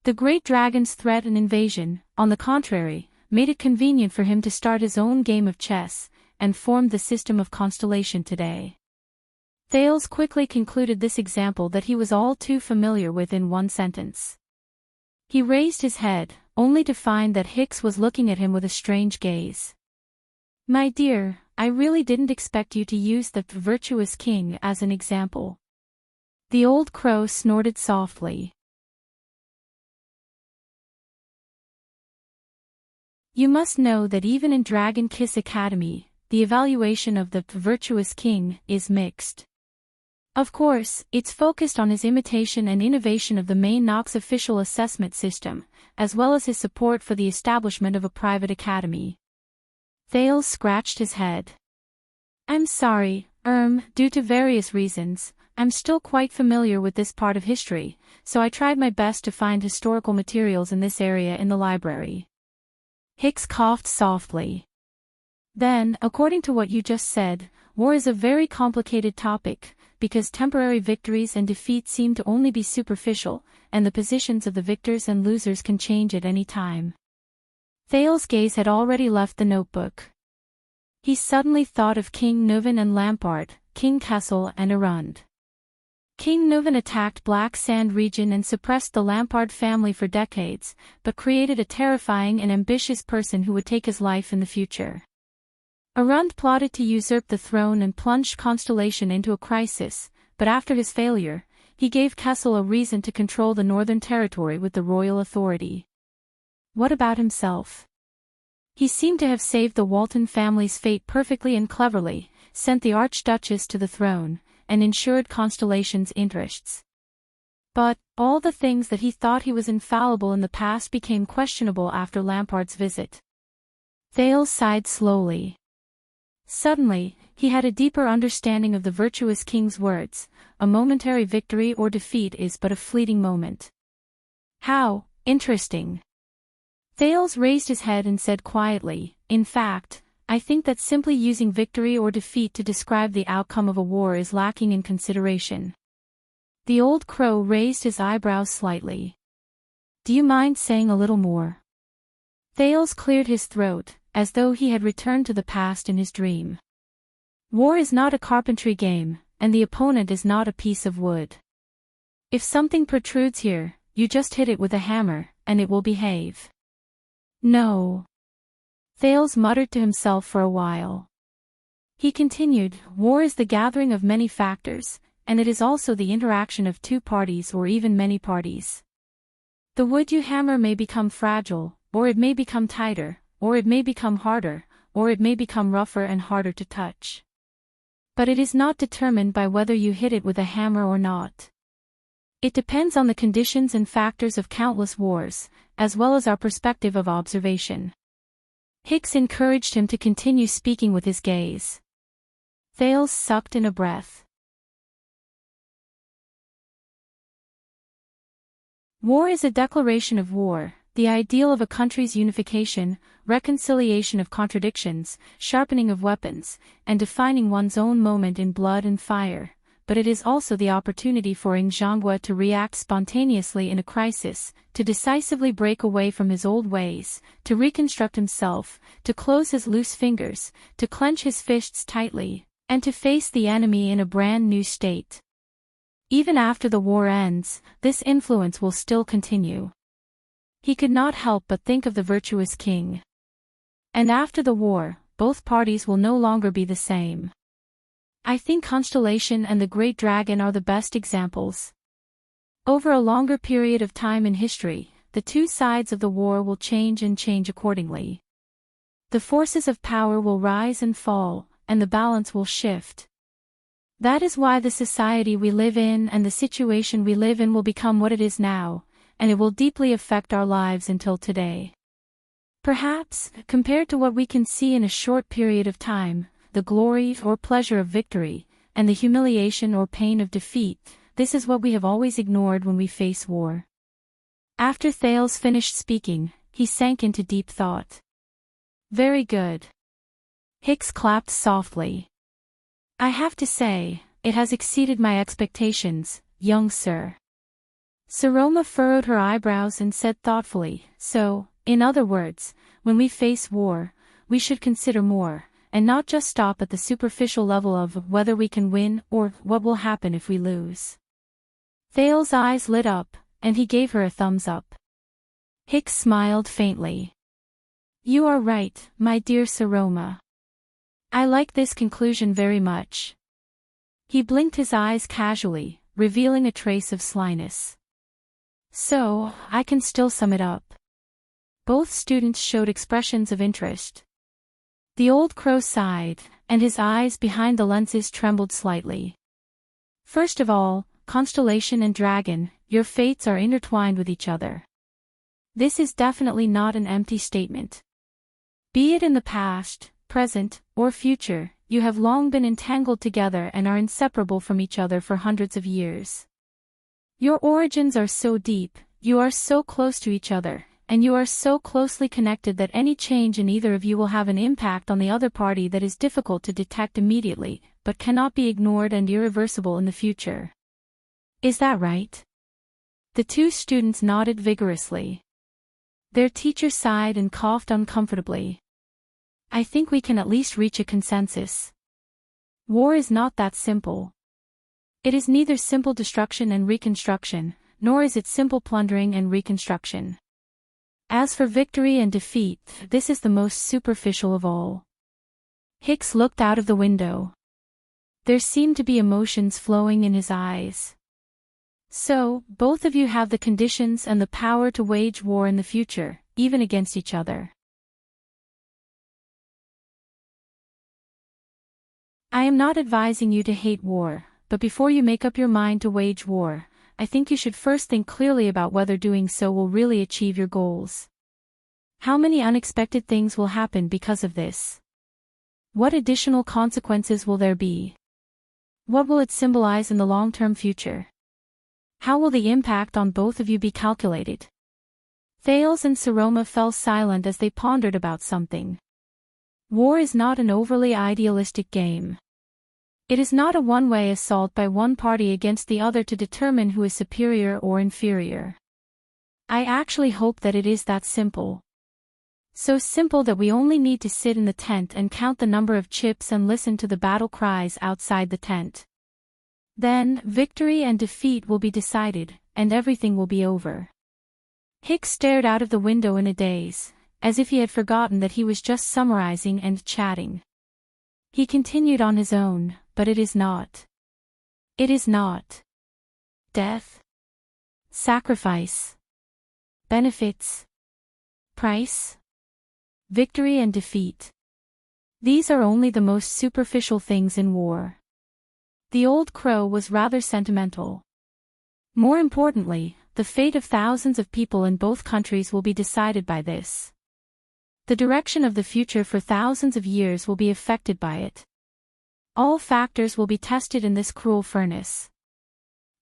The Great Dragon's threat and invasion, on the contrary, made it convenient for him to start his own game of chess, and formed the system of Constellation today. Thales quickly concluded this example that he was all too familiar with in one sentence. He raised his head, only to find that Hicks was looking at him with a strange gaze. My dear, I really didn't expect you to use the virtuous king as an example. The old crow snorted softly. You must know that even in Dragon Kiss Academy, the evaluation of the virtuous king is mixed. Of course, it's focused on his imitation and innovation of the main Nox official assessment system, as well as his support for the establishment of a private academy. Thales scratched his head. I'm sorry, due to various reasons, I'm still quite familiar with this part of history, so I tried my best to find historical materials in this area in the library. Hicks coughed softly. Then, according to what you just said, war is a very complicated topic, because temporary victories and defeats seem to only be superficial, and the positions of the victors and losers can change at any time. Thales' gaze had already left the notebook. He suddenly thought of King Nuvan and Lampard, King Kessel and Arund. King Nuvan attacked Black Sand region and suppressed the Lampard family for decades, but created a terrifying and ambitious person who would take his life in the future. Arund plotted to usurp the throne and plunged Constellation into a crisis, but after his failure, he gave Kessel a reason to control the northern territory with the royal authority. What about himself? He seemed to have saved the Walton family's fate perfectly and cleverly, sent the Archduchess to the throne, and ensured Constellation's interests. But, all the things that he thought he was infallible in the past became questionable after Lampard's visit. Thales sighed slowly. Suddenly, he had a deeper understanding of the virtuous king's words, a momentary victory or defeat is but a fleeting moment. How interesting. Thales raised his head and said quietly, in fact, I think that simply using victory or defeat to describe the outcome of a war is lacking in consideration. The old crow raised his eyebrows slightly. Do you mind saying a little more? Thales cleared his throat, as though he had returned to the past in his dream. War is not a carpentry game, and the opponent is not a piece of wood. If something protrudes here, you just hit it with a hammer, and it will behave. No. Thales muttered to himself for a while. He continued, war is the gathering of many factors, and it is also the interaction of two parties or even many parties. The wood you hammer may become fragile, or it may become tighter, or it may become harder, or it may become rougher and harder to touch. But it is not determined by whether you hit it with a hammer or not. It depends on the conditions and factors of countless wars, as well as our perspective of observation. Hicks encouraged him to continue speaking with his gaze. Thales sucked in a breath. War is a declaration of war, the ideal of a country's unification, reconciliation of contradictions, sharpening of weapons, and defining one's own moment in blood and fire, but it is also the opportunity for Njangwa to react spontaneously in a crisis, to decisively break away from his old ways, to reconstruct himself, to close his loose fingers, to clench his fists tightly, and to face the enemy in a brand new state. Even after the war ends, this influence will still continue. He could not help but think of the virtuous king. And after the war, both parties will no longer be the same. I think Constellation and the Great Dragon are the best examples. Over a longer period of time in history, the two sides of the war will change and change accordingly. The forces of power will rise and fall, and the balance will shift. That is why the society we live in and the situation we live in will become what it is now, and it will deeply affect our lives until today. Perhaps, compared to what we can see in a short period of time, the glory or pleasure of victory, and the humiliation or pain of defeat, this is what we have always ignored when we face war. After Thales finished speaking, he sank into deep thought. Very good. Hicks clapped softly. I have to say, it has exceeded my expectations, young sir. Saroma furrowed her eyebrows and said thoughtfully, so, in other words, when we face war, we should consider more, and not just stop at the superficial level of whether we can win or what will happen if we lose. Thales' eyes lit up, and he gave her a thumbs up. Hicks smiled faintly. You are right, my dear Saroma. I like this conclusion very much. He blinked his eyes casually, revealing a trace of slyness. So, I can still sum it up. Both students showed expressions of interest. The old crow sighed, and his eyes behind the lenses trembled slightly. First of all, Constellation and Dragon, your fates are intertwined with each other. This is definitely not an empty statement. Be it in the past, present, or future, you have long been entangled together and are inseparable from each other for hundreds of years. Your origins are so deep, you are so close to each other, and you are so closely connected that any change in either of you will have an impact on the other party that is difficult to detect immediately, but cannot be ignored and irreversible in the future. Is that right? The two students nodded vigorously. Their teacher sighed and coughed uncomfortably. I think we can at least reach a consensus. War is not that simple. It is neither simple destruction and reconstruction, nor is it simple plundering and reconstruction. As for victory and defeat, this is the most superficial of all. Hicks looked out of the window. There seemed to be emotions flowing in his eyes. So, both of you have the conditions and the power to wage war in the future, even against each other. I am not advising you to hate war, but before you make up your mind to wage war, I think you should first think clearly about whether doing so will really achieve your goals. How many unexpected things will happen because of this? What additional consequences will there be? What will it symbolize in the long-term future? How will the impact on both of you be calculated? Thales and Saroma fell silent as they pondered about something. War is not an overly idealistic game. It is not a one-way assault by one party against the other to determine who is superior or inferior. I actually hope that it is that simple. So simple that we only need to sit in the tent and count the number of chips and listen to the battle cries outside the tent. Then, victory and defeat will be decided, and everything will be over. Hicks stared out of the window in a daze, as if he had forgotten that he was just summarizing and chatting. He continued on his own, but it is not. It is not. Death. Sacrifice. Benefits. Price. Victory and defeat. These are only the most superficial things in war. The old crow was rather sentimental. More importantly, the fate of thousands of people in both countries will be decided by this. The direction of the future for thousands of years will be affected by it. All factors will be tested in this cruel furnace.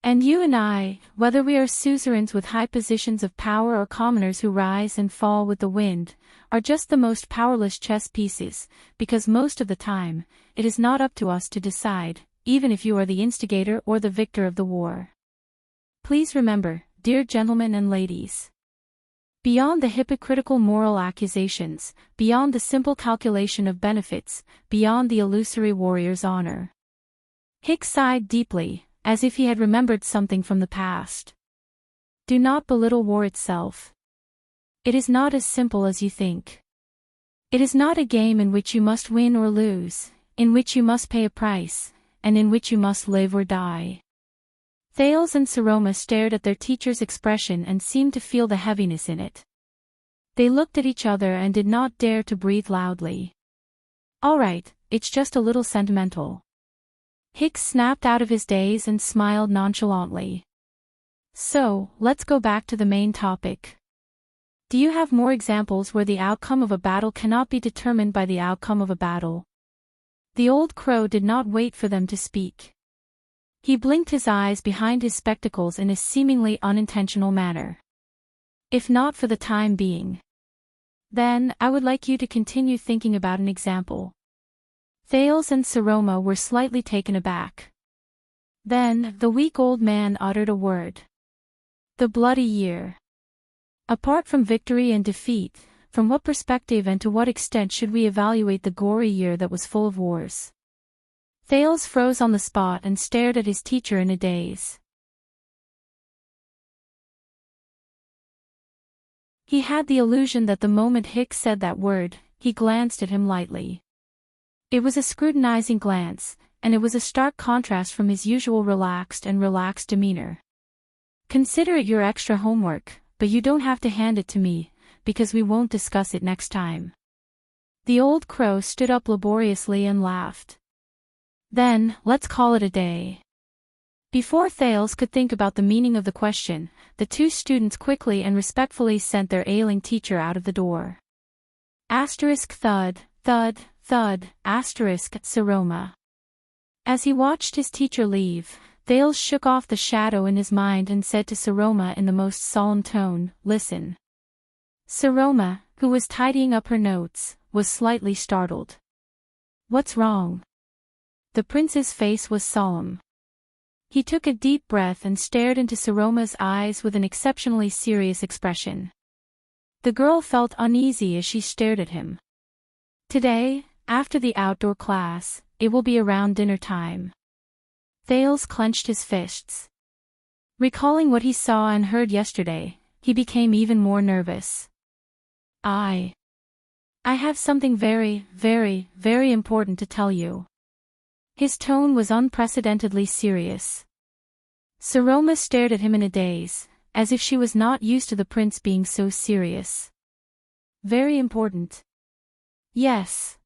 And you and I, whether we are suzerains with high positions of power or commoners who rise and fall with the wind, are just the most powerless chess pieces, because most of the time, it is not up to us to decide, even if you are the instigator or the victor of the war. Please remember, dear gentlemen and ladies. Beyond the hypocritical moral accusations, beyond the simple calculation of benefits, beyond the illusory warrior's honor. Hicks sighed deeply, as if he had remembered something from the past. Do not belittle war itself. It is not as simple as you think. It is not a game in which you must win or lose, in which you must pay a price, and in which you must live or die. Thales and Saroma stared at their teacher's expression and seemed to feel the heaviness in it. They looked at each other and did not dare to breathe loudly. All right, it's just a little sentimental. Hicks snapped out of his daze and smiled nonchalantly. So, let's go back to the main topic. Do you have more examples where the outcome of a battle cannot be determined by the outcome of a battle? The old crow did not wait for them to speak. He blinked his eyes behind his spectacles in a seemingly unintentional manner. If not for the time being. Then, I would like you to continue thinking about an example. Thales and Saroma were slightly taken aback. Then, the weak old man uttered a word. The bloody year. Apart from victory and defeat, from what perspective and to what extent should we evaluate the gory year that was full of wars? Thales froze on the spot and stared at his teacher in a daze. He had the illusion that the moment Hicks said that word, he glanced at him lightly. It was a scrutinizing glance, and it was a stark contrast from his usual relaxed demeanor. Consider it your extra homework, but you don't have to hand it to me, because we won't discuss it next time. The old crow stood up laboriously and laughed. Then, let's call it a day. Before Thales could think about the meaning of the question, the two students quickly and respectfully sent their ailing teacher out of the door. Asterisk thud, thud, thud, asterisk Saroma. As he watched his teacher leave, Thales shook off the shadow in his mind and said to Saroma in the most solemn tone, "Listen." Saroma, who was tidying up her notes, was slightly startled. "What's wrong?" The prince's face was solemn. He took a deep breath and stared into Saroma's eyes with an exceptionally serious expression. The girl felt uneasy as she stared at him. Today, after the outdoor class, it will be around dinner time. Thales clenched his fists. Recalling what he saw and heard yesterday, he became even more nervous. I have something very, very, very important to tell you. His tone was unprecedentedly serious. Saroma stared at him in a daze, as if she was not used to the prince being so serious. Very important. Yes.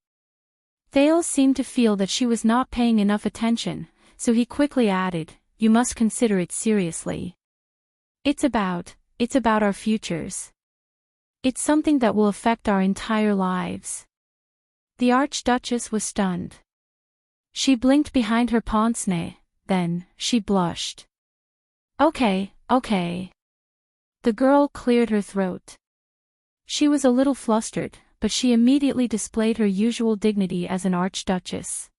Thales seemed to feel that she was not paying enough attention, so he quickly added, "You must consider it seriously. It's about our futures. It's something that will affect our entire lives." The Archduchess was stunned. She blinked behind her pince-nez, then, she blushed. Okay. The girl cleared her throat. She was a little flustered, but she immediately displayed her usual dignity as an archduchess.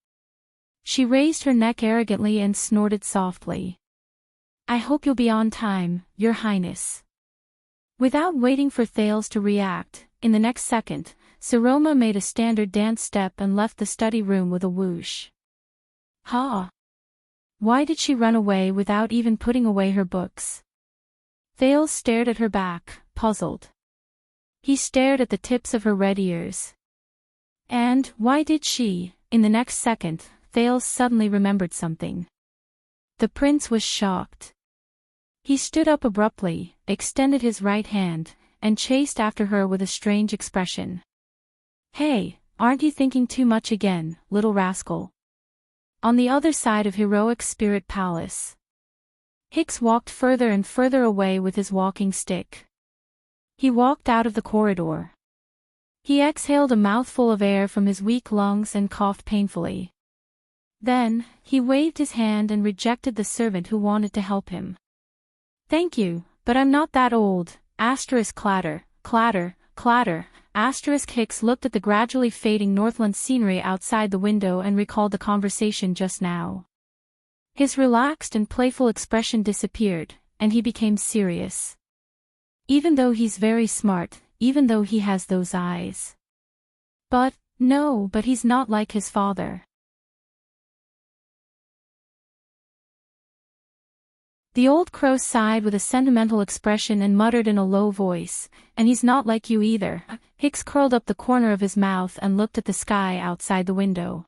She raised her neck arrogantly and snorted softly. "I hope you'll be on time, Your Highness." Without waiting for Thales to react, in the next second, Saroma made a standard dance step and left the study room with a whoosh. Ha! Why did she run away without even putting away her books? Thales stared at her back, puzzled. He stared at the tips of her red ears. And, why did she? In the next second, Thales suddenly remembered something. The prince was shocked. He stood up abruptly, extended his right hand, and chased after her with a strange expression. Hey, aren't you thinking too much again, little rascal? On the other side of Heroic Spirit Palace. Hicks walked further and further away with his walking stick. He walked out of the corridor. He exhaled a mouthful of air from his weak lungs and coughed painfully. Then, he waved his hand and rejected the servant who wanted to help him. Thank you, but I'm not that old, asterisk clatter, clatter, clatter, asterisk. Hicks looked at the gradually fading Northland scenery outside the window and recalled the conversation just now. His relaxed and playful expression disappeared, and he became serious. Even though he's very smart, even though he has those eyes. But he's not like his father. The old crow sighed with a sentimental expression and muttered in a low voice, and he's not like you either. Hicks curled up the corner of his mouth and looked at the sky outside the window.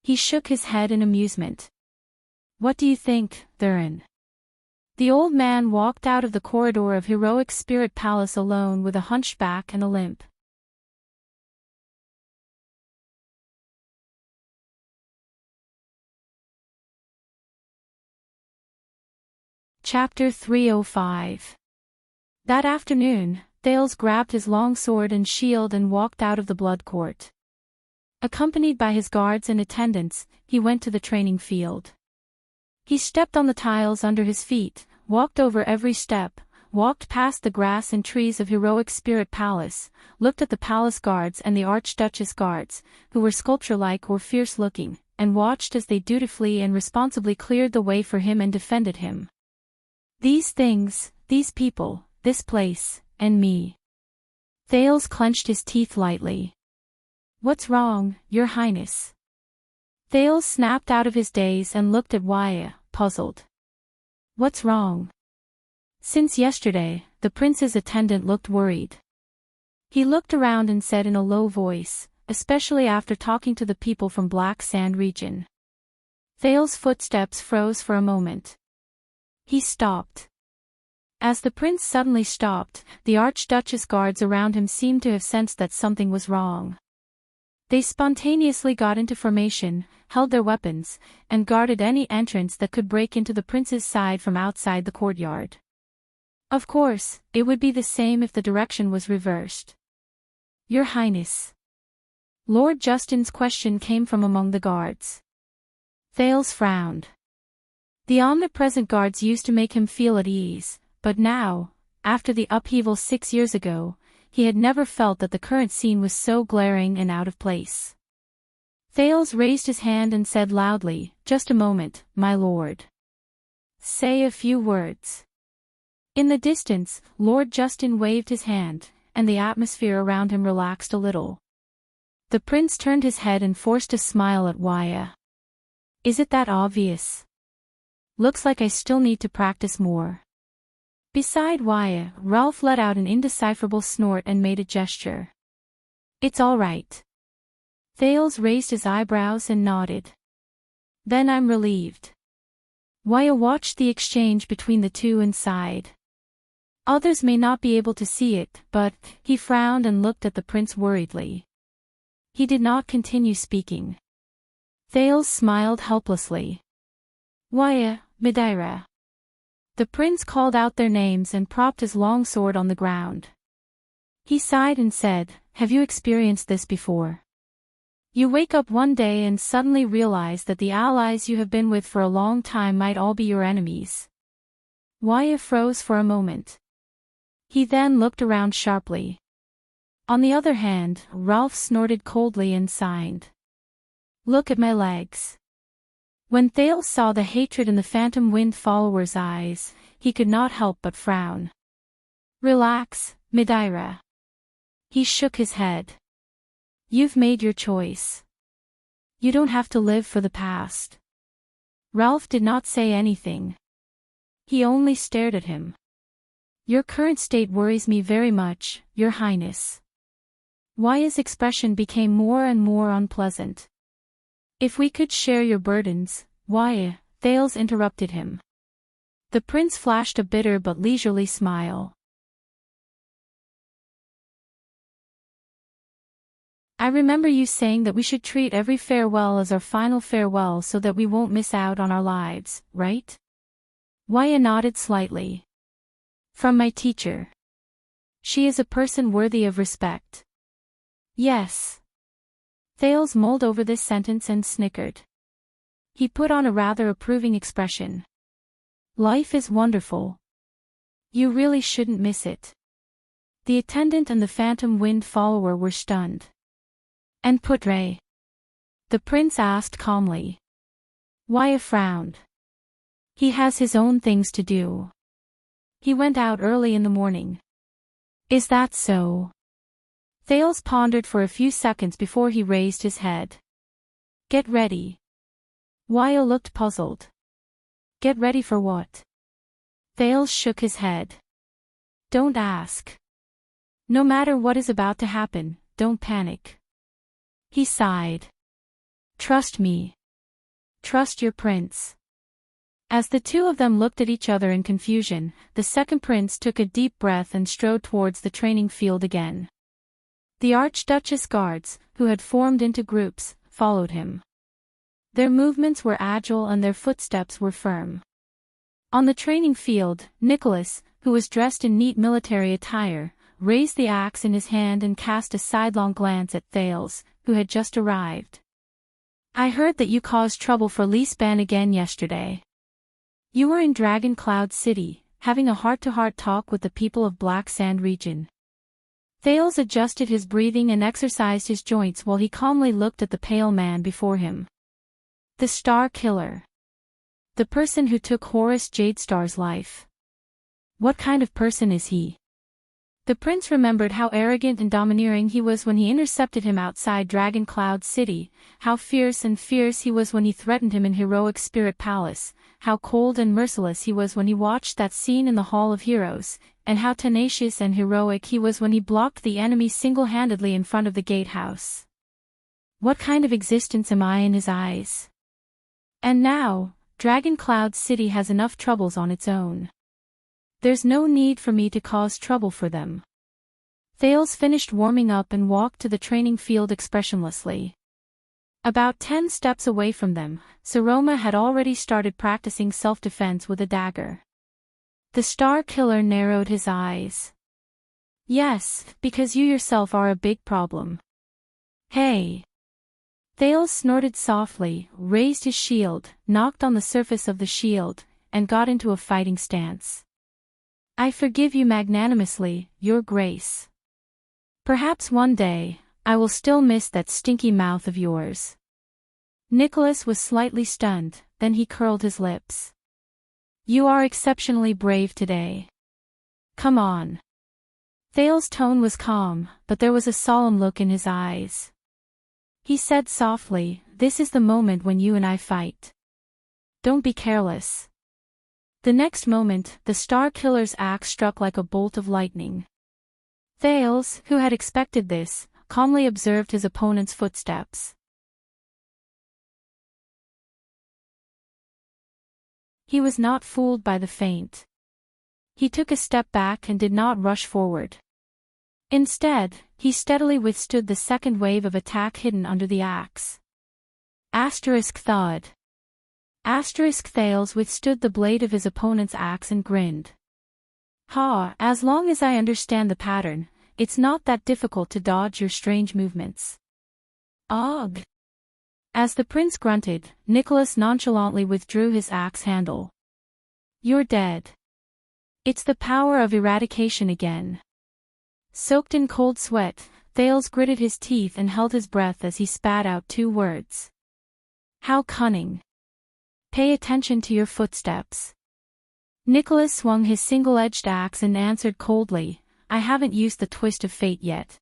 He shook his head in amusement. What do you think, Thurin? The old man walked out of the corridor of Heroic Spirit Palace alone with a hunchback and a limp. Chapter 305. That afternoon, Thales grabbed his long sword and shield and walked out of the blood court. Accompanied by his guards and attendants, he went to the training field. He stepped on the tiles under his feet, walked over every step, walked past the grass and trees of Heroic Spirit Palace, looked at the palace guards and the Archduchess guards, who were sculpture-like or fierce-looking, and watched as they dutifully and responsibly cleared the way for him and defended him. These things, these people, this place, and me. Thales clenched his teeth lightly. What's wrong, Your Highness? Thales snapped out of his daze and looked at Waya, puzzled. What's wrong? Since yesterday, the prince's attendant looked worried. He looked around and said in a low voice, especially after talking to the people from Black Sand region. Thales' footsteps froze for a moment. He stopped. As the prince suddenly stopped, the Archduchess guards around him seemed to have sensed that something was wrong. They spontaneously got into formation, held their weapons, and guarded any entrance that could break into the prince's side from outside the courtyard. Of course, it would be the same if the direction was reversed. Your Highness. Lord Justin's question came from among the guards. Thales frowned. The omnipresent guards used to make him feel at ease, but now, after the upheaval 6 years ago, he had never felt that the current scene was so glaring and out of place. Thales raised his hand and said loudly, "Just a moment, my lord. Say a few words." In the distance, Lord Justin waved his hand, and the atmosphere around him relaxed a little. The prince turned his head and forced a smile at Waya. Is it that obvious? Looks like I still need to practice more. Beside Waya, Ralph let out an indecipherable snort and made a gesture. It's all right. Thales raised his eyebrows and nodded. Then I'm relieved. Waya watched the exchange between the two and sighed. Others may not be able to see it, but, he frowned and looked at the prince worriedly. He did not continue speaking. Thales smiled helplessly. Waya, Madeira. The prince called out their names and propped his long sword on the ground. He sighed and said, "Have you experienced this before? You wake up one day and suddenly realize that the allies you have been with for a long time might all be your enemies." Waya froze for a moment. He then looked around sharply. On the other hand, Ralph snorted coldly and sighed. "Look at my legs." When Thales saw the hatred in the Phantom Wind follower's eyes, he could not help but frown. "Relax, Madeira. He shook his head. You've made your choice. You don't have to live for the past. Ralph did not say anything. He only stared at him. Your current state worries me very much, Your Highness. Wya's expression became more and more unpleasant. If we could share your burdens, Wya, Thales interrupted him. The prince flashed a bitter but leisurely smile. I remember you saying that we should treat every farewell as our final farewell so that we won't miss out on our lives, right? Wya nodded slightly. From my teacher. She is a person worthy of respect. Yes. Thales mulled over this sentence and snickered. He put on a rather approving expression. Life is wonderful. You really shouldn't miss it. The attendant and the phantom wind follower were stunned. And Putre? The prince asked calmly. Wya frowned. He has his own things to do. He went out early in the morning. Is that so? Thales pondered for a few seconds before he raised his head. Get ready. Wya looked puzzled. Get ready for what? Thales shook his head. Don't ask. No matter what is about to happen, don't panic. He sighed. Trust me. Trust your prince. As the two of them looked at each other in confusion, the second prince took a deep breath and strode towards the training field again. The Archduchess guards, who had formed into groups, followed him. Their movements were agile and their footsteps were firm. On the training field, Nicholas, who was dressed in neat military attire, raised the axe in his hand and cast a sidelong glance at Thales, who had just arrived. I heard that you caused trouble for Lisban again yesterday. You were in Dragon Cloud City, having a heart-to-heart talk with the people of Black Sand region. Thales adjusted his breathing and exercised his joints while he calmly looked at the pale man before him. The Star Killer. The person who took Horus Jadestar's life. What kind of person is he? The prince remembered how arrogant and domineering he was when he intercepted him outside Dragon Cloud City, how fierce he was when he threatened him in Heroic Spirit Palace, how cold and merciless he was when he watched that scene in the Hall of Heroes, and how tenacious and heroic he was when he blocked the enemy single-handedly in front of the gatehouse. What kind of existence am I in his eyes? And now, Dragon Cloud City has enough troubles on its own. There's no need for me to cause trouble for them. Thales finished warming up and walked to the training field expressionlessly. About 10 steps away from them, Saroma had already started practicing self-defense with a dagger. The Star Killer narrowed his eyes. Yes, because you yourself are a big problem. Hey! Thales snorted softly, raised his shield, knocked on the surface of the shield, and got into a fighting stance. I forgive you magnanimously, Your Grace. Perhaps one day, I will still miss that stinky mouth of yours. Nicholas was slightly stunned, then he curled his lips. You are exceptionally brave today. Come on. Thales' tone was calm, but there was a solemn look in his eyes. He said softly, this is the moment when you and I fight. Don't be careless. The next moment, the Star Killer's axe struck like a bolt of lightning. Thales, who had expected this, calmly observed his opponent's footsteps. He was not fooled by the feint. He took a step back and did not rush forward. Instead, he steadily withstood the second wave of attack hidden under the axe. Thud. Thales withstood the blade of his opponent's axe and grinned. As long as I understand the pattern, it's not that difficult to dodge your strange movements. Ugh. As the prince grunted, Nicholas nonchalantly withdrew his axe handle. You're dead. It's the power of eradication again. Soaked in cold sweat, Thales gritted his teeth and held his breath as he spat out 2 words. How cunning. Pay attention to your footsteps. Nicholas swung his single-edged axe and answered coldly, I haven't used the twist of fate yet.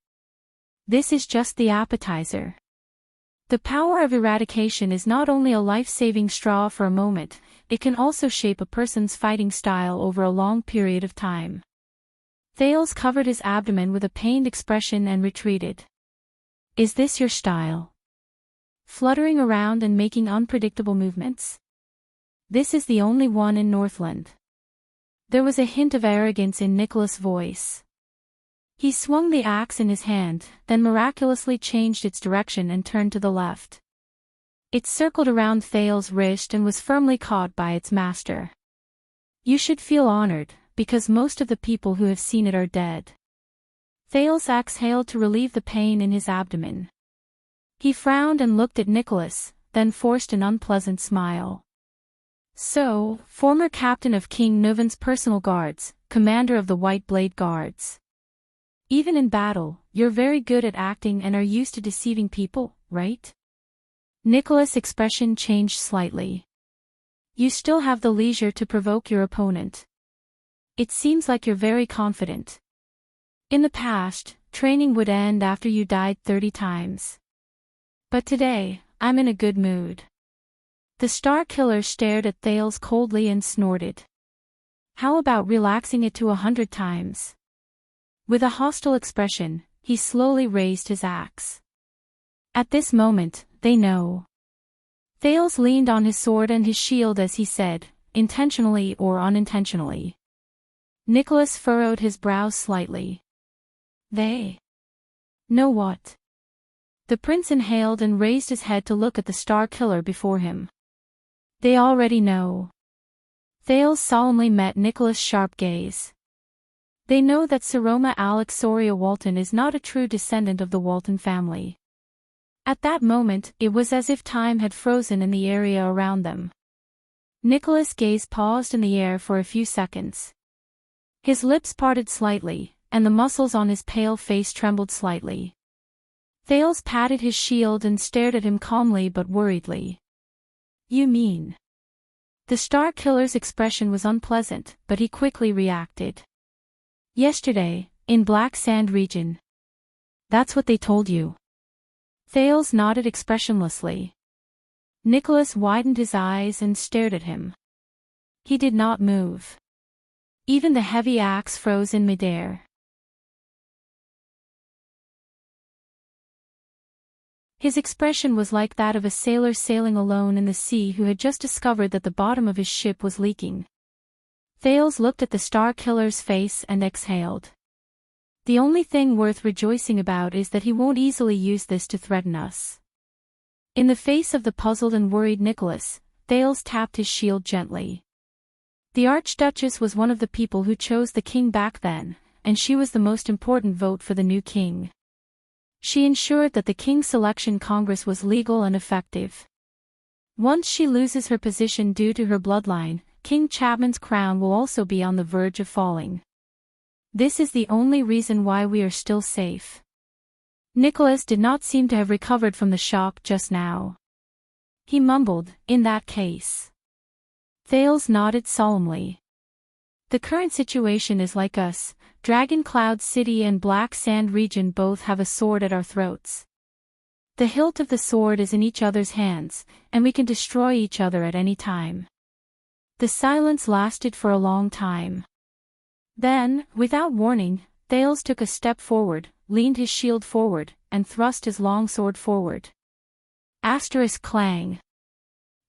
This is just the appetizer. The power of eradication is not only a life-saving straw for a moment, it can also shape a person's fighting style over a long period of time. Thales covered his abdomen with a pained expression and retreated. Is this your style? Fluttering around and making unpredictable movements? This is the only one in Northland. There was a hint of arrogance in Nicholas' voice. He swung the axe in his hand, then miraculously changed its direction and turned to the left. It circled around Thales' wrist and was firmly caught by its master. You should feel honored, because most of the people who have seen it are dead. Thales exhaled to relieve the pain in his abdomen. He frowned and looked at Nicholas, then forced an unpleasant smile. So, former captain of King Nuvan's personal guards, commander of the White Blade Guards. Even in battle, you're very good at acting and are used to deceiving people, right? Nicholas' expression changed slightly. You still have the leisure to provoke your opponent. It seems like you're very confident. In the past, training would end after you died 30 times. But today, I'm in a good mood. The Star Killer stared at Thales coldly and snorted. How about relaxing it to 100 times? With a hostile expression, he slowly raised his axe. At this moment, they know. Thales leaned on his sword and his shield as he said, intentionally or unintentionally. Nicholas furrowed his brows slightly. They know what? The prince inhaled and raised his head to look at the Star Killer before him. They already know. Thales solemnly met Nicholas' sharp gaze. They know that Saroma Alexsoria Walton is not a true descendant of the Walton family. At that moment, it was as if time had frozen in the area around them. Nicholas' gaze paused in the air for a few seconds. His lips parted slightly, and the muscles on his pale face trembled slightly. Thales patted his shield and stared at him calmly but worriedly. You mean? The Star Killer's expression was unpleasant, but he quickly reacted. Yesterday, in Black Sand region. That's what they told you. Thales nodded expressionlessly. Nicholas widened his eyes and stared at him. He did not move. Even the heavy axe froze in midair. His expression was like that of a sailor sailing alone in the sea who had just discovered that the bottom of his ship was leaking. Thales looked at the Star Killer's face and exhaled. The only thing worth rejoicing about is that he won't easily use this to threaten us. In the face of the puzzled and worried Nicholas, Thales tapped his shield gently. The Archduchess was one of the people who chose the king back then, and she was the most important vote for the new king. She ensured that the King's Selection Congress was legal and effective. Once she loses her position due to her bloodline, King Chapman's crown will also be on the verge of falling. This is the only reason why we are still safe. Nicholas did not seem to have recovered from the shock just now. He mumbled, in that case. Thales nodded solemnly. The current situation is like us. Dragon Cloud City and Black Sand region both have a sword at our throats. The hilt of the sword is in each other's hands, and we can destroy each other at any time. The silence lasted for a long time. Then, without warning, Thales took a step forward, leaned his shield forward, and thrust his long sword forward. Asterisk clang.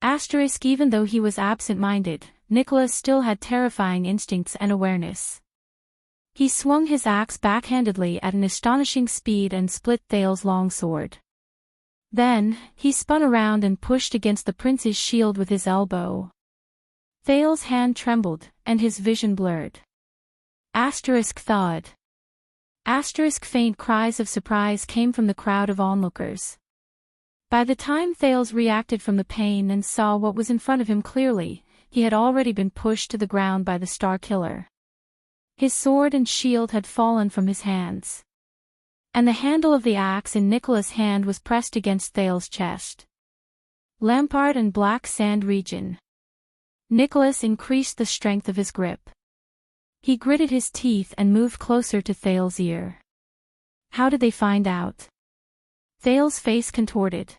Asterisk even though he was absent-minded, Nicholas still had terrifying instincts and awareness. He swung his axe backhandedly at an astonishing speed and split Thales' long sword. Then, he spun around and pushed against the prince's shield with his elbow. Thales' hand trembled, and his vision blurred. Asterisk thawed. Asterisk faint cries of surprise came from the crowd of onlookers. By the time Thales reacted from the pain and saw what was in front of him clearly, he had already been pushed to the ground by the Star Killer. His sword and shield had fallen from his hands. And the handle of the axe in Nicholas' hand was pressed against Thales' chest. Lampard and Black Sand region. Nicholas increased the strength of his grip. He gritted his teeth and moved closer to Thales' ear. How did they find out? Thale's face contorted.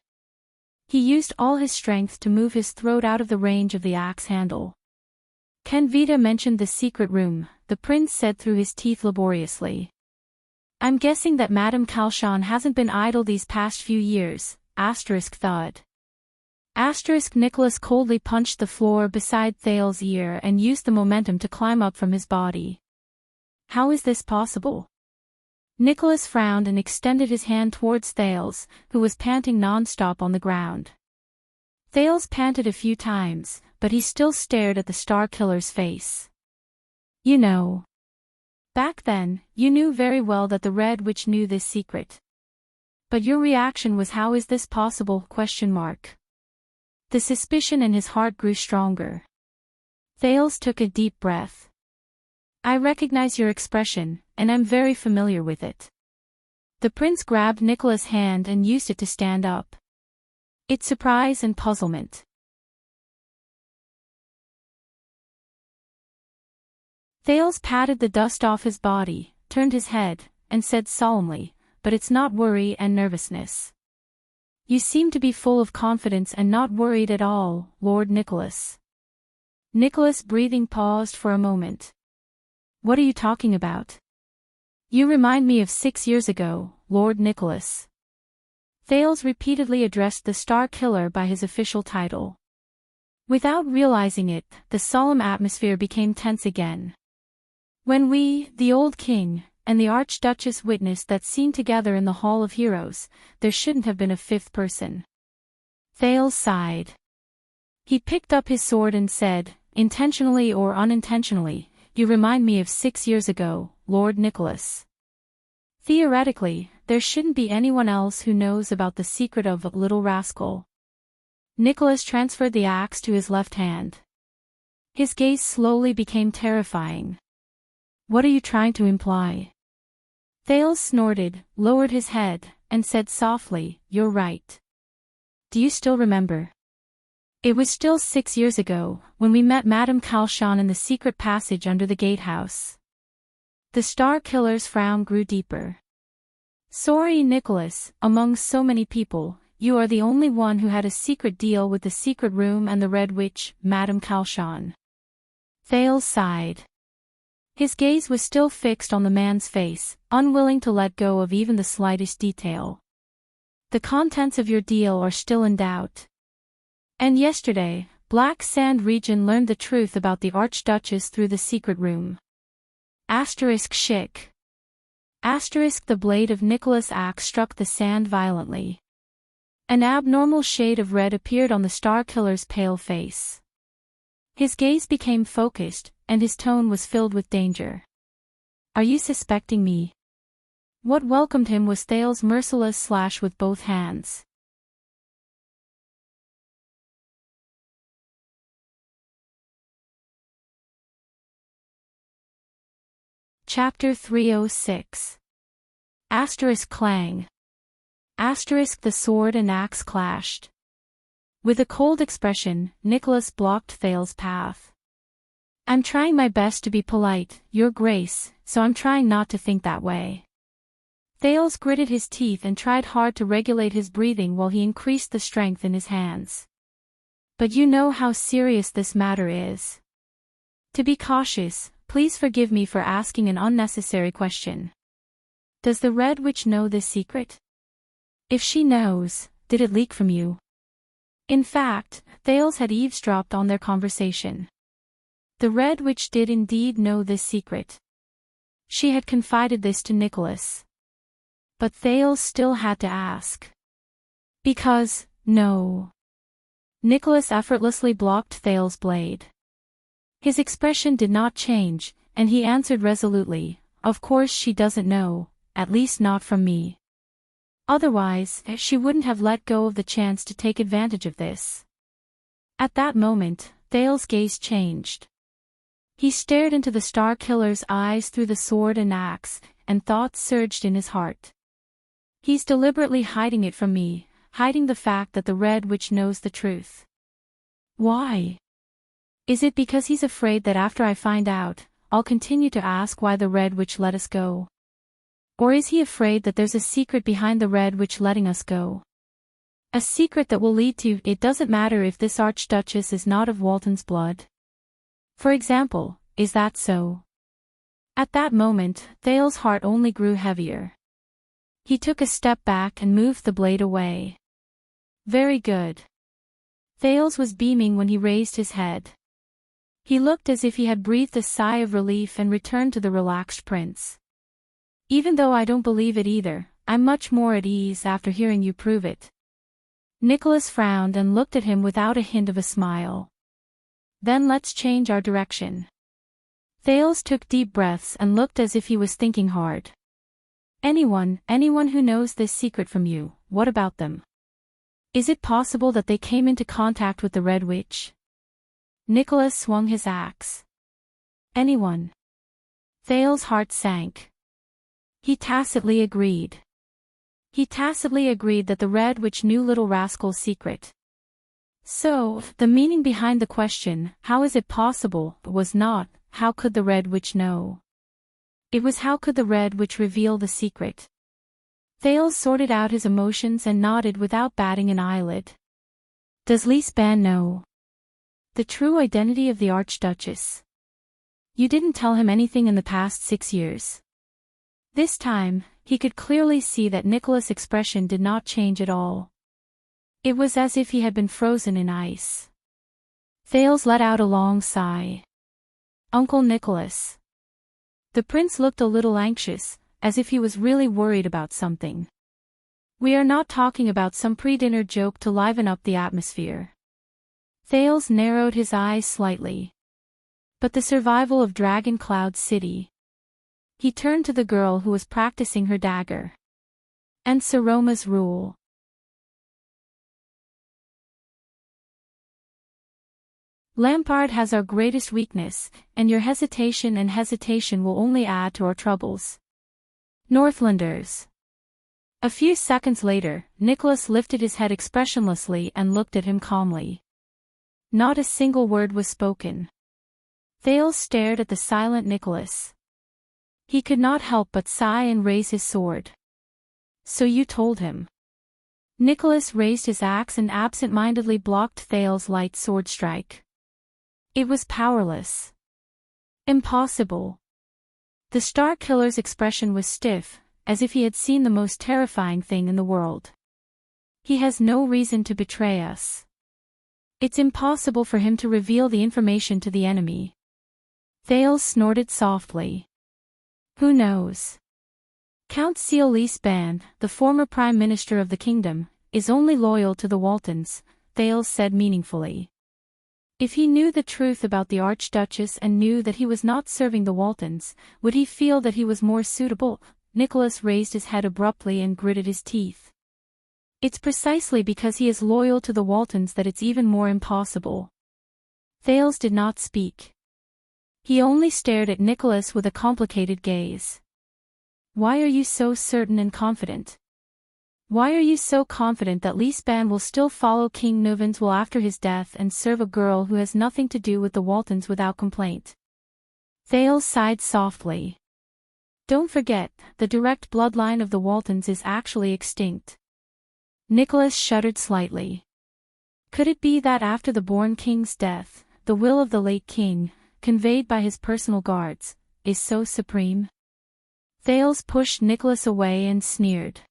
He used all his strength to move his throat out of the range of the axe handle. Can Vita mentioned the secret room, the prince said through his teeth laboriously. I'm guessing that Madame Calchon hasn't been idle these past few years, thought. Nicholas coldly punched the floor beside Thale's ear and used the momentum to climb up from his body. How is this possible? Nicholas frowned and extended his hand towards Thales, who was panting non-stop on the ground. Thales panted a few times, but he still stared at the Star Killer's face. You know. Back then, you knew very well that the Red Witch knew this secret. But your reaction was how is this possible? The suspicion in his heart grew stronger. Thales took a deep breath. I recognize your expression, and I'm very familiar with it. The prince grabbed Nicholas' hand and used it to stand up. It's surprise and puzzlement. Thales patted the dust off his body, turned his head, and said solemnly, but it's not worry and nervousness. You seem to be full of confidence and not worried at all, Lord Nicholas. Nicholas' breathing paused for a moment. What are you talking about? You remind me of 6 years ago, Lord Nicholas. Thales repeatedly addressed the Star Killer by his official title. Without realizing it, the solemn atmosphere became tense again. When we, the old king, and the Archduchess witnessed that scene together in the Hall of Heroes, there shouldn't have been a fifth person. Thales sighed. He picked up his sword and said, intentionally or unintentionally, you remind me of 6 years ago, Lord Nicholas. Theoretically, there shouldn't be anyone else who knows about the secret of Little Rascal. Nicholas transferred the axe to his left hand. His gaze slowly became terrifying. What are you trying to imply? Thales snorted, lowered his head, and said softly, you're right. Do you still remember? It was still 6 years ago, when we met Madame Calchon in the secret passage under the gatehouse. The Star Killer's frown grew deeper. Sorry, Nicholas, among so many people, you are the only one who had a secret deal with the secret room and the Red Witch, Madame Calchon. Thales sighed. His gaze was still fixed on the man's face, unwilling to let go of even the slightest detail. The contents of your deal are still in doubt. And yesterday, Black Sand Region learned the truth about the Archduchess through the secret room. Asterisk. The blade of Nicholas' axe struck the sand violently. An abnormal shade of red appeared on the Star Killer's pale face. His gaze became focused, and his tone was filled with danger. Are you suspecting me? What welcomed him was Thales' merciless slash with both hands. Chapter 306. Clang. The sword and axe clashed. With a cold expression, Nicholas blocked Thales' path. I'm trying my best to be polite, Your Grace, so I'm trying not to think that way. Thales gritted his teeth and tried hard to regulate his breathing while he increased the strength in his hands. But you know how serious this matter is. To be cautious, please forgive me for asking an unnecessary question. Does the Red Witch know this secret? If she knows, did it leak from you? In fact, Thales had eavesdropped on their conversation. The Red Witch did indeed know this secret. She had confided this to Nicholas. But Thales still had to ask. Because, no. Nicholas effortlessly blocked Thales' blade. His expression did not change, and he answered resolutely, of course she doesn't know, at least not from me. Otherwise, she wouldn't have let go of the chance to take advantage of this. At that moment, Thales' gaze changed. He stared into the Star Killer's eyes through the sword and axe, and thoughts surged in his heart. He's deliberately hiding it from me, hiding the fact that the Red Witch knows the truth. Why? Is it because he's afraid that after I find out, I'll continue to ask why the Red Witch let us go? Or is he afraid that there's a secret behind the Red Witch letting us go? A secret that will lead to, it doesn't matter if this Archduchess is not of Walton's blood. For example, is that so? At that moment, Thale's heart only grew heavier. He took a step back and moved the blade away. Very good. Thales was beaming when he raised his head. He looked as if he had breathed a sigh of relief and returned to the relaxed prince. Even though I don't believe it either, I'm much more at ease after hearing you prove it. Nicholas frowned and looked at him without a hint of a smile. Then let's change our direction. Thales took deep breaths and looked as if he was thinking hard. Anyone who knows this secret from you, what about them? Is it possible that they came into contact with the Red Witch? Nicholas swung his axe. Anyone? Thales' heart sank. He tacitly agreed. He tacitly agreed that the Red Witch knew Little Rascal's secret. So, the meaning behind the question, how is it possible, was not, how could the Red Witch know? It was how could the Red Witch reveal the secret? Thales sorted out his emotions and nodded without batting an eyelid. Does Lisbeth know the true identity of the Archduchess? You didn't tell him anything in the past 6 years. This time, he could clearly see that Nicholas' expression did not change at all. It was as if he had been frozen in ice. Thales let out a long sigh. Uncle Nicholas. The prince looked a little anxious, as if he was really worried about something. We are not talking about some pre-dinner joke to liven up the atmosphere. Thales narrowed his eyes slightly. But the survival of Dragon Cloud City. He turned to the girl who was practicing her dagger. And Saroma's rule. Lampard has our greatest weakness, and your hesitation will only add to our troubles. Northlanders. A few seconds later, Nicholas lifted his head expressionlessly and looked at him calmly. Not a single word was spoken. Thales stared at the silent Nicholas. He could not help but sigh and raise his sword. So you told him. Nicholas raised his axe and absent-mindedly blocked Thales' light sword strike. It was powerless. Impossible. The Star Killer's expression was stiff, as if he had seen the most terrifying thing in the world. He has no reason to betray us. It's impossible for him to reveal the information to the enemy. Thales snorted softly. Who knows? Count Lisbeth, the former Prime Minister of the kingdom, is only loyal to the Waltons, Thales said meaningfully. If he knew the truth about the Archduchess and knew that he was not serving the Waltons, would he feel that he was more suitable? Nicholas raised his head abruptly and gritted his teeth. It's precisely because he is loyal to the Waltons that it's even more impossible. Thales did not speak. He only stared at Nicholas with a complicated gaze. Why are you so certain and confident? Why are you so confident that Lisbeth will still follow King Nuvan's will after his death and serve a girl who has nothing to do with the Waltons without complaint? Thales sighed softly. Don't forget, the direct bloodline of the Waltons is actually extinct. Nicholas shuddered slightly. Could it be that after the born king's death, the will of the late king, conveyed by his personal guards, is so supreme? Thales pushed Nicholas away and sneered.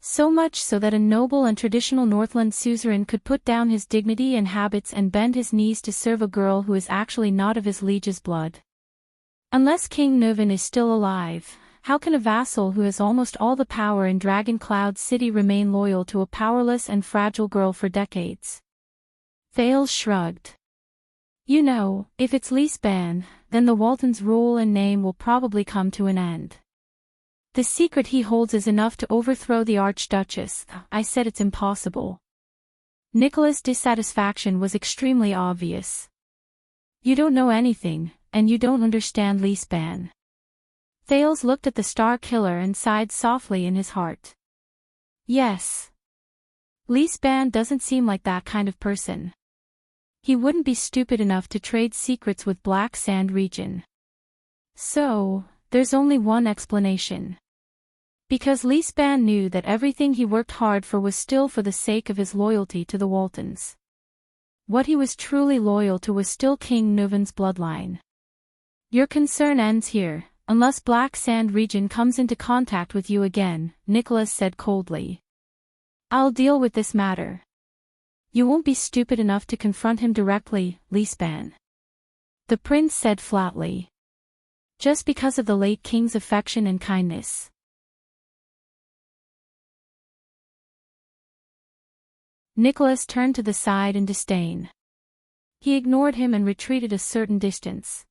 So much so that a noble and traditional Northland suzerain could put down his dignity and habits and bend his knees to serve a girl who is actually not of his liege's blood. Unless King Nuvan is still alive, how can a vassal who has almost all the power in Dragon Cloud City remain loyal to a powerless and fragile girl for decades? Thales shrugged. You know, if it's Lisbeth, then the Waltons' rule and name will probably come to an end. The secret he holds is enough to overthrow the Archduchess. I said it's impossible. Nicholas' dissatisfaction was extremely obvious. You don't know anything, and you don't understand Lisbeth. Thales looked at the Star Killer and sighed softly in his heart. Yes. Lisbeth doesn't seem like that kind of person. He wouldn't be stupid enough to trade secrets with Black Sand Region. So, there's only one explanation. Because Leespan knew that everything he worked hard for was still for the sake of his loyalty to the Waltons. What he was truly loyal to was still King Nuvan's bloodline. Your concern ends here, unless Black Sand Region comes into contact with you again, Nicholas said coldly. I'll deal with this matter. You won't be stupid enough to confront him directly, Leespan. The prince said flatly. Just because of the late king's affection and kindness. Nicholas turned to the side in disdain. He ignored him and retreated a certain distance.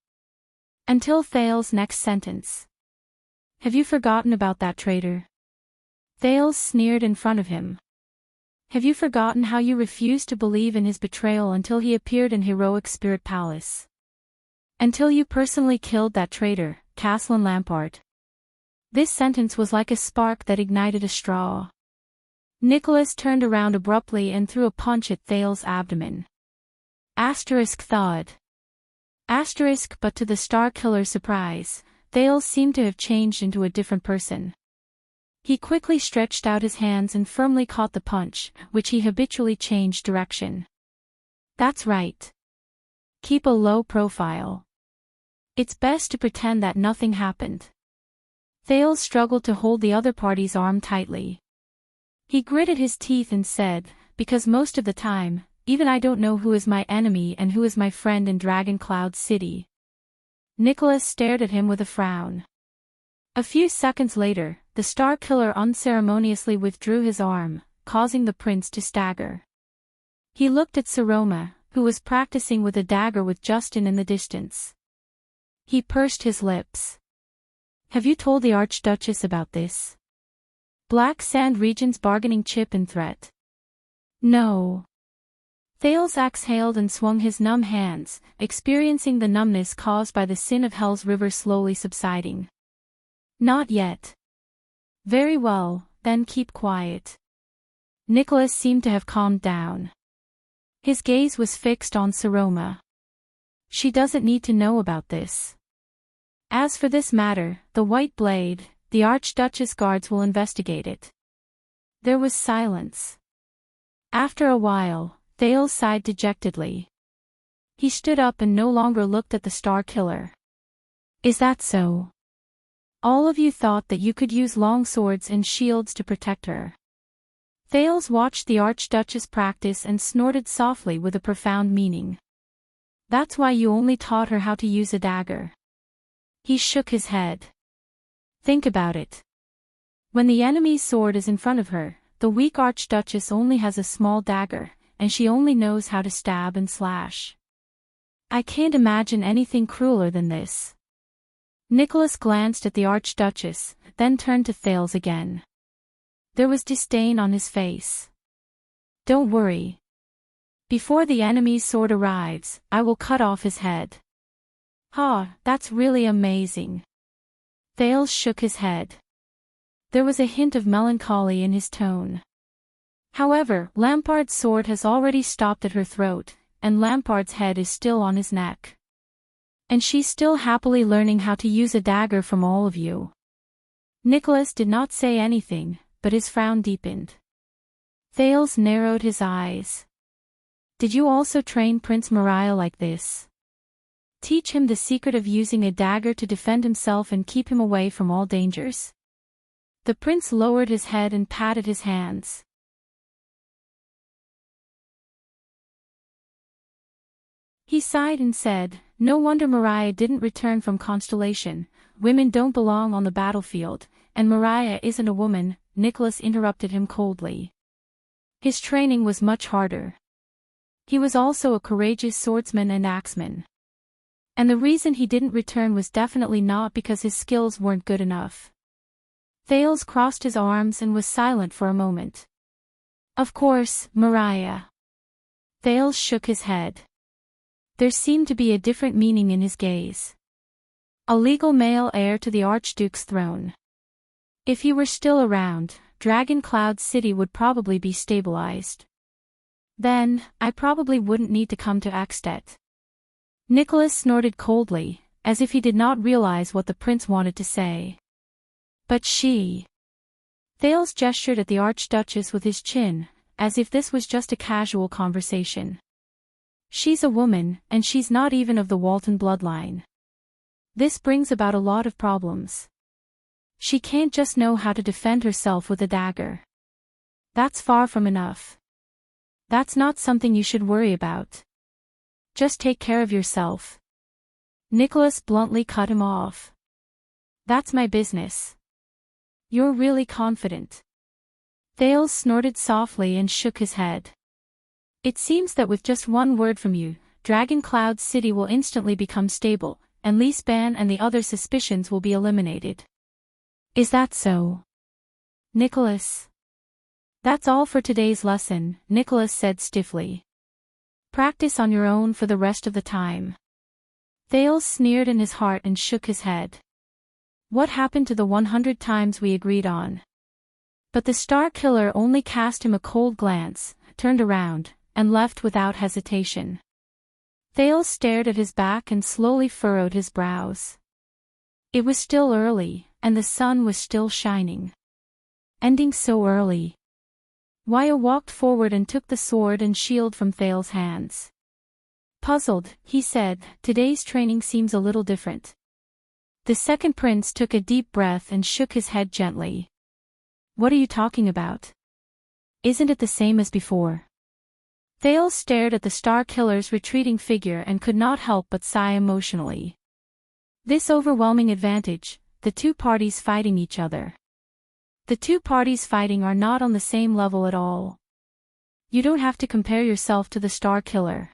Until Thales' next sentence. Have you forgotten about that traitor? Thales sneered in front of him. Have you forgotten how you refused to believe in his betrayal until he appeared in heroic Spirit Palace? Until you personally killed that traitor, Caslin Lampart. This sentence was like a spark that ignited a straw. Nicholas turned around abruptly and threw a punch at Thales' abdomen. Thawed. But to the Star Killer's surprise, Thales seemed to have changed into a different person. He quickly stretched out his hands and firmly caught the punch, which he habitually changed direction. That's right. Keep a low profile. It's best to pretend that nothing happened. Thales struggled to hold the other party's arm tightly. He gritted his teeth and said, because most of the time, even I don't know who is my enemy and who is my friend in Dragon Cloud City. Nicholas stared at him with a frown. A few seconds later, the Star Killer unceremoniously withdrew his arm, causing the prince to stagger. He looked at Saroma, who was practicing with a dagger with Justin in the distance. He pursed his lips. Have you told the Archduchess about this? Black Sand Region's bargaining chip and threat. No. Thales exhaled and swung his numb hands, experiencing the numbness caused by the sin of Hell's River slowly subsiding. Not yet. Very well, then keep quiet. Nicholas seemed to have calmed down. His gaze was fixed on Saroma. She doesn't need to know about this. As for this matter, the White Blade, the Archduchess guards will investigate it. There was silence. After a while, Thales sighed dejectedly. He stood up and no longer looked at the Star Killer. Is that so? All of you thought that you could use long swords and shields to protect her. Thales watched the Archduchess practice and snorted softly with a profound meaning. That's why you only taught her how to use a dagger. He shook his head. Think about it. When the enemy's sword is in front of her, the weak Archduchess only has a small dagger, and she only knows how to stab and slash. I can't imagine anything crueler than this. Nicholas glanced at the Archduchess, then turned to Thales again. There was disdain on his face. Don't worry. Before the enemy's sword arrives, I will cut off his head. That's really amazing. Thales shook his head. There was a hint of melancholy in his tone. However, Lampart's sword has already stopped at her throat, and Lampart's head is still on his neck. And she's still happily learning how to use a dagger from all of you. Nicholas did not say anything, but his frown deepened. Thales narrowed his eyes. Did you also train Prince Moriah like this? Teach him the secret of using a dagger to defend himself and keep him away from all dangers? The prince lowered his head and patted his hands. He sighed and said, no wonder Moriah didn't return from Constellation. Women don't belong on the battlefield, and Moriah isn't a woman, Nicholas interrupted him coldly. His training was much harder. He was also a courageous swordsman and axeman. And the reason he didn't return was definitely not because his skills weren't good enough. Thales crossed his arms and was silent for a moment. Of course, Moriah. Thales shook his head. There seemed to be a different meaning in his gaze. A legal male heir to the Archduke's throne. If he were still around, Dragon Cloud City would probably be stabilized. Then, I probably wouldn't need to come to Axtet. Nicholas snorted coldly, as if he did not realize what the prince wanted to say. But she. Thales gestured at the Archduchess with his chin, as if this was just a casual conversation. She's a woman, and she's not even of the Walton bloodline. This brings about a lot of problems. She can't just know how to defend herself with a dagger. That's far from enough. That's not something you should worry about. Just take care of yourself. Nicholas bluntly cut him off. That's my business. You're really confident. Thales snorted softly and shook his head. It seems that with just one word from you, Dragon Cloud City will instantly become stable, and Leespan and the other suspicions will be eliminated. Is that so? Nicholas? That's all for today's lesson, Nicholas said stiffly. Practice on your own for the rest of the time. Thales sneered in his heart and shook his head. What happened to the 100 times we agreed on? But the Star Killer only cast him a cold glance, turned around, and left without hesitation. Thales stared at his back and slowly furrowed his brows. It was still early, and the sun was still shining. Ending so early. Waya walked forward and took the sword and shield from Thales' hands. Puzzled, he said, today's training seems a little different. The second prince took a deep breath and shook his head gently. What are you talking about? Isn't it the same as before? Thales stared at the Star Killer's retreating figure and could not help but sigh emotionally. This overwhelming advantage, the two parties fighting each other. The two parties fighting are not on the same level at all. You don't have to compare yourself to the Star Killer.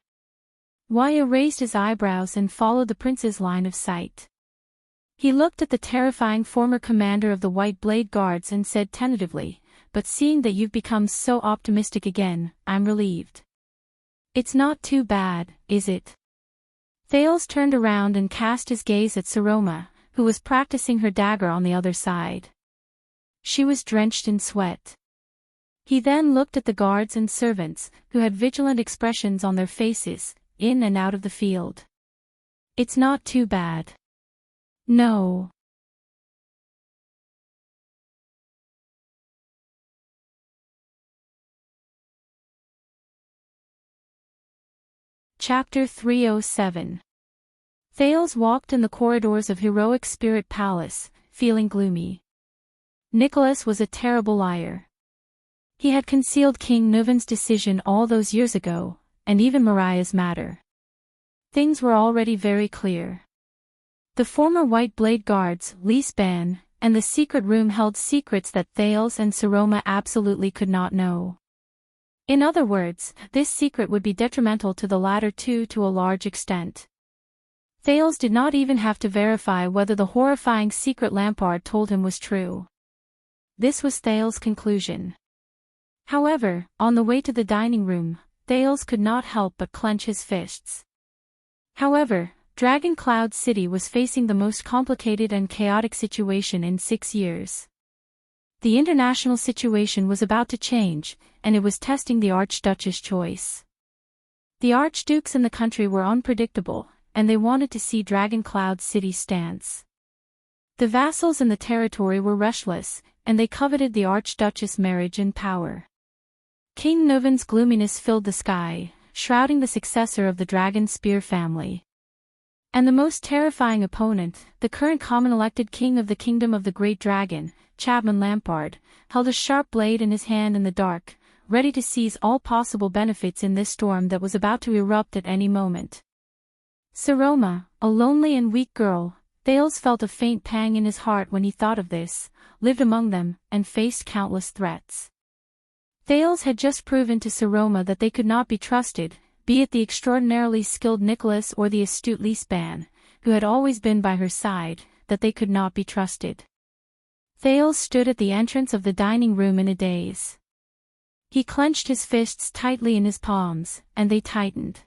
Waya raised his eyebrows and followed the prince's line of sight. He looked at the terrifying former commander of the White Blade Guards and said tentatively, but seeing that you've become so optimistic again, I'm relieved. It's not too bad, is it? Thales turned around and cast his gaze at Saroma, who was practicing her dagger on the other side. She was drenched in sweat. He then looked at the guards and servants, who had vigilant expressions on their faces, in and out of the field. It's not too bad. No. Chapter 307. Thales walked in the corridors of Heroic Spirit Palace, feeling gloomy. Nicholas was a terrible liar. He had concealed King Nuvan's decision all those years ago, and even Mariah's matter. Things were already very clear. The former White Blade Guards, Leespan, and the secret room held secrets that Thales and Saroma absolutely could not know. In other words, this secret would be detrimental to the latter two to a large extent. Thales did not even have to verify whether the horrifying secret Lampard told him was true. This was Thales' conclusion. However, on the way to the dining room, Thales could not help but clench his fists. However, Dragon Cloud City was facing the most complicated and chaotic situation in 6 years. The international situation was about to change, and it was testing the Archduchess' choice. The archdukes in the country were unpredictable, and they wanted to see Dragon Cloud City's stance. The vassals in the territory were restless, and they coveted the Archduchess' marriage and power. King Nuvan's gloominess filled the sky, shrouding the successor of the Dragon Spear family. And the most terrifying opponent, the current common-elected king of the Kingdom of the Great Dragon, Chapman Lampard, held a sharp blade in his hand in the dark, ready to seize all possible benefits in this storm that was about to erupt at any moment. Saroma, a lonely and weak girl, Thales felt a faint pang in his heart when he thought of this, lived among them, and faced countless threats. Thales had just proven to Saroma that they could not be trusted, be it the extraordinarily skilled Nicholas or the astute Leespan, who had always been by her side, that they could not be trusted. Thales stood at the entrance of the dining room in a daze. He clenched his fists tightly in his palms, and they tightened.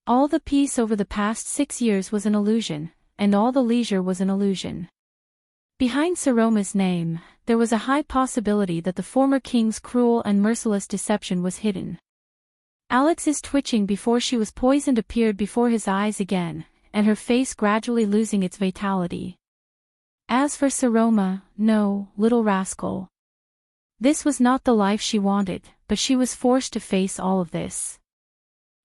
All the peace over the past 6 years was an illusion, and all the leisure was an illusion. Behind Saroma's name, there was a high possibility that the former king's cruel and merciless deception was hidden. Alex's twitching before she was poisoned appeared before his eyes again, and her face gradually losing its vitality. As for Saroma, no, little rascal. This was not the life she wanted, but she was forced to face all of this.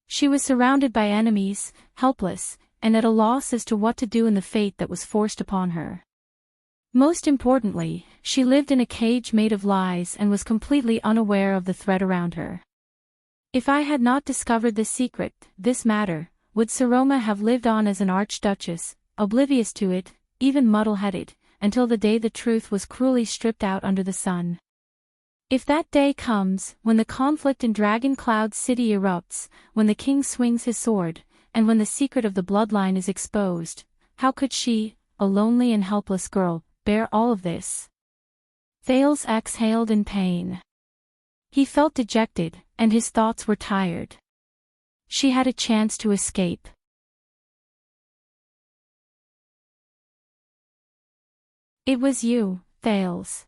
She was surrounded by enemies, helpless, and at a loss as to what to do in the fate that was forced upon her. Most importantly, she lived in a cage made of lies and was completely unaware of the threat around her. If I had not discovered this secret, this matter, would Saroma have lived on as an archduchess, oblivious to it, even muddle-headed, until the day the truth was cruelly stripped out under the sun? If that day comes, when the conflict in Dragon Cloud City erupts, when the king swings his sword, and when the secret of the bloodline is exposed, how could she, a lonely and helpless girl, bear all of this? Thales exhaled in pain. He felt dejected, and his thoughts were tired. She had a chance to escape. It was you, Thales.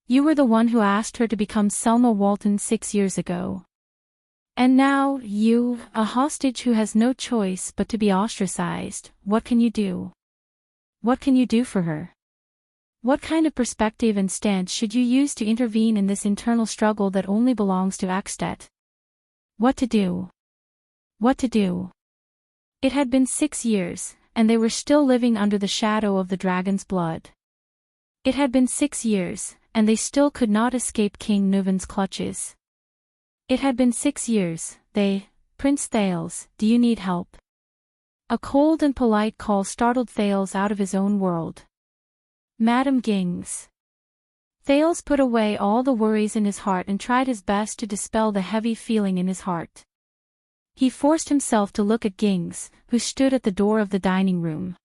You were the one who asked her to become Selma Walton 6 years ago. And now, you, a hostage who has no choice but to be ostracized, what can you do? What can you do for her? What kind of perspective and stance should you use to intervene in this internal struggle that only belongs to Axtet? What to do? What to do? It had been 6 years, and they were still living under the shadow of the dragon's blood. It had been 6 years, and they still could not escape King Nuven's clutches. It had been 6 years, Prince Thales, do you need help? A cold and polite call startled Thales out of his own world. Madam Gings. Thales put away all the worries in his heart and tried his best to dispel the heavy feeling in his heart. He forced himself to look at Gings, who stood at the door of the dining room.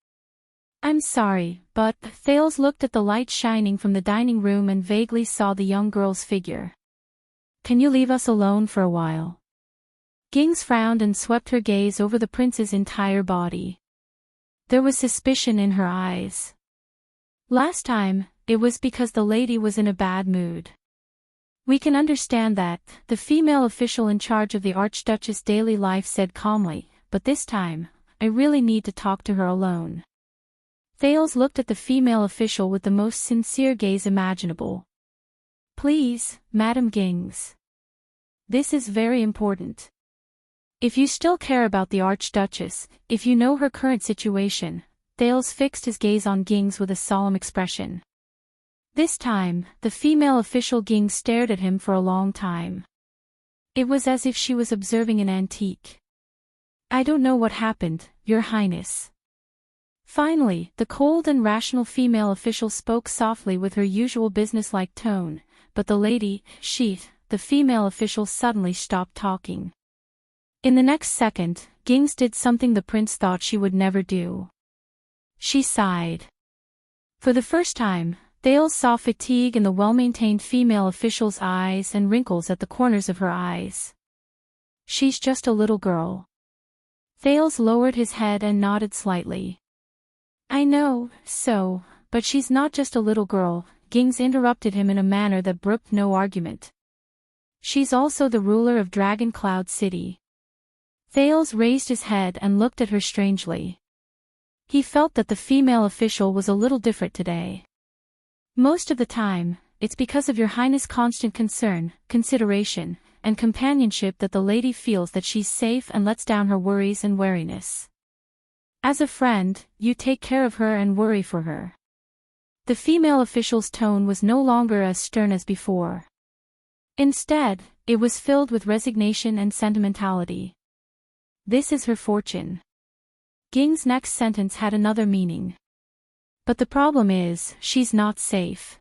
I'm sorry, but Thales looked at the light shining from the dining room and vaguely saw the young girl's figure. Can you leave us alone for a while? Gings frowned and swept her gaze over the prince's entire body. There was suspicion in her eyes. Last time, it was because the lady was in a bad mood. We can understand that, the female official in charge of the Archduchess' daily life said calmly, but this time, I really need to talk to her alone. Thales looked at the female official with the most sincere gaze imaginable. Please, Madam Gings. This is very important. If you still care about the Archduchess, if you know her current situation, Thales fixed his gaze on Gings with a solemn expression. This time, the female official Gings stared at him for a long time. It was as if she was observing an antique. I don't know what happened, Your Highness. Finally, the cold and rational female official spoke softly with her usual businesslike tone, but the lady, the female official suddenly stopped talking. In the next second, Gings did something the prince thought she would never do. She sighed. For the first time, Thales saw fatigue in the well-maintained female official's eyes and wrinkles at the corners of her eyes. She's just a little girl. Thales lowered his head and nodded slightly. I know, but she's not just a little girl, Gings interrupted him in a manner that brooked no argument. She's also the ruler of Dragon Cloud City. Thales raised his head and looked at her strangely. He felt that the female official was a little different today. Most of the time, it's because of Your Highness' constant concern, consideration, and companionship that the lady feels that she's safe and lets down her worries and wariness. As a friend, you take care of her and worry for her. The female official's tone was no longer as stern as before. Instead, it was filled with resignation and sentimentality. This is her fortune. Ging's next sentence had another meaning. But the problem is, she's not safe.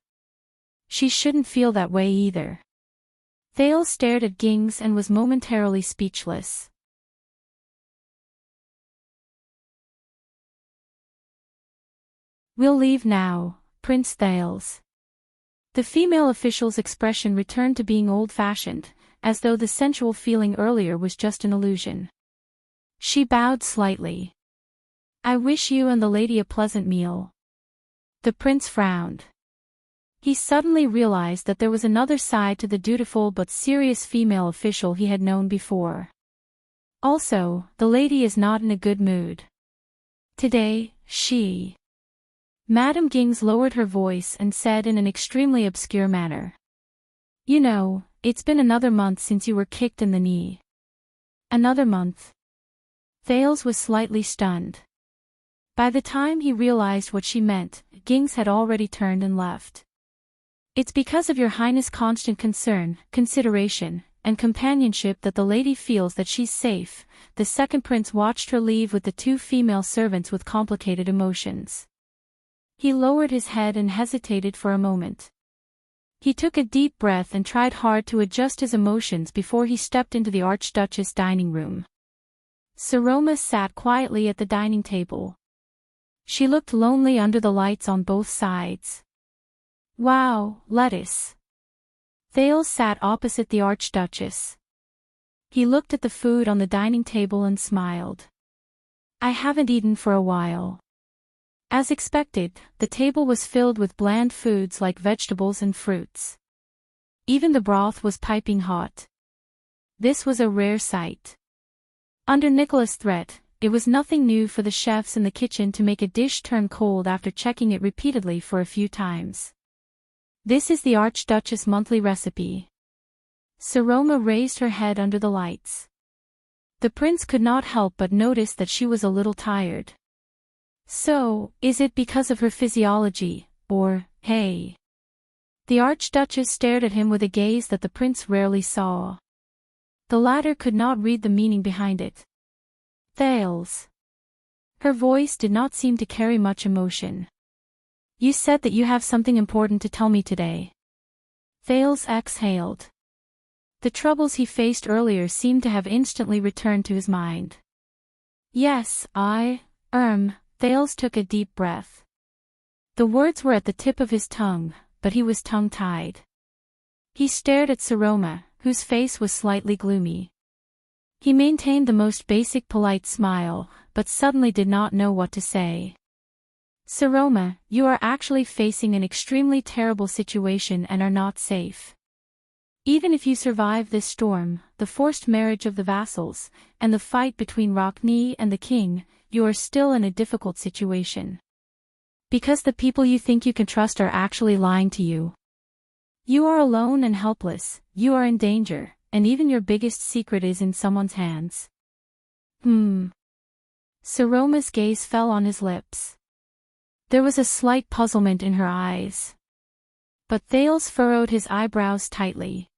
She shouldn't feel that way either. Thales stared at Gings and was momentarily speechless. We'll leave now, Prince Thales. The female official's expression returned to being old-fashioned, as though the sensual feeling earlier was just an illusion. She bowed slightly. I wish you and the lady a pleasant meal. The prince frowned. He suddenly realized that there was another side to the dutiful but serious female official he had known before. Also, the lady is not in a good mood. Today, Madam Gings lowered her voice and said in an extremely obscure manner. You know, it's been another month since you were kicked in the knee. Another month. Thales was slightly stunned. By the time he realized what she meant, Gings had already turned and left. It's because of your highness' constant concern, consideration, and companionship that the lady feels that she's safe. The second prince watched her leave with the two female servants with complicated emotions. He lowered his head and hesitated for a moment. He took a deep breath and tried hard to adjust his emotions before he stepped into the Archduchess' dining room. Saroma sat quietly at the dining table. She looked lonely under the lights on both sides. Wow, lettuce. Thales sat opposite the Archduchess. He looked at the food on the dining table and smiled. I haven't eaten for a while. As expected, the table was filled with bland foods like vegetables and fruits. Even the broth was piping hot. This was a rare sight. Under Nicholas' threat, it was nothing new for the chefs in the kitchen to make a dish turn cold after checking it repeatedly for a few times. This is the Archduchess' monthly recipe. Saroma raised her head under the lights. The prince could not help but notice that she was a little tired. So, is it because of her physiology, or, hey? The Archduchess stared at him with a gaze that the prince rarely saw. The latter could not read the meaning behind it. Thales. Her voice did not seem to carry much emotion. You said that you have something important to tell me today. Thales exhaled. The troubles he faced earlier seemed to have instantly returned to his mind. Yes, Thales took a deep breath. The words were at the tip of his tongue, but he was tongue-tied. He stared at Saroma, whose face was slightly gloomy. He maintained the most basic polite smile, but suddenly did not know what to say. Saroma, you are actually facing an extremely terrible situation and are not safe. Even if you survive this storm, the forced marriage of the vassals, and the fight between Rockney and the king, you are still in a difficult situation. Because the people you think you can trust are actually lying to you. You are alone and helpless, you are in danger, and even your biggest secret is in someone's hands. Saroma's gaze fell on his lips. There was a slight puzzlement in her eyes. But Thales furrowed his eyebrows tightly.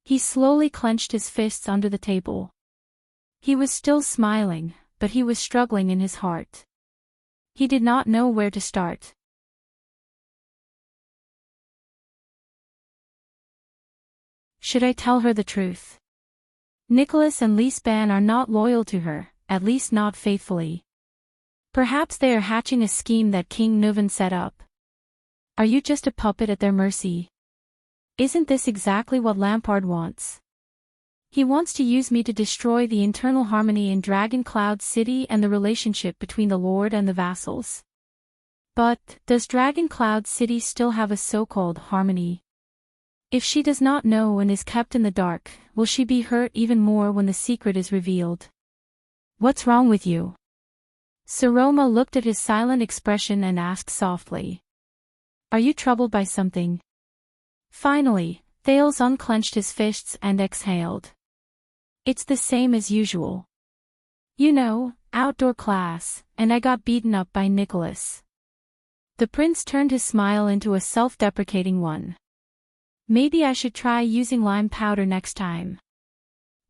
He slowly clenched his fists under the table. He was still smiling, but he was struggling in his heart. He did not know where to start. Should I tell her the truth? Nicholas and Lisban are not loyal to her, at least not faithfully. Perhaps they are hatching a scheme that King Nuvan set up. Are you just a puppet at their mercy? Isn't this exactly what Lampard wants? He wants to use me to destroy the internal harmony in Dragon Cloud City and the relationship between the Lord and the vassals. But, does Dragon Cloud City still have a so-called harmony? If she does not know and is kept in the dark, will she be hurt even more when the secret is revealed? What's wrong with you? Saroma looked at his silent expression and asked softly. Are you troubled by something? Finally, Thales unclenched his fists and exhaled. It's the same as usual. You know, outdoor class, and I got beaten up by Nicholas. The prince turned his smile into a self-deprecating one. Maybe I should try using lime powder next time.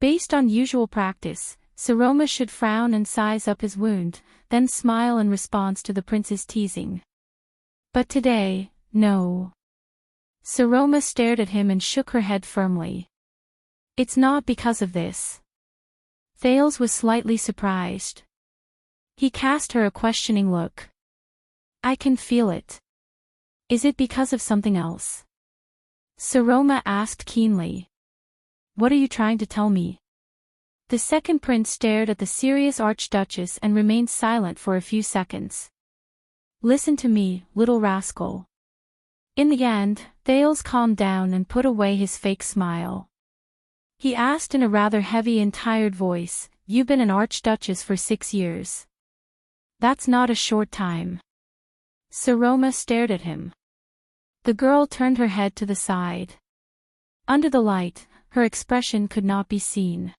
Based on usual practice, Saroma should frown and size up his wound, then smile in response to the prince's teasing. But today, no. Saroma stared at him and shook her head firmly. It's not because of this. Thales was slightly surprised. He cast her a questioning look. I can feel it. Is it because of something else? Saroma asked keenly. What are you trying to tell me? The second prince stared at the serious Archduchess and remained silent for a few seconds. Listen to me, little rascal. In the end, Thales calmed down and put away his fake smile. He asked in a rather heavy and tired voice, You've been an Archduchess for 6 years. That's not a short time. Saroma stared at him. The girl turned her head to the side. Under the light, her expression could not be seen.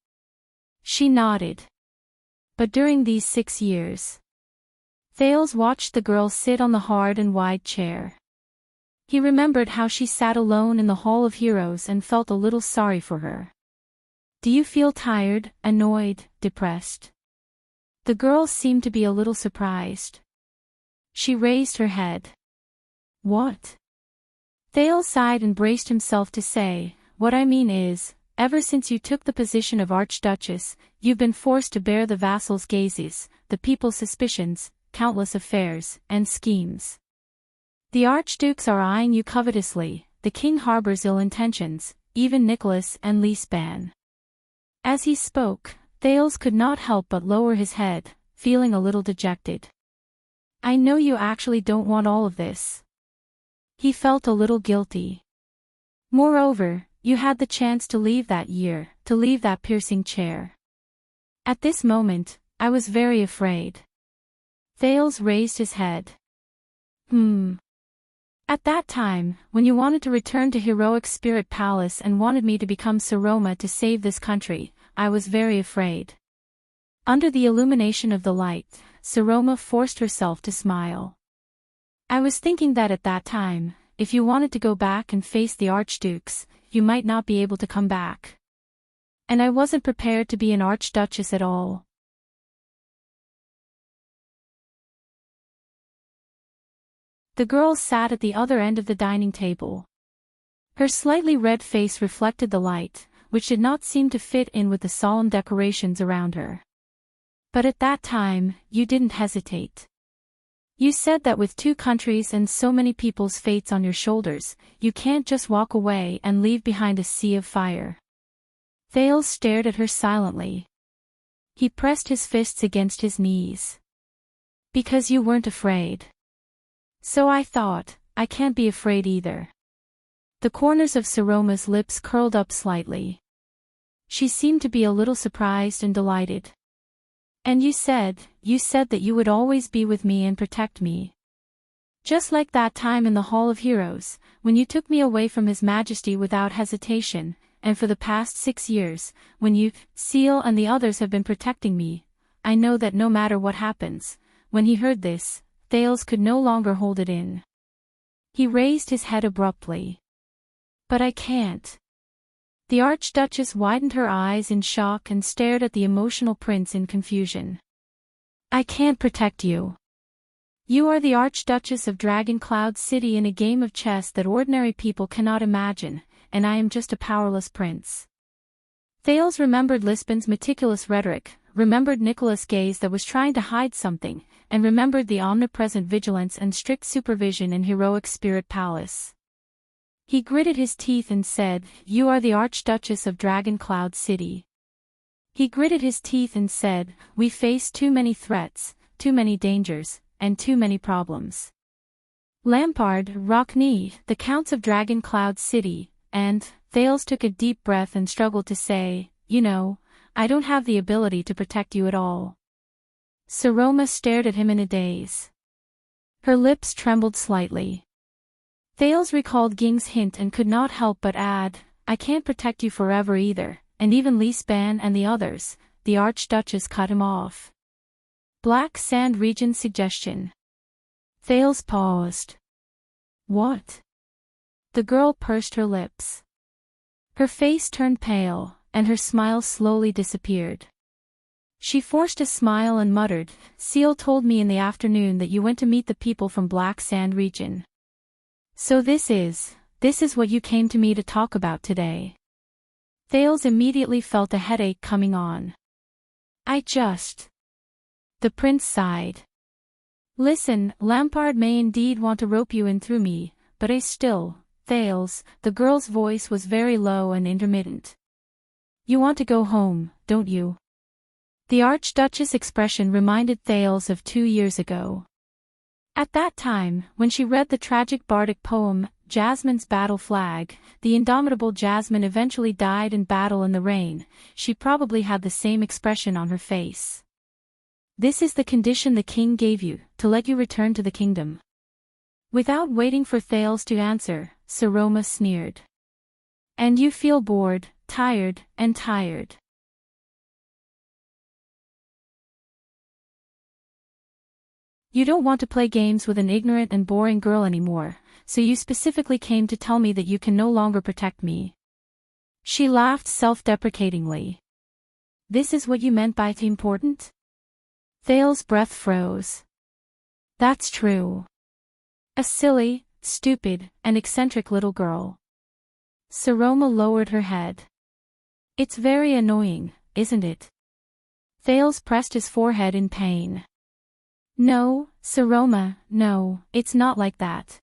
She nodded. But during these 6 years, Thales watched the girl sit on the hard and wide chair. He remembered how she sat alone in the Hall of Heroes and felt a little sorry for her. "Do you feel tired, annoyed, depressed?" The girl seemed to be a little surprised. She raised her head. "What?" Thales sighed and braced himself to say, "What I mean is, ever since you took the position of Archduchess, you've been forced to bear the vassals' gazes, the people's suspicions, countless affairs, and schemes. The archdukes are eyeing you covetously, the king harbors ill intentions, even Nicholas and Leespan." As he spoke, Thales could not help but lower his head, feeling a little dejected. "I know you actually don't want all of this." He felt a little guilty. "Moreover, you had the chance to leave that year, to leave that piercing chair. At this moment, I was very afraid." Thales raised his head. At that time, when you wanted to return to Heroic Spirit Palace and wanted me to become Saroma to save this country, I was very afraid." Under the illumination of the light, Saroma forced herself to smile. "I was thinking that at that time, if you wanted to go back and face the archdukes, you might not be able to come back. And I wasn't prepared to be an archduchess at all." The girl sat at the other end of the dining table. Her slightly red face reflected the light, which did not seem to fit in with the solemn decorations around her. "But at that time, you didn't hesitate. You said that with 2 countries and so many people's fates on your shoulders, you can't just walk away and leave behind a sea of fire." Thales stared at her silently. He pressed his fists against his knees. "Because you weren't afraid. So I thought, I can't be afraid either." The corners of Saroma's lips curled up slightly. She seemed to be a little surprised and delighted. "And you said that you would always be with me and protect me. Just like that time in the Hall of Heroes, when you took me away from His Majesty without hesitation, and for the past 6 years, when you, Seal and the others have been protecting me. I know that no matter what happens." When he heard this, Thales could no longer hold it in. He raised his head abruptly. "But I can't." The Archduchess widened her eyes in shock and stared at the emotional prince in confusion. "I can't protect you. You are the Archduchess of Dragoncloud City in a game of chess that ordinary people cannot imagine, and I am just a powerless prince." Thales remembered Lisbon's meticulous rhetoric, remembered Nicholas' gaze that was trying to hide something, and remembered the omnipresent vigilance and strict supervision in Heroic Spirit Palace. He gritted his teeth and said, "You are the Archduchess of Dragoncloud City." He gritted his teeth and said, "We face too many threats, too many dangers, and too many problems. Lampard, Rockney, the Counts of Dragoncloud City, and..." Thales took a deep breath and struggled to say, "You know, I don't have the ability to protect you at all." Saroma stared at him in a daze. Her lips trembled slightly. Thales recalled Ging's hint and could not help but add, "I can't protect you forever either, and even Leespan and the others." The Archduchess cut him off. "Black Sand Region suggestion." Thales paused. "What?" The girl pursed her lips. Her face turned pale, and her smile slowly disappeared. She forced a smile and muttered, "Seal told me in the afternoon that you went to meet the people from Black Sand Region. So this is what you came to me to talk about today." Thales immediately felt a headache coming on. The prince sighed. "Listen, Lampard may indeed want to rope you in through me, but Thales," the girl's voice was very low and intermittent. "You want to go home, don't you?" The Archduchess' expression reminded Thales of 2 years ago. At that time, when she read the tragic bardic poem, Jasmine's Battle Flag, the indomitable Jasmine eventually died in battle in the rain, she probably had the same expression on her face. "This is the condition the king gave you, to let you return to the kingdom." Without waiting for Thales to answer, Saroma sneered. And you feel bored, tired, and tired. You don't want to play games with an ignorant and boring girl anymore, so you specifically came to tell me that you can no longer protect me. She laughed self-deprecatingly. This is what you meant by important? Thale's breath froze. That's true. A silly, stupid, and eccentric little girl. Saroma lowered her head. It's very annoying, isn't it? Thales pressed his forehead in pain. No, Saroma, no, it's not like that.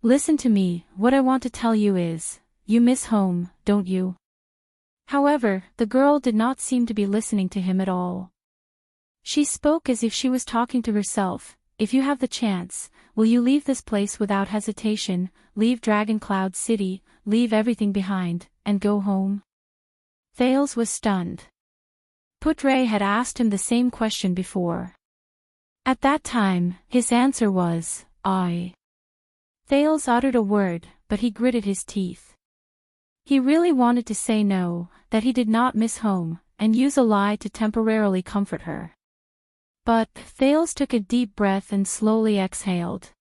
Listen to me, what I want to tell you is, you miss home, don't you? However, the girl did not seem to be listening to him at all. She spoke as if she was talking to herself. If you have the chance, will you leave this place without hesitation, leave Dragon Cloud City, leave everything behind, and go home? Thales was stunned. Putre had asked him the same question before. At that time, his answer was, I. Thales uttered a word, but he gritted his teeth. He really wanted to say no, that he did not miss home, and use a lie to temporarily comfort her. But Thales took a deep breath and slowly exhaled.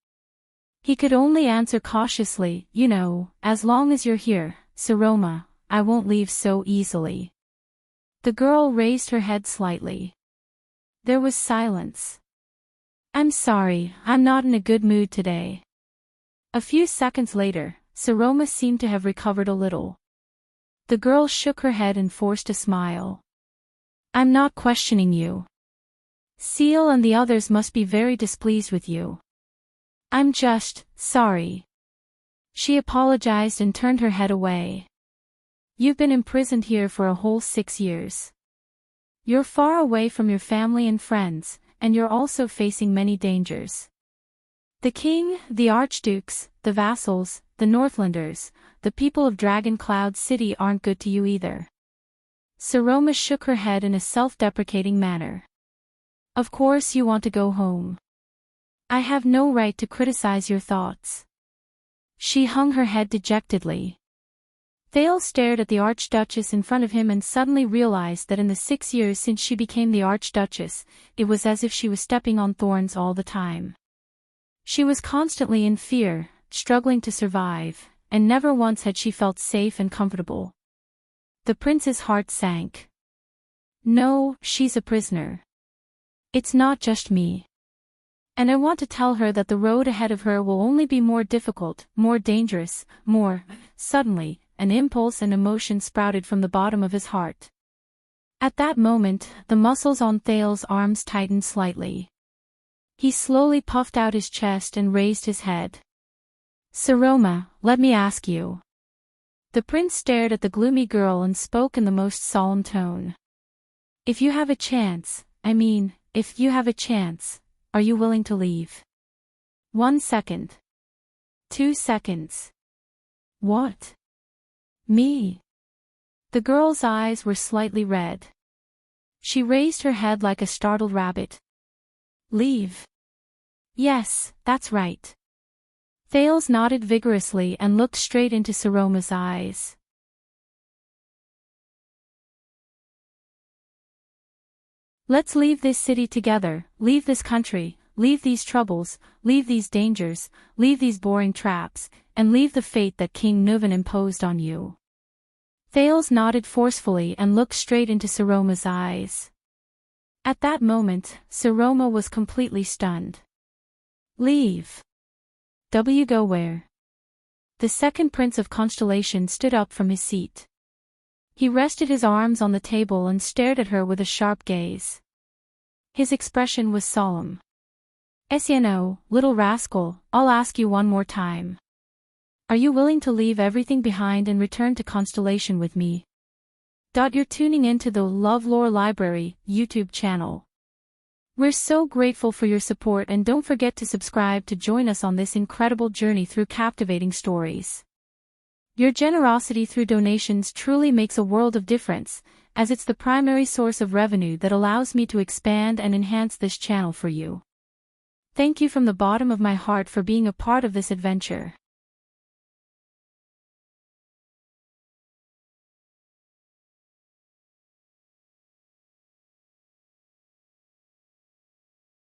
He could only answer cautiously, you know, as long as you're here, Saroma, I won't leave so easily. The girl raised her head slightly. There was silence. I'm sorry, I'm not in a good mood today. A few seconds later, Saroma seemed to have recovered a little. The girl shook her head and forced a smile. I'm not questioning you. Seal and the others must be very displeased with you. I'm just sorry. She apologized and turned her head away. You've been imprisoned here for a whole 6 years. You're far away from your family and friends, and you're also facing many dangers. The king, the archdukes, the vassals, the Northlanders, the people of Dragon Cloud City aren't good to you either. Saroma shook her head in a self-deprecating manner. Of course you want to go home. I have no right to criticize your thoughts. She hung her head dejectedly. Thales stared at the Archduchess in front of him and suddenly realized that in the 6 years since she became the Archduchess, it was as if she was stepping on thorns all the time. She was constantly in fear, struggling to survive, and never once had she felt safe and comfortable. The prince's heart sank. No, she's a prisoner. It's not just me. And I want to tell her that the road ahead of her will only be more difficult, more dangerous, more. Suddenly, an impulse and emotion sprouted from the bottom of his heart. At that moment, the muscles on Thales' arms tightened slightly. He slowly puffed out his chest and raised his head. Saroma, let me ask you. The prince stared at the gloomy girl and spoke in the most solemn tone. If you have a chance, if you have a chance, are you willing to leave? 1 second. 2 seconds. What? Me? The girl's eyes were slightly red. She raised her head like a startled rabbit. Leave. Yes, that's right. Thales nodded vigorously and looked straight into Saroma's eyes. Let's leave this city together, leave this country, leave these troubles, leave these dangers, leave these boring traps, and leave the fate that King Nuvan imposed on you. Thales nodded forcefully and looked straight into Saroma's eyes. At that moment, Saroma was completely stunned. Leave. Go where? The second prince of Constellation stood up from his seat. He rested his arms on the table and stared at her with a sharp gaze. His expression was solemn. Esiano, little rascal, I'll ask you one more time. Are you willing to leave everything behind and return to Constellation with me? You're tuning into the LoveLore Library YouTube channel. We're so grateful for your support, and don't forget to subscribe to join us on this incredible journey through captivating stories. Your generosity through donations truly makes a world of difference, as it's the primary source of revenue that allows me to expand and enhance this channel for you. Thank you from the bottom of my heart for being a part of this adventure.